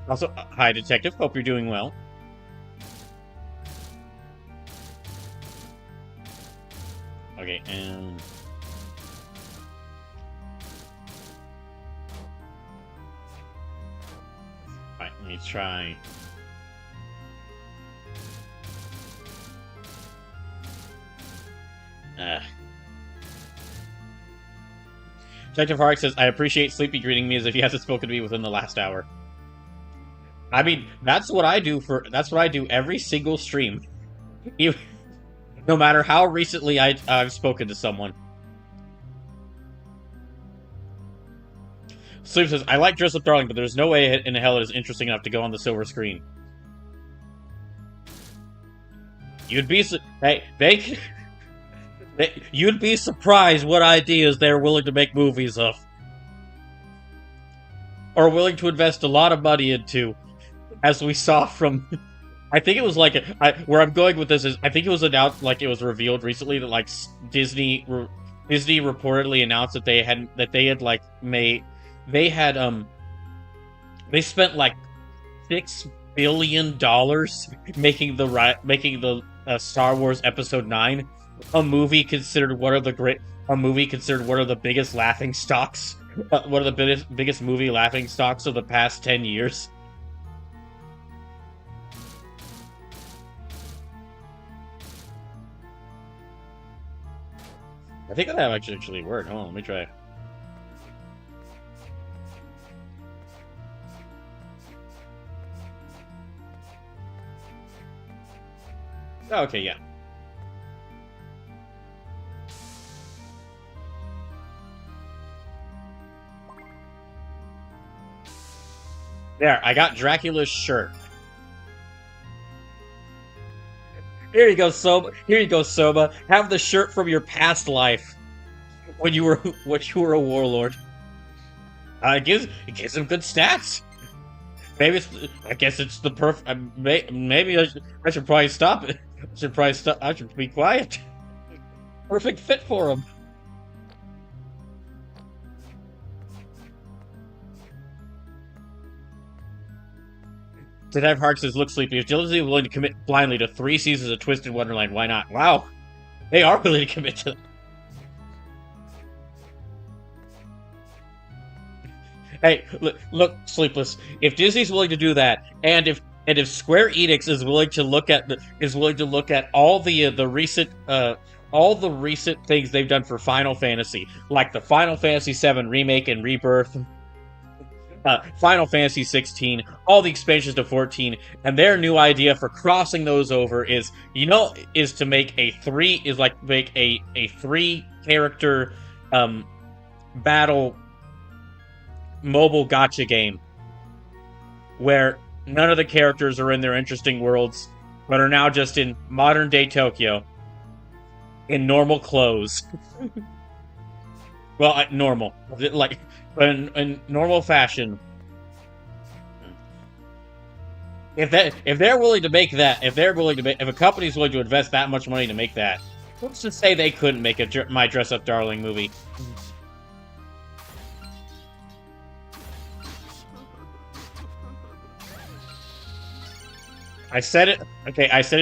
Also, hi, Detective. Hope you're doing well. Okay, and... Alright, let me try... Detective Hark says, I appreciate Sleepy greeting me as if he hasn't spoken to me within the last hour. I mean, that's what I do every single stream. No matter how recently I've spoken to someone. Sleep says, I like Dress Up Darling, but there's no way in hell it is interesting enough to go on the silver screen. You'd be you'd be surprised what ideas they're willing to make movies of. Or willing to invest a lot of money into. As we saw from... I think it was like... where I'm going with this is... I think it was announced, like it was revealed recently that like Disney reportedly announced that they had like made... They spent like $6 billion making the Star Wars Episode 9 a movie considered one of the biggest laughing stocks, one of the biggest movie laughing stocks of the past 10 years. I think that actually worked. Hold on, let me try. Oh, okay, yeah. There, I got Dracula's shirt. Here you go, Soma. Have the shirt from your past life when you were a warlord. It gives him good stats. Maybe I guess it's the perfect. Maybe I should probably stop it. I should be quiet. Perfect fit for him. Detective Hark says, look, Sleepy, if Disney willing to commit blindly to 3 seasons of Twisted Wonderland, why not? Wow. They are willing to commit to that. Hey, look, Sleepless. If Disney's willing to do that, and if Square Enix is willing to look at all the recent things they've done for Final Fantasy, like the Final Fantasy VII remake and rebirth, Final Fantasy 16, all the expansions to 14, and their new idea for crossing those over is to make a 3-character battle mobile gacha game where none of the characters are in their interesting worlds, but are now just in modern day Tokyo in normal clothes. Well, normal, like in normal fashion. If they're willing to make that, if a company's willing to invest that much money to make that, let's just say they couldn't make My Dress Up Darling movie. I said it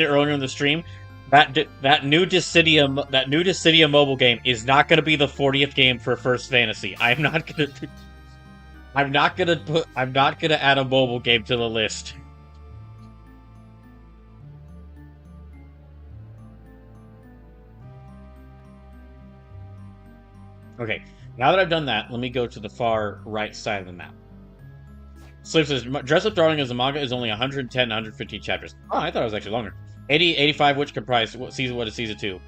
earlier in the stream. That new Dissidia mobile game is not going to be the 40th game for First Fantasy. I'm not gonna add a mobile game to the list. Okay, now that I've done that, let me go to the far right side of the map. Sleep says, Dress Up Darling as a manga is only 110 to 150 chapters. Oh, I thought it was actually longer. 85 which comprise season 1 to season 2.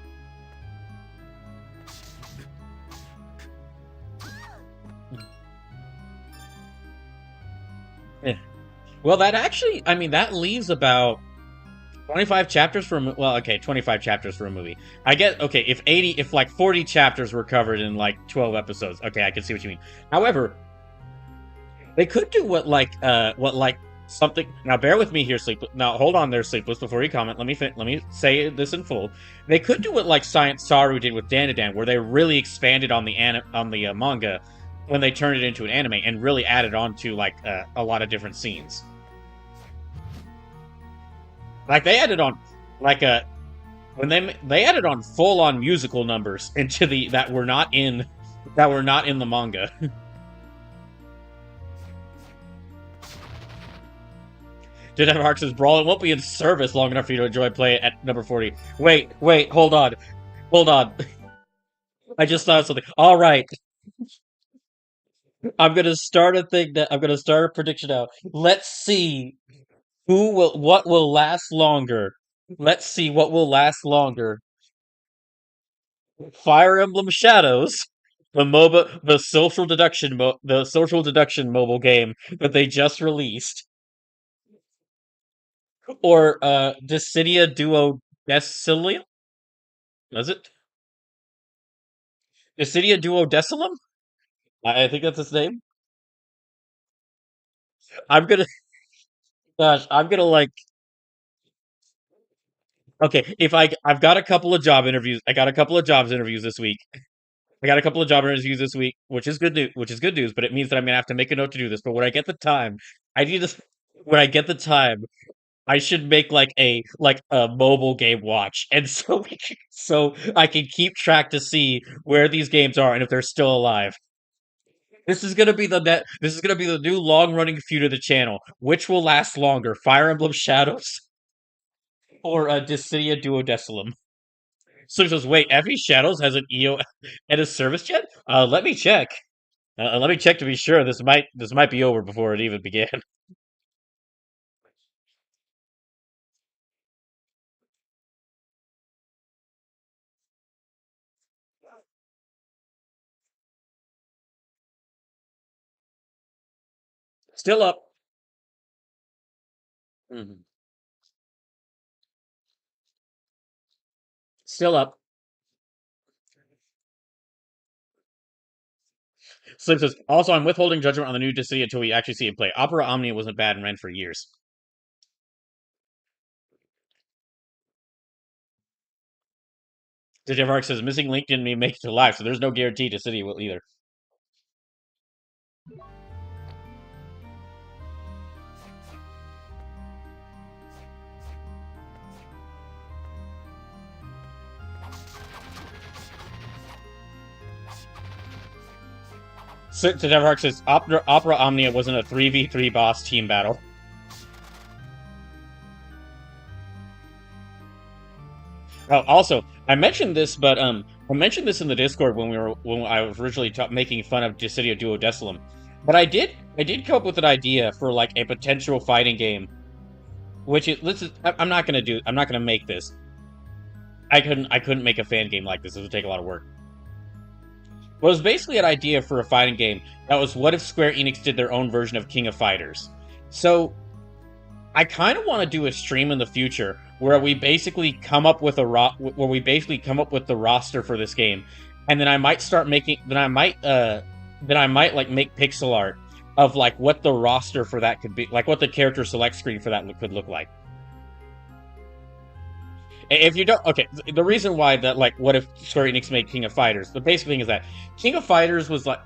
Yeah. Well, that leaves about 25 chapters for 25 chapters for a movie. I get, okay, if like 40 chapters were covered in like 12 episodes, okay, I can see what you mean. However, they could do what something. Now, bear with me here, Sleepless. Now, hold on there, Sleepless. Before you comment, let me say this in full. They could do what like Science Saru did with Dandadan, where they really expanded on the manga when they turned it into an anime and really added on to like a lot of different scenes. Like they added on like a when they added on full on musical numbers into the that were not in the manga. Did have Arc says Brawl, it won't be in service long enough for you to enjoy play it at number 40. Wait, hold on. Hold on. I just thought of something. Alright. I'm gonna start a prediction now. Let's see what will last longer. Let's see what will last longer. Fire Emblem Shadows, the social deduction mobile game that they just released, or Dissidia Duo Decilium? Was it Dissidia Duo Decilum? I think that's his name. I'm gonna, gosh, I'm gonna like. Okay, if I've got a couple of job interviews. I got a couple of jobs interviews this week. I got a couple of job interviews this week, which is good news. Which is good news, but it means that I'm gonna have to make a note to do this. But when I get the time, I need to. When I get the time, I should make like a mobile game watch, and so I can keep track to see where these games are and if they're still alive. This is gonna be the net. This is gonna be the new long running feud of the channel. Which will last longer, Fire Emblem Shadows or Dissidia Duodecilum? So he says, "Wait, Effie Shadows has an EO and a service jet? Let me check. Let me check to be sure. This might be over before it even began." Still up. Mhm. Still up. Slim says, also, I'm withholding judgment on the new Dissidia until we actually see it play. Opera Omnia wasn't bad and ran for years. Jeff Arc says, missing link didn't mean make it to live, so there's no guarantee Dissidia will either. So, Jeff Arc says, Opera Omnia wasn't a 3v3 boss team battle. Also, I mentioned this, but I mentioned this in the Discord when I was originally making fun of Dissidia Duodecilum. But I did come up with an idea for like a potential fighting game, which is I'm not gonna make this. I couldn't make a fan game like this. It would take a lot of work. Well, it was basically an idea for a fighting game that was, what if Square Enix did their own version of King of Fighters? So I kind of want to do a stream in the future where we basically come up with the roster for this game, and then I might start making then I might like make pixel art of like what the roster for that could be, like what the character select screen for that could look like. If you don't, okay, the reason why that, like, what if Square Enix made King of Fighters? The basic thing is that King of Fighters was like,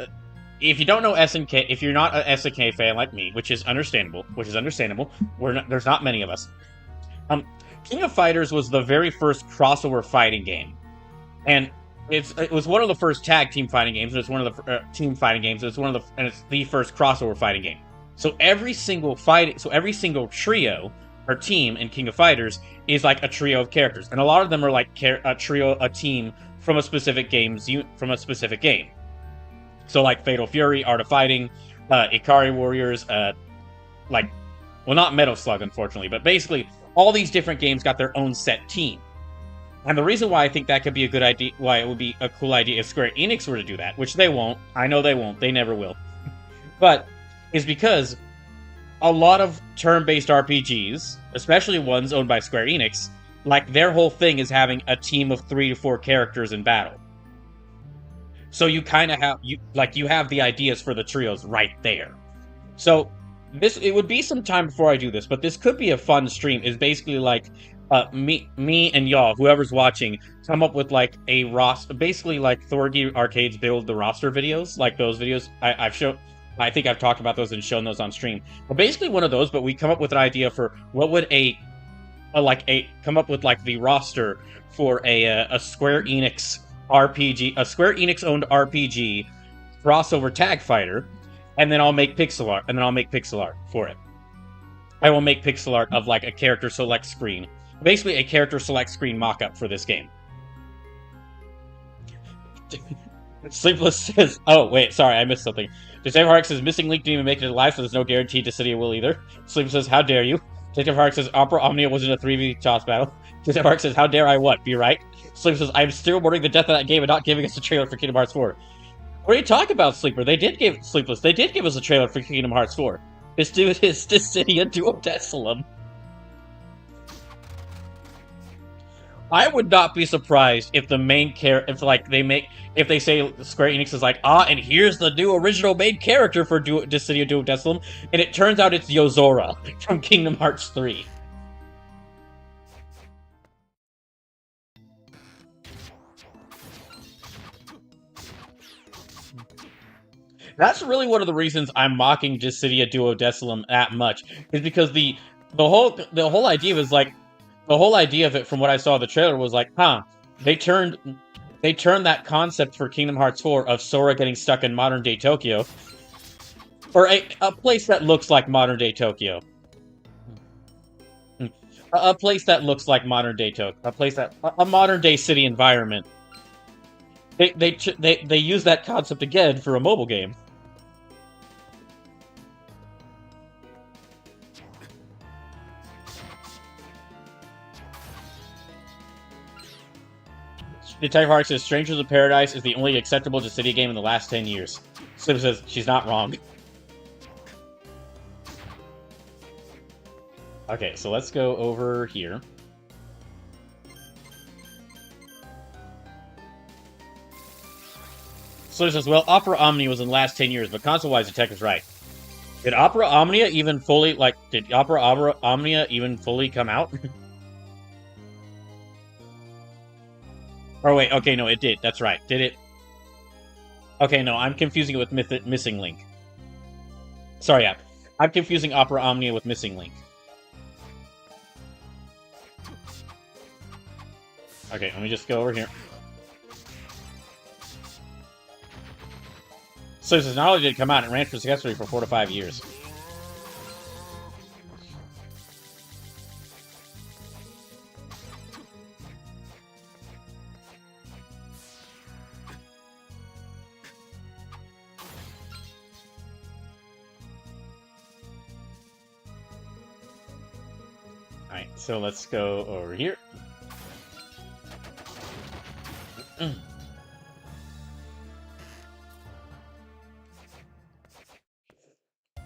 if you don't know SNK, if you're not an SNK fan like me, which is understandable, there's not many of us. King of Fighters was the very first crossover fighting game, and it was one of the first tag team fighting games, and it's one of the team fighting games, and it's the first crossover fighting game. So every single trio or team in King of Fighters is like a trio of characters, and a lot of them are like a team from a specific game. So like Fatal Fury, Art of Fighting, Ikari Warriors, not Metal Slug, unfortunately, but basically all these different games got their own set team. And the reason why I think that could be a good idea, why it would be a cool idea if Square Enix were to do that, which they won't. I know they won't. They never will. But is because a lot of turn-based RPGs, especially ones owned by Square Enix, like their whole thing is having a team of 3 to 4 characters in battle. So you kind of have you have the ideas for the trios right there. So it would be some time before I do this, but this could be a fun stream. Is basically like me and y'all, whoever's watching, come up with like a roster, basically like Thorgy Arcades build the roster videos, like those videos I've shown. I think I've talked about those and shown those on stream. But basically one of those, but we come up with an idea for what would come up with like the roster for a Square Enix RPG, a Square Enix owned RPG crossover tag fighter, and then I'll make pixel art, for it. I will make pixel art of like a character select screen, basically a character select screen mock-up for this game. Sleepless says, "Oh wait, sorry, I missed something." Detective Hark says, "Missing Link didn't even make it alive, so there's no guarantee Dissidia will either." Sleepless says, "How dare you?" Detective Hark says, "Opera Omnia wasn't a 3v toss battle." Detective Hark says, "How dare I what? Be right?" Sleepless says, "I'm still mourning the death of that game and not giving us a trailer for Kingdom Hearts 4. What are you talking about, Sleeper? They did give us a trailer for Kingdom Hearts 4. This dude is Dissidia Duodecimum. I would not be surprised if the main if they say Square Enix is like, and here's the new original main character for Dissidia Duodecimum, and it turns out it's Yozora from Kingdom Hearts 3. That's really one of the reasons I'm mocking Dissidia Duodecimum that much, is because the whole idea was like, the whole idea of it, from what I saw of the trailer, was like, they turned that concept for Kingdom Hearts 4 of Sora getting stuck in modern-day Tokyo, or a place that looks like modern-day Tokyo. A place that looks like modern-day Tokyo. A modern-day city environment. They use that concept again for a mobile game. Detective Hark says, Strangers of Paradise is the only acceptable Dissidia game in the last 10 years. Slim says, she's not wrong. Okay, so let's go over here. Slim says, well, Opera Omnia was in the last 10 years, but console-wise, Detective's right. Did Opera Omnia even fully come out? Oh, wait, okay, no, it did. That's right. Did it? Okay, no, I'm confusing it with Missing Link. Sorry, yeah. I'm confusing Opera Omnia with Missing Link. Okay, let me just go over here. So this is not only did it come out, it ran successfully for 4 to 5 years. Alright, so let's go over here.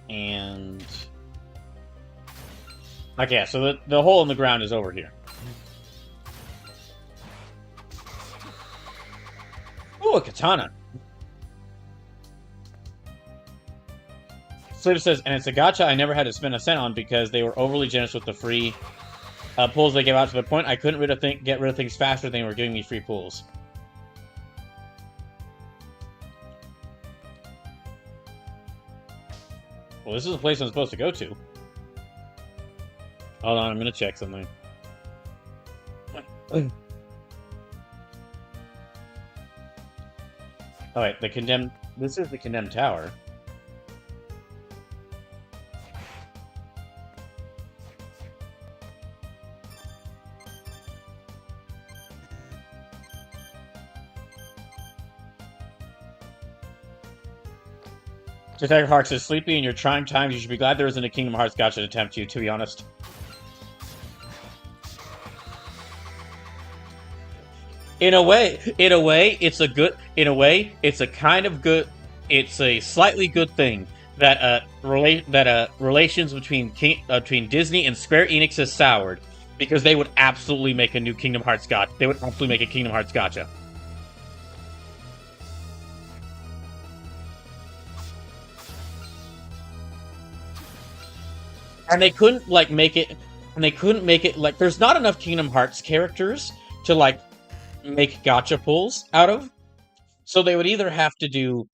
And... okay, so the hole in the ground is over here. Ooh, a katana. Slater says, and it's a gacha I never had to spend a cent on because they were overly generous with the free pulls they gave out, to the point I couldn't get rid of things faster than they were giving me free pulls. Well, this is the place I'm supposed to go to. Hold on, I'm gonna check something. Oh wait, this is the condemned tower. Detective Hark says, sleepy in your trying times, you should be glad there isn't a Kingdom Hearts gacha to tempt you, to be honest. In a way, it's a slightly good thing that relations between Disney and Square Enix has soured, because they would absolutely make a new Kingdom Hearts gacha. They would absolutely make a Kingdom Hearts gacha. And they couldn't like make it, and they couldn't make it like there's not enough Kingdom Hearts characters to like make gacha pulls out of. So they would either have to do,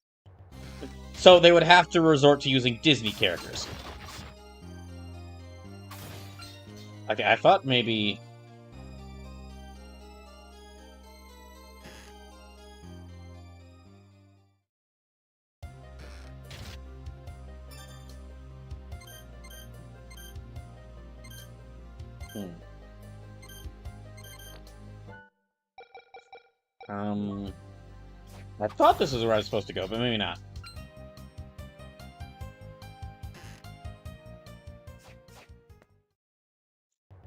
so they would have to resort to using Disney characters. Okay, I thought maybe. I thought this is where I was supposed to go, but maybe not.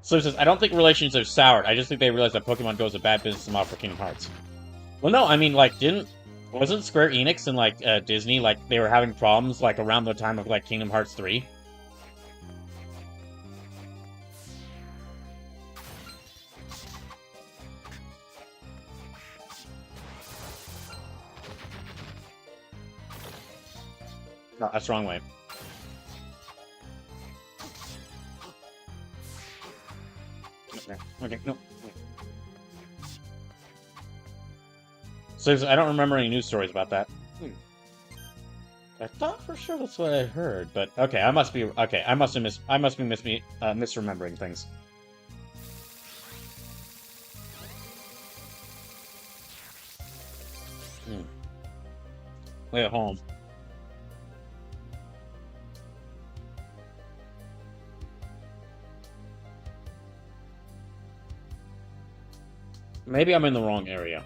So it says, I don't think relations are soured. I just think they realized that Pokemon Go is a bad business model for Kingdom Hearts. Well, no, I mean, like, wasn't Square Enix and, like, Disney, like, they were having problems, like, around the time of, like, Kingdom Hearts 3? No, that's the wrong way. Okay, no. So I don't remember any news stories about that. I thought for sure that's what I heard, but okay, I must be okay. I must be misremembering things. Way at home. Maybe I'm in the wrong area.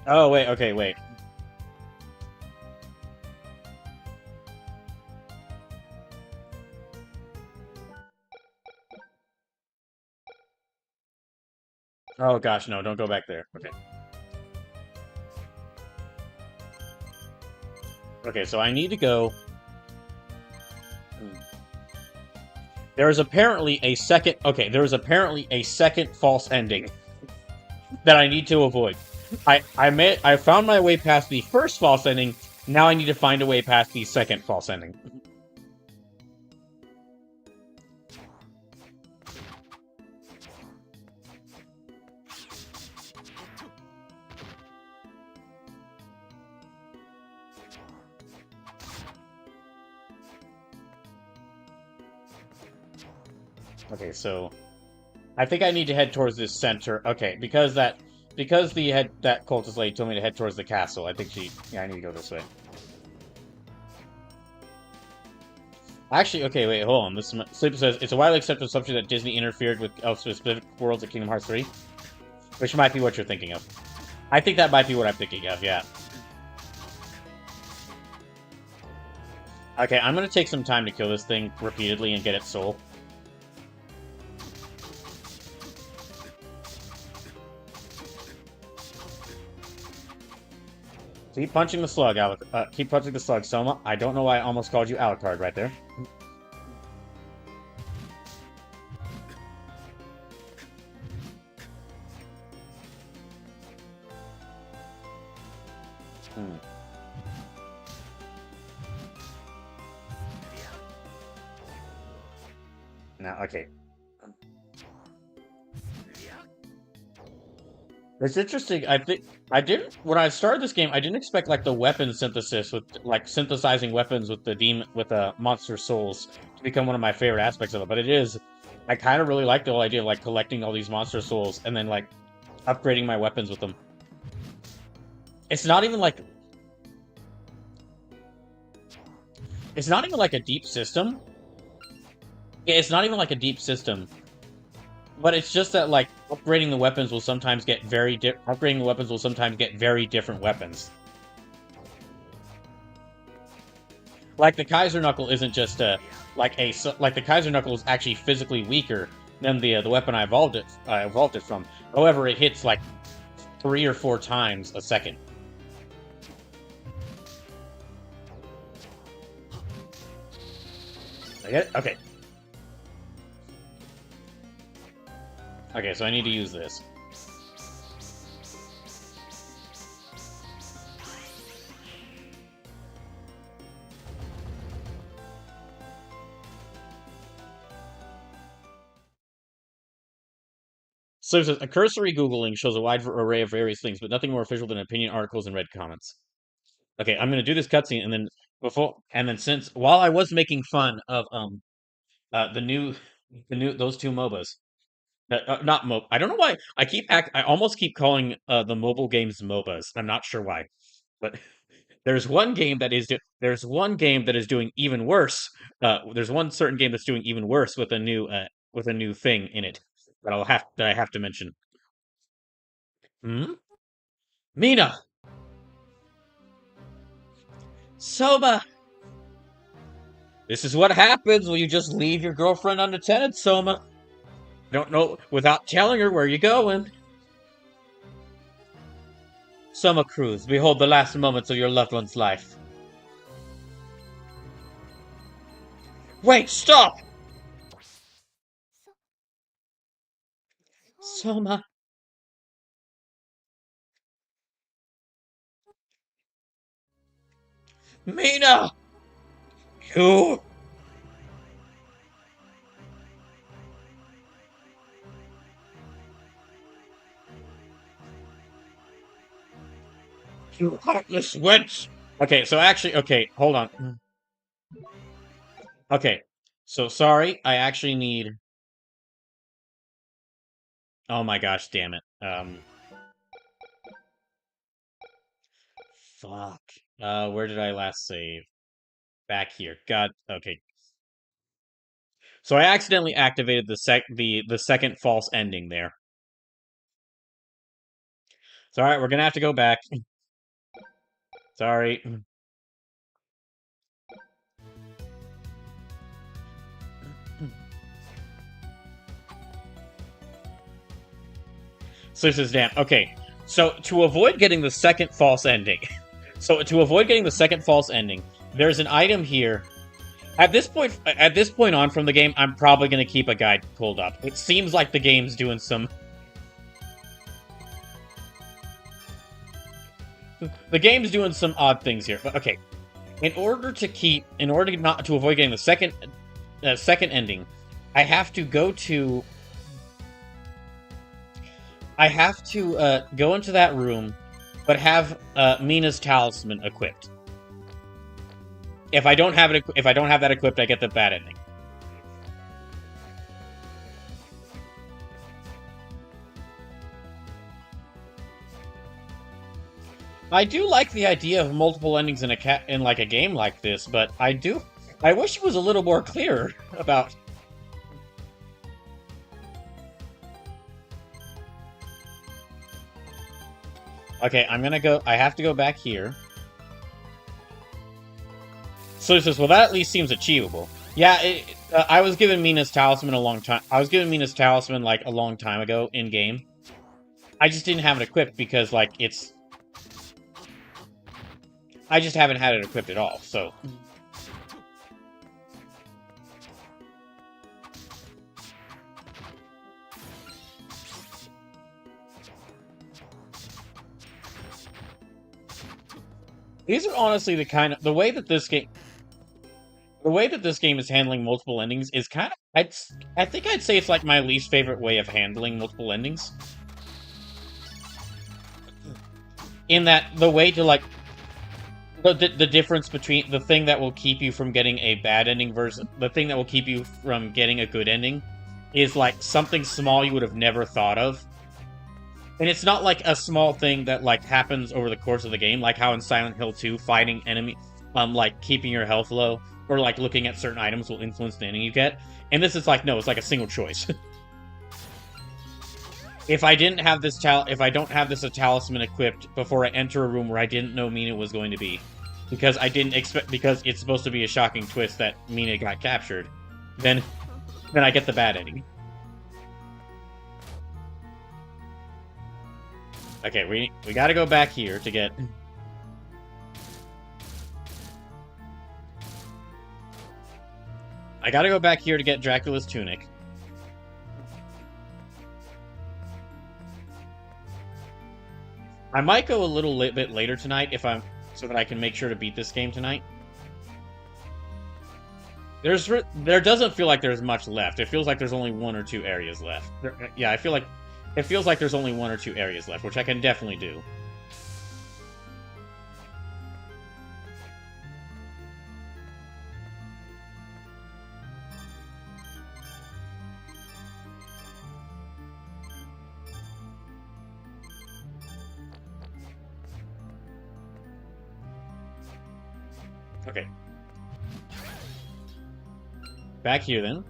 Oh, wait, okay, wait. Oh gosh, no, don't go back there. Okay. Okay, so I need to go... There is apparently a second... Okay, there is apparently a second false ending that I need to avoid. I found my way past the first false ending, now I need to find a way past the second false ending. Okay, so I think I need to head towards this center. Okay, because that cultist lady told me to head towards the castle. I think I need to go this way. Actually, okay, wait, hold on. This Sleeper says it's a widely accepted assumption that Disney interfered with specific worlds at Kingdom Hearts 3, which might be what you're thinking of. I think that might be what I'm thinking of. Yeah. Okay, I'm gonna take some time to kill this thing repeatedly and get its soul. Keep punching the slug, keep punching the slug, Soma. I don't know why I almost called you Alucard right there. Now, okay. It's interesting. When I started this game, I didn't expect like the weapon synthesis with like synthesizing weapons with the monster souls to become one of my favorite aspects of it. But it is. I kind of really like the whole idea of like collecting all these monster souls and then like upgrading my weapons with them. It's not even like a deep system. It's not even like a deep system. But it's just that, like, upgrading the weapons will sometimes get very different weapons. Like, the Kaiser Knuckle isn't just the Kaiser Knuckle is actually physically weaker than the weapon I evolved it from. However, it hits, like, 3 or 4 times a second. I get it? Okay. Okay, so I need to use this. So it says, a cursory Googling shows a wide array of various things, but nothing more official than opinion articles and read comments. Okay, I'm gonna do this cutscene, and then since while I was making fun of the new those two MOBAs, not MOBA. I don't know why I almost keep calling the mobile games MOBAs. I'm not sure why, but there's one game that is doing even worse. There's one certain game that's doing even worse with a new thing in it that I have to mention. Hmm? Mina! Soma! This is what happens when you just leave your girlfriend unattended, Soma. Don't know without telling her where you're going. Soma Cruz, behold the last moments of your loved one's life. Wait, stop! Soma. Mina! You! You heartless wench! Okay, so actually, okay, hold on. Okay, so sorry, I actually need... Oh my gosh, damn it. Fuck. Where did I last save? Back here. God, okay. So I accidentally activated the second false ending there. So alright, we're gonna have to go back. Sorry. So this is damn. Okay, so to avoid getting the second false ending, there's an item here. At this point on from the game, I'm probably gonna keep a guide pulled up. It seems like the game's doing some. The game's doing some odd things here, but okay. In order not to avoid getting the second ending, I have to go into that room, but have Mina's talisman equipped. If I don't have that equipped, I get the bad ending. I do like the idea of multiple endings in a game like this, but I wish it was a little more clear about. Okay, I have to go back here. So it says, well, that at least seems achievable. Yeah, I was given Mina's talisman like a long time ago in game. I just didn't have it equipped because like I just haven't had it equipped at all. So. These are honestly the way that this game is handling multiple endings is kind of, I think I'd say it's like my least favorite way of handling multiple endings. In that the way to like the difference between the thing that will keep you from getting a bad ending versus the thing that will keep you from getting a good ending is like something small you would have never thought of. And it's not like a small thing that like happens over the course of the game, like how in Silent Hill 2, fighting enemy, like keeping your health low or like looking at certain items will influence the ending you get. And this is like, no, it's like a single choice. If I don't have this talisman equipped before I enter a room where I didn't know Mina was going to be, because it's supposed to be a shocking twist that Mina got captured, then I get the bad ending. Okay, we gotta go back here to get. I gotta go back here to get Dracula's tunic. I might go a little bit later tonight so that I can make sure to beat this game tonight. There doesn't feel like there's much left. It feels like there's only one or two areas left. Yeah, I feel like It feels like there's only 1 or 2 areas left, which I can definitely do. Okay. Back here, then.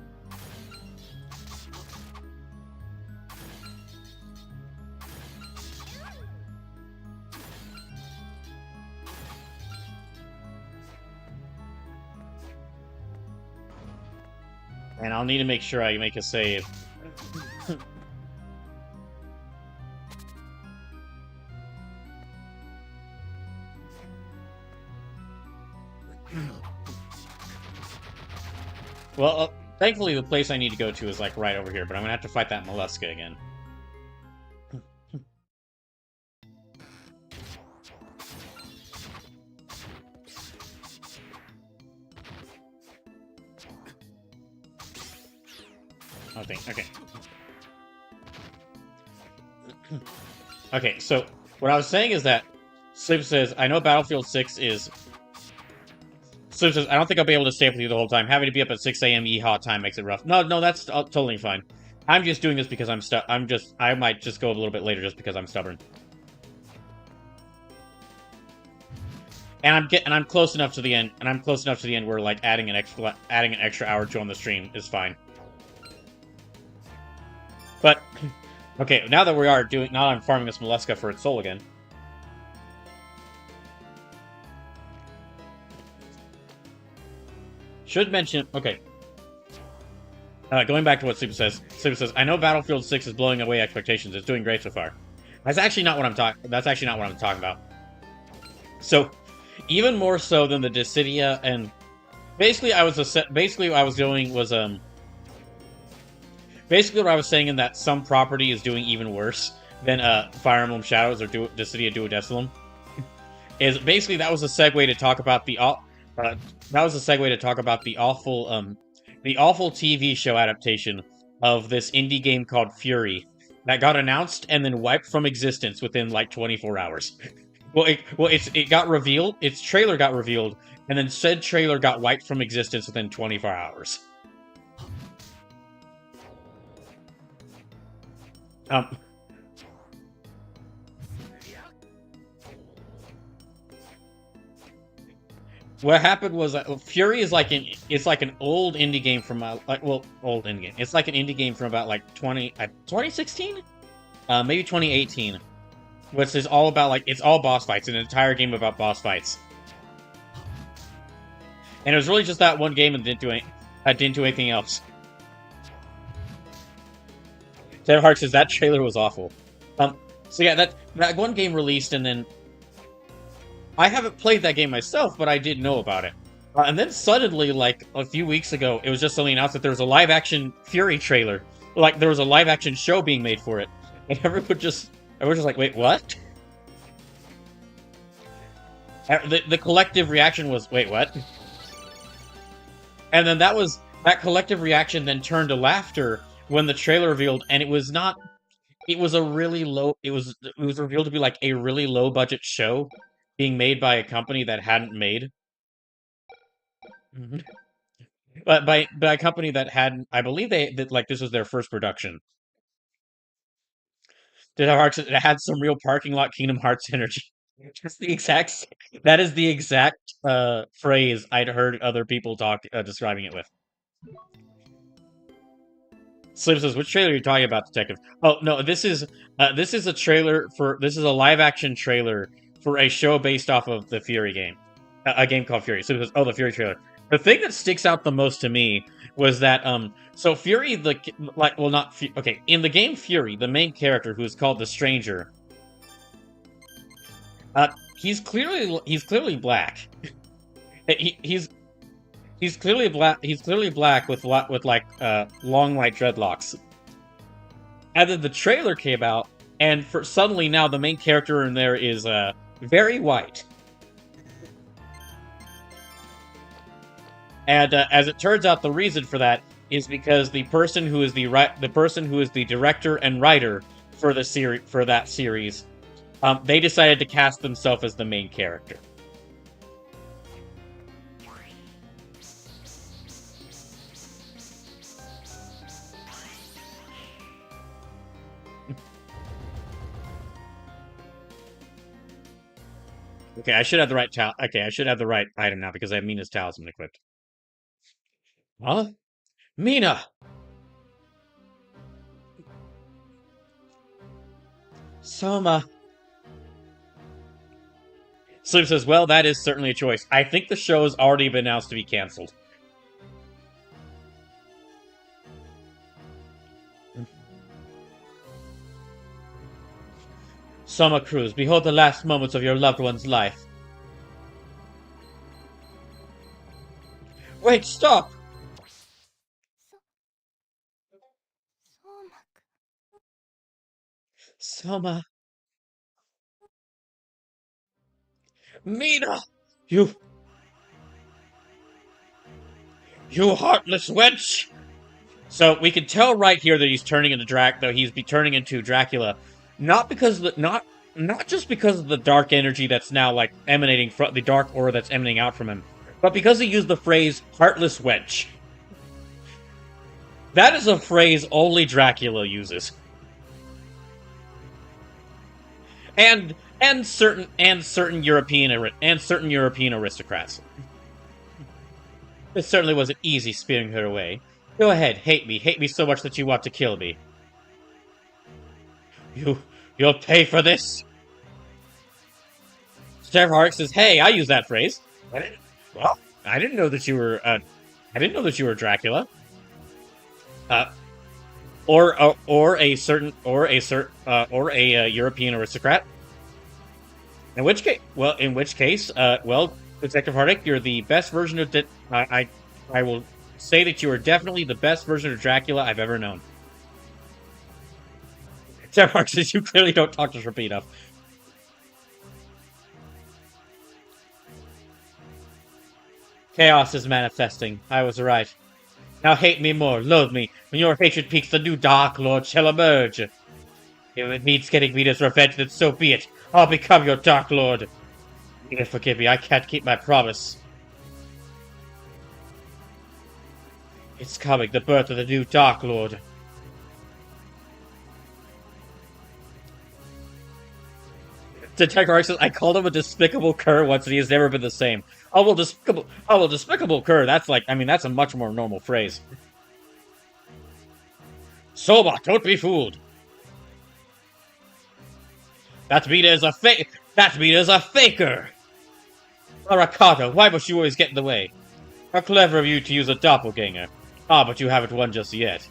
And I'll need to make sure I make a save. Well, thankfully the place I need to go to is like right over here, but I'm gonna have to fight that mollusca again. Oh, dang. Okay. Okay, so what I was saying is that Sleep says, I know Battlefield 6 is... Sleep says, I don't think I'll be able to stay up with you the whole time. Having to be up at 6 a.m. EHA time makes it rough. No, that's totally fine. I'm just doing this because I might just go a little bit later just because I'm stubborn. And I'm close enough to the end, where like adding an extra hour to on the stream is fine. But okay, now that I'm farming this mollusca for its soul again. Should mention, okay. Going back to what Super says. Super says, I know Battlefield 6 is blowing away expectations. It's doing great so far. That's actually not what I'm talking about. So, even more so than the Dissidia and basically what I was saying in that some property is doing even worse than Fire Emblem Shadows or Dissidia Duodecimum is basically that was a segue to talk about the awful TV show adaptation of this indie game called Fury that got announced and then wiped from existence within like 24 hours. It got revealed, its trailer got revealed, and then said trailer got wiped from existence within 24 hours. What happened was Fury is like an old indie game from old indie game. It's like an indie game from about like 2016, maybe 2018, which is all about it's all boss fights, an entire game about boss fights. And it was really just that one game and didn't do anything else. Ted Hart says that trailer was awful. So yeah, that one game released, and then I haven't played that game myself, but I did know about it. And then suddenly, like a few weeks ago, it was just suddenly announced that there was a live-action Fury trailer. Like there was a live-action show being made for it, and everyone was just like, "Wait, what?" The collective reaction was, "Wait, what?" And then that collective reaction then turned to laughter when the trailer revealed, and it was not. It was a really low. It was revealed to be like a really low budget show being made by a company that hadn't made. But by a company that hadn't. I believe this was their first production. It had some real parking lot Kingdom Hearts energy. That is the exact phrase I'd heard other people describing it with. Slim says, which trailer are you talking about, Detective? Oh, no, this is a live-action trailer for a show based off of the Fury game. A game called Fury. Slim says, oh, the Fury trailer. The thing that sticks out the most to me was that, so Fury, in the game Fury, the main character, who is called the Stranger, he's clearly black. He's clearly black with long white dreadlocks. And then the trailer came out, and suddenly now the main character in there is very white. And as it turns out, the reason for that is because the person who is the director and writer for that series, they decided to cast themselves as the main character. Okay, I should have the right Okay, I should have the right item now because I have Mina's talisman equipped. Huh? Mina! Soma. Sleep says, well, that is certainly a choice. I think the show has already been announced to be cancelled. Soma Cruz, behold the last moments of your loved one's life. Wait, stop! Soma. Mina! You heartless wench! So we can tell right here that he's turning into he's turning into Dracula, not just because of the dark energy that's now like emanating from the dark aura that's emanating out from him, but because he used the phrase "heartless wench." That is a phrase only Dracula uses, and certain European aristocrats. It certainly wasn't easy spearing her away. Go ahead, hate me so much that you want to kill me. You'll pay for this. Sheriff Hark says, "Hey, I use that phrase. I didn't know that you were. I didn't know that you were Dracula. Or a European aristocrat. In which case, Detective Hardick, you're the best version of I will say that you are definitely the best version of Dracula I've ever known." Detective Hardick says, "You clearly don't talk to Shrimpy enough." Chaos is manifesting. I was right. Now hate me more, loathe me. When your hatred peaks, the new Dark Lord shall emerge. If it means getting Mina's revenge, then so be it. I'll become your Dark Lord. Mina, forgive me, I can't keep my promise. It's coming, the birth of the new Dark Lord. Detective Hark says, "I called him a despicable cur once and he has never been the same." Oh, well, despicable cur, that's that's a much more normal phrase. Soma, don't be fooled. That Mina is a faker. Arakato, why must you always get in the way? How clever of you to use a doppelganger. Ah, but you haven't won just yet.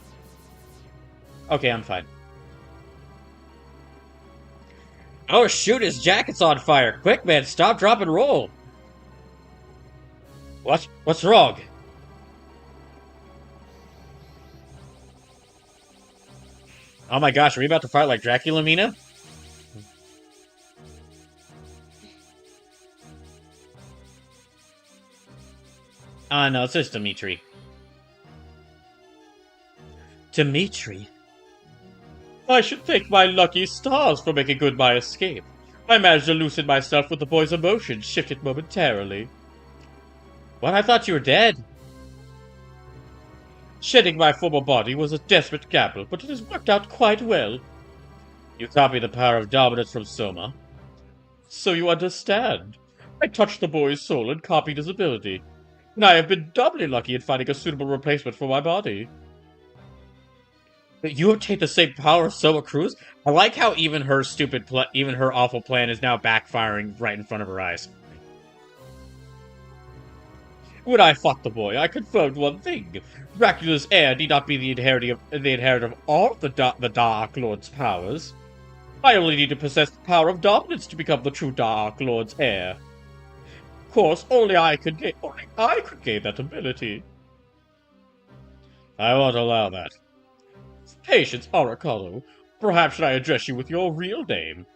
Okay, I'm fine. Oh shoot, his jacket's on fire. Quick, man, stop, drop, and roll. What? What's wrong? Oh my gosh, are we about to fight like Dracula, Mina? No, it's just Dimitri. Dimitri? I should thank my lucky stars for making good my escape. I managed to loosen myself with the boy's emotions shifted momentarily. What? I thought you were dead. Shedding my former body was a desperate gamble, but it has worked out quite well. You copied the power of dominance from Soma. So you understand. I touched the boy's soul and copied his ability. And I have been doubly lucky in finding a suitable replacement for my body. You obtained the same power as Soma Cruz? I like how even her even her awful plan is now backfiring right in front of her eyes. When I fought the boy, I confirmed one thing. Dracula's heir need not be the inheritor of all the Dark Lord's powers. I only need to possess the power of dominance to become the true Dark Lord's heir. Of course, only I could gain that ability. I won't allow that. Patience, Arakato. Perhaps should I address you with your real name?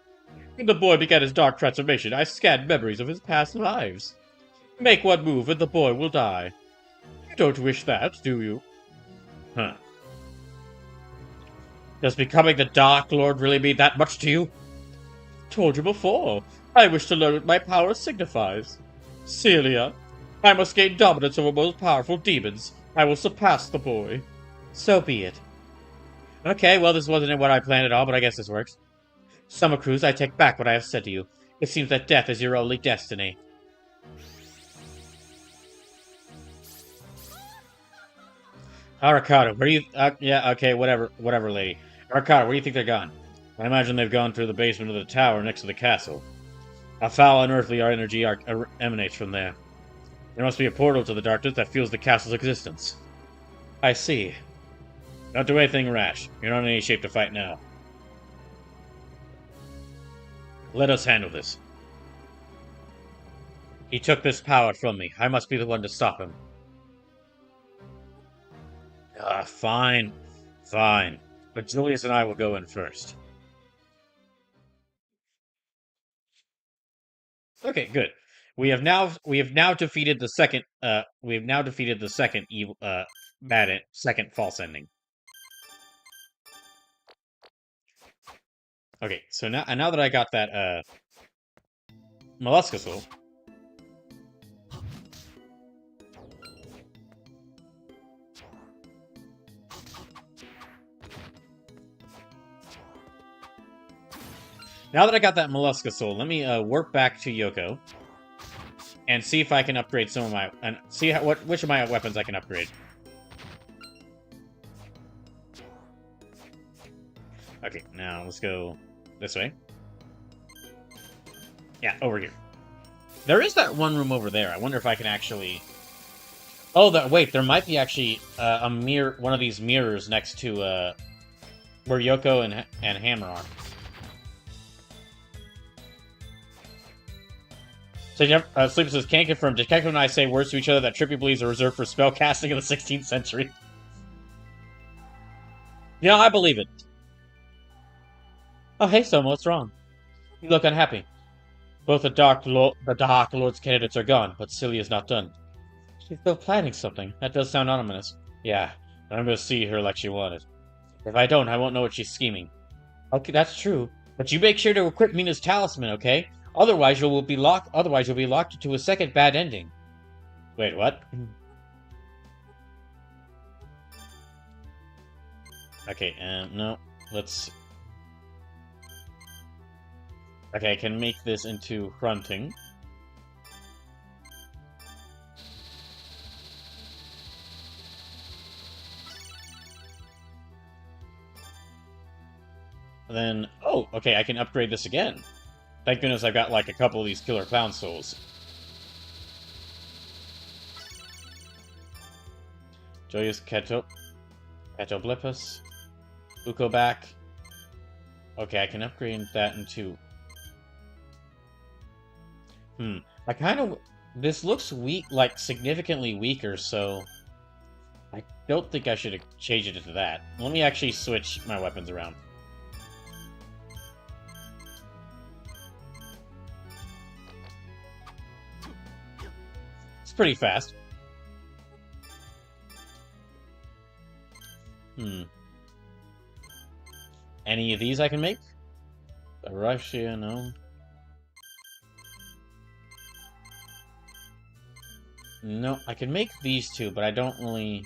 When the boy began his dark transformation, I scanned memories of his past lives. Make one move and the boy will die. You don't wish that, do you? Huh. Does becoming the Dark Lord really mean that much to you? Told you before. I wish to learn what my power signifies. Celia, I must gain dominance over most powerful demons. I will surpass the boy. So be it. Okay, well, this wasn't what I planned at all, but I guess this works. Summer Cruise, I take back what I have said to you. It seems that death is your only destiny. Arcada, where do you... yeah, okay, whatever, lady. Arcada, where do you think they're gone? I imagine they've gone through the basement of the tower next to the castle. A foul, unearthly energy emanates from there. There must be a portal to the darkness that fuels the castle's existence. I see. Don't do anything rash. You're not in any shape to fight now. Let us handle this. He took this power from me. I must be the one to stop him. Fine. Fine. But Julius and I will go in first. Okay, good. We have now defeated the second evil second false ending. Okay, so now that I got that Mollusca Soul. Now that I got that Mollusca Soul, let me work back to Yoko and see if I can upgrade some of my which of my weapons I can upgrade. Okay, now let's go this way. Yeah, over here. There is that one room over there. I wonder if I can actually... Oh, wait, there might be actually a mirror, one of these mirrors next to where Yoko and Hammer are. So Sleeper says, can't confirm. Detective and I say words to each other that Trippy believes are reserved for spell casting in the 16th century. Yeah, I believe it. Oh, hey, Soma, what's wrong? You look unhappy. Both the Dark Lord's candidates are gone, but Celia's not done. She's still planning something. That does sound ominous. Yeah, I'm gonna see her like she wanted. If I don't, I won't know what she's scheming. Okay, that's true. But you make sure to equip Mina's talisman, okay? Otherwise, you'll be locked into a second bad ending. Wait, what? Okay, no. Let's... Okay, I can make this into hunting. Then, oh, okay, I can upgrade this again. Thank goodness I've got, like, a couple of these Killer Clown Souls. Joyous Catoblippus. Uko back. Okay, I can upgrade that into... I kind of... This looks weak, like, significantly weaker, so... I don't think I should change it into that. Let me actually switch my weapons around. It's pretty fast. Any of these I can make? Russia, no. No, I can make these two, but I don't really...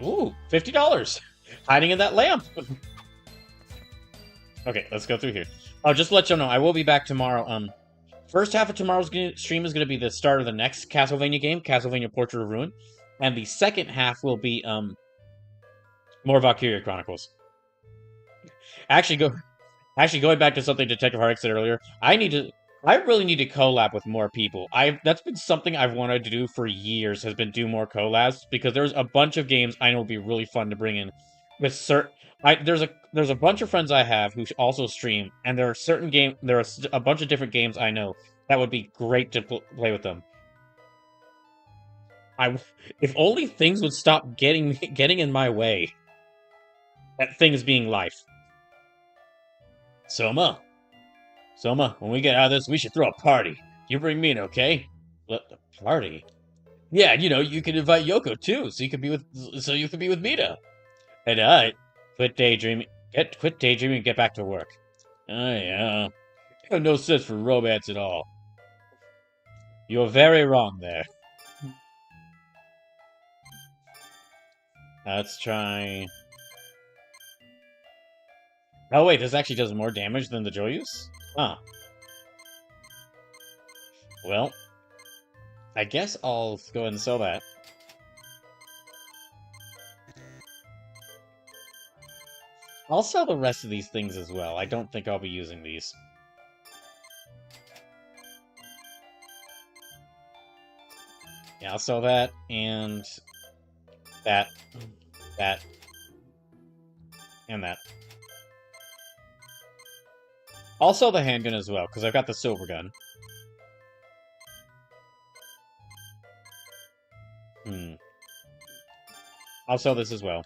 Ooh, $50! Hiding in that lamp! Okay, let's go through here. Oh, just to let you know, I will be back tomorrow. First half of tomorrow's stream is going to be the start of the next Castlevania game, Castlevania Portrait of Ruin. And the second half will be, more Valkyria Chronicles. Actually, going back to something Detective Hardwick said earlier, I really need to collab with more people. That's been something I've wanted to do for years, has been do more collabs, because there's a bunch of games I know would be really fun to bring in. There's a bunch of friends I have who also stream, and there are a bunch of different games I know that would be great to play with them. If only things would stop getting in my way. That things being life. Soma, when we get out of this, we should throw a party. You bring me in, okay? Let the party. Yeah, you can invite Yoko too, so you can be with Mina. And quit daydreaming and get back to work. Oh yeah. You have no sense for romance at all. You're very wrong there. Let's try. Oh wait, this actually does more damage than the Joyous? Huh. Well, I guess I'll go ahead and sell that. I'll sell the rest of these things as well. I don't think I'll be using these. Yeah, I'll sell that, and that, that, and that. I'll sell the handgun as well, because I've got the silver gun. I'll sell this as well.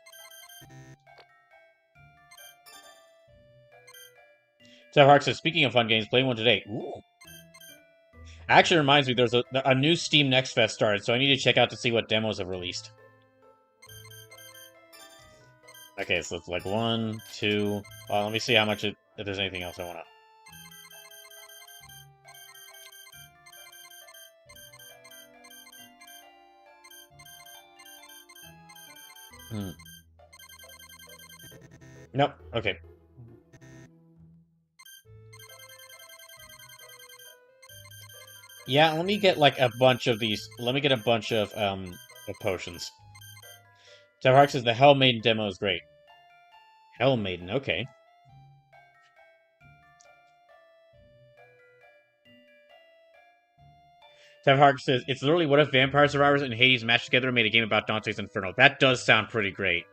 Hark says, speaking of fun games, play one today. Ooh. Actually reminds me, there's a new Steam Next Fest started, so I need to check out to see what demos have released. Okay, so it's like 1, 2... Well, let me see how much if there's anything else I want to... Nope, okay. Yeah, let me get, like, a bunch of these... Let me get a bunch of potions. Hark says, the Hell Maiden demo is great. Hell Maiden, okay. Hark says, it's literally what if Vampire Survivors and Hades matched together and made a game about Dante's Inferno. That does sound pretty great.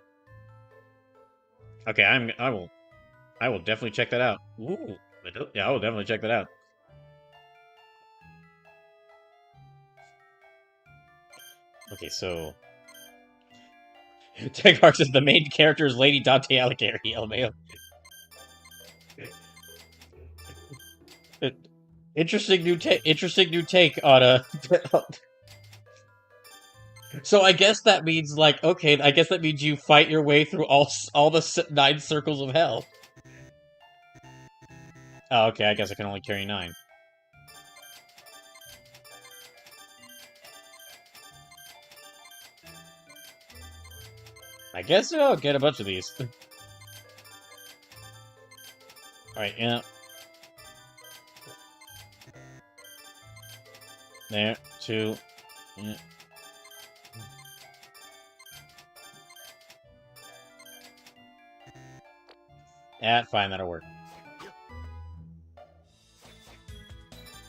Okay, I will definitely check that out. Ooh, yeah, I will definitely check that out. Okay, so Tech Hark says the main character is Lady Dante Alighieri, LMAO. Interesting new take on a. So I guess that means, like, okay, I guess that means you fight your way through all the 9 circles of hell. Oh, okay, I guess I can only carry 9. I guess I'll get a bunch of these. Alright, yeah. There, 2. Yeah. Yeah, fine, that'll work.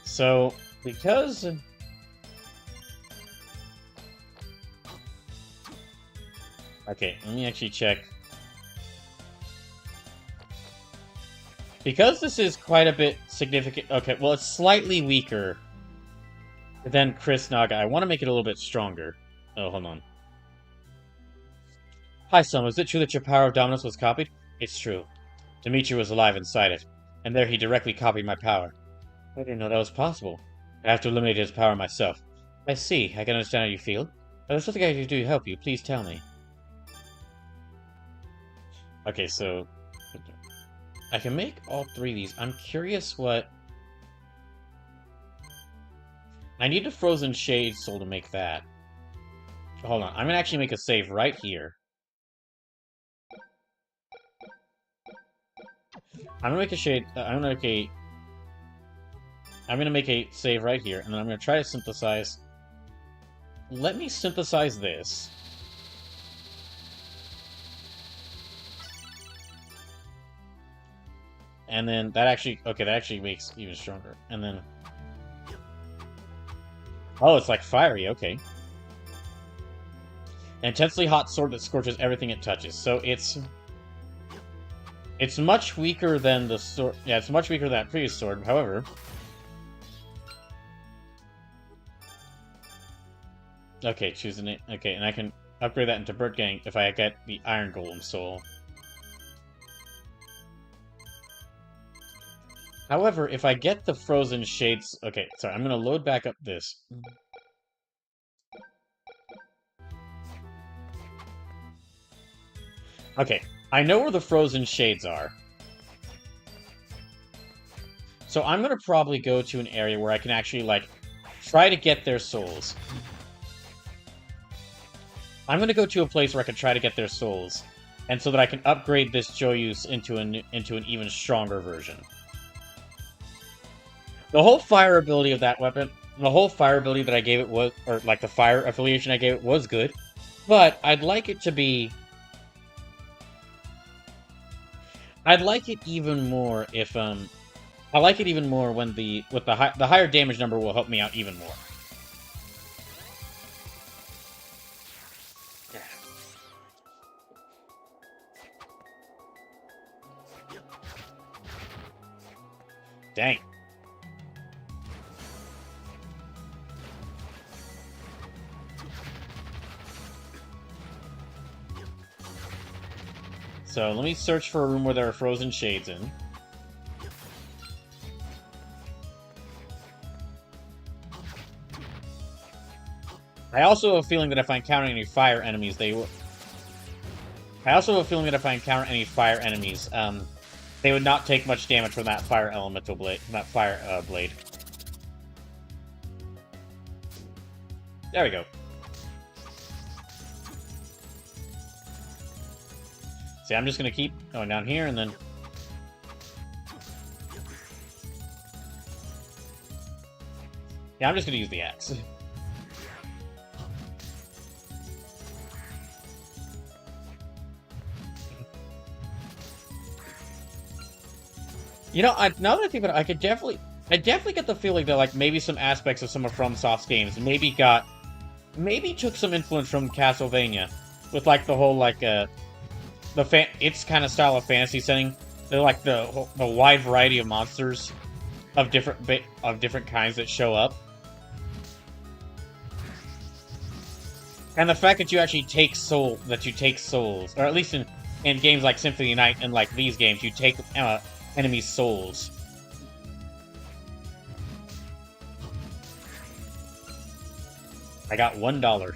So, because... Okay, let me actually check. Because this is quite a bit significant... Okay, well, it's slightly weaker than Chris Naga. I want to make it a little bit stronger. Oh, hold on. Hi, Soma. Is it true that your power of dominance was copied? It's true. Dimitri was alive inside it, and there he directly copied my power. I didn't know that was possible. I have to eliminate his power myself. I see. I can understand how you feel. If there's something I can do to help you, please tell me. Okay, so... I can make all 3 of these. I'm curious what... I need a Frozen Shade Soul to make that. Hold on. I'm going to actually make a save right here. I'm gonna make a shade. I'm gonna make a save right here, and then I'm gonna try to synthesize. Let me synthesize this. And then that actually, okay, that actually makes even stronger. And then, oh, it's like fiery. Okay. An intensely hot sword that scorches everything it touches. So it's much weaker than the sword. Yeah, it's much weaker than that previous sword. However, okay, choosing it. Okay, and I can upgrade that into Bird Gang if I get the Iron Golem Soul. However, if I get the Frozen Shades... Okay, sorry, I'm going to load back up this. Okay, I know where the frozen shades are. So I'm gonna probably go to an area where I can actually, like, try to get their souls. I'm gonna go to a place where I can try to get their souls, and so that I can upgrade this Joyous into an even stronger version. The whole fire ability of that weapon, the whole fire ability that I gave it was, or like the fire affiliation I gave it was good, but I'd like it to be. I'd like it even more if I like it even more when the higher damage number will help me out even more. Dang. So let me search for a room where there are frozen shades in. I also have a feeling that if I encounter any fire enemies, they will. I also have a feeling that if I encounter any fire enemies, they would not take much damage from that fire elemental blade, from that fire blade. There we go. See, I'm just gonna keep going down here, and then... Yeah, I'm just gonna use the axe. You know, now that I think about it, I definitely get the feeling that, like, maybe some aspects of some of FromSoft's games maybe took some influence from Castlevania, with, like, the whole, like, its kind of style of fantasy setting. They're like the wide variety of monsters of different kinds that show up, and the fact that you actually take souls, or at least in games like Symphony of the Night and like these games, you take enemies' souls. I got $1.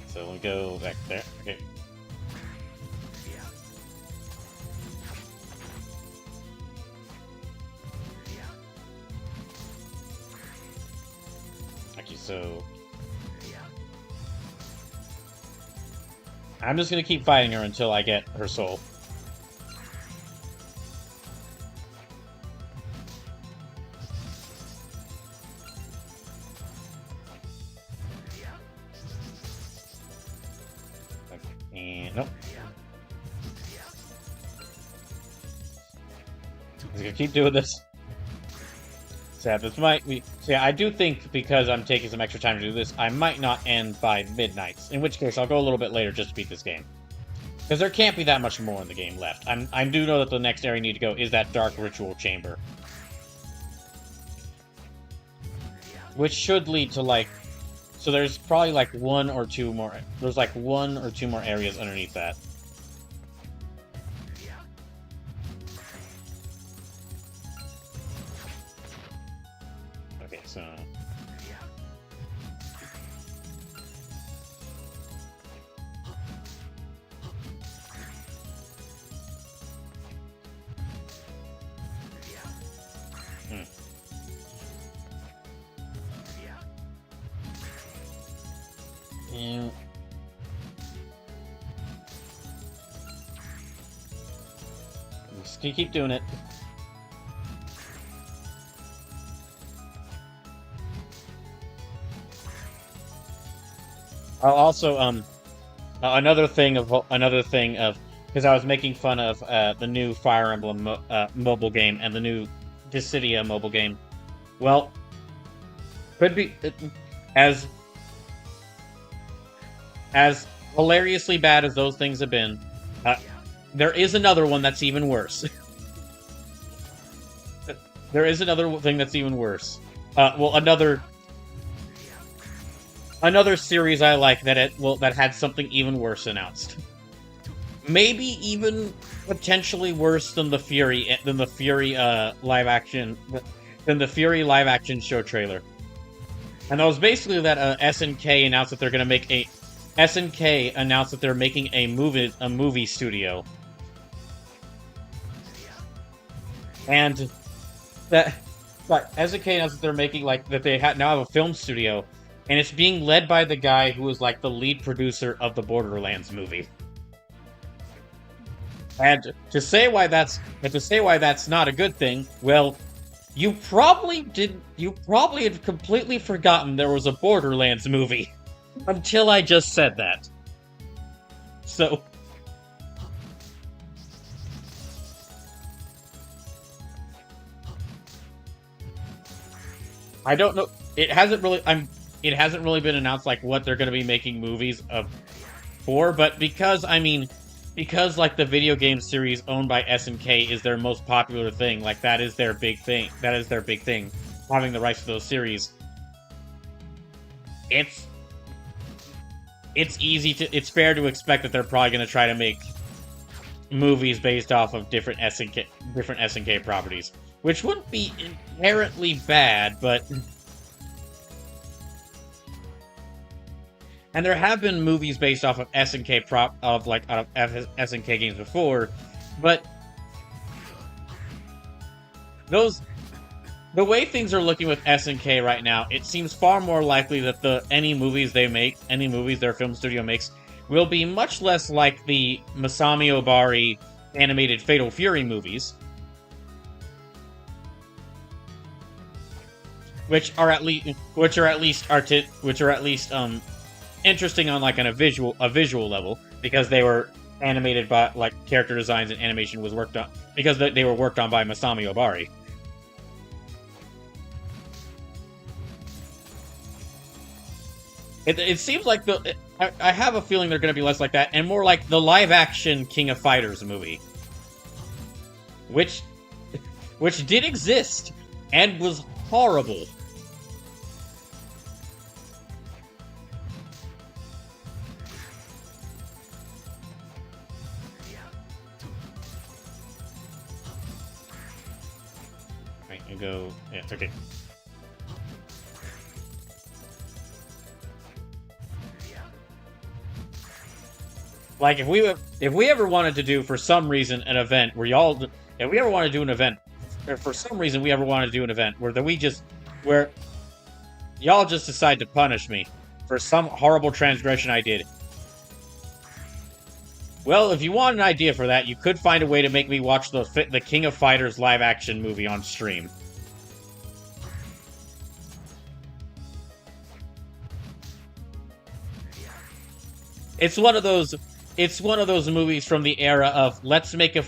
So we'll go back there. Okay. Actually, so I'm just gonna keep fighting her until I get her soul. And nope. I'm just gonna keep doing this. So this might be. So yeah, I do think because I'm taking some extra time to do this, I might not end by midnight. In which case, I'll go a little bit later just to beat this game. Because there can't be that much more in the game left. I do know that the next area I need to go is that Dark Ritual Chamber. Which should lead to, like... So there's probably, like, one or two more... There's, like, one or two more areas underneath that. Okay, so... Yeah. Just keep doing it. I'll also another thing of because I was making fun of the new Fire Emblem mobile game and the new Dissidia mobile game. Well, could be as hilariously bad as those things have been, there is another one that's even worse. There is another thing that's even worse. Well, another series I like that had something even worse announced. Maybe even potentially worse than the Fury live action show trailer. And that was basically that SNK announced that they're going to make a SNK announced that they're making a movie studio, and that SNK announced that they're making like that they now have a film studio, and it's being led by the guy who was like the lead producer of the Borderlands movie. And to say why that's not a good thing, well, you probably had completely forgotten there was a Borderlands movie until I just said that. So I don't know. It hasn't really been announced like what they're going to be making movies of for, but because like the video game series owned by SNK is their most popular thing, like that is their big thing. That is their big thing, having the rights to those series. It's it's fair to expect that they're probably going to try to make movies based off of different SNK properties, which wouldn't be inherently bad, but and there have been movies based off of SNK SNK games before, but the way things are looking with SNK right now, it seems far more likely that any movies their film studio makes, will be much less like the Masami Obari animated Fatal Fury movies, which are at least interesting on like a visual level, because they were animated by like character designs and animation was worked on because they were worked on by Masami Obari. It seems like I have a feeling they're going to be less like that and more like the live-action King of Fighters movie, which did exist and was horrible. Right, you go. Yeah, okay. Like if we ever wanted to do for some reason an event where if we ever want to do an event, or for some reason we ever want to do an event where y'all just decide to punish me for some horrible transgression I did. Well, if you want an idea for that, you could find a way to make me watch the King of Fighters live action movie on stream. It's one of those movies from the era of let's make a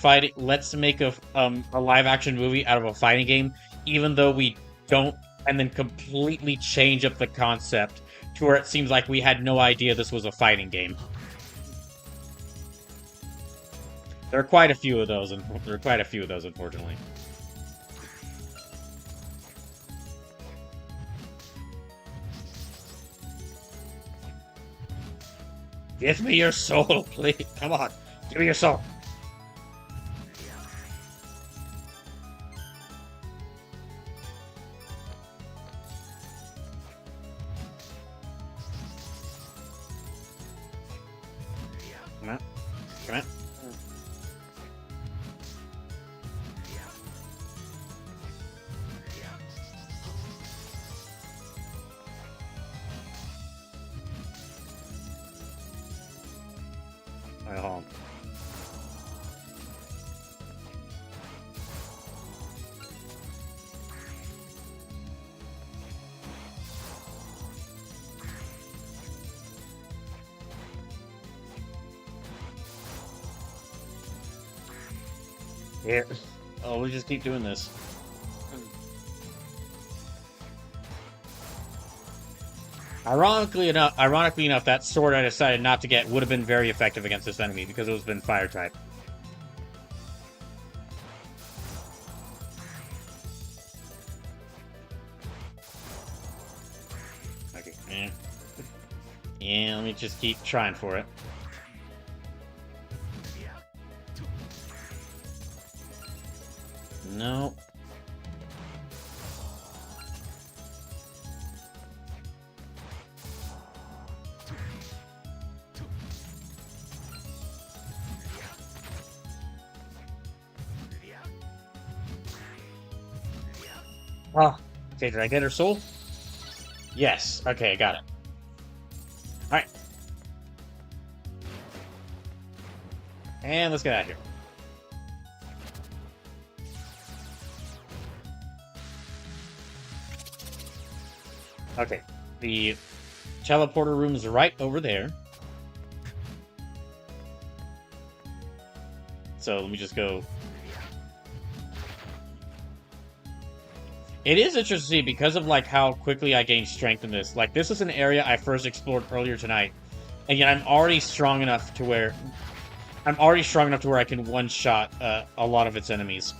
live action movie out of a fighting game, even though we don't, and then completely change up the concept to where it seems like we had no idea this was a fighting game. There are quite a few of those, unfortunately. Give me your soul, please. Come on. Give me your soul. Come on. Come on. Right, hold on. Yeah. Oh, we'll just keep doing this. Ironically enough, that sword I decided not to get would have been very effective against this enemy because it was been fire type. Okay. Yeah, let me just keep trying for it. No. Oh, okay, did I get her soul? Yes. Okay, I got it. Alright. And let's get out of here. Okay. The teleporter room is right over there. So let me just go. It is interesting to see because of like how quickly I gain strength in this. Like this is an area I first explored earlier tonight, and yet I'm already strong enough to where I can one-shot a lot of its enemies.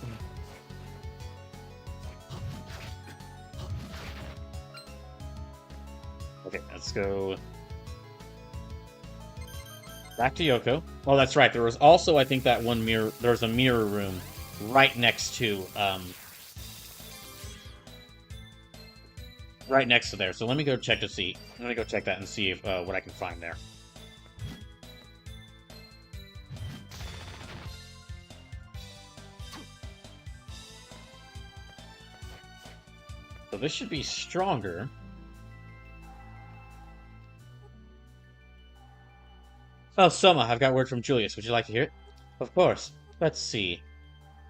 Okay, let's go back to Yoko. Oh, that's right. There was also, I think, that one mirror. There's a mirror room right next to there. So let me go check to see. Let me go check that and see if what I can find there. So this should be stronger. Oh, Soma, I've got word from Julius. Would you like to hear it? Of course. Let's see.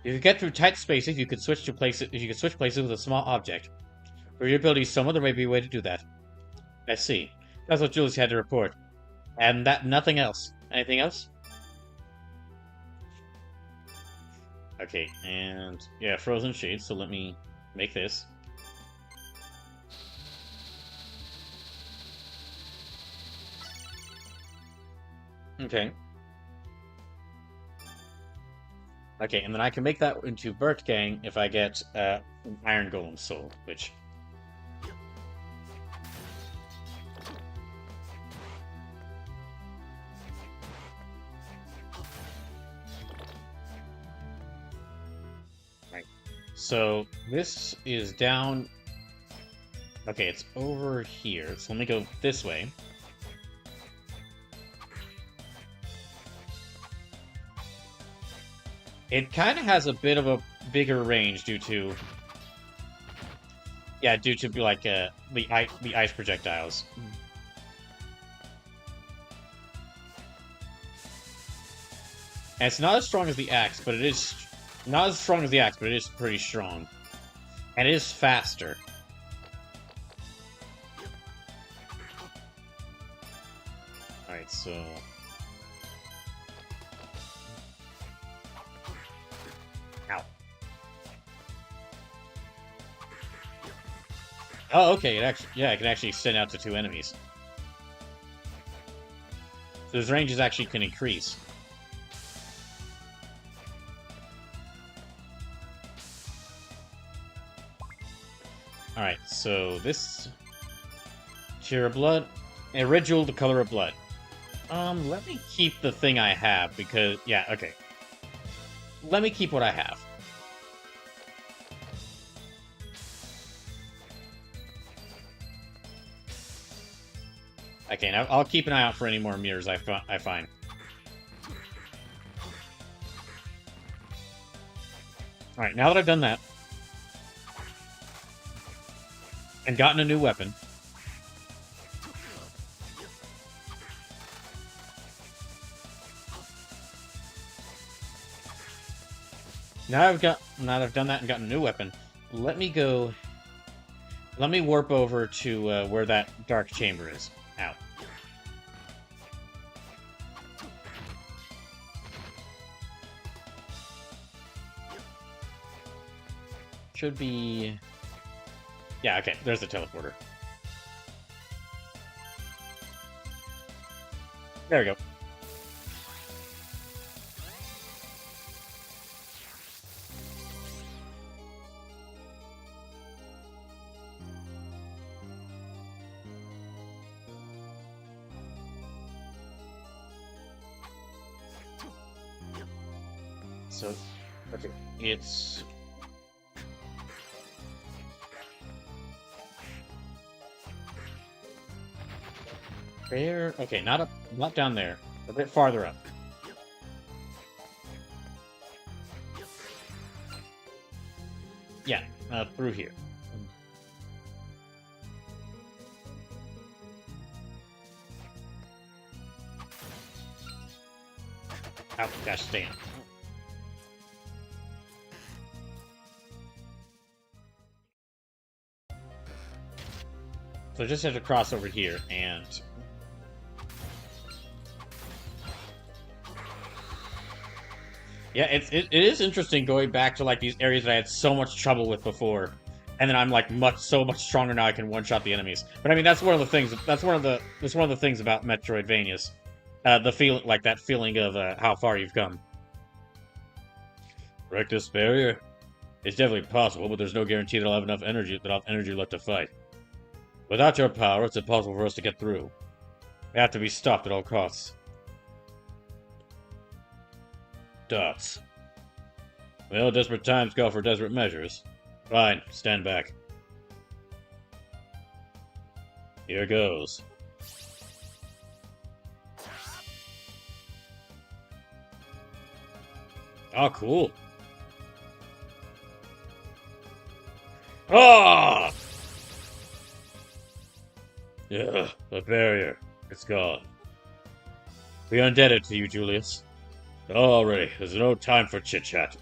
If you get through tight spaces, you could switch places with a small object. For your abilities, Soma, there may be a way to do that. I see. That's what Julius had to report. And that nothing else. Anything else? Okay, and yeah, frozen shades, so let me make this. Okay. Okay, and then I can make that into Burt Gang if I get an Iron Golem Soul, which... Right. So, this is down... Okay, it's over here, so let me go this way. It kind of has a bit of a bigger range due to, like the ice projectiles. And it's not as strong as the axe, but it is not as strong as the axe, but it is pretty strong, and it is faster. All right, so. Ow. Oh, okay. It can actually send out to 2 enemies. So his ranges actually can increase. Alright, so this... Tear of Blood. A ritual, the color of blood. Let me keep the thing I have, because... Yeah, okay. Let me keep what I have. Okay, now I'll keep an eye out for any more mirrors I find. Alright, now that I've done that, and gotten a new weapon, now that I've done that and gotten a new weapon, let me warp over to where that dark chamber is. Out. Should be... Yeah, okay, there's the teleporter. There we go. So, okay, it's... There? Okay, not down there. A bit farther up. Yeah, through here. Oh, gosh damn. So I just have to cross over here, and... Yeah, it is interesting going back to, like, these areas that I had so much trouble with before. And then I'm, like, so much stronger now I can one-shot the enemies. But, I mean, that's one of the things about Metroidvanias. The feeling, like, that feeling of how far you've come. Break this barrier? It's definitely possible, but there's no guarantee that I'll have enough energy left to fight. Without your power, it's impossible for us to get through. We have to be stopped at all costs. Dots. Well, desperate times call for desperate measures. Fine, stand back. Here goes. Oh, cool. Ah! Yeah, the barrier. It's gone. We are indebted to you, Julius. Already, there's no time for chit-chat.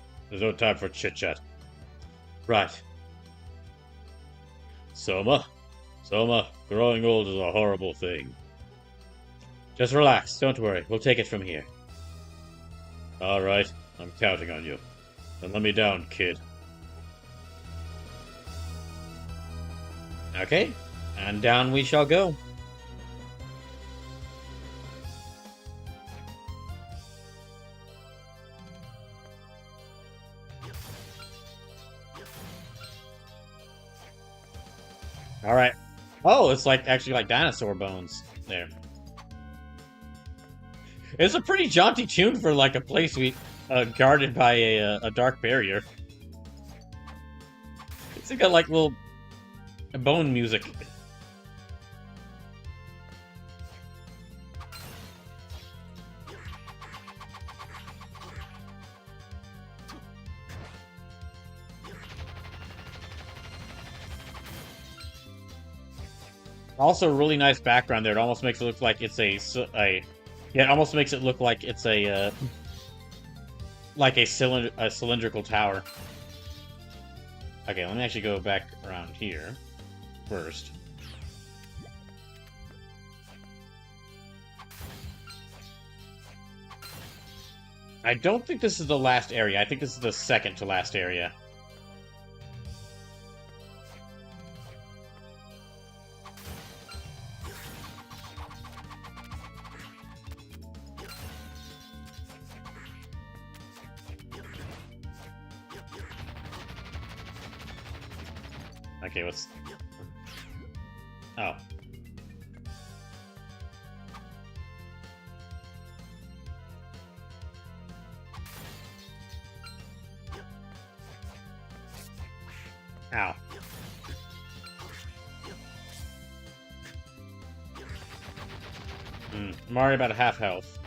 Right. Soma? Soma, growing old is a horrible thing. Just relax, don't worry, we'll take it from here. Alright, I'm counting on you. Then let me down, kid. Okay, and down we shall go. Alright. Oh, it's like actually like dinosaur bones there. It's a pretty jaunty tune for like a place guarded by a dark barrier. It's got like little bone music. Also, really nice background there. It almost makes it look like it's yeah, it almost makes it look like it's like a cylindrical tower. Okay, let me actually go back around here first. I don't think this is the last area. I think this is the second to last area. Okay, what's... Oh. Ow. I'm already about a half health.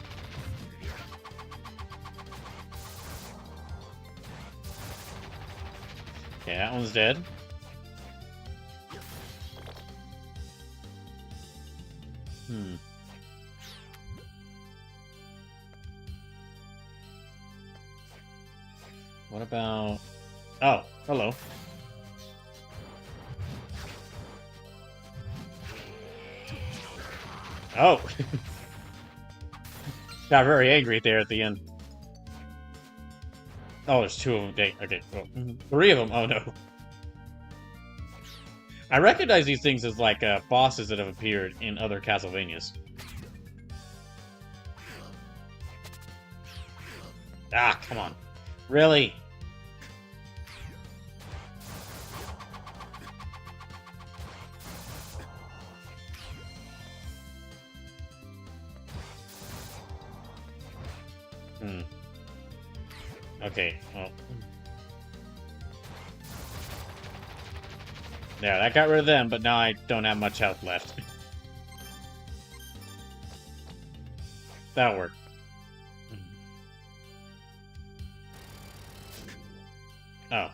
Okay, that one's dead. What about... Oh, hello. Oh! Got very angry there at the end. Oh, there's two of them. Okay, well, three of them. Oh, no. I recognize these things as, like, bosses that have appeared in other Castlevanias. Ah, come on. Really? Okay, well... Yeah, that got rid of them, but now I don't have much health left. That'll work. Oh.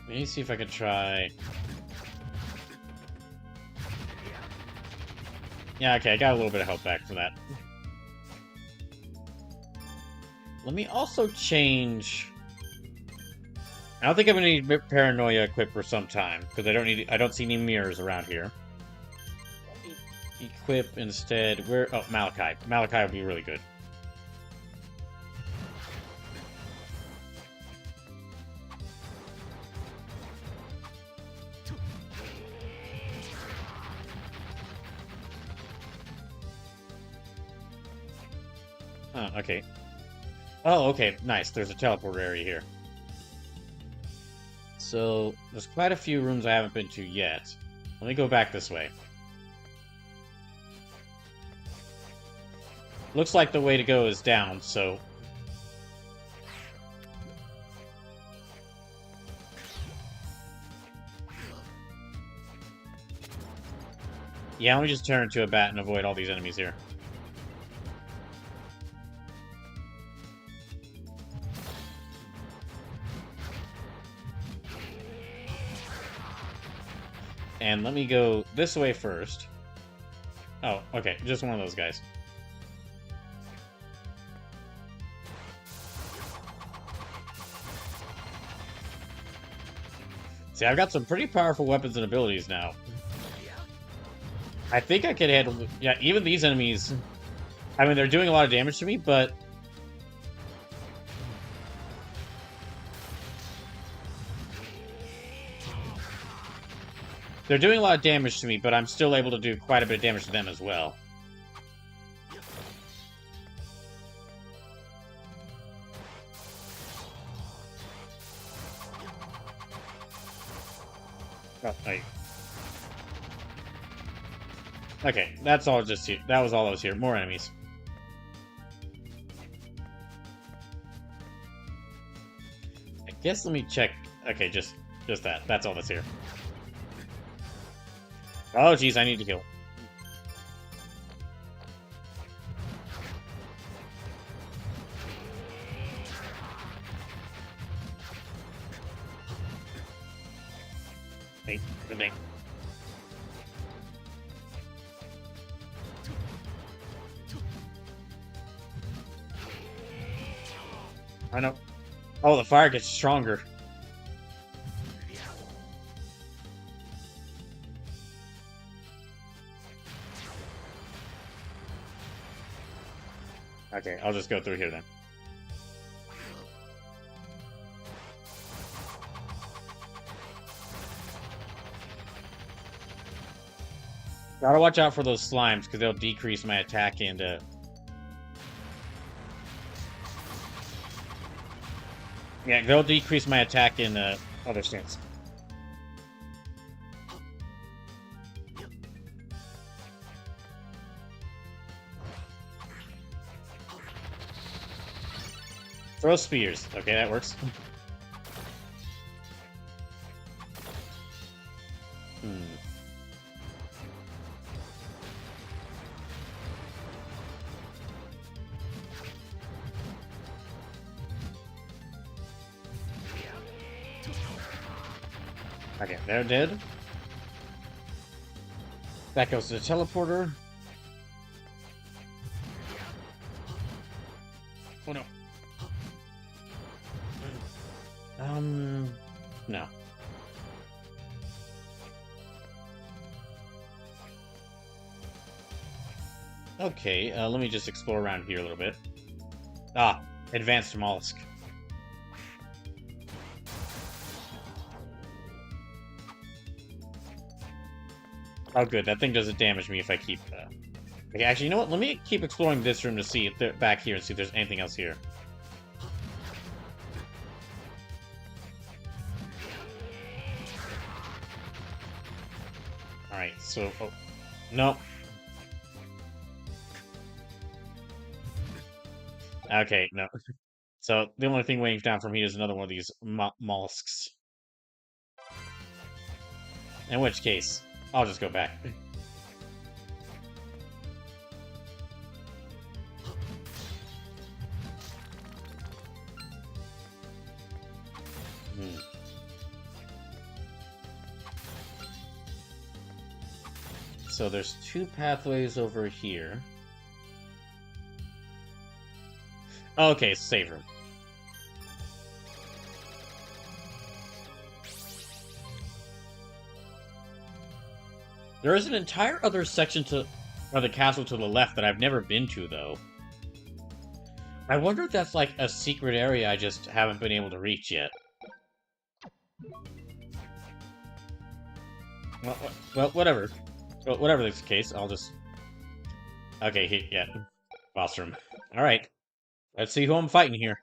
Let me see if I can try... Yeah, okay, I got a little bit of health back from that. Let me also change... I don't think I'm gonna need Paranoia equipped for some time, because I don't see any mirrors around here. Equip instead, where... Oh, Malachi. Malachi would be really good. Oh, okay. Oh, okay, nice. There's a teleporter area here. So, there's quite a few rooms I haven't been to yet. Let me go back this way. Looks like the way to go is down, so... Yeah, let me just turn into a bat and avoid all these enemies here. And let me go this way first. Oh, okay, just one of those guys. See, I've got some pretty powerful weapons and abilities now. I think I could handle... Yeah, even these enemies... I mean, they're doing a lot of damage to me, but... They're doing a lot of damage to me, but I'm still able to do quite a bit of damage to them as well. Oh, hey. Okay, that's all just here. That was all that was here. More enemies. I guess let me check. Okay, just that. That's all that's here. Oh, geez, I need to heal. Hey, good thing. I know. Oh, the fire gets stronger. Okay, I'll just go through here then. Gotta watch out for those slimes, because they'll decrease my attack and, yeah, they'll decrease my attack in, other stance. Throw spears. Okay, that works. Okay, they're dead. That goes to the teleporter. Oh no. No. Okay, let me just explore around here a little bit. Ah, advanced mollusk. Oh, good. That thing doesn't damage me if I keep... Okay, actually, you know what? Let me keep exploring this room to see if they're back here and see if there's anything else here. Alright, so... Oh, no. Okay, no. So, the only thing weighing down from here is another one of these mollusks. In which case, I'll just go back. so there's 2 pathways over here. Okay, save room. There is an entire other section of the castle to the left that I've never been to, though. I wonder if that's like a secret area I just haven't been able to reach yet. Well, whatever. Well, whatever is the case, I'll just... Okay, yeah. Boss room. Alright. Let's see who I'm fighting here.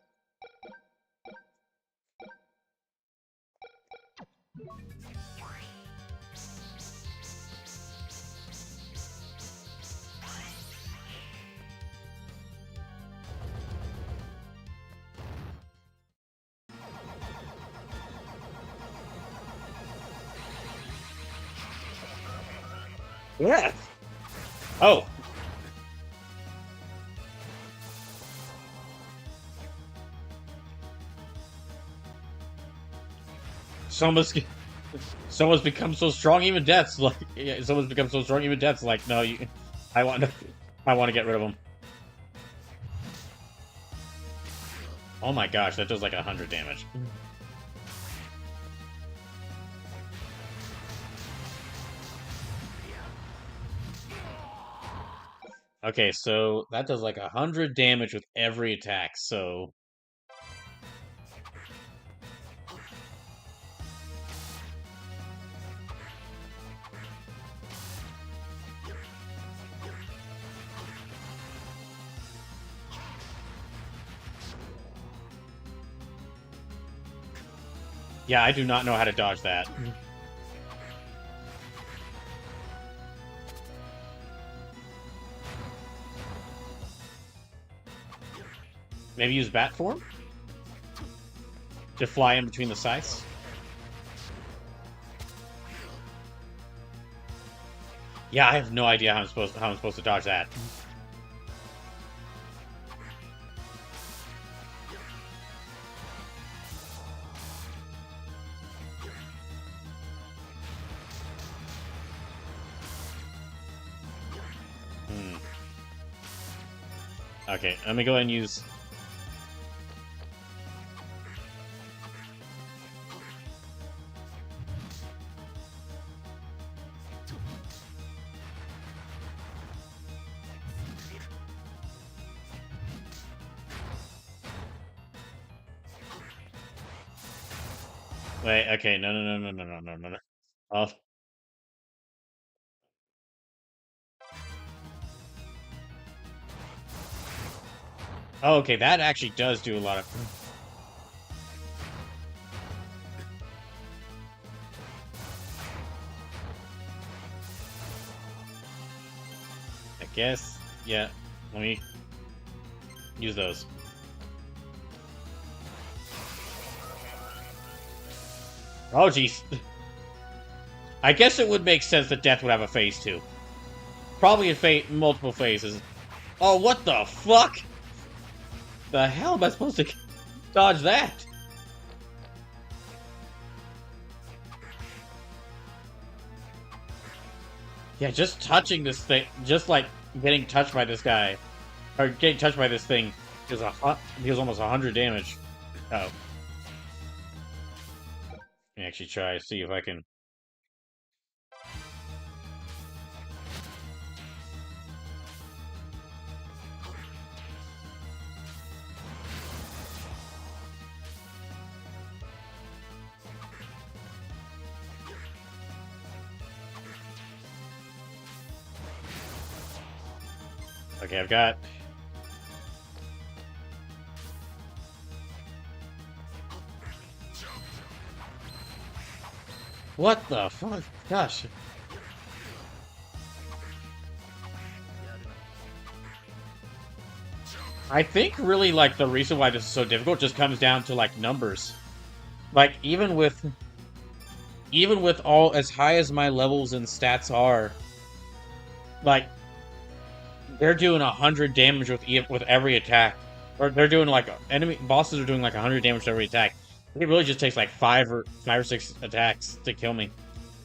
Yeah. Oh. Someone's become so strong, even death's like. Yeah, someone's become so strong, even death's like. No, you. I want to get rid of him. Oh my gosh, that does like 100 damage. Okay, so that does like 100 damage with every attack, so... Yeah, I do not know how to dodge that. Maybe use bat form? To fly in between the sides? Yeah, I have no idea how I'm supposed to dodge that. Okay, let me go ahead and use... Wait, okay, no. Oh. Oh, okay, that actually does do a lot of... I guess, yeah, let me use those. Oh, jeez. I guess it would make sense that Death would have a phase 2. Probably in multiple phases. Oh, what the fuck? The hell am I supposed to dodge that? Yeah, just touching this thing, just like getting touched by this guy, or getting touched by this thing, deals almost 100 damage. Oh. Let me actually try to see if I can... Okay, I've got... What the fuck? Gosh. I think really, like, the reason why this is so difficult just comes down to, like, numbers. Like, even with all, as high as my levels and stats are, like, they're doing 100 damage with every attack. Or they're doing, like, bosses are doing, like, 100 damage to every attack. It really just takes, like, five or 6 attacks to kill me.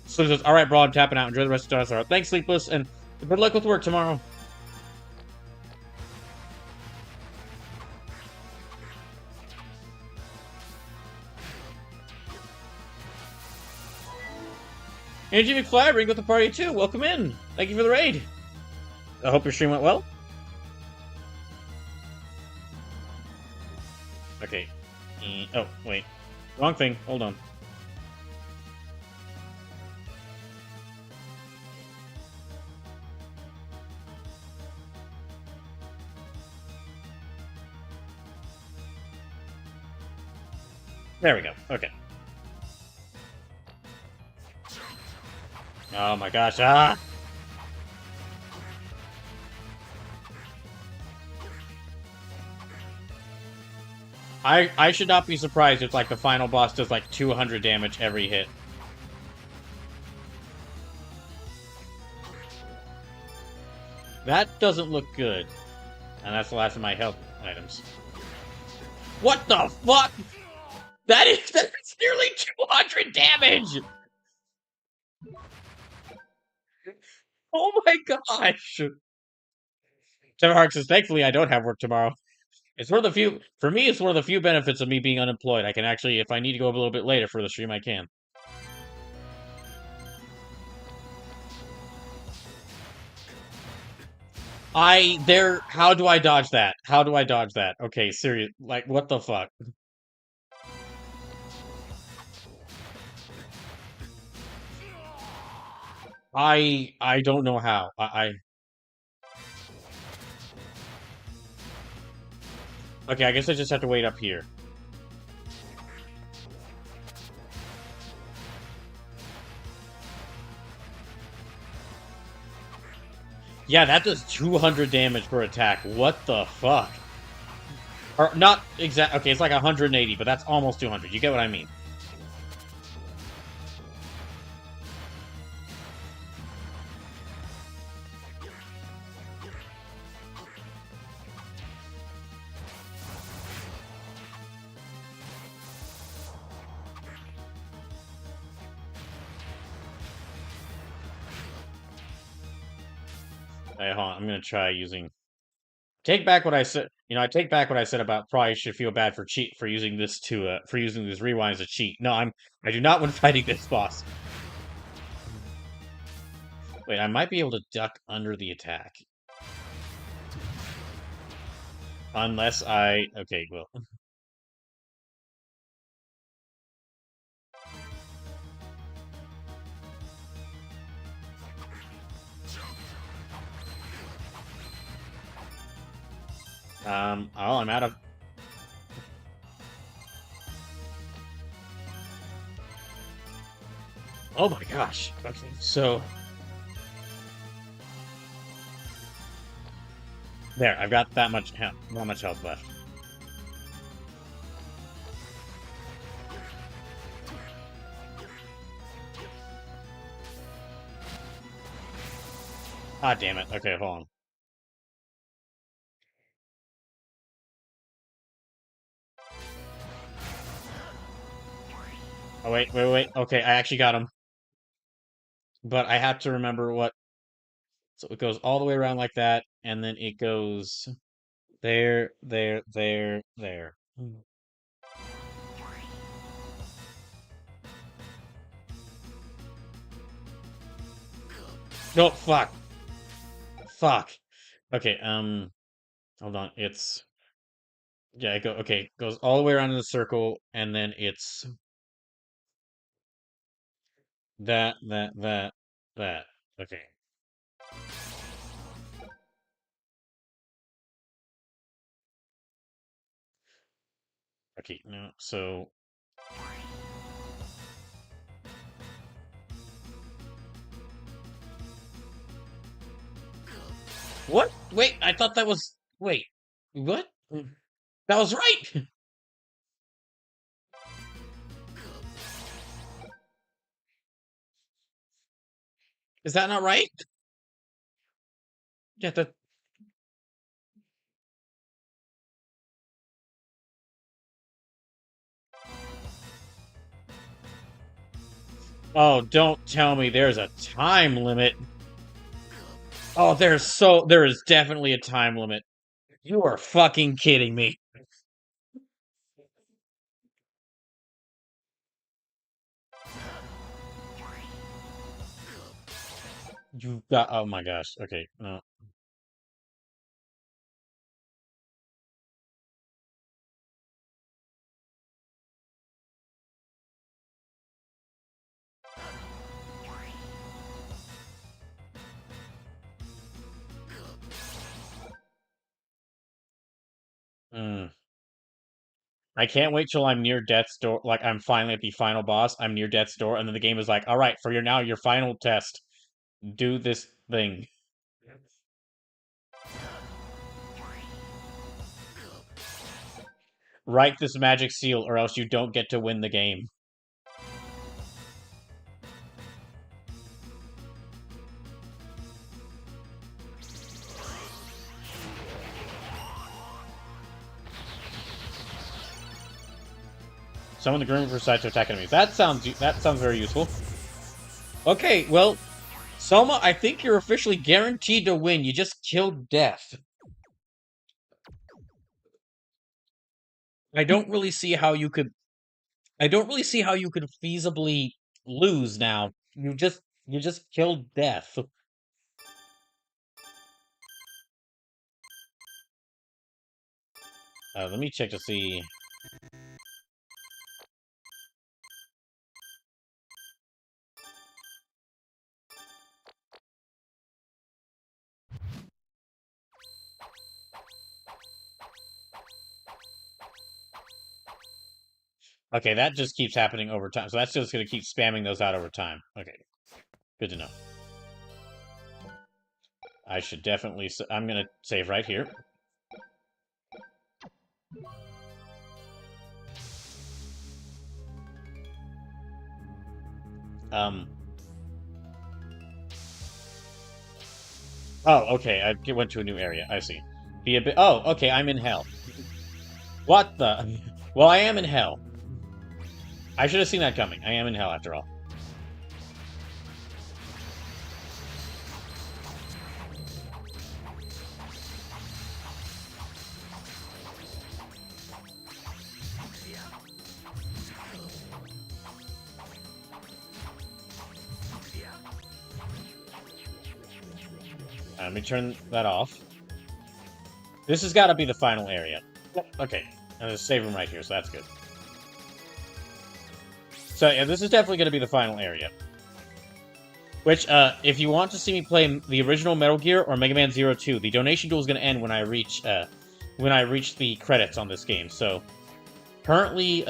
So says, all right, bro, I'm tapping out. Enjoy the rest of the Dinosaur. Thanks, Sleepless, and good luck with work tomorrow. And Jimmy McFly, ring with the party too. Welcome in. Thank you for the raid. I hope your stream went well. Okay. Oh, wait. Wrong thing. Hold on. There we go. Okay. Oh my gosh. Ah! I should not be surprised if, like, the final boss does, like, 200 damage every hit. That doesn't look good. And that's the last of my health items. What the fuck? That's nearly 200 damage! Oh my gosh! Trevor Hark says, thankfully I don't have work tomorrow. It's one of the few, for me, it's one of the few benefits of me being unemployed. I can actually, if I need to go a little bit later for the stream, I can. How do I dodge that? How do I dodge that? Okay, serious, like, what the fuck? I don't know how. Okay, I guess I just have to wait up here. Yeah, that does 200 damage per attack. What the fuck? Or, not exact. Okay, it's like 180, but that's almost 200. You get what I mean. Hey, hold on. I'm gonna try using. Take back what I said. You know, I take back what I said about probably should feel bad for cheat for using this to for using this rewind as a cheat. No, I do not when fighting this boss. Wait, I might be able to duck under the attack. Unless I okay, well. Oh, I'm out of. Oh my gosh. Okay, so there, I've got that much health left. Ah, damn it. Okay, hold on. Oh, wait. Okay, I actually got him. But I have to remember what. So it goes all the way around like that, and then it goes there, there. No, fuck. Fuck. Okay, hold on. It's. Yeah, okay, goes all the way around in the circle, and then it's that. Okay. Okay, no, so. What? Wait, I thought that was. Wait. What? That was right! Is that not right? Yeah, that. Oh, don't tell me there's a time limit. Oh, there is definitely a time limit. You are fucking kidding me. You got, oh my gosh. Okay, no. Mm. I can't wait till I'm near death's door. Like I'm finally at the final boss. I'm near death's door, and then the game is like, "All right, for your final test, do this thing. Write this magic seal, or else you don't get to win the game." Summon the Grim side to attack enemies. That sounds very useful. Okay, well, Soma, I think you're officially guaranteed to win. You just killed death. I don't really see how you could. I don't really see how you could feasibly lose now. You just killed death. Let me check to see. Okay, that just keeps happening over time. So that's just going to keep spamming those out over time. Okay, good to know. I should definitely... I'm going to save right here. Um... Oh, okay, I went to a new area. I see. Be a bit... Oh, okay, I'm in hell. What the... Well, I am in hell. I should have seen that coming. I am in hell, after all. Let me turn that off. This has got to be the final area. Okay, there's a save room right here, so that's good. So, yeah, this is definitely going to be the final area. Which, if you want to see me play the original Metal Gear or Mega Man Zero 2, the donation duel is going to end when I reach the credits on this game. So, currently,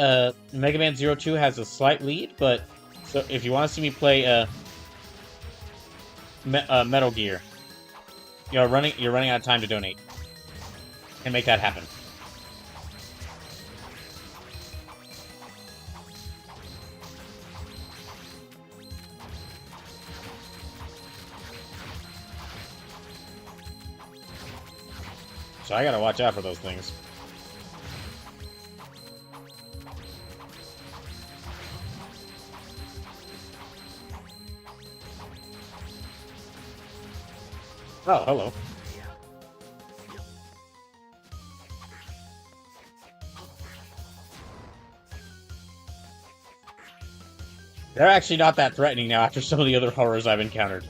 Mega Man Zero 2 has a slight lead, but so if you want to see me play Metal Gear, you're running out of time to donate and make that happen. So I gotta watch out for those things. Oh, hello. They're actually not that threatening now after some of the other horrors I've encountered.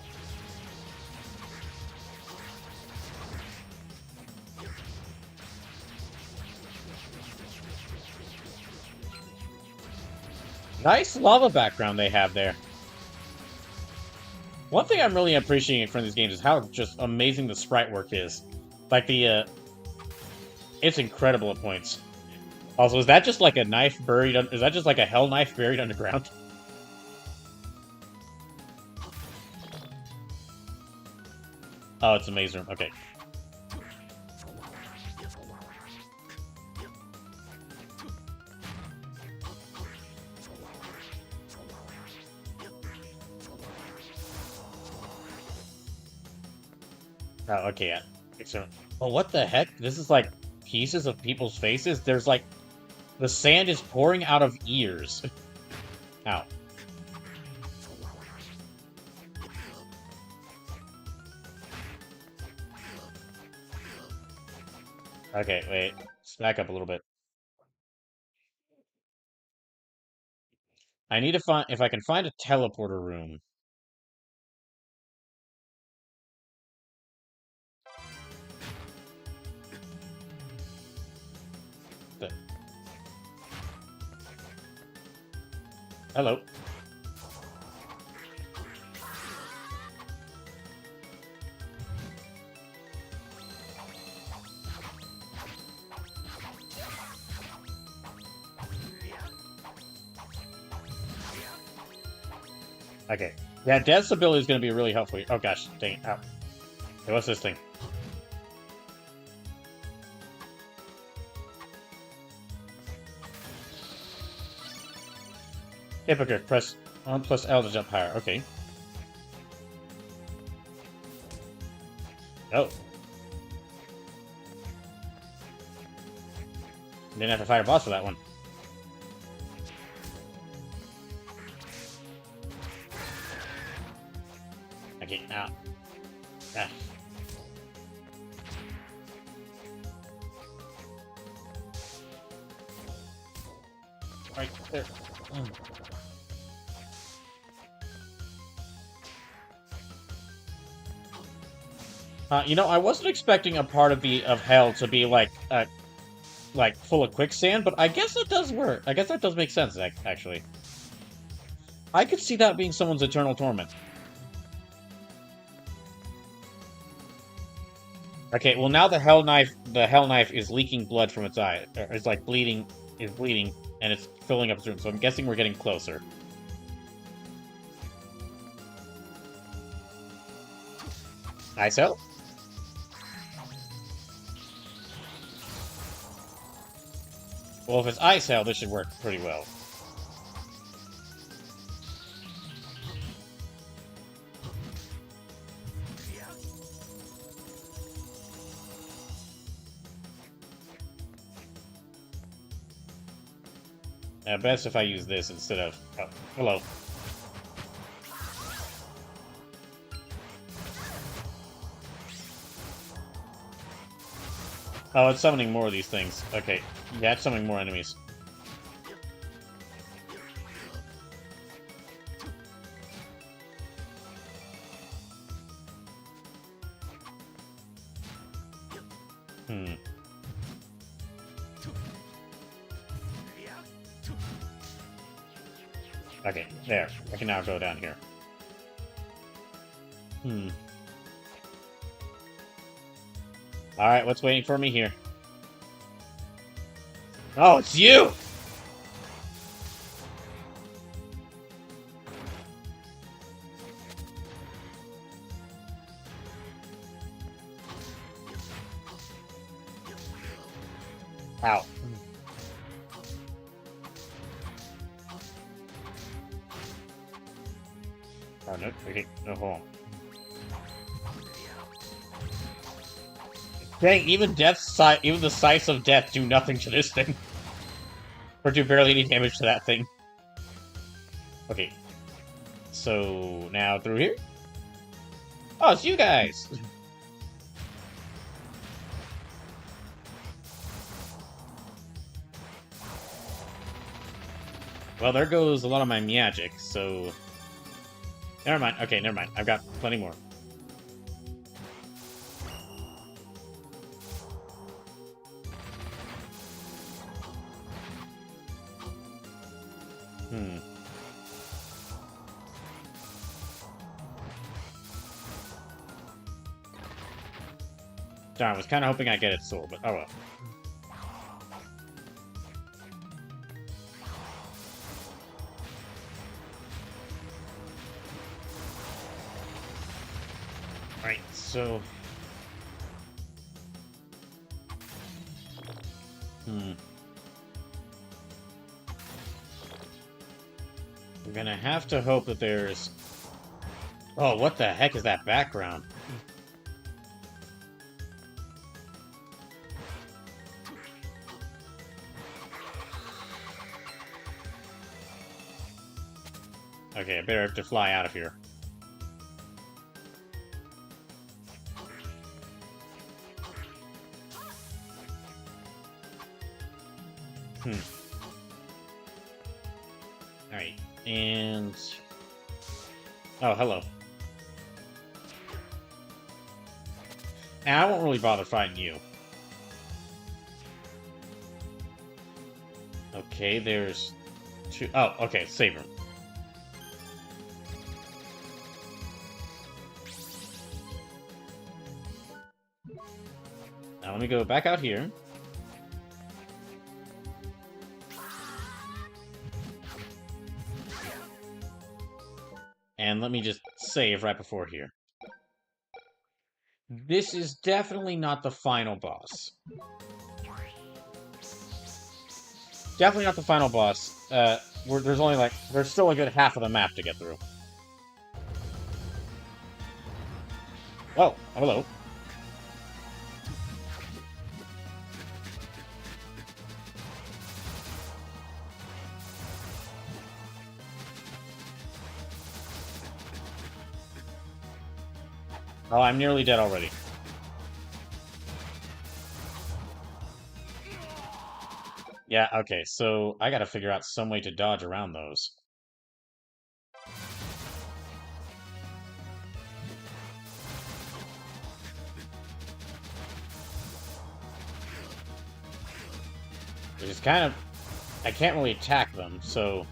Nice lava background they have there. One thing I'm really appreciating from these games is how just amazing the sprite work is. Like it's incredible at points. Also, is that just like a knife buried? Is that just like a hell knife buried underground? Oh, it's a maze room. Okay. Oh, okay, yeah. Excellent. Well, what the heck? This is like pieces of people's faces? There's like... The sand is pouring out of ears. Ow. Okay, wait. Let's back up a little bit. I need to find if I can find a teleporter room. The- Hello. Okay. Yeah, Death's ability is going to be really helpful. Oh gosh, dang it. Ow. Hey, what's this thing? Hypocrite, press 1 plus L to jump higher. Okay. Oh. Didn't have to fight a boss for that one. Okay, now. Ah. Right there. You know, I wasn't expecting a part of hell to be like full of quicksand, but I guess that does work. I guess that does make sense, actually. I could see that being someone's eternal torment. Okay, well now the hell knife is leaking blood from its eye. It's like bleeding, and it's filling up its room. So I'm guessing we're getting closer. ISO? Well, if it's ISO, this should work pretty well. Best if I use this instead of... Oh, hello. Oh, it's summoning more of these things. Okay, yeah, it's summoning more enemies. Hmm. Okay, there. I can now go down here. Hmm. Alright, what's waiting for me here? Oh, it's you! Ow. Oh, no, okay, no, hold on. Dang, even even the scythes of death do nothing to this thing. Or do barely any damage to that thing. Okay. So, now through here? Oh, it's you guys! Well, there goes a lot of my magic, so... Never mind. Okay, never mind. I've got plenty more. Hmm. Darn, I was kind of hoping I'd get its soul, but oh well. Right, so... Hmm. We're gonna have to hope that there's... Oh, what the heck is that background? Okay, I better have to fly out of here. Alright, and... Oh, hello. And I won't really bother fighting you. Okay, there's... two... Oh, okay, save room. Now let me go back out here. And let me just save right before here. This is definitely not the final boss. Definitely not the final boss. There's still a good half of the map to get through. Oh, hello. Oh, I'm nearly dead already. Yeah, okay, so I gotta figure out some way to dodge around those. Which is kind of... I can't really attack them, so...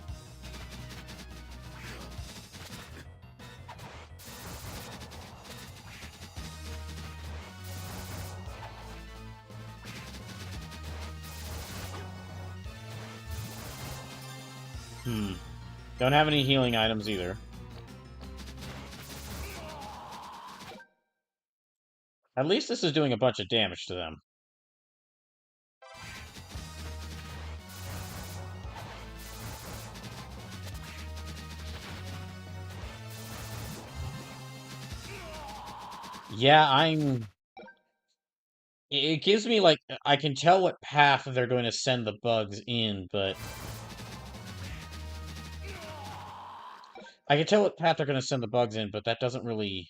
Don't have any healing items either. At least this is doing a bunch of damage to them. Yeah, it gives me, like, I can tell what path they're going to send the bugs in, but... I can tell what path they're going to send the bugs in, but that doesn't really...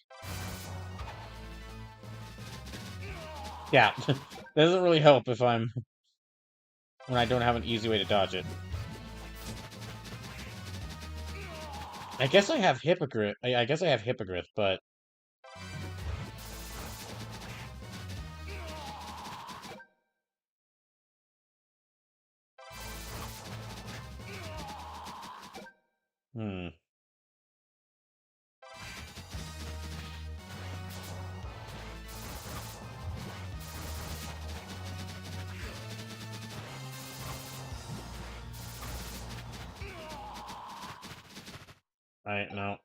Yeah, that doesn't really help if I'm... when I don't have an easy way to dodge it. I guess I have Hippogriff. I guess I have Hippogriff, but... Hmm. Alright, no.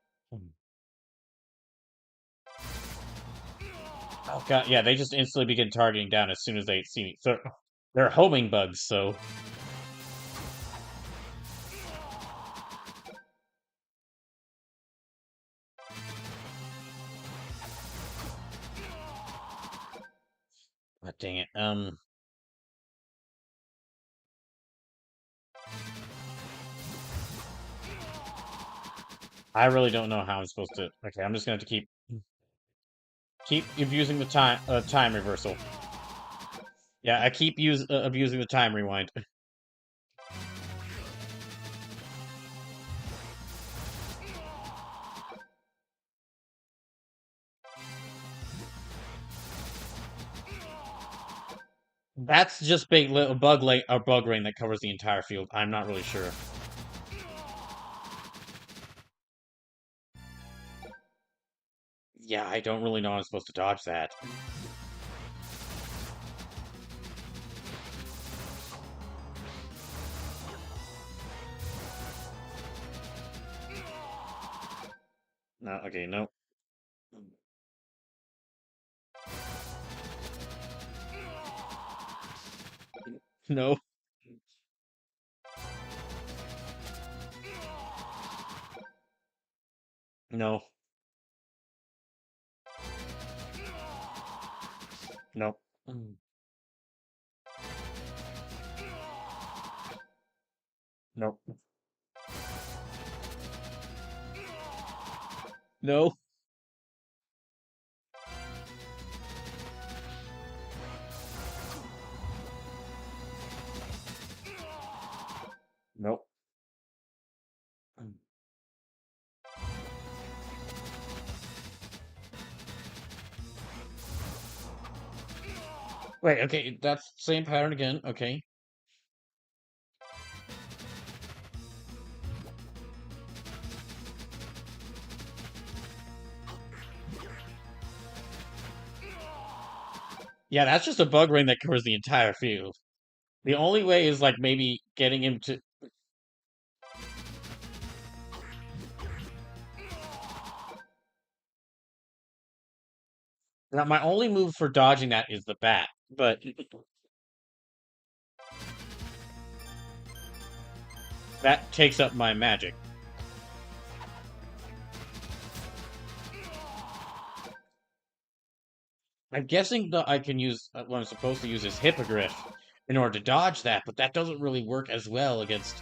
Oh god, yeah, they just instantly begin targeting down as soon as they see me. So, they're homing bugs, so... God dang it. I really don't know how I'm supposed to... Okay, I'm just gonna have to keep abusing the time reversal. Yeah, I keep abusing the time rewind. That's just a bug rain that covers the entire field. I'm not really sure. Yeah, I don't really know how I'm supposed to dodge that. No, okay, no. No. No. No. No. No. Nope. Wait, okay, that's same pattern again. Okay. Yeah, that's just a bug ring that covers the entire field. The only way is like maybe getting him to. Now, my only move for dodging that is the bat, but that takes up my magic. I'm guessing that I can use what I'm supposed to use is Hippogriff in order to dodge that, but that doesn't really work as well against.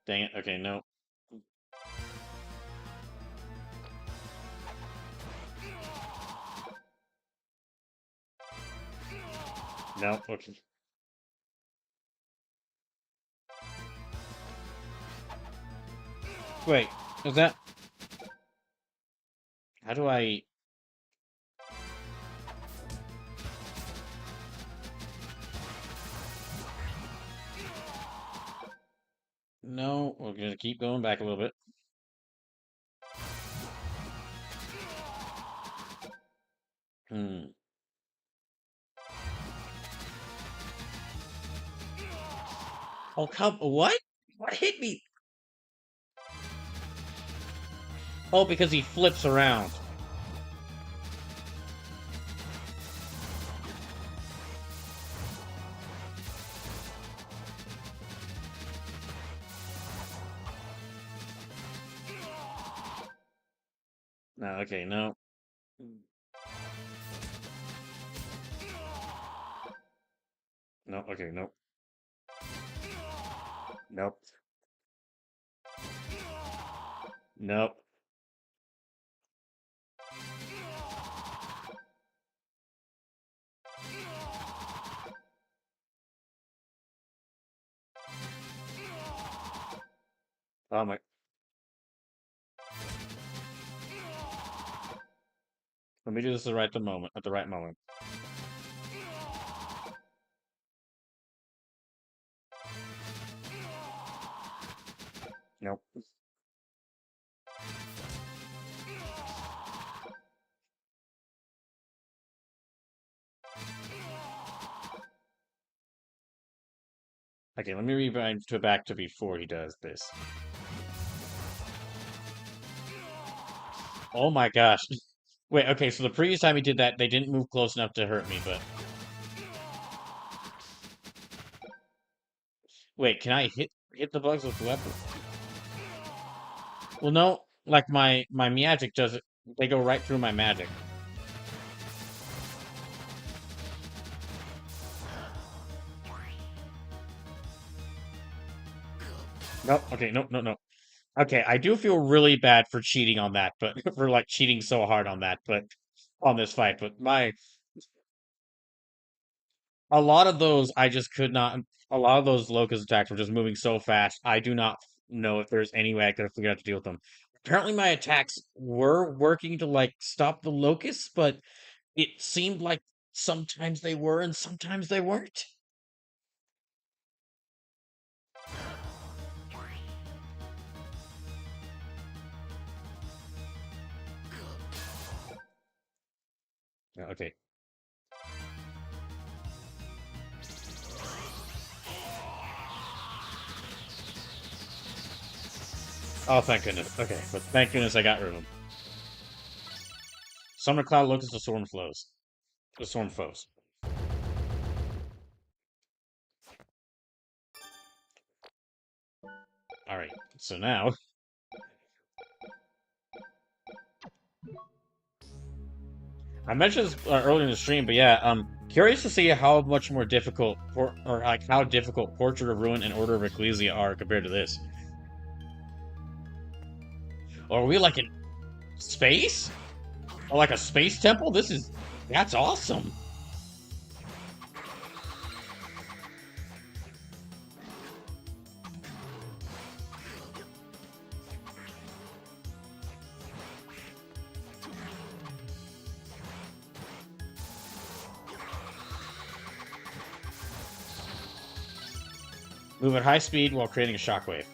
Dang it. Okay, no. No, okay. Wait, is that. How do I. No, we're gonna keep going back a little bit. Hmm. Oh, come. What? What hit me? Oh, because he flips around. No, okay, no. No, okay, nope. Nope. Nope. Oh my. Let me do this at the right moment. Nope. Okay, let me rewind to back to before he does this. Oh my gosh. Wait, okay, so the previous time he did that, they didn't move close enough to hurt me, but wait, can I hit the bugs with the weapon? Well, no, like my magic does it. They go right through my magic. Nope. Okay, nope, no, no. Okay, I do feel really bad for cheating on that, but for like cheating so hard on that, but on this fight, but my a lot of those I just could not. A lot of those locust attacks were just moving so fast. I do not know if there's any way I could have figured out to deal with them. Apparently, my attacks were working to like stop the locusts, but it seemed like sometimes they were and sometimes they weren't. Yeah, okay. Oh, thank goodness. Okay, but thank goodness I got rid of them. Summer Cloud Locust to Storm Flows. The Storm Foes. Alright, so now I mentioned this earlier in the stream, but yeah, curious to see how much more difficult, or like how difficult Portrait of Ruin and Order of Ecclesia are compared to this. Or are we like in space? Oh, like a space temple? That's awesome. Move at high speed while creating a shockwave.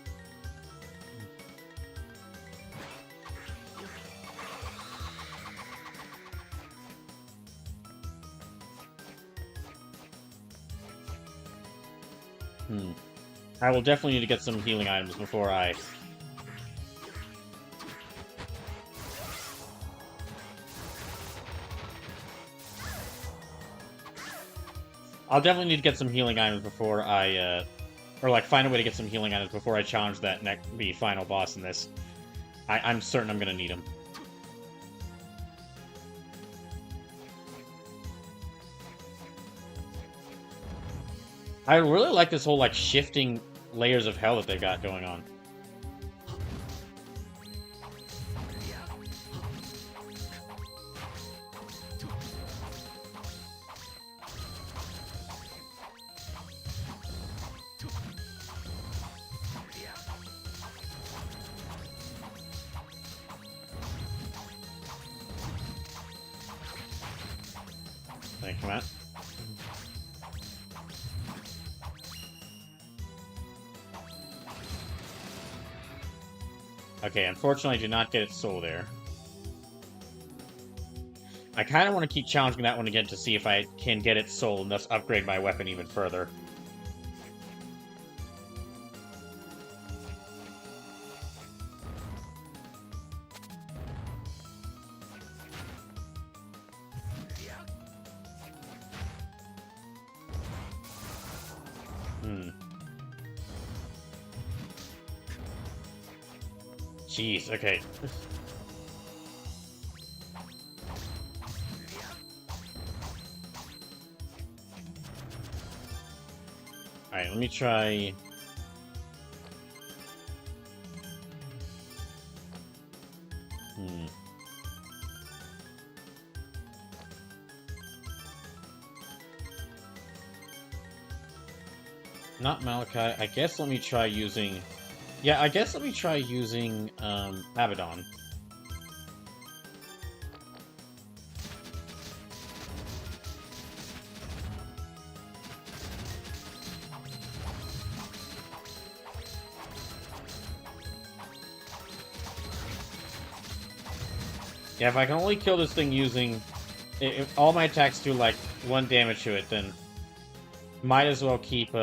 I will definitely need to get some healing items before I... I'll definitely need to get some healing items before I, or, like, find a way to get some healing items before I challenge the final boss in this. I'm certain I'm gonna need them. I really like this whole, like, shifting layers of hell that they've got going on. Thank you, Matt. Okay, unfortunately I did not get its soul there. I kind of want to keep challenging that one again to see if I can get its soul and thus upgrade my weapon even further. Jeez, okay. Alright, let me try... Not Malachi. I guess let me try using... Yeah, I guess let me try using, Abaddon. Yeah, if I can only kill this thing using... If all my attacks do, like, 1 damage to it, then... Might as well keep,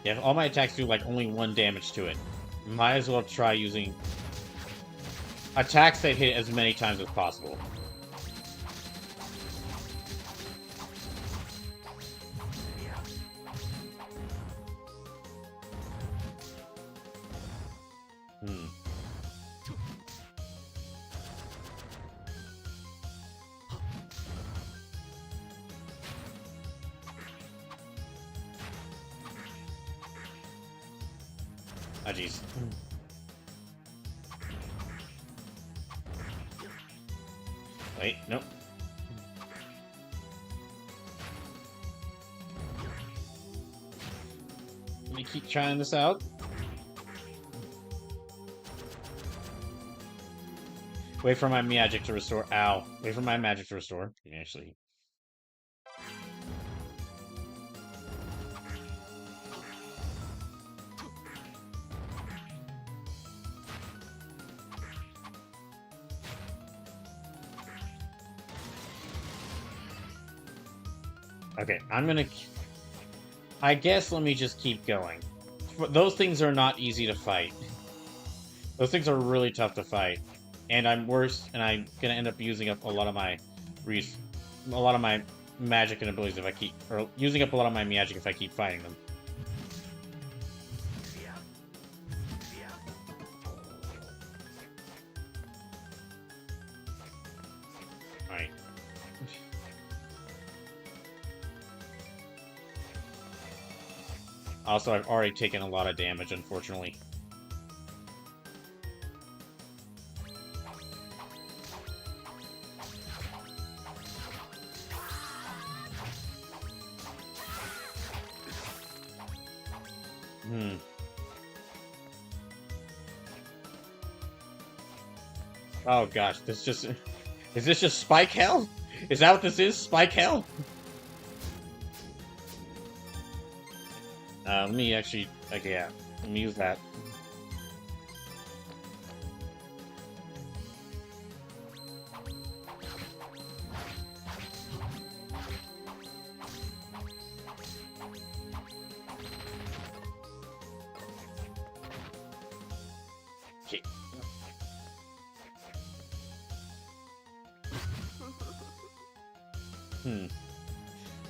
Yeah, if all my attacks do, like, only 1 damage to it, might as well try using... attacks that hit as many times as possible. Oh, jeez. Wait, nope. Let me keep trying this out. Wait for my magic to restore. Ow. Wait for my magic to restore. Actually. Okay, I'm gonna... I guess let me just keep going. Those things are not easy to fight. Those things are really tough to fight. And I'm gonna end up using up a lot of my... magic and abilities if I keep... Or using up a lot of my magic if I keep fighting them. Alright. Also, I've already taken a lot of damage, unfortunately. Hmm. Oh gosh, this just... Is this just Spike Hell? Is that what this is? Spike Hell? Let me actually... Okay, yeah. Let me use that. Okay. Hmm.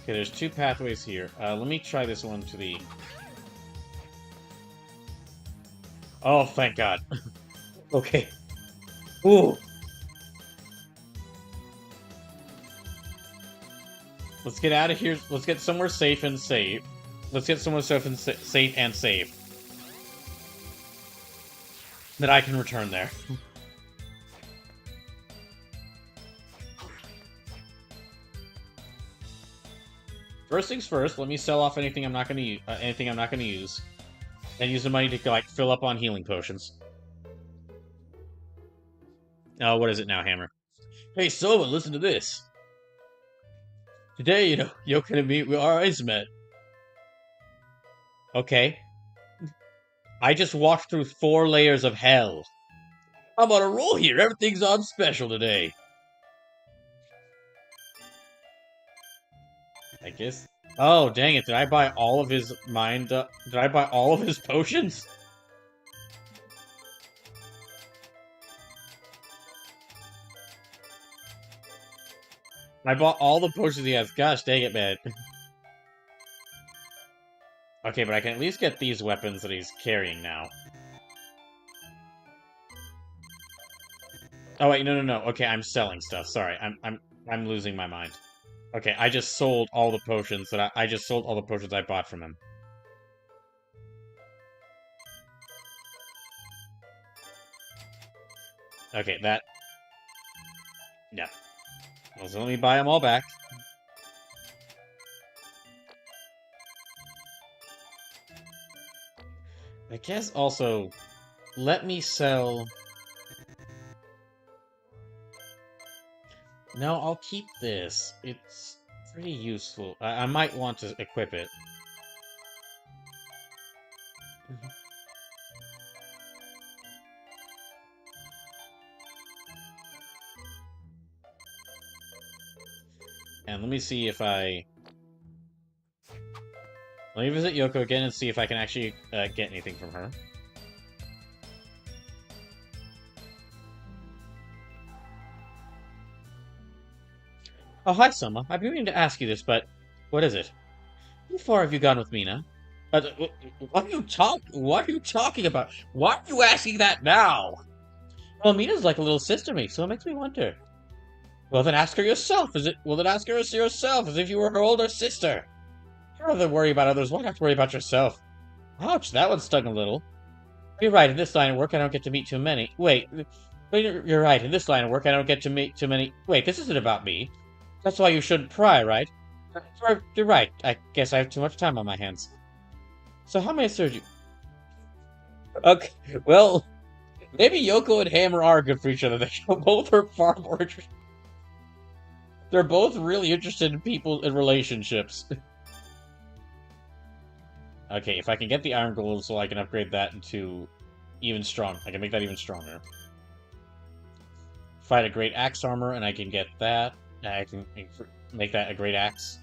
Okay, there's two pathways here. Let me try this one to the... Oh, thank God. Okay. Ooh. Let's get out of here. Let's get somewhere safe and safe. Let's get somewhere safe and safe. That I can return there. First things first. Let me sell off anything I'm not going to use. Anything I'm not going to use, and use the money to like fill up on healing potions. Oh, what is it now, Hammer? Hey, Soma, listen to this. Today, you're gonna meet with our eyes met. Okay. I just walked through 4 layers of hell. I'm on a roll here. Everything's on special today. I guess. Oh, dang it. Did I buy all of his mind... did I buy all of his potions? I bought all the potions he has. Gosh, dang it, man. Okay, but I can at least get these weapons that he's carrying now. Oh wait, no. Okay, I'm selling stuff. Sorry, I'm losing my mind. Okay, I just sold all the potions that I just sold all the potions I bought from him. Okay, that... Yeah. Well, so let me buy them all back. I guess also, let me sell... No, I'll keep this. It's pretty useful. I might want to equip it. And let me see if I... Let me visit Yoko again and see if I can actually get anything from her. Oh, hi, Soma. I've been meaning to ask you this, but what is it? How far have you gone with Mina? What are you talking about? Why are you asking that now? Well, Mina's like a little sister to me, so it makes me wonder. Well, then ask her yourself. Then ask her yourself, as if you were her older sister. Rather than worry about others, why not worry about yourself? Ouch, that one stung a little. You're right, in this line of work, I don't get to meet too many. Wait, you're right, in this line of work, I don't get to meet too many... Wait, this isn't about me. That's why you shouldn't pry, right? You're right. I guess I have too much time on my hands. So how may I serve you? Okay, well, maybe Yoko and Hammer are good for each other. They both are far more interested. They're both really interested in people in relationships. Okay, if I can get the Iron Golem so I can upgrade that into even strong. I can make that even stronger. Fight a great axe armor, and I can get that. I can make that a great axe.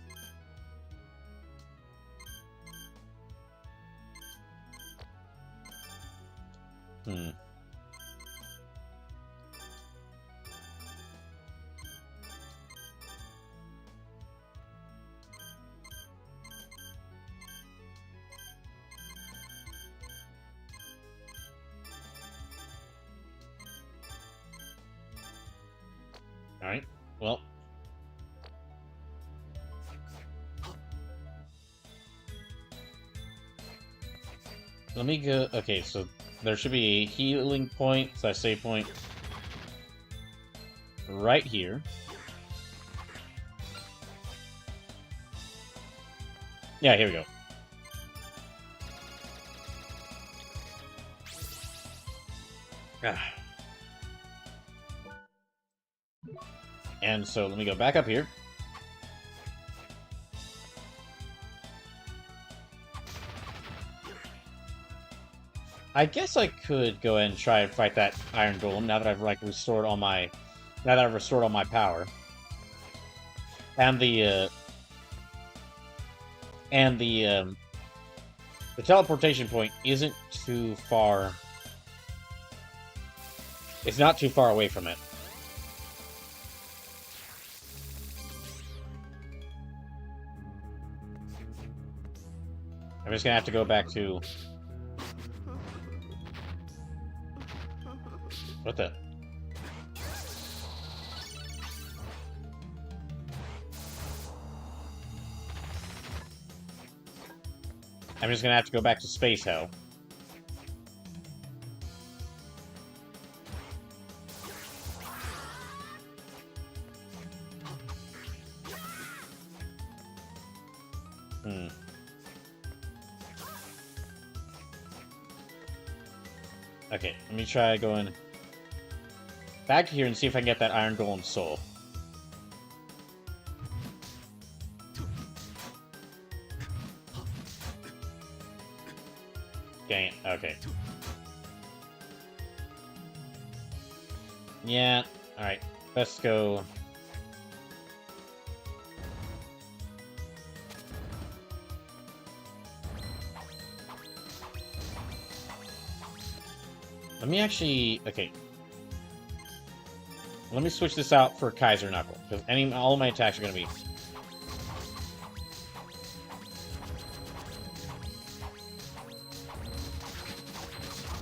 Alright, well. Let me go... Okay, so there should be a healing point, / save point, right here. Yeah, here we go. And so let me go back up here. I guess I could go ahead and try and fight that Iron Golem now that I've restored all my power. And the teleportation point isn't too far. It's not too far away from it. I'm just gonna have to go back to... What the? I'm just gonna have to go back to Space Hell. Okay, let me try going back here and see if I can get that Iron Golem soul. Dang it, okay. Yeah, alright. Let's go. Let me actually... Okay. Let me switch this out for Kaiser Knuckle, because all of my attacks are going to be...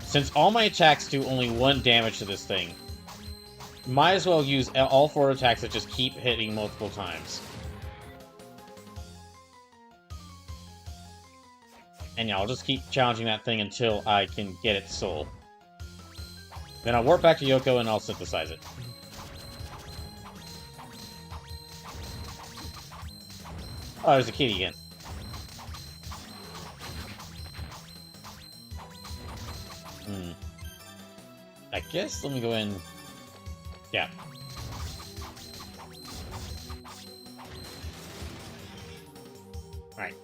Since all my attacks do only 1 damage to this thing, might as well use all 4 attacks that just keep hitting multiple times. And yeah, I'll just keep challenging that thing until I can get its soul. Then I'll warp back to Yoko and I'll synthesize it. Oh, there's a kitty again. I guess let me go in. Yeah. Alright.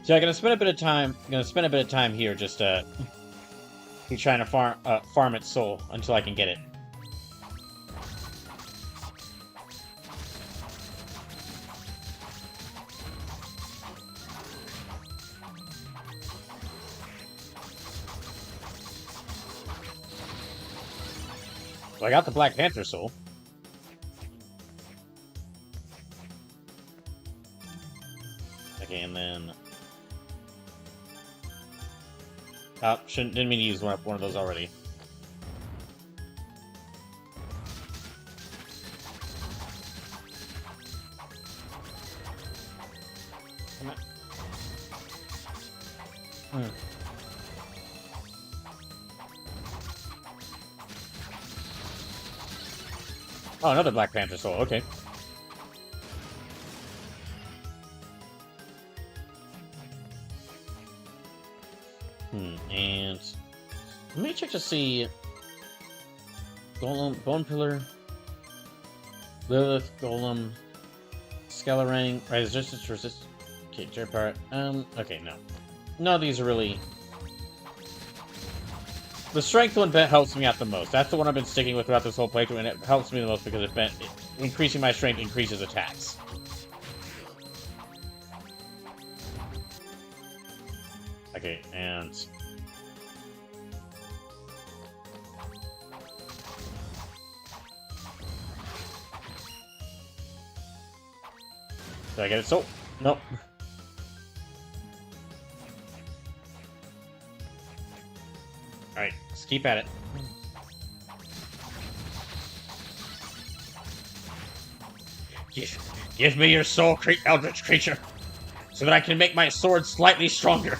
So I'm gonna spend a bit of time here just keep trying to farm its soul until I can get it. So I got the Black Panther soul. Okay, and then... Oh, didn't mean to use one of those already. Come on. Oh, another Black Panther soul, okay. And... Let me check to see... Golem, Bone Pillar... Lilith, Golem... Skelerang... Right, resist... Okay, Jerry Pirate... okay, no. None of these are really... The strength one helps me out the most. That's the one I've been sticking with throughout this whole playthrough, and it helps me the most because increasing my strength increases attacks. Okay, and... Did I get it? So, nope. Alright, let's keep at it. Give me your soul, eldritch creature, so that I can make my sword slightly stronger.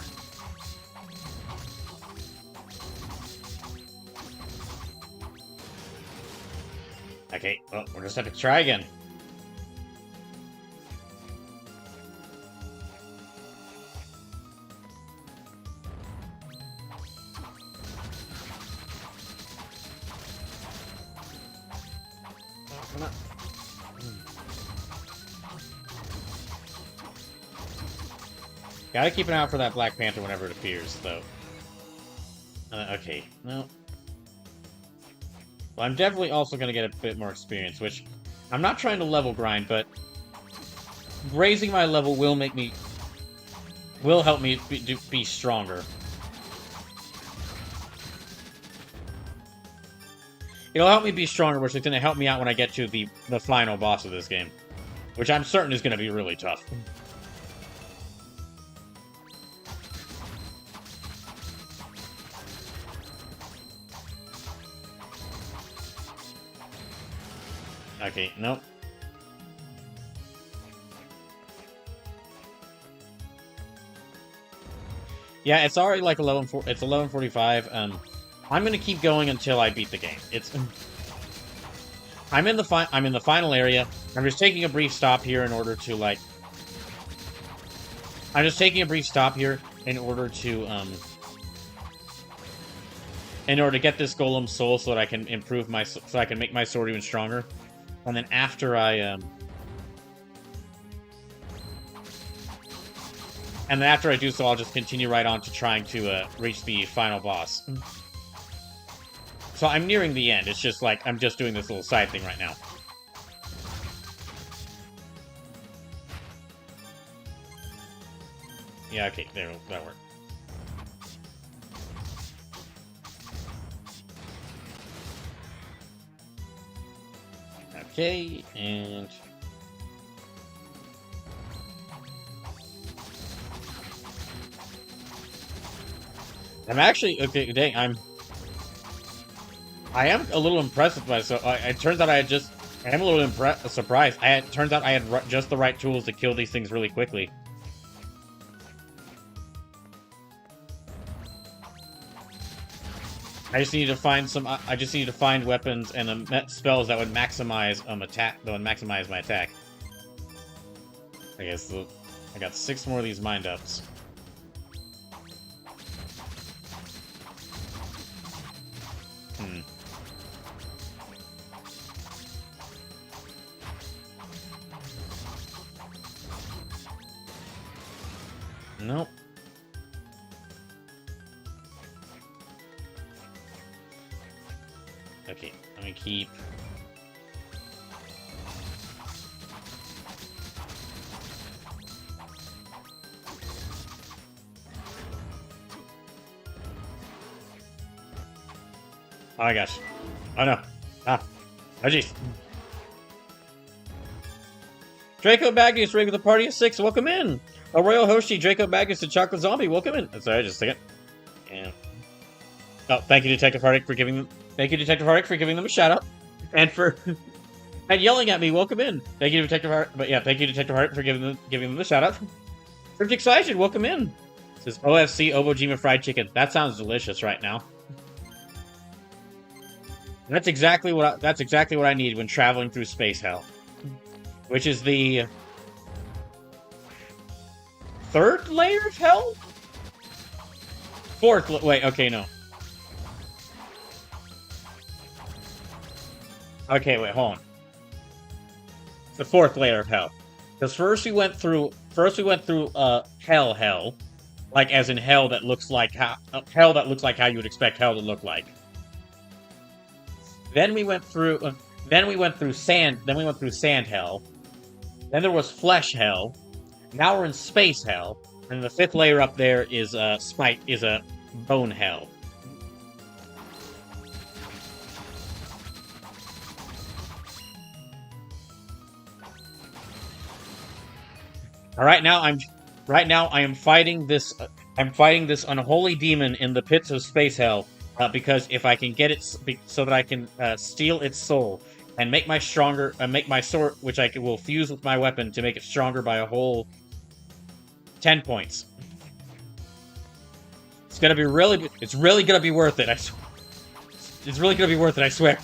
Okay, well, we'll just have to try again. Come on. Gotta keep an eye out for that Black Panther whenever it appears, though. Okay, no. Well, I'm definitely also gonna get a bit more experience, which I'm not trying to level grind, but raising my level will make me, will help me be stronger. It'll help me be stronger, which is going to help me out when I get to the final boss of this game, which I'm certain is going to be really tough. Okay, nope. Yeah, it's already like 11:45. I'm gonna keep going until I beat the game. I'm in the final area. I'm just taking a brief stop here in order to like. I'm just taking a brief stop here in order to get this golem soul so that I can improve so I can make my sword even stronger. And then after I do so, I'll just continue right on to trying to reach the final boss. So I'm nearing the end. It's just like, I'm just doing this little side thing right now. Yeah, okay, there, that'll work. Okay, and... I'm actually, okay, dang, I am a little impressed with myself. It turns out I am a little surprised. It turns out I had just the right tools to kill these things really quickly. I just need to find weapons and spells that would maximize my attack. I guess I got 6 more of these mind ups. Nope. Okay, let me keep... Oh my gosh. Oh no. Ah. Oh jeez. Draco Baggins, raid with a party of 6, welcome in! A Royal Hoshi, Draco Baggins, the Chocolate Zombie, welcome in! Sorry, just a second. Yeah. Oh, thank you, Detective Hardick, for giving them... Thank you, Detective Hardick, for giving them a shout-out. And for... and yelling at me, welcome in! Thank you, Detective Hardick... But yeah, thank you, Detective Hardick, for giving them the shout-out. Cryptic Excited, welcome in! It says OFC Obojima Fried Chicken. That sounds delicious right now. That's exactly what I need when traveling through space hell. Which is the... 3rd layer of hell? 4th... Wait, okay, no. Okay, wait, hold on. It's the 4th layer of hell. Because first we went through hell. Like, as in hell that looks like how you would expect hell to look like. Then we went through sand hell. Then there was flesh hell. Now we're in space hell. And the 5th layer up there is a bone hell. Right now I am fighting this unholy demon in the pits of space hell. Because if I can get it so that I can steal its soul and make my sword, which I will fuse with my weapon to make it stronger by a whole 10 points. It's really gonna be worth it. It's really gonna be worth it, I swear.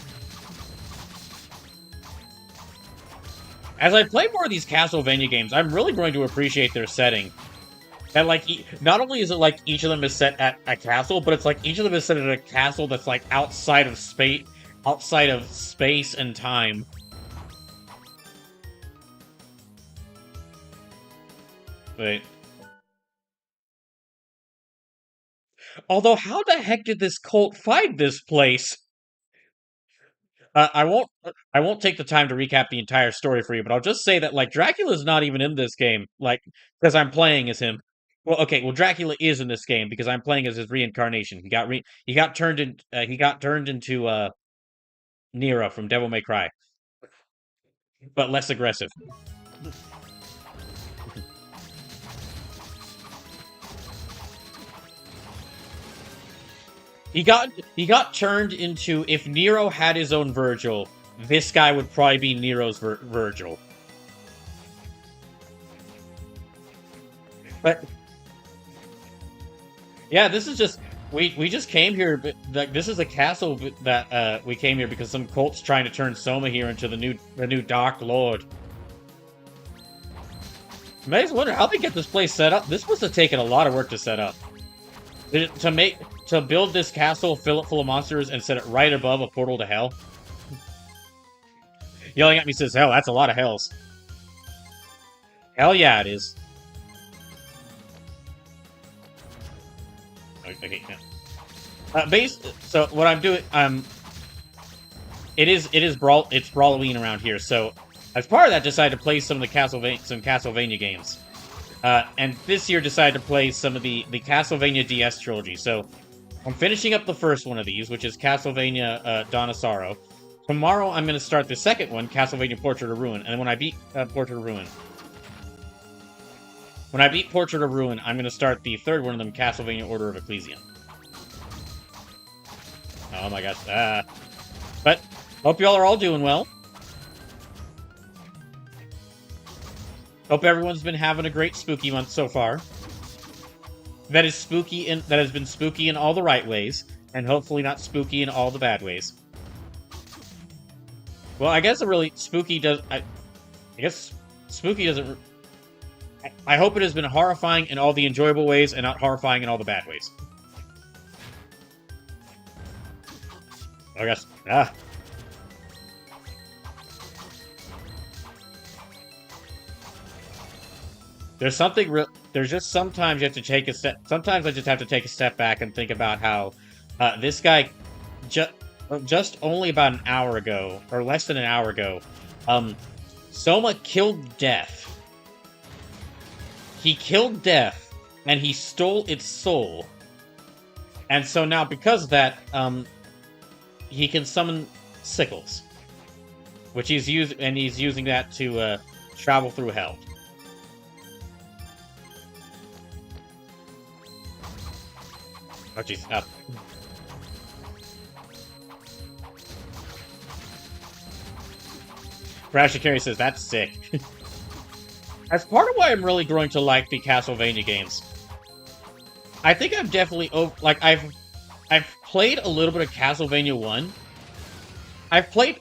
As I play more of these Castlevania games, I'm really going to appreciate their setting. And, like, not only is it, like, each of them is set at a castle, but it's, like, each of them is set at a castle that's, like, outside of space and time. Wait. Although, how the heck did this cult find this place? I won't. I won't take the time to recap the entire story for you, but I'll just say that like Dracula's not even in this game, like because I'm playing as him. Well, okay. Well, Dracula is in this game because I'm playing as his reincarnation. He got turned in. He got turned into Nero from Devil May Cry, but less aggressive. He got turned into, if Nero had his own Virgil, this guy would probably be Nero's Virgil. But yeah, this is just we just came here. But like, this is a castle that we came here because some cult's trying to turn Soma here into the new Dark Lord. I just wonder how they get this place set up. This must have taken a lot of work to set up. To build this castle, fill it full of monsters, and set it right above a portal to hell. Yelling at me says, "Hell, that's a lot of hells." Hell yeah, it is. Okay, yeah. So what I'm doing, it's Brawloween around here. So as part of that, decided to play some of the Castlevania games. And this year decided to play some of the Castlevania DS trilogy. So I'm finishing up the first one of these, which is Castlevania Dawn of Sorrow. Tomorrow I'm going to start the second one, Castlevania Portrait of Ruin. And then when I beat Portrait of Ruin, I'm going to start the third one of them, Castlevania Order of Ecclesia. Oh my gosh. But hope y'all are all doing well. Hope everyone's been having a great spooky month so far. That has been spooky in all the right ways, and hopefully not spooky in all the bad ways. Well, I guess spooky doesn't. I hope it has been horrifying in all the enjoyable ways and not horrifying in all the bad ways. I guess. There's just sometimes you have to take a step. Sometimes I just have to take a step back and think about how this guy just only about an hour ago, or less than an hour ago, Soma killed Death. He killed Death, and he stole its soul. And so now, because of that, he can summon sickles, which he's using that to travel through hell. Oh jeez. Crasher Carry says that's sick. That's part of why I'm really growing to like the Castlevania games. I think I've definitely I've played a little bit of Castlevania 1. I've played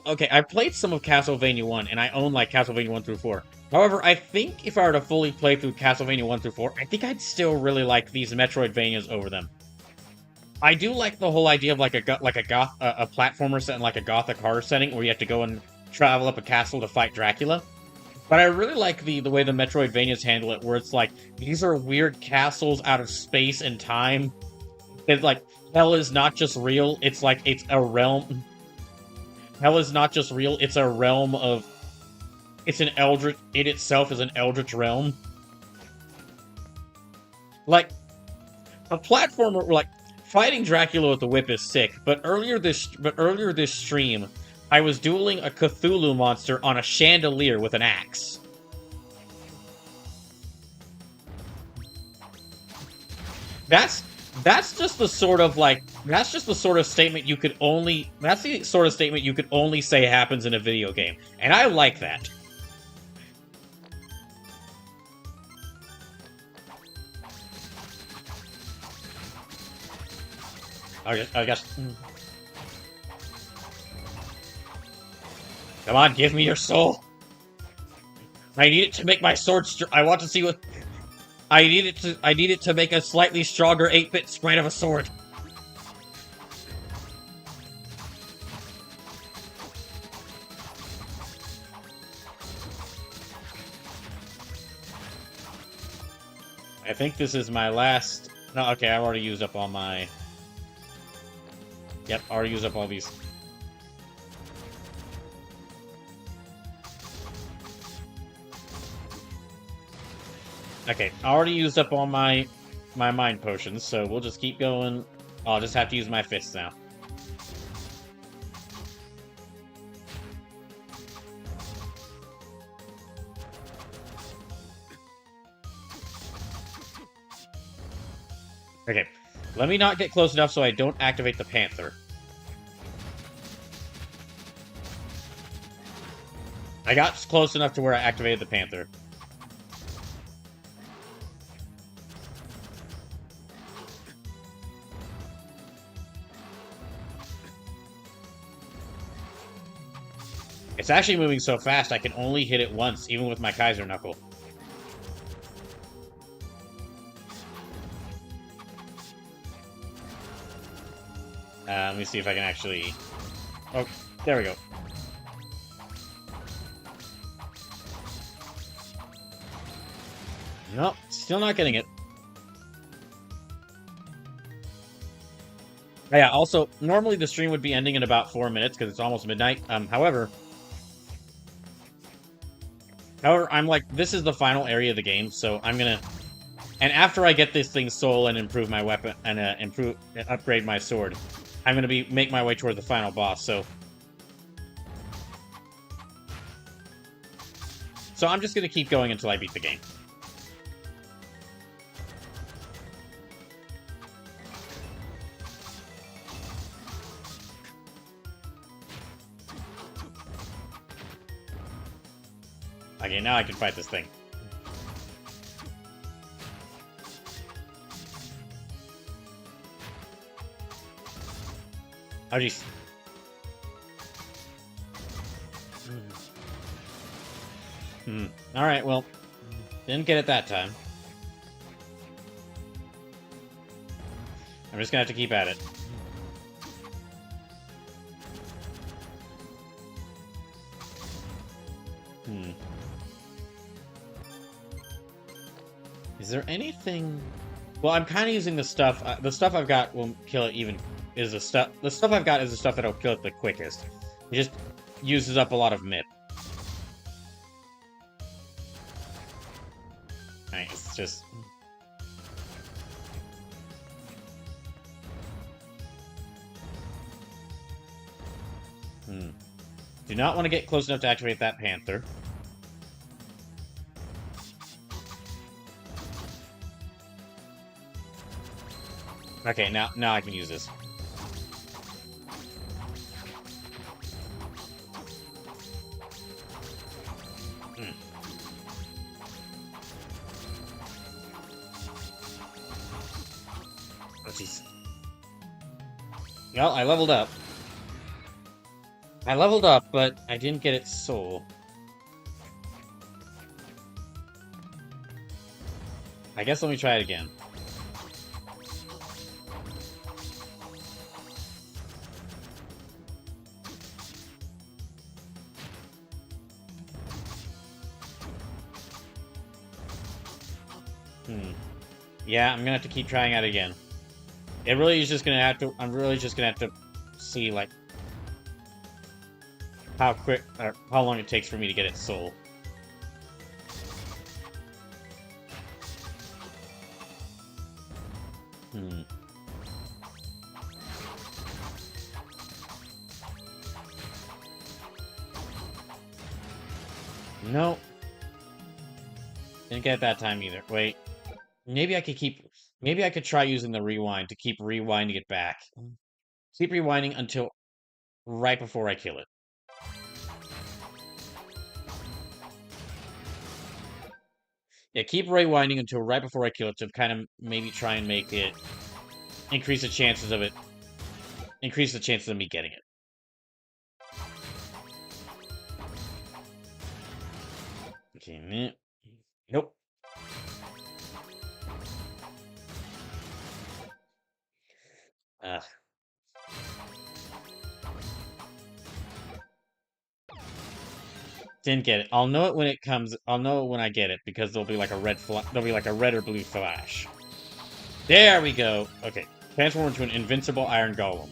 some of Castlevania 1, and I own like Castlevania 1 through 4. However, I think if I were to fully play through Castlevania 1 through 4, I think I'd still really like these Metroidvanias over them. I do like the whole idea of like a platformer set in like a gothic horror setting where you have to go and travel up a castle to fight Dracula. But I really like the way the Metroidvanias handle it, where it's like, these are weird castles out of space and time. It's like, hell is not just real, it's like, it's a realm. Hell is not just real, it's a realm of... It itself is an eldritch realm. Like, a platformer, like, fighting Dracula with the whip is sick, but earlier this stream, I was dueling a Cthulhu monster on a chandelier with an axe. That's just the sort of statement you could only say happens in a video game, and I like that. I guess. Come on, give me your soul. I need it to make my sword. I want to see what. I need it to make a slightly stronger 8-bit sprite of a sword. I think this is my last... No, okay, I already used up all my... Yep, already used up all these. Okay, I already used up all my mind potions, so we'll just keep going. I'll just have to use my fists now. Okay, let me not get close enough so I don't activate the Panther. I got close enough to where I activated the Panther. It's actually moving so fast I can only hit it once, even with my Kaiser Knuckle. Let me see if I can actually... Oh, there we go. Nope, still not getting it. Yeah, also, normally the stream would be ending in about 4 minutes because it's almost midnight. However, I'm like, this is the final area of the game, so I'm gonna... And after I get this thing soul and improve my weapon, and upgrade my sword, I'm gonna make my way toward the final boss, so... So I'm just gonna keep going until I beat the game. Okay, now I can fight this thing. Oh, jeez. Alright, well, didn't get it that time. I'm just gonna have to keep at it. Is there anything... Well, I'm kind of using the stuff... the stuff I've got will kill it even... The stuff I've got is the stuff that'll kill it the quickest. It just uses up a lot of MIP. Alright, it's just... Do not want to get close enough to activate that Panther. Okay, now I can use this. Oh, jeez. Well, I leveled up. I leveled up, but I didn't get its soul. I guess let me try it again. Yeah, I'm gonna have to keep trying it again. It really is just gonna have to... I'm really just gonna have to see, like... how quick... or how long it takes for me to get its soul. Nope. Didn't get it that time either. Wait. Maybe I could keep... Maybe I could try using the rewind to keep rewinding it back. Keep rewinding until right before I kill it. Yeah, keep rewinding until right before I kill it to kind of maybe try and make it... Increase the chances of it... Increase the chances of me getting it. Okay, nope. Ugh. Didn't get it. I'll know it when it comes. I'll know it when I get it because there'll be like a there'll be like a red or blue flash. There we go. Okay. Transform into an invincible iron golem.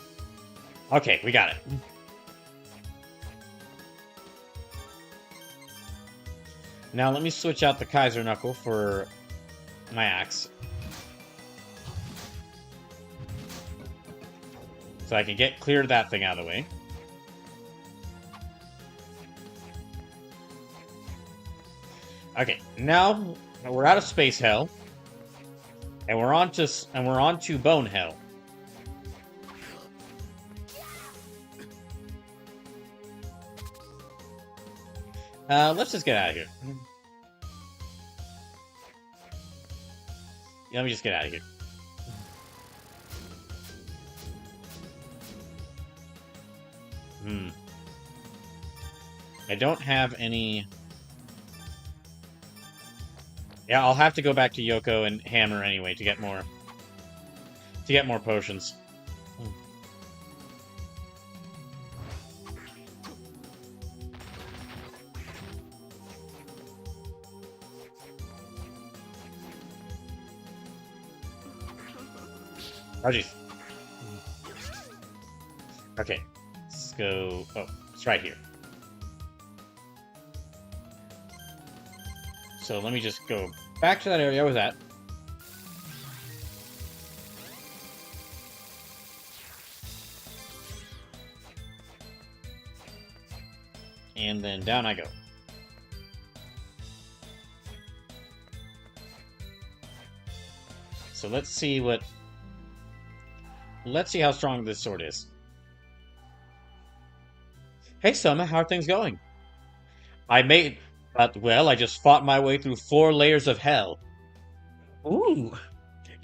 Okay, we got it. Now let me switch out the Kaiser Knuckle for my axe. So I can clear that thing out of the way. Okay, now we're out of space hell. And we're on to bone hell. Let's just get out of here. Yeah, let me just get out of here. I don't have any... Yeah, I'll have to go back to Yoko and Hammer anyway to get more potions. Oh, jeez. Okay, let's go... Oh, it's right here. So let me just go back to that area I was at. And then down I go. So let's see how strong this sword is. Hey Soma, how are things going? Well, I just fought my way through 4 layers of hell. Ooh.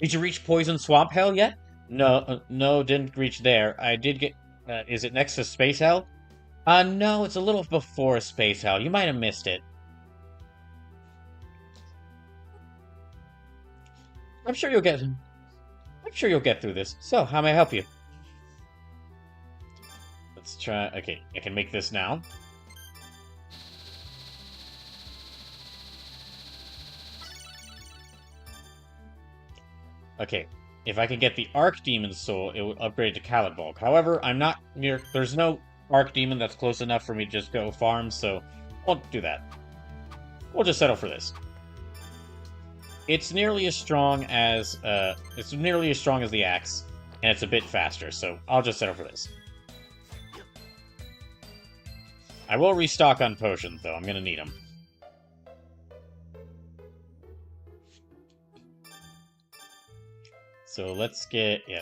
Did you reach Poison Swamp Hell yet? No, didn't reach there. I did get... is it next to Space Hell? No, it's a little before Space Hell. You might have missed it. I'm sure you'll get through this. So, how may I help you? Let's try... Okay, I can make this now. Okay, if I can get the Archdemon Soul, it would upgrade to Calibulk. However, I'm not near... There's no Archdemon that's close enough for me to just go farm, so I won't do that. We'll just settle for this. It's nearly as strong as the axe, and it's a bit faster, so I'll just settle for this. I will restock on potions, though. I'm gonna need them. So let's get... Yeah.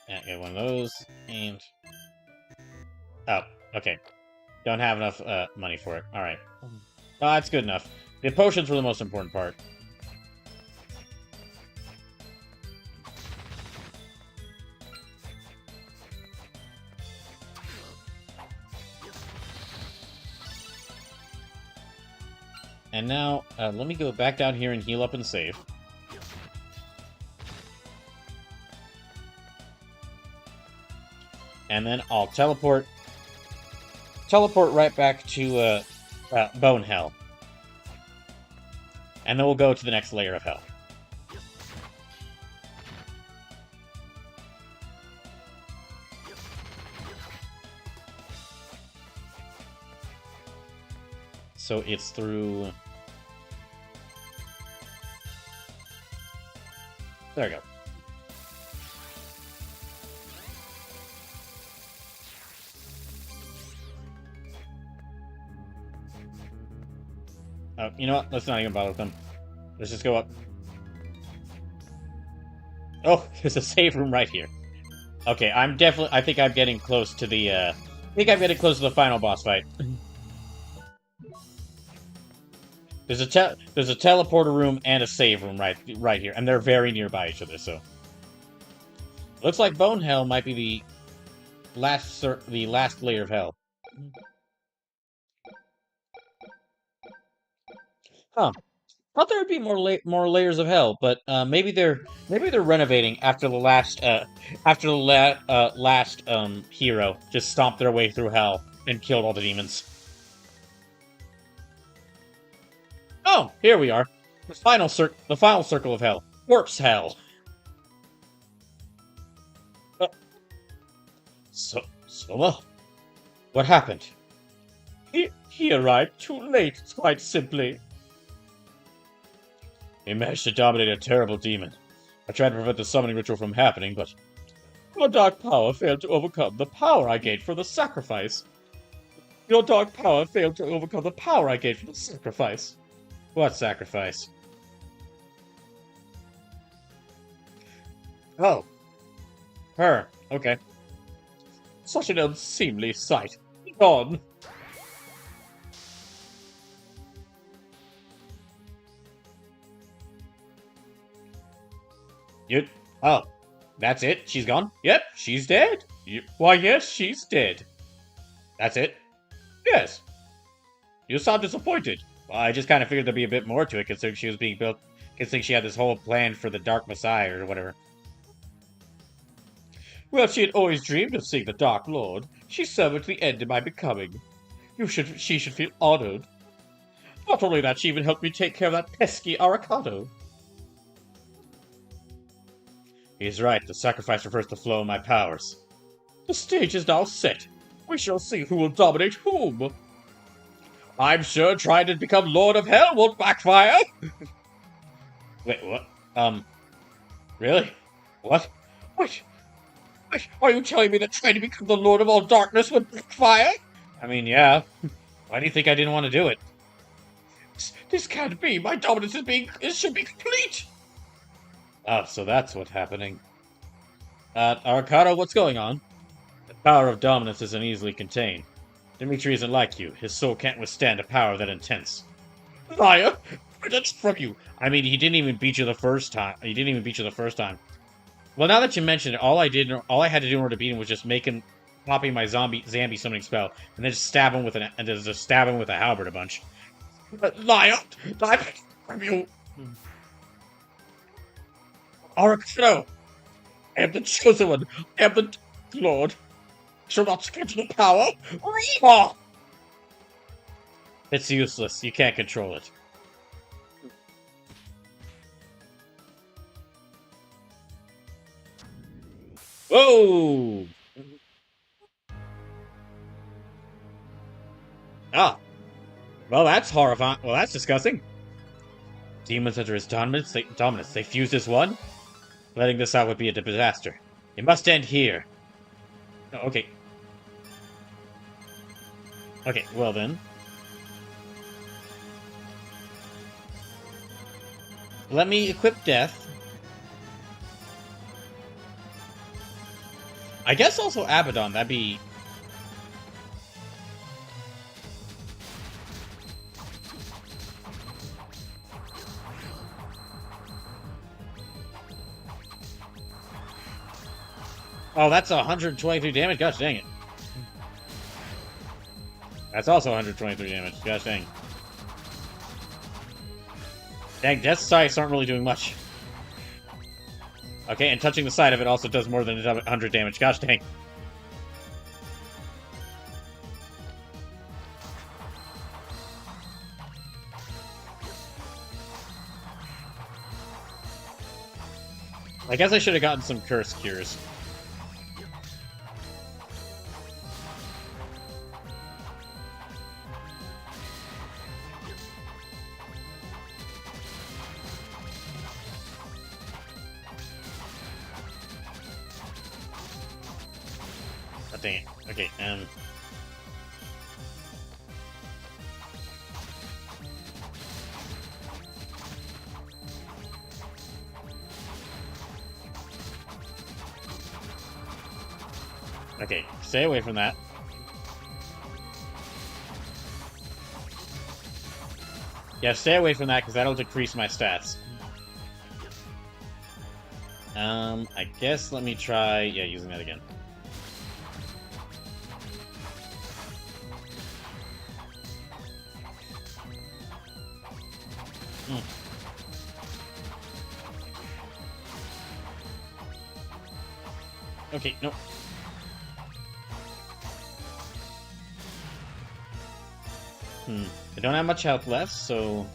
Yeah, get one of those, and... Oh, okay. Don't have enough money for it. Alright. Oh, that's good enough. The potions were the most important part. And now, let me go back down here and heal up and save. And then I'll teleport right back to Bone Hell. And then we'll go to the next layer of hell. So it's through... There we go. Oh, you know what? Let's not even bother with them. Let's just go up. Oh, there's a save room right here. Okay, I think I'm getting close to the, final boss fight. There's a teleporter room and a save room right here, and they're very nearby each other, so... Looks like Bone Hell might be the last layer of hell. Huh. Thought there would be more layers of hell, but maybe they're renovating after the last hero just stomped their way through hell and killed all the demons. Oh, here we are. The final circle of hell. Corpse hell. Uh, Soma? What happened? He arrived too late, quite simply. He managed to dominate a terrible demon. I tried to prevent the summoning ritual from happening, but your dark power failed to overcome the power I gained for the sacrifice. Your dark power failed to overcome the power I gained from the sacrifice. What sacrifice? Oh, her. Okay. Such an unseemly sight. Gone. Oh, that's it? She's gone? Yep, she's dead. Why, yes, she's dead. That's it? Yes. You sound disappointed. Well, I just kind of figured there'd be a bit more to it, considering she was being built, considering she had this whole plan for the Dark Messiah or whatever. Well, she had always dreamed of seeing the Dark Lord. She served to the end in my becoming. She should feel honored. Not only that, she even helped me take care of that pesky Aracado. He's right, the sacrifice refers to the flow of my powers. The stage is now set. We shall see who will dominate whom. I'm sure trying to become Lord of Hell won't backfire. Wait, what? Really? What? Wait, are you telling me that trying to become the Lord of all Darkness would backfire? I mean, yeah. Why do you think I didn't want to do it? This can't be. My dominance should be complete. Ah, so that's what's happening. Arcado, what's going on? The power of dominance isn't easily contained. Dimitri isn't like you. His soul can't withstand a power that intense. Liar! That's from you! I mean, he didn't even beat you the first time. Well, now that you mention it, all I had to do in order to beat him was just popping my zombie summoning spell, and then just stab him with a halberd a bunch. Liar! I'm from you! Arcado! I am the chosen one! I am the Lord! I shall not succumb to the power! It's useless. You can't control it. Whoa! Ah. Well, that's horrifying. Well, that's disgusting. Demons under his dominance. They fused as one? Letting this out would be a disaster. It must end here. Oh, okay. Okay, well then. Let me equip Death. I guess also Abaddon, that'd be... Oh, that's 123 damage? Gosh dang it. That's also 123 damage. Gosh dang. Dang, Death Sights aren't really doing much. Okay, and touching the side of it also does more than 100 damage. Gosh dang. I guess I should have gotten some curse cures. Oh, dang it. Okay, okay, stay away from that. Yeah, stay away from that, because that'll decrease my stats. I guess let me try, yeah, using that again. Mm. Okay, no. I don't have much health left, so...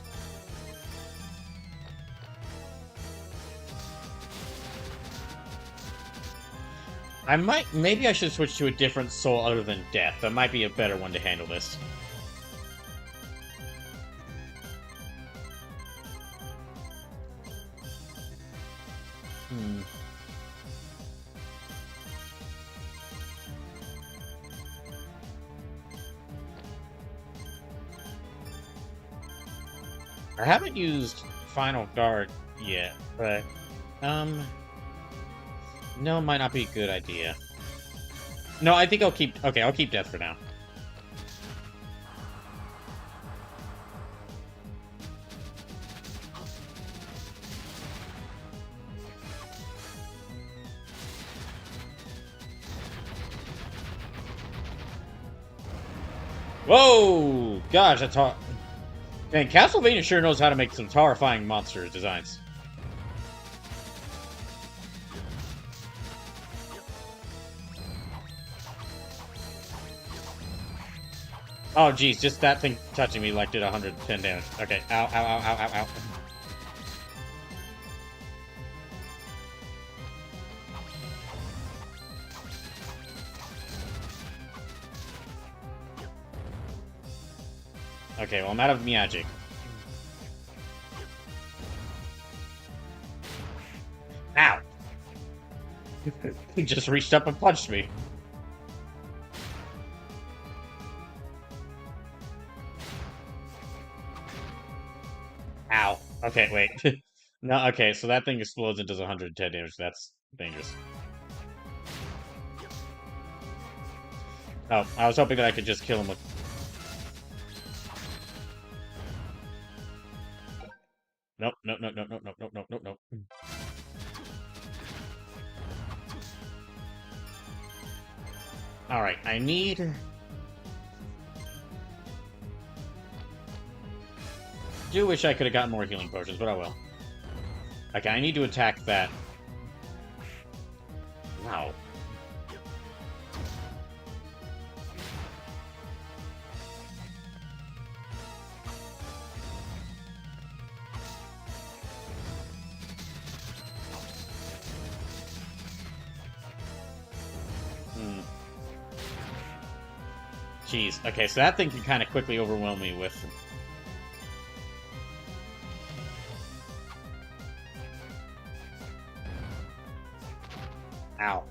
maybe I should switch to a different soul other than death. That might be a better one to handle this. I haven't used Final Guard yet, but, no, might not be a good idea. No, I think I'll keep... Okay, I'll keep Death for now. Whoa! Gosh, that's hard. Man, Castlevania sure knows how to make some horrifying monster designs. Oh, geez, just that thing touching me like did 110 damage. Okay, ow, ow, ow, ow, ow, ow. Okay, well, I'm out of magic. Ow! He just reached up and punched me. Ow. Okay, wait. No, okay, so that thing explodes and does 110 damage. That's dangerous. Oh, I was hoping that I could just kill him with... Nope, nope, nope, nope, nope, nope, nope, nope, nope, nope. Alright, I need... do wish I could have gotten more healing potions, but I will. Okay, I need to attack that. Wow. Jeez. Okay, so that thing can kind of quickly overwhelm me with... Ow.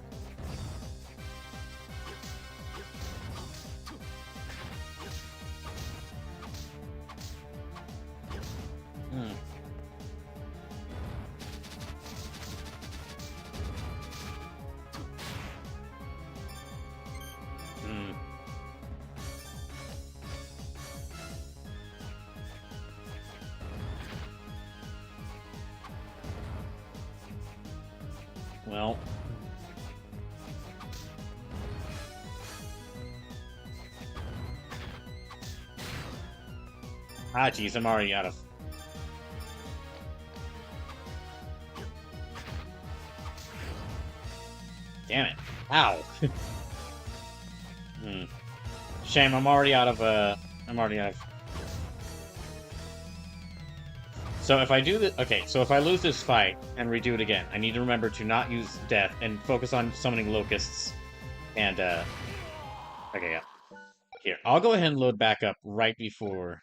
Hmm. Hmm. Well... Ah, jeez, I'm already out of... Damn it. Ow. Shame, I'm already out of, I'm already out of... So if I do this... Okay, so if I lose this fight and redo it again, I need to remember to not use death and focus on summoning locusts and, okay, yeah. Here, I'll go ahead and load back up right before...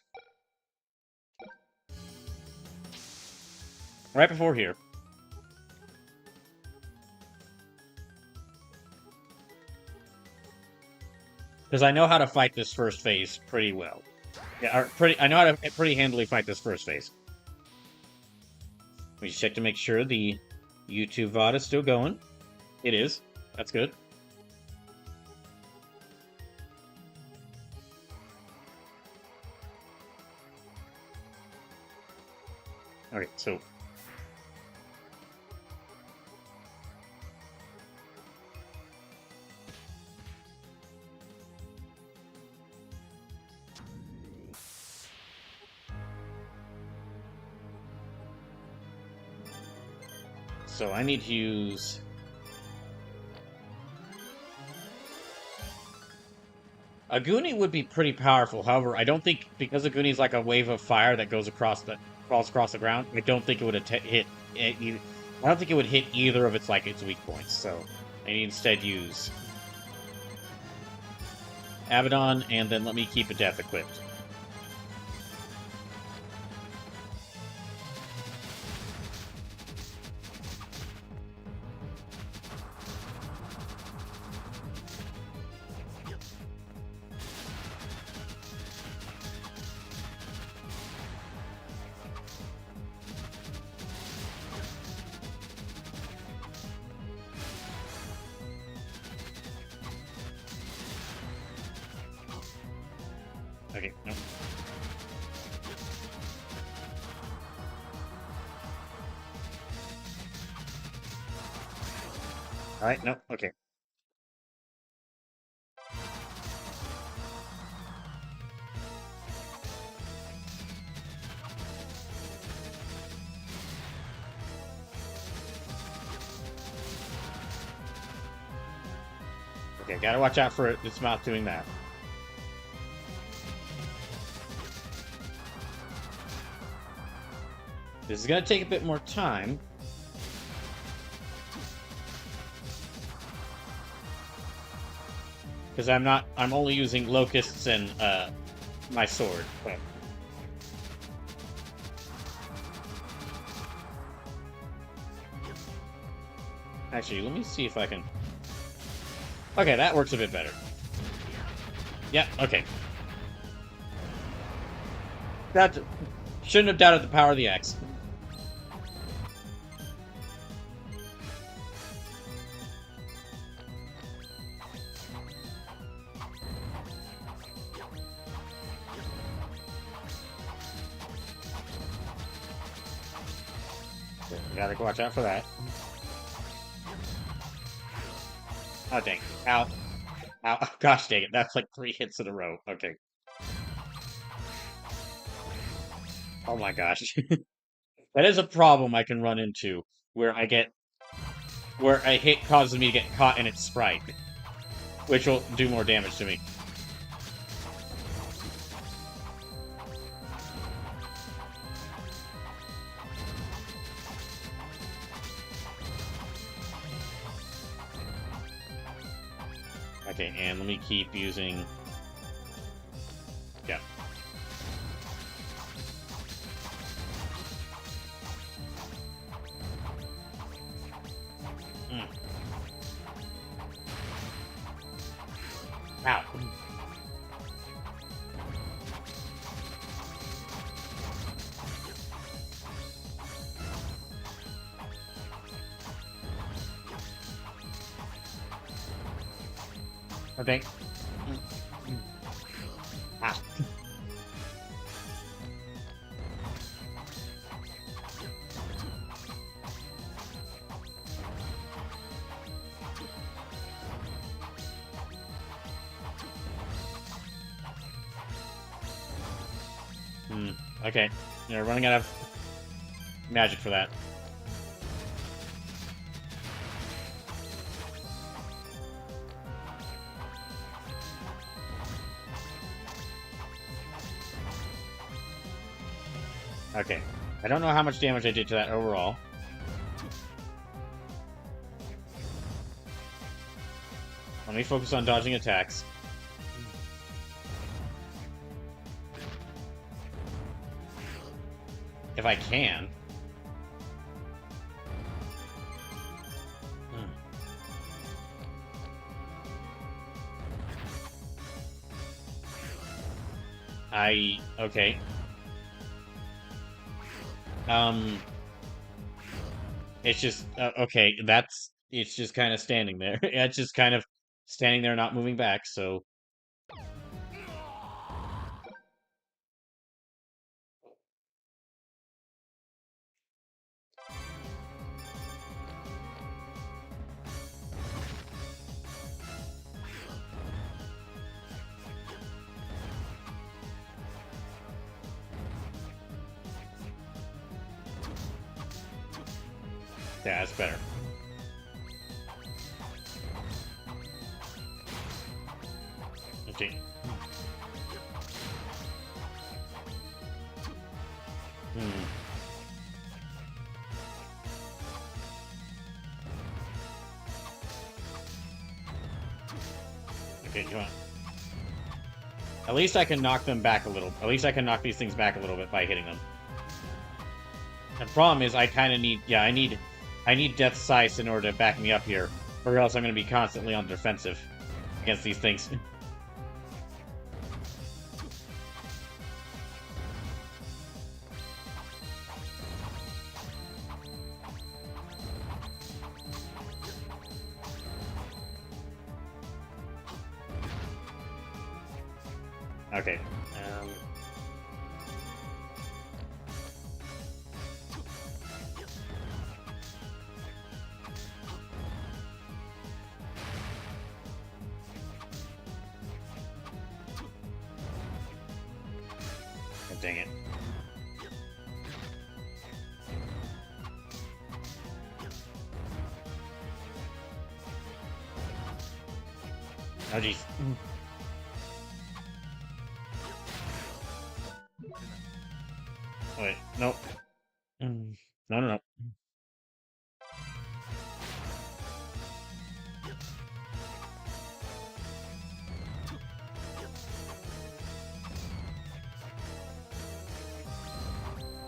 Right before here. Because I know how to fight this first phase pretty well. Yeah, I know how to pretty handily fight this first phase. We just check to make sure the YouTube VOD is still going. It is. That's good. Alright, so... So I need to use... A Goonie would be pretty powerful. However, I don't think, because a Goonie's like a wave of fire that goes across the falls across the ground, I don't think it would hit it. I don't think it would hit either of its weak points. So I need instead use Abaddon, and then let me keep a death equipped. Okay, no. Alright, no, okay. Okay, gotta watch out for its mouth doing that. This is gonna take a bit more time. Because I'm only using locusts and my sword. But... Actually, let me see if I can... Okay, that works a bit better. Yep, okay. That shouldn't have doubted the power of the axe. Gotta watch out for that. Oh, dang. Ow. Ow. Oh, gosh dang it. That's like 3 hits in a row. Okay. Oh my gosh. That is a problem I can run into, where where a hit causes me to get caught in its sprite, which will do more damage to me. Okay, and let me keep using... Yeah. Ow. Okay. Ah. Okay. They're running out of magic for that. Okay. I don't know how much damage I did to that overall. Let me focus on dodging attacks. If I can. Okay. It's just, okay, it's just kind of standing there. It's just kind of standing there, not moving back, so... Yeah, that's better. Okay. Hmm. Okay, come on. At least I can knock them back a little. At least I can knock these things back a little bit by hitting them. The problem is I kind of need... Yeah, I need Death Size in order to back me up here. Or else I'm going to be constantly on the defensive against these things. Okay. Oh, dang it. Oh, jeez. Wait, nope. No, no, no.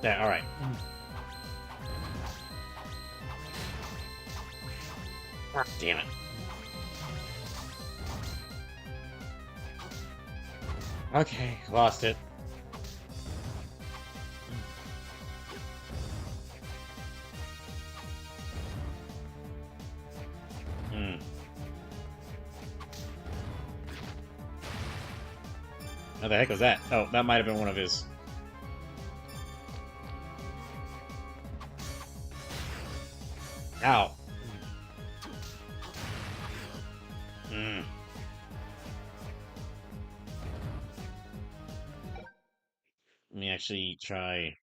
Yeah, alright. Ah, damn it. Okay, lost it. Hmm. What the heck was that? Oh, that might have been one of his. Ow. Hmm. Let me actually try.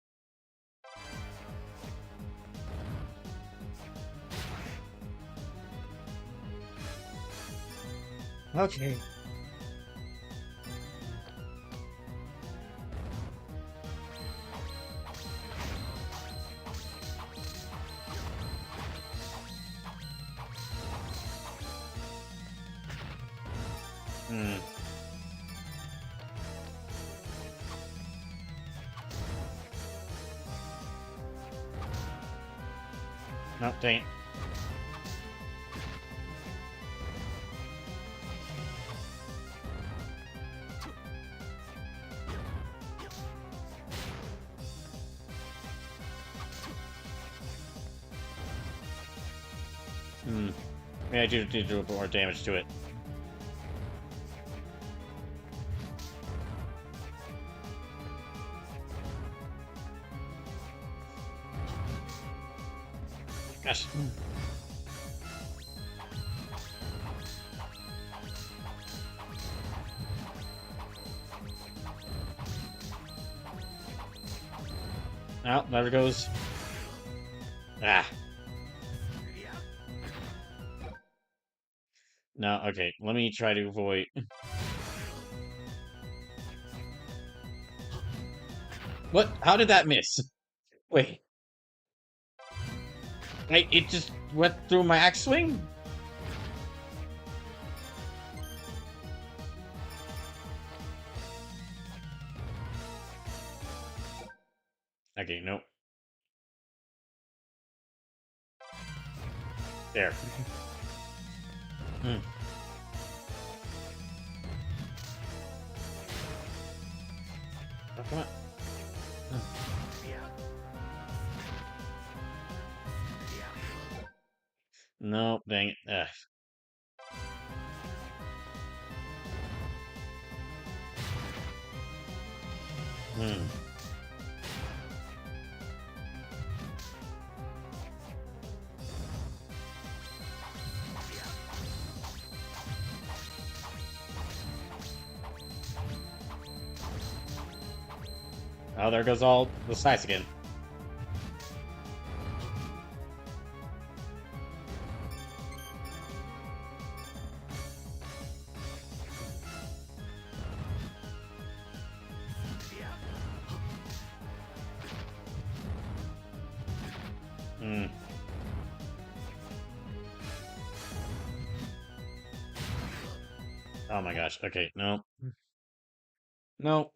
Okay. Hmm. No, dang it. Hmm. Maybe I do a bit more damage to it. Gosh. Oh, there it goes. Ah. No, okay. Let me try to avoid. What? How did that miss? Wait. It just went through my axe swing? Okay, nope. There. Hmm. Oh, come on. No, dang it. Ugh. Hmm. Oh, there goes all the slice again. Oh my gosh. Okay, no. No.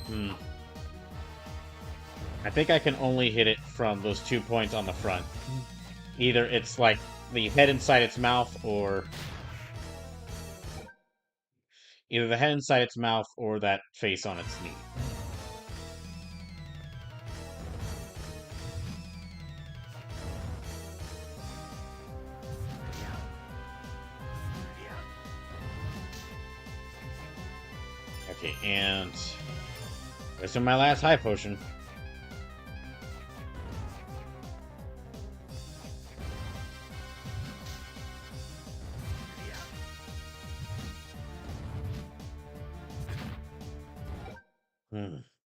Hmm. I think I can only hit it from those 2 points on the front. Either it's like the head inside its mouth, or either the head inside its mouth or that face on its knee. Okay, and this is my last high potion.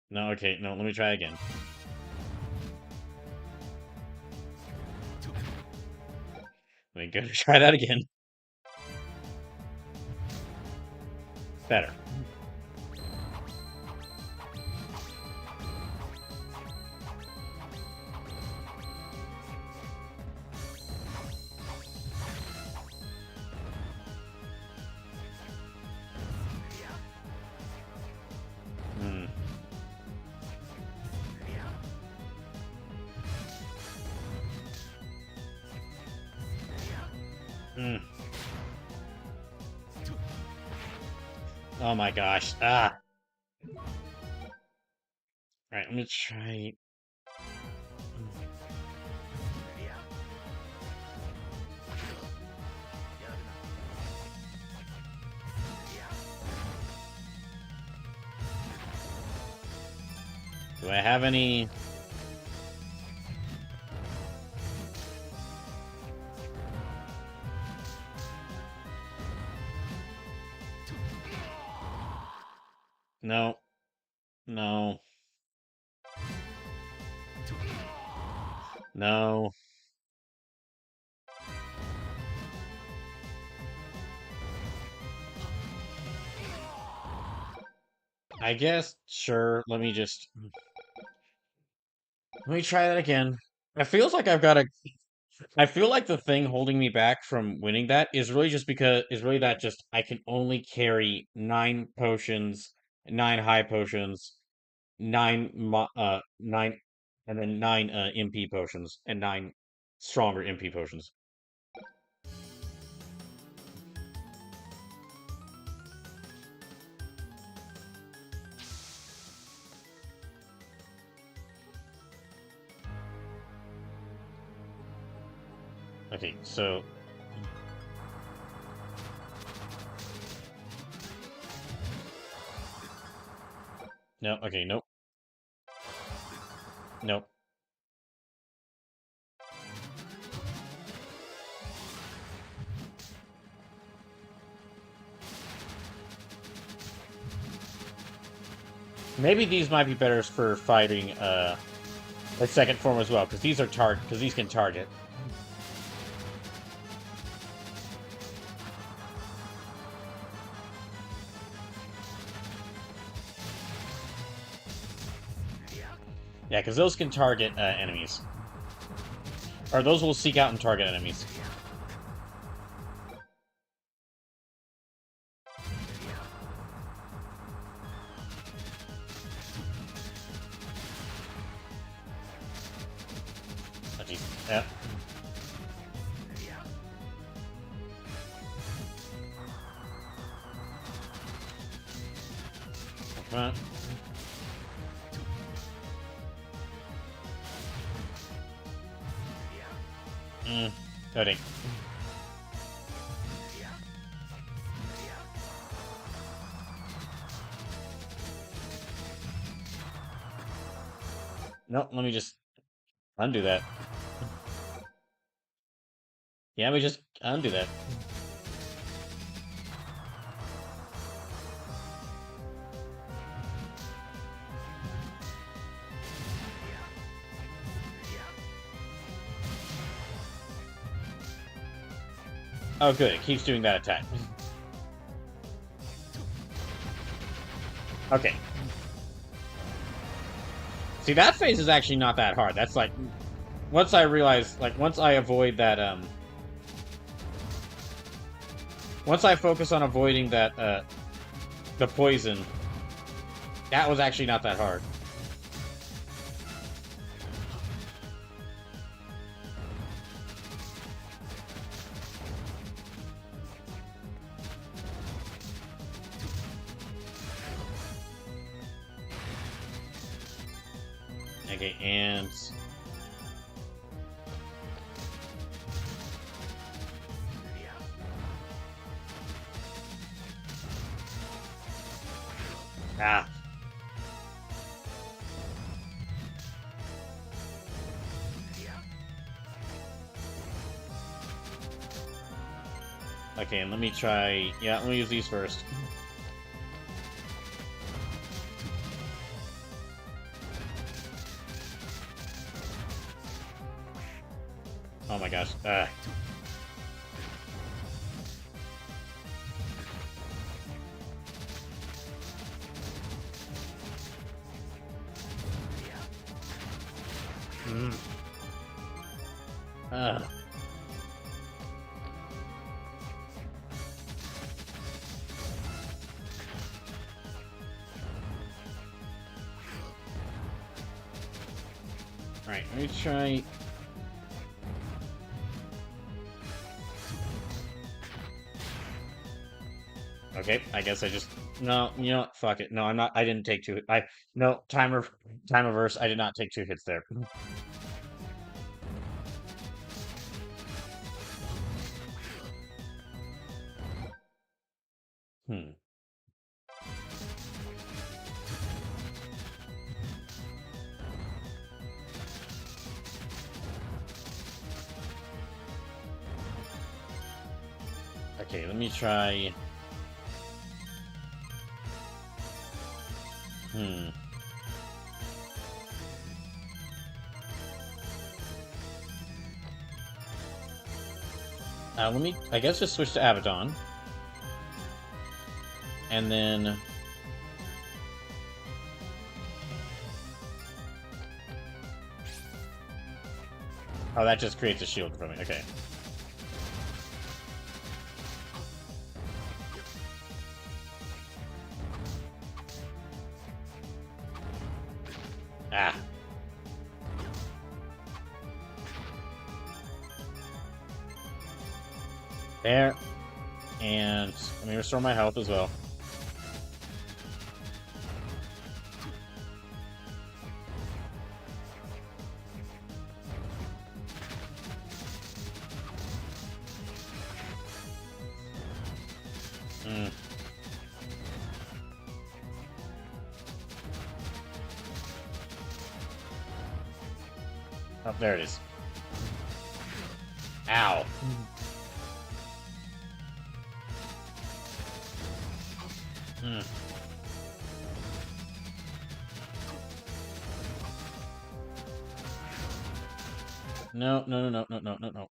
No, okay, no, let me try again. Let me go try that again. Better. Hmm. Hmm. Oh my gosh. Ah. Alright, let me try. Do I have any? No. No. No. I guess, sure, let me try that again. It feels like I've got a I feel like the thing holding me back from winning that is really that just I can only carry 9 potions, 9 high potions, nine, and then 9 MP potions and 9 stronger MP potions. Okay, so no, okay, nope, nope. Maybe these might be better for fighting the second form as well, because these can target. Yeah, because those can target enemies. Or those will seek out and target enemies. Oh, jeez. Yeah. Come on. Coding. No, let me just undo that. Yeah, we just undo that. Oh, good. It keeps doing that attack. Okay. See, that phase is actually not that hard. That's like, once I realize, like, once I avoid that, once I focus on avoiding that, the poison, that was actually not that hard. Okay, and... Ah. Okay, and let me try... Yeah, let me use these first. Oh my gosh. Mm. Alright, let me try... Okay, I guess I just... No, you know what? Fuck it. No, I'm not... I didn't take two... No, time reverse. I did not take 2 hits there. Hmm. Okay, let me try... let me, I guess, just switch to Abaddon. And then... Oh, that just creates a shield for me. Okay. Ah. There. And let me restore my health as well. Oh, there it is. Ow. No, no, no, no, no, no, no, no.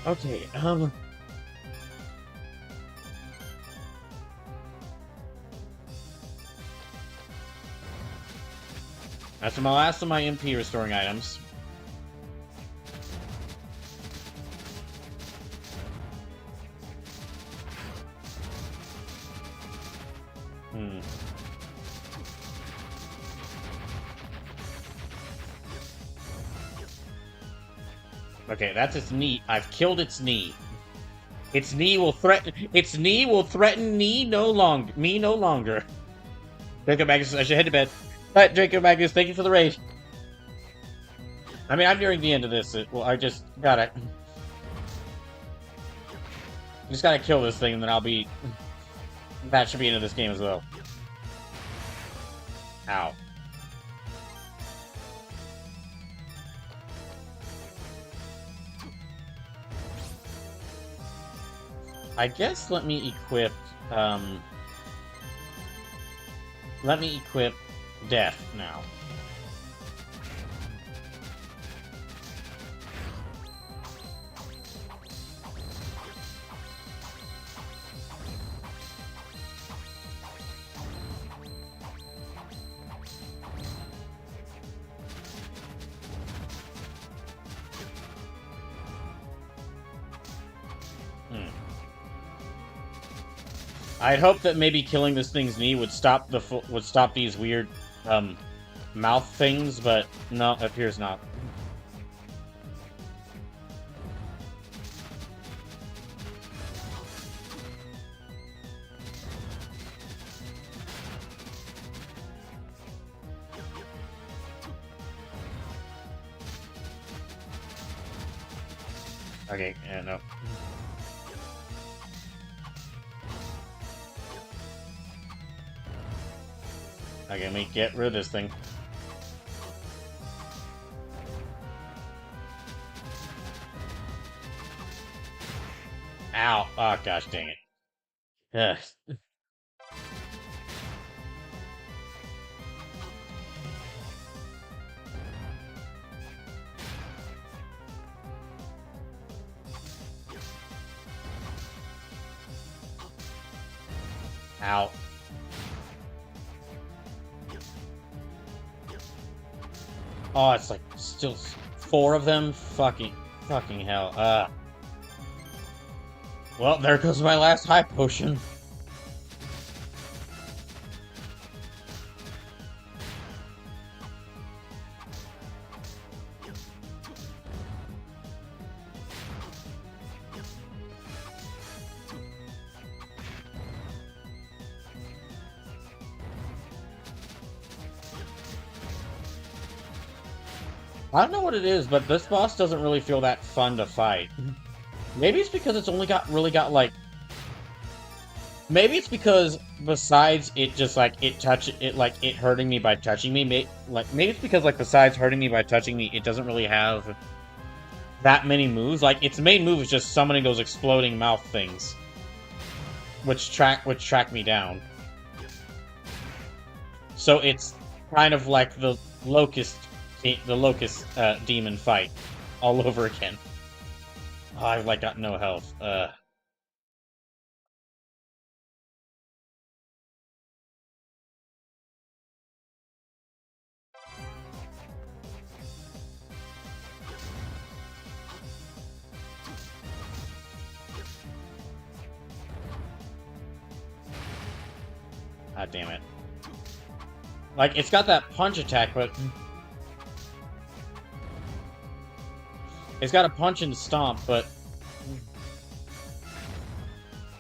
Okay, That's my last of my MP restoring items. Okay, that's its knee. I've killed its knee. Its knee will threaten. Its knee will threaten me no longer. Draco Magus, I should head to bed. Alright, Draco Magus, thank you for the raid. I mean, I'm nearing the end of this. Well, I just gotta kill this thing, and then I'll be. That should be into this game as well. Ow. I guess let me equip, Death now. I'd hope that maybe killing this thing's knee would stop these weird mouth things, but no, it appears not. Okay, yeah, no. Okay, let me get rid of this thing. Ow! Oh gosh, dang it. Ugh. Ow. Oh, it's like still 4 of them? Fucking hell. Well, there goes my last high potion. I don't know what it is, but this boss doesn't really feel that fun to fight. Maybe it's because it's only got like. Maybe it's because besides it just like it hurting me by touching me, maybe it's because like besides hurting me by touching me, it doesn't really have that many moves. Like its main move is just summoning those exploding mouth things, which track me down. So it's kind of like the locust demon fight all over again. Oh, I've like got no health. God damn it. Like it's got that punch attack, but it's got a punch and stomp, but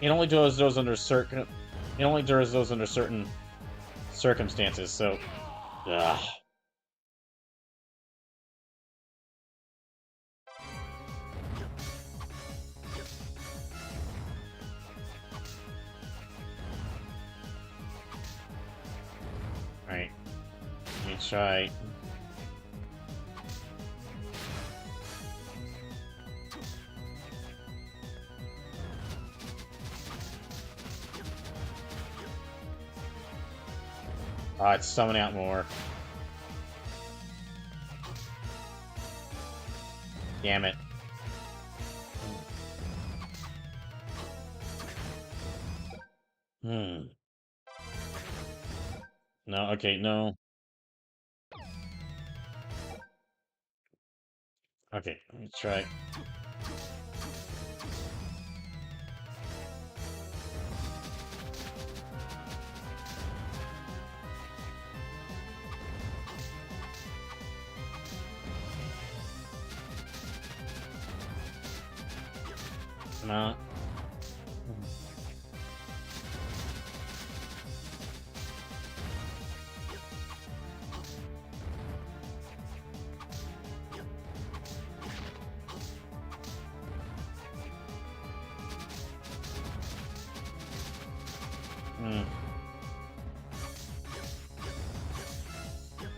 it only does those under certain. It only does those under certain circumstances. So, ugh. All right, let me try. It's summoning out more. Damn it. Hmm. No, okay, no. Okay, let me try. No. Hmm.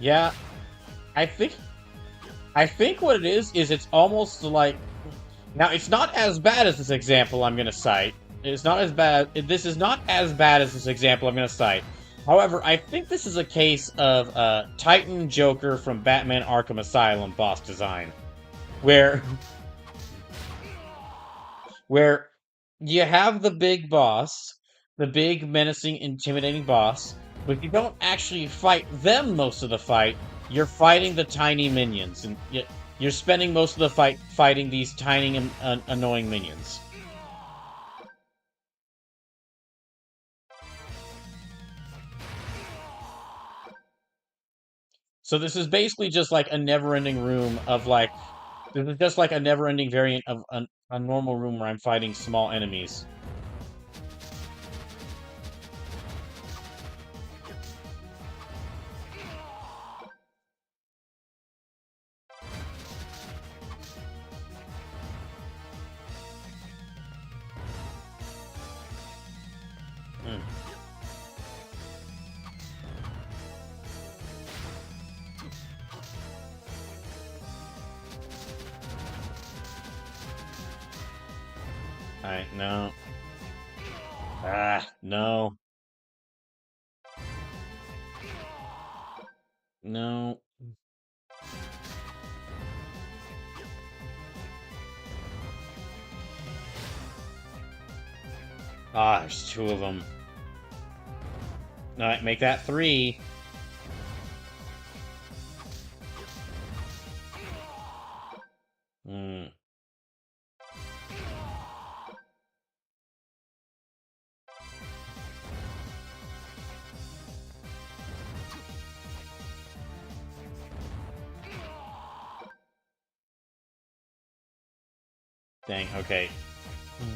Yeah, I think what it is it's almost like now it's not as bad as this example I'm gonna cite. It's not as bad. This is not as bad as this example I'm gonna cite. However, I think this is a case of Titan Joker from Batman Arkham Asylum boss design, where where you have the big boss, the big menacing, intimidating boss, but you don't actually fight them most of the fight. You're fighting the tiny minions, and you're spending most of the fight fighting these tiny, annoying minions. So this is basically just like a never-ending room of like this is just like a never-ending variant of a normal room where I'm fighting small enemies. Hmm. Alright, no. Ah, no. No. Ah, there's two of them. Alright, make that three. Hmm. Dang, okay. Hmm.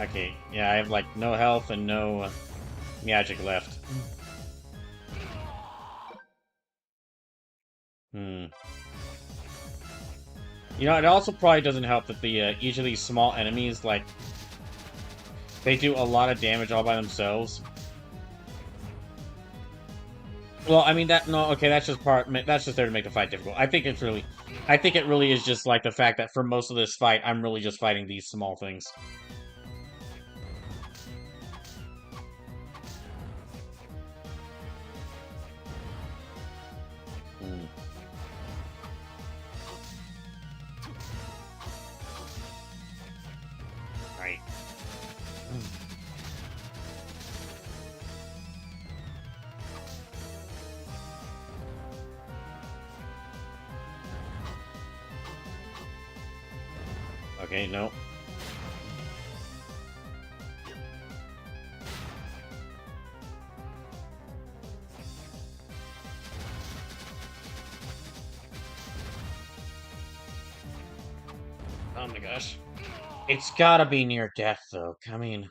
Okay, yeah, I have like no health and no magic left. Hmm. You know, it also probably doesn't help that the each of these small enemies, like, they do a lot of damage all by themselves. Well, I mean that no, okay, that's just there to make the fight difficult. I think it really is just like the fact that for most of this fight, I'm really just fighting these small things. Hmm. Right. Okay, no. Oh my gosh. It's gotta be near death, though. I mean,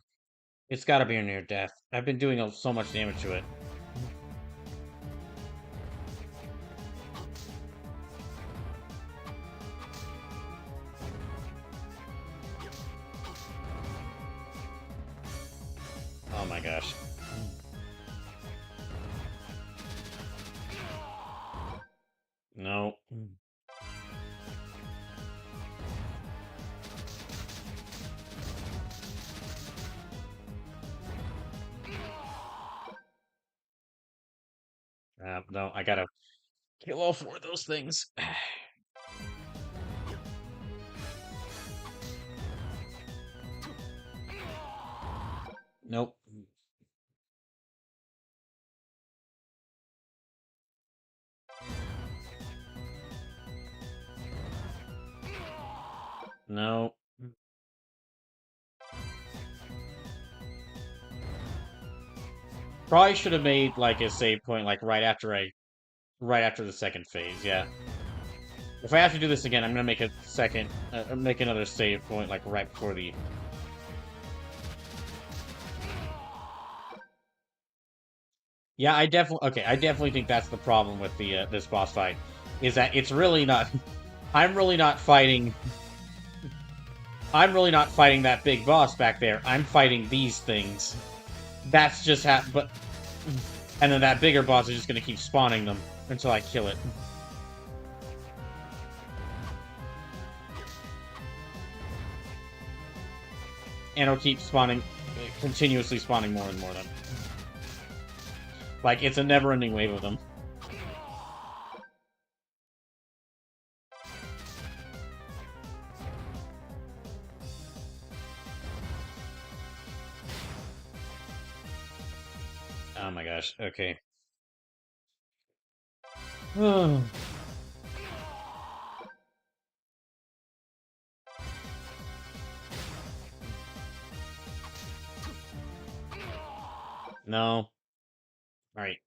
it's gotta be near death. I've been doing so much damage to it. Oh my gosh. No. No, I gotta kill all four of those things. Nope. No. Probably should have made like a save point like right after the second phase. Yeah. If I have to do this again, I'm gonna make a make another save point like right before the. Yeah, I definitely think that's the problem with the this boss fight, is that it's really not. I'm really not fighting. I'm really not fighting that big boss back there. I'm fighting these things. That's just but and then that bigger boss is just gonna keep spawning them until I kill it. And it'll keep spawning, continuously spawning more and more of them. Like, it's a never-ending wave of them. Oh my gosh, okay. No. Alright.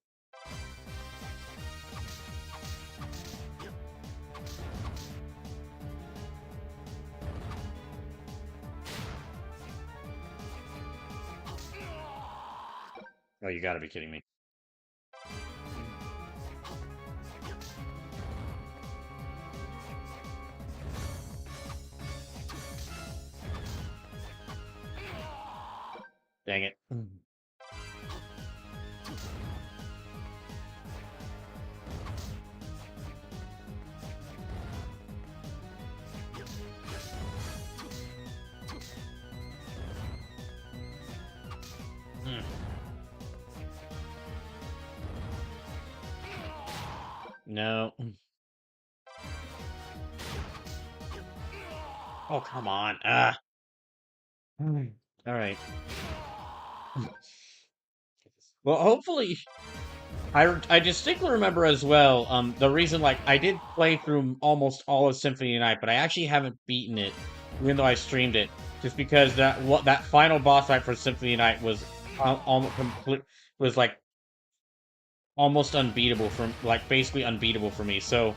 Oh, you gotta be kidding me. Dang it. Hmm. No. Oh, come on. Ah. Alright. Well, hopefully, I distinctly remember as well, the reason, like, I did play through almost all of Symphony of the Night, but I actually haven't beaten it, even though I streamed it, just because that final boss fight for Symphony of the Night was almost complete, was like almost unbeatable like basically unbeatable for me. So,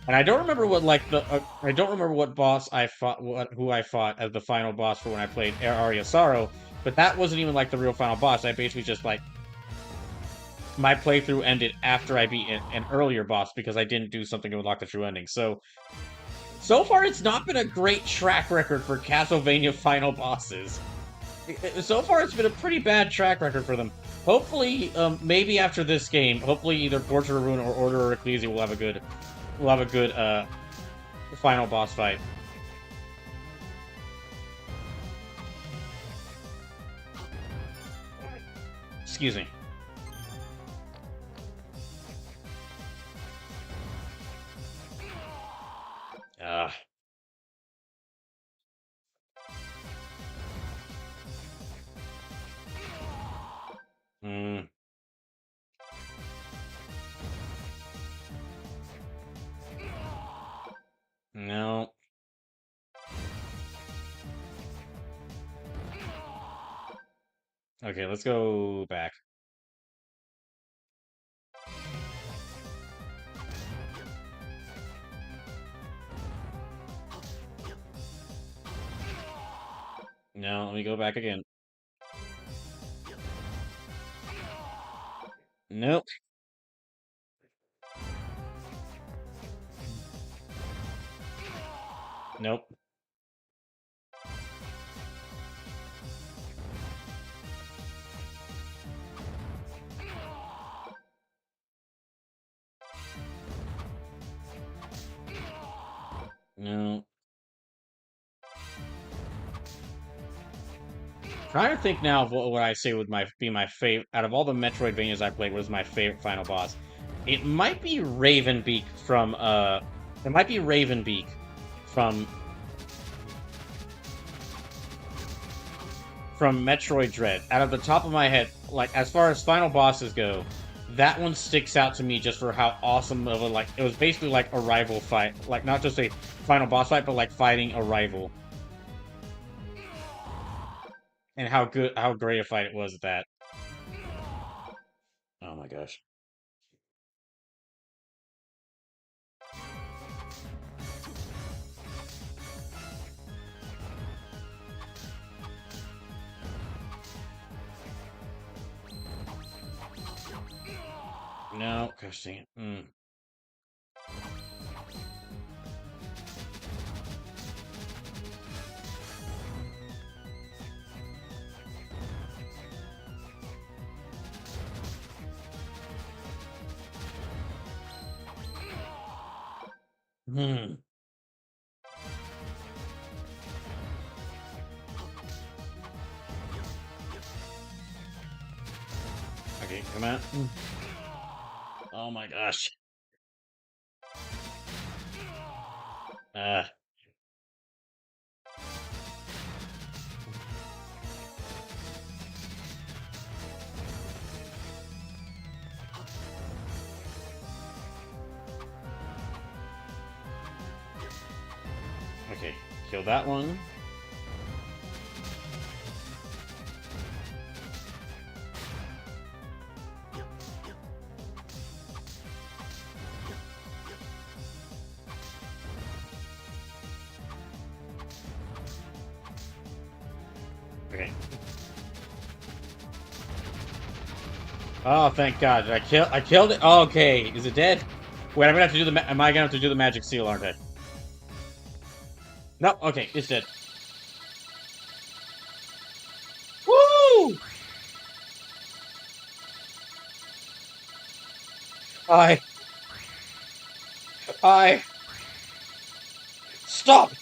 and I don't remember what like I don't remember what boss I fought, who I fought as the final boss for when I played Aria Sorrow, but that wasn't even like the real final boss. I basically just like my playthrough ended after I beat an earlier boss because I didn't do something to unlock the true ending. So far, it's not been a great track record for Castlevania final bosses. So far, it's been a pretty bad track record for them. Hopefully, maybe after this game, hopefully either Portrait of Ruin or Order of Ecclesia will have a good final boss fight. Excuse me. Uh, mm, no. Okay, let's go back. No, let me go back again. Nope. Nope. No. Trying to think now of what I say would be my favorite out of all the Metroidvanias I played. Was my favorite final boss? It might be Ravenbeak from It might be Ravenbeak from Metroid Dread. Out of the top of my head, like as far as final bosses go, that one sticks out to me just for how awesome of a like it was basically like a rival fight, like not just a final boss fight, but like fighting a rival, and how great a fight it was at that. Oh my gosh. No, gosh dang it. Hmm. Okay, come on. Oh my gosh. Uh, okay, kill that one. Okay. Oh, thank God! I killed it. Oh, okay, is it dead? Wait, I'm gonna have to do the. Am I gonna have to do the magic seal? Aren't I? No. Okay, it's dead. Woo! I. I. Stop!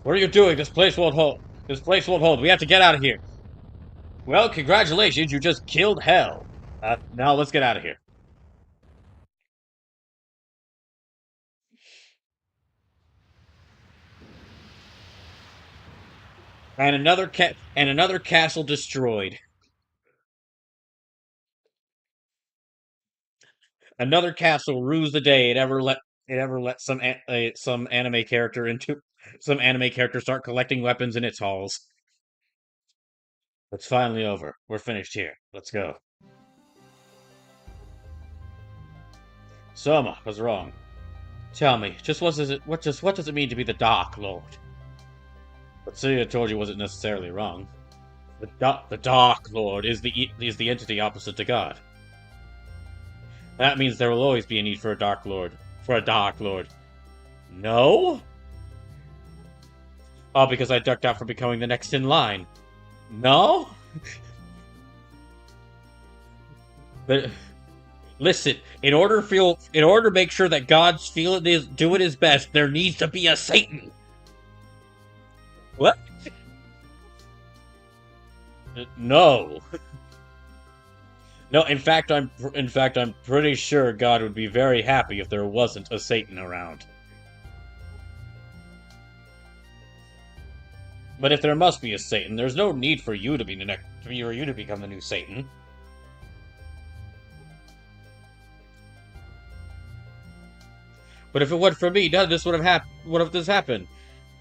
What are you doing? This place won't hold. This place won't hold. We have to get out of here. Well, congratulations, you just killed hell. Now let's get out of here. And another castle destroyed. Another castle rues the day it ever let some anime character into some anime character start collecting weapons in its halls. It's finally over. We're finished here. Let's go. Soma, what's wrong? Tell me, what does it mean to be the Dark Lord? But see, I told you wasn't necessarily wrong. The Dark Lord is the entity opposite to God. That means there will always be a need for a Dark Lord. For a Dark Lord. No? All because I ducked out from becoming the next in line. No? But listen, in order to make sure that God's feeling is doing his best, there needs to be a Satan. What? No. No, in fact I'm pretty sure God would be very happy if there wasn't a Satan around. But if there must be a Satan, there's no need for you to be the next for you to become the new Satan. But if it weren't for me, none of this would have happened. What if this happened?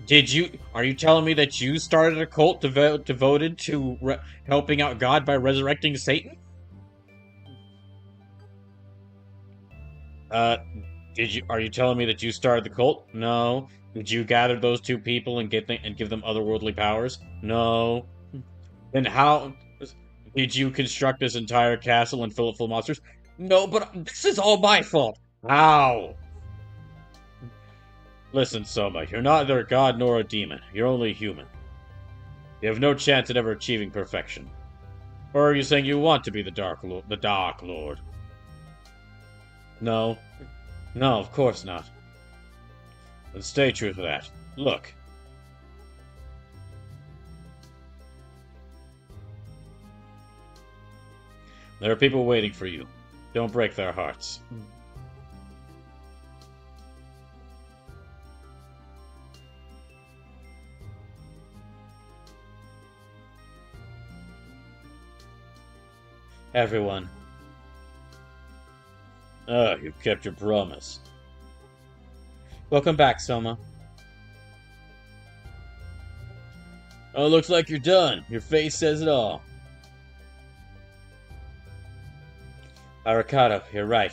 Did you? Are you telling me that you started a cult devoted to helping out God by resurrecting Satan? Uh, did you? Are you telling me that you started the cult? No. Did you gather those two people and give them otherworldly powers? No. Then how did you construct this entire castle and fill it full of monsters? No, but this is all my fault. How? Listen, Soma, you're neither a god nor a demon. You're only human. You have no chance at ever achieving perfection. Or are you saying you want to be the Dark Lord? No. No, of course not. Then stay true to that. Look. There are people waiting for you. Don't break their hearts. Everyone. Ah, you kept your promise. Welcome back, Soma. Oh, looks like you're done. Your face says it all. Arakato, you're right.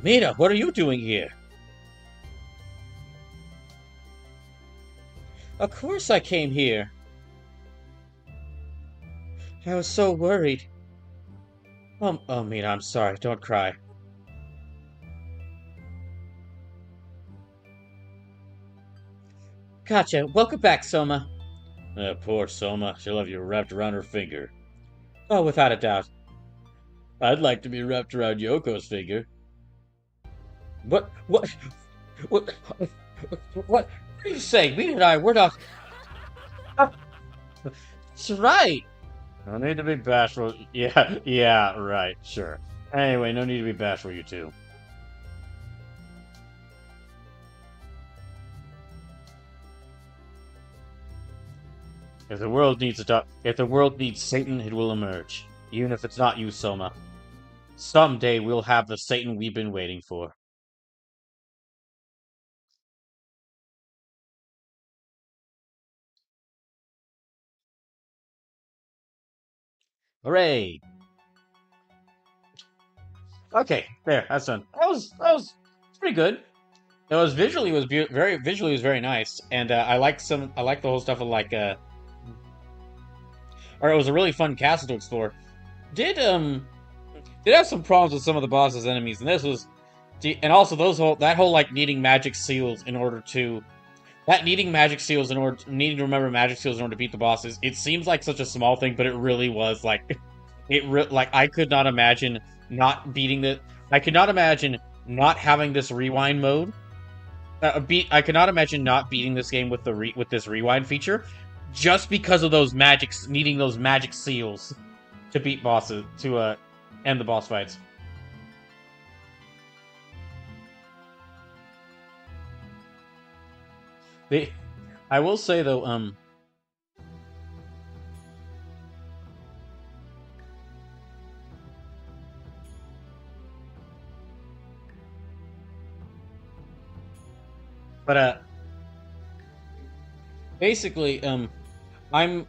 Mina, what are you doing here? Of course I came here. I was so worried. Oh, Mina, I'm sorry. Don't cry. Gotcha. Welcome back, Soma. Poor Soma. She'll have you wrapped around her finger. Oh, without a doubt. I'd like to be wrapped around Yoko's finger. What? What? What? What are you saying? Mina and I, we're not. That's right. No need to be bashful. Yeah, yeah, right, sure. Anyway, no need to be bashful, you two. If the world needs Satan, it will emerge. Even if it's not you, Soma. Someday we'll have the Satan we've been waiting for. Hooray! Okay, there, that's done. That was pretty good. It was visually was very nice, and I like the whole stuff of like or it was a really fun castle to explore. Did have some problems with some of the boss's enemies, and this was, and also that whole like needing magic seals in order to needing to remember magic seals in order to beat the bosses. It seems like such a small thing, but it really was like like I could not imagine not beating the. I could not imagine not having this rewind mode. I could not imagine not beating this game with with this rewind feature, just because of needing those magic seals to beat bosses to end the boss fights. I will say though, but basically, I'm.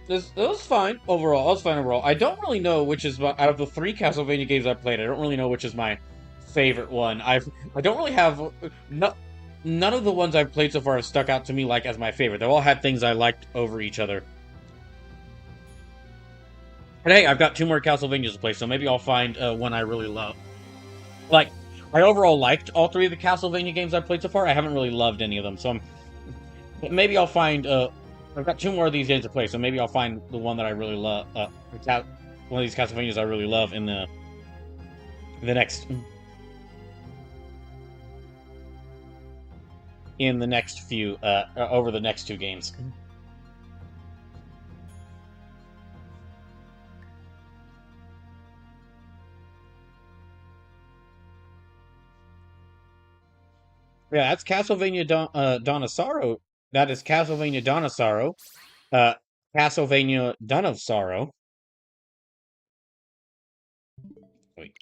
This was fine overall. It was fine overall. I don't really know which is out of the 3 Castlevania games I've played. I don't really know which is my favorite one. I don't really have none of the ones I've played so far have stuck out to me like as my favorite. They've all had things I liked over each other. And hey, I've got 2 more Castlevanias to play, so maybe I'll find one I really love. Like, I overall liked all 3 of the Castlevania games I've played so far. I haven't really loved any of them, so maybe I'll find. I've got 2 more of these games to play, so maybe I'll find the one that I really love. One of these Castlevanias I really love in the next few over the next 2 games. Yeah, that's Castlevania Dawn of Sorrow. That is Castlevania Dawn of Sorrow. Castlevania Dawn of Sorrow. Wait.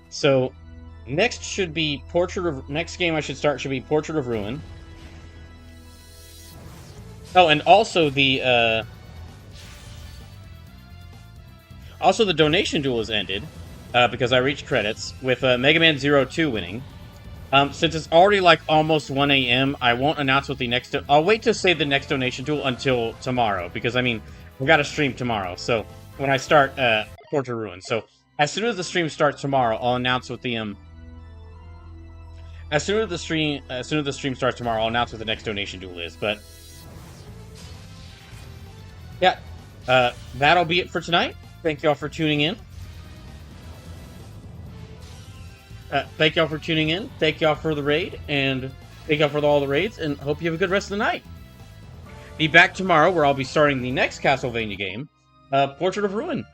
So, next game I should start should be Portrait of Ruin. Oh, and also the donation duel has ended because I reached credits with Mega Man 02 winning. Since it's already like almost 1 a.m., I won't announce what the next. I'll wait to say the next donation duel until tomorrow because I mean we got to stream tomorrow. So when I start Portrait of Ruin, so as soon as the stream starts tomorrow, I'll announce what the As soon as the stream starts tomorrow, I'll announce what the next donation duel is. But yeah, that'll be it for tonight. Thank y'all for tuning in. Thank y'all for tuning in. Thank y'all for the raid, and thank y'all for all the raids, and hope you have a good rest of the night. Be back tomorrow, where I'll be starting the next Castlevania game, Portrait of Ruin.